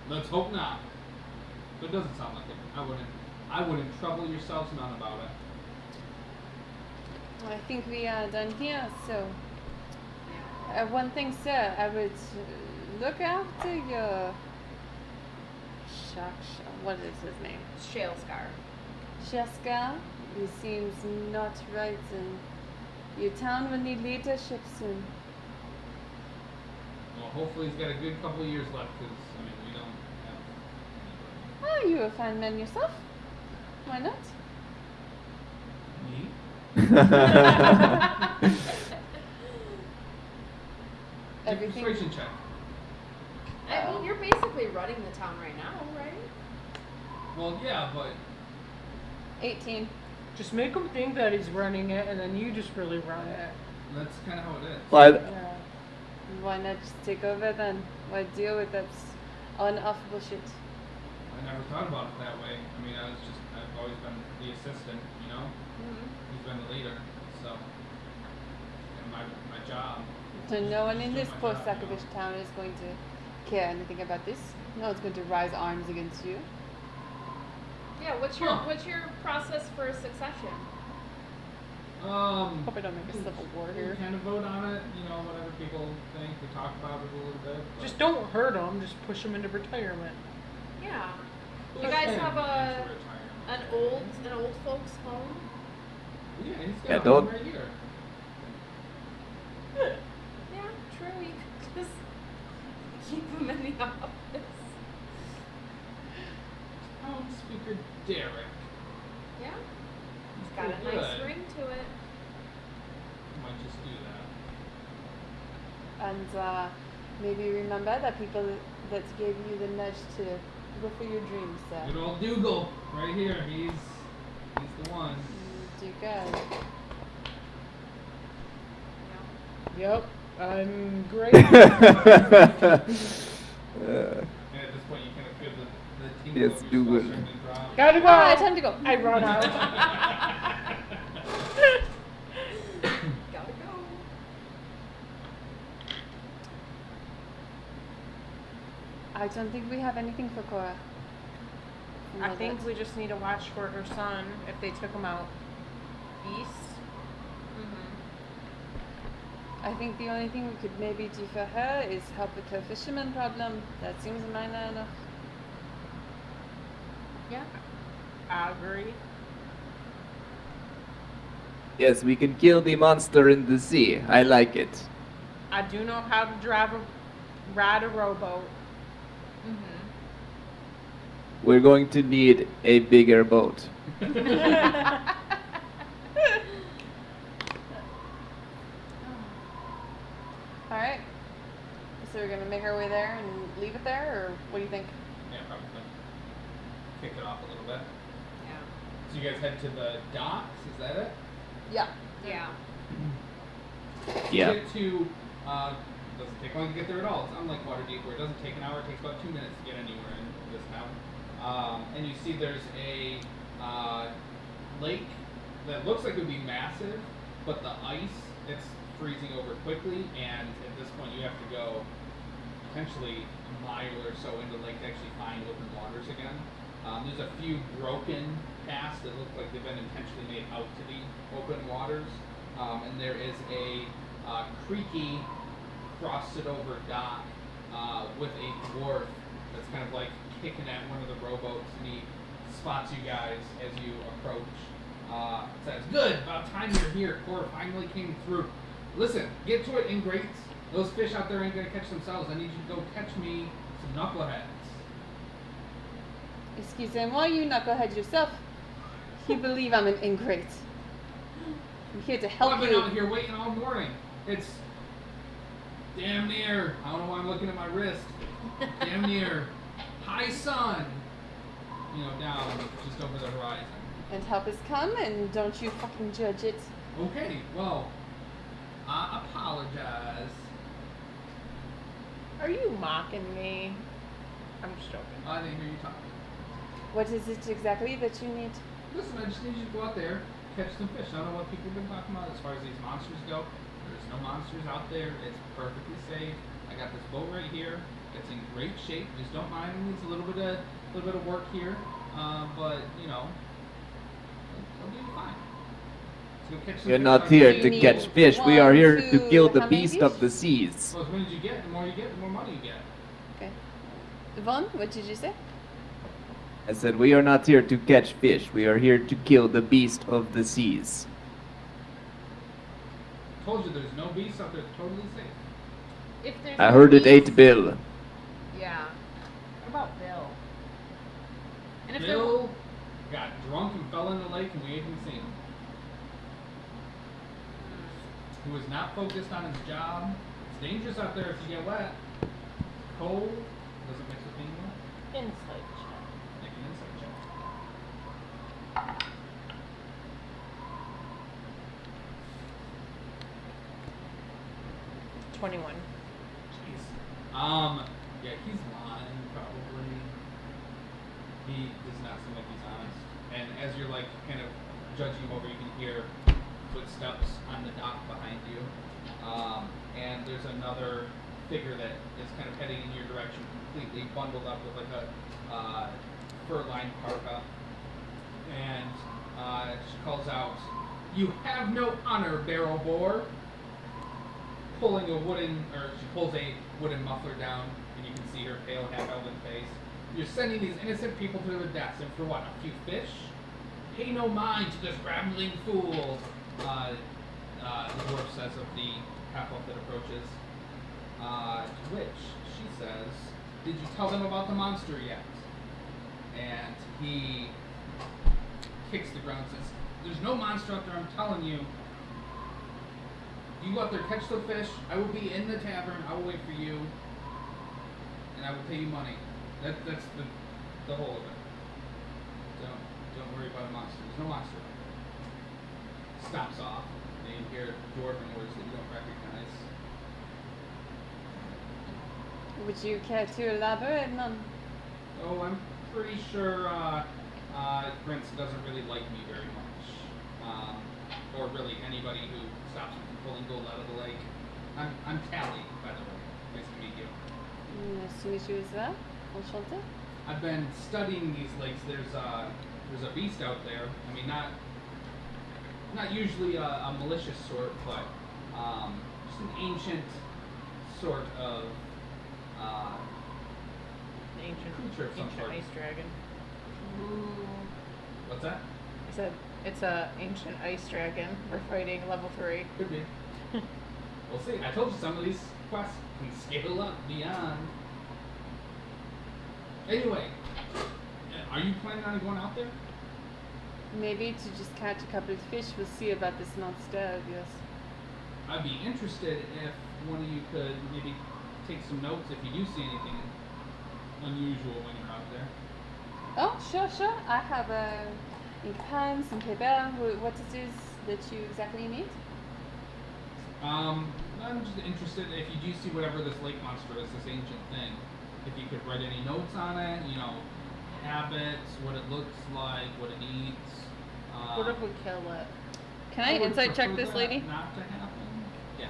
Let's hope not. But it doesn't sound like it. I wouldn't trouble yourselves none about it. I think we are done here, so. One thing, sir, I would look after your. What is his name? Shale scar. Sheska. He seems not right, and your town will need leadership soon. Well, hopefully he's got a good couple of years left, because, we don't have Oh, you're a fine man yourself. Why not? me. Everything. Persuasion check. I mean, you're basically running the town right now, right? Well, yeah, but 18. Just make him think that he's running it, and then you just really run it. that's kind of how it is. Well, Yeah. Why not just take over then? Why deal with that on-off bullshit? I never thought about it that way. I've always been the assistant, He's been the leader, so. And my job. So no one in Still this my job, post-Sakovish town is going to care anything about this. No one's going to rise arms against you. Yeah. What's your process for succession? Hope I don't make a civil war We here. kind of vote on it, whatever people think. We talk about it a little bit. but- Just don't hurt him. Just push him into retirement. Yeah. Well, You that's guys him. have That's an retirement. old folks home. Yeah, he's got Yeah, a don't- home right here. Yeah, true. You could just keep them in the office. Town Speaker Derek. Yeah. It's He's got a pretty nice good. ring to it. Might just do that. And maybe remember that people that gave you the nudge to go for your dreams. Good old Dougal, right here. He's the one. Do good. Yep. I'm great. And at this point, you kind of feel the tingle Yes, of your Dougal. skull starting to drop. Gotta go. Time to go. I run out. Gotta go. I don't think we have anything for Cora. I think we just need to watch for her son if they took him out east. I think the only thing we could maybe do for her is help with her fisherman problem. That seems minor enough. Yeah. I agree. Yes, we can kill the monster in the sea. I like it. I do know how to ride a rowboat. We're going to need a bigger boat. we're gonna make our way there and leave it there, or what do you think? Yeah, probably. Kick it off a little bit. Yeah. So you guys head to the docks, is that it? Yeah. Yeah. You Yeah. get to, doesn't take long to get there at all. It's unlike Waterdeep where it doesn't take an hour, it takes about 2 minutes to get anywhere in this town. And you see there's a lake that looks like it would be massive, but the ice, it's freezing over quickly, and at this point you have to go potentially a mile or so into the lake to actually find open waters again. There's a few broken paths that look like they've been intentionally made out to the open waters, and there is a creaky, frosted over dock with a dwarf that's kind of like kicking at one of the rowboats, and he spots you guys as you approach. Says, "Good, about time you're here. Cor finally came through. Listen, get to it in grates. Those fish out there ain't gonna catch themselves. I need you to go catch me some knuckleheads." Excusez-moi, you knucklehead yourself. You believe I'm an ingrate. I'm here to Well, help I've been you. out here waiting all morning. It's damn near. I don't know why I'm looking at my wrist. Damn near high sun. You know, down just over the horizon. And help has come, and don't you fucking judge it. Okay, well, I apologize. Are you mocking me? I'm just joking. I didn't hear you talking. What is it exactly that you need? Listen, I just need you to go out there, catch some fish. I don't know what people have been talking about as far as these monsters go. There's no monsters out there. It's perfectly safe. I got this boat right here. It's in great shape. Just don't mind it needs a little bit of work here, but you know, it'll be fine. So go catch some We're fish not out here there. to You catch need fish. We are one, here to two, kill the how many beast fish? of the seas. Well, as many as you get, the more you get, the more money you get. Okay. Yvonne, what did you say? I said, we are not here to catch fish. We are here to kill the beast of the seas. Told you there's no beasts out there. It's totally safe. If there's I no heard it beast- ate Bill. Yeah. What about Bill? And if Bill got drunk and fell in the lake, and we ain't seen him. He was not focused on his job. It's dangerous out there if you get wet. Cold. Doesn't mix with being wet. Insight check. Make an insight check. 21. Jeez. Yeah, he's lying probably. He does not seem like he's honest. And as you're like kind of judging him over, you can hear footsteps on the dock behind you. And there's another figure that is kind of heading in your direction, completely bundled up with like a fur-lined parka. And she calls out, "You have no honor, barrel bore." Pulling a wooden, or she pulls a wooden muffler down, and you can see her pale, half-elven face. "You're sending these innocent people to their deaths, and for what, a few fish? Pay no mind to this rambling fool," the dwarf says of the half-elf that approaches. To which she says, "Did you tell them about the monster yet?" And he kicks the ground and says, "There's no monster out there, I'm telling you. You go out there, catch the fish. I will be in the tavern. I will wait for you, and I will pay you money." That's the whole of it. Don't worry about a monster. There's no monster. Stops off. And you hear dwarven words that you don't recognize. Would you care to elaborate, none? Oh, I'm pretty sure Prince doesn't really like me very much, or really anybody who stops him from pulling gold out of the lake. I'm Tally, by the way. Nice to meet you. Nice to meet you as well. Enchanté. I've been studying these lakes. There's a beast out there. I mean, not usually a malicious sort, but just an ancient sort of An ancient, creature of some ancient sort. ice dragon. What's that? I said it's a ancient ice dragon. We're fighting level 3. Could be. We'll see. I told you some of these quests can scale up beyond. Anyway, are you planning on going out there? Maybe to just catch a couple of fish. We'll see about this monster of yours. I'd be interested if one of you could maybe take some notes if you do see anything unusual when you're out there. Oh, sure. I have ink pen, some paper. What it is that you exactly need? I'm just interested if you do see whatever this lake monster is, this ancient thing. If you could write any notes on it, you know, habits, what it looks like, what it eats. What if we kill it? Can I would insight check prefer this that lady? Not to happen. Yeah.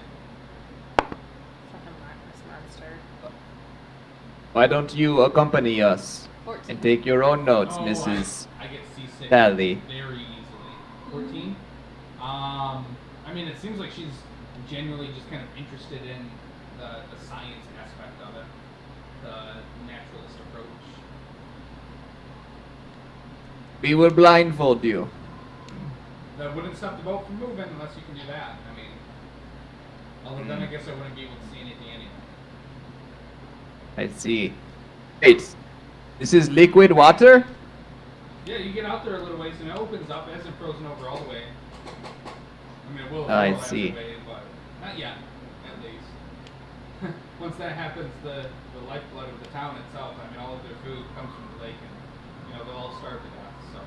Fucking this monster. Why don't you accompany us 14. and take your own notes, Oh, Mrs. I get seasick Sally? very easily. 14? I mean, it seems like she's genuinely just kind of interested in the science aspect of it, the naturalist approach. We will blindfold you. That wouldn't stop the boat from moving unless you can do that. I mean, other than I guess I wouldn't be able to see anything anyway. I see. Wait, this is liquid water? Yeah, you get out there a little ways and it opens up. It hasn't frozen over all the way. I mean, it will I roll see. Way, but not yet, at least. Once that happens, the lifeblood of the town itself, I mean, all of their food comes from the lake and, you know, they'll all starve to death. So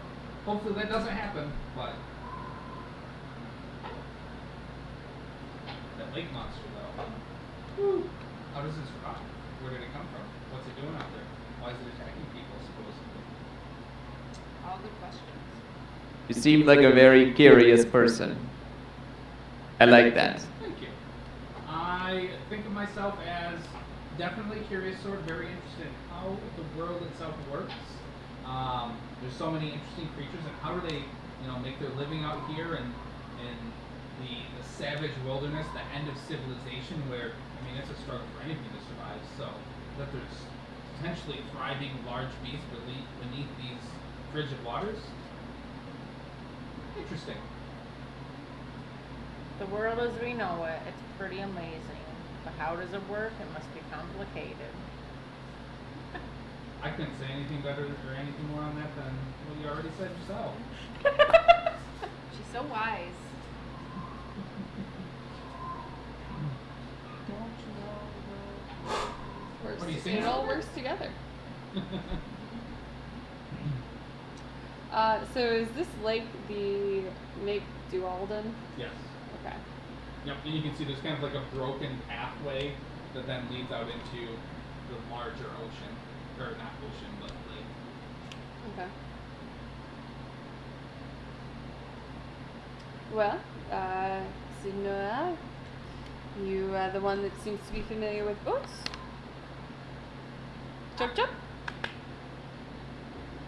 hopefully that doesn't happen, but that lake monster, though. Whew. How does it survive? Where did it come from? What's it doing out there? Why is it attacking people, supposedly? All good questions. You seem like a very curious person. I like that. Thank you. I think of myself as definitely curious, sort of very interested in how the world itself works. There's so many interesting creatures, and how do they, you know, make their living out here in the savage wilderness, the end of civilization, where I mean it's a struggle for anything to survive. So that there's potentially thriving large beasts beneath these frigid waters. Interesting. The world as we know it, it's pretty amazing. But how does it work? It must be complicated. I couldn't say anything better or anything more on that than what you already said yourself. She's so wise. What are you It saying? all works together. So is this lake the Make Dualden? Yes. Okay. Yep, and you can see there's kind of like a broken pathway that then leads out into the larger ocean. Or not ocean, but lake. Okay. Well, Sinoa, you are the one that seems to be familiar with boats. Chop chop.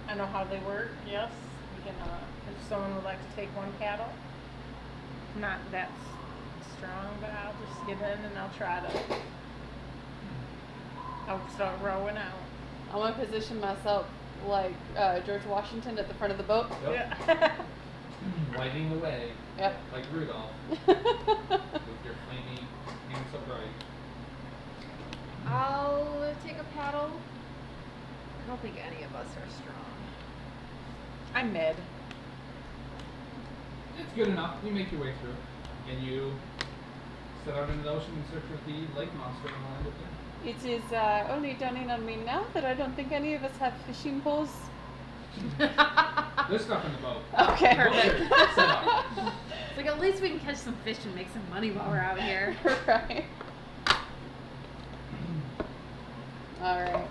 I know how they work, yes. We can, if someone would like to take one paddle. Not that strong, but I'll just get in and I'll try to. I'll start rowing out. I want to position myself like George Washington at the front of the boat. Yep. Yeah. Lighting the way. Yep. Like Rudolph. With your flamey hands so bright. I'll take a paddle. I don't think any of us are strong. I'm mid. It's good enough. You make your way through. And you set out into the ocean in search of the lake monster and land it there. It is only dawning on me now that I don't think any of us have fishing poles. There's stuff in the boat. Okay. The boat is set up. It's like at least we can catch some fish and make some money while we're out here. Right. All right.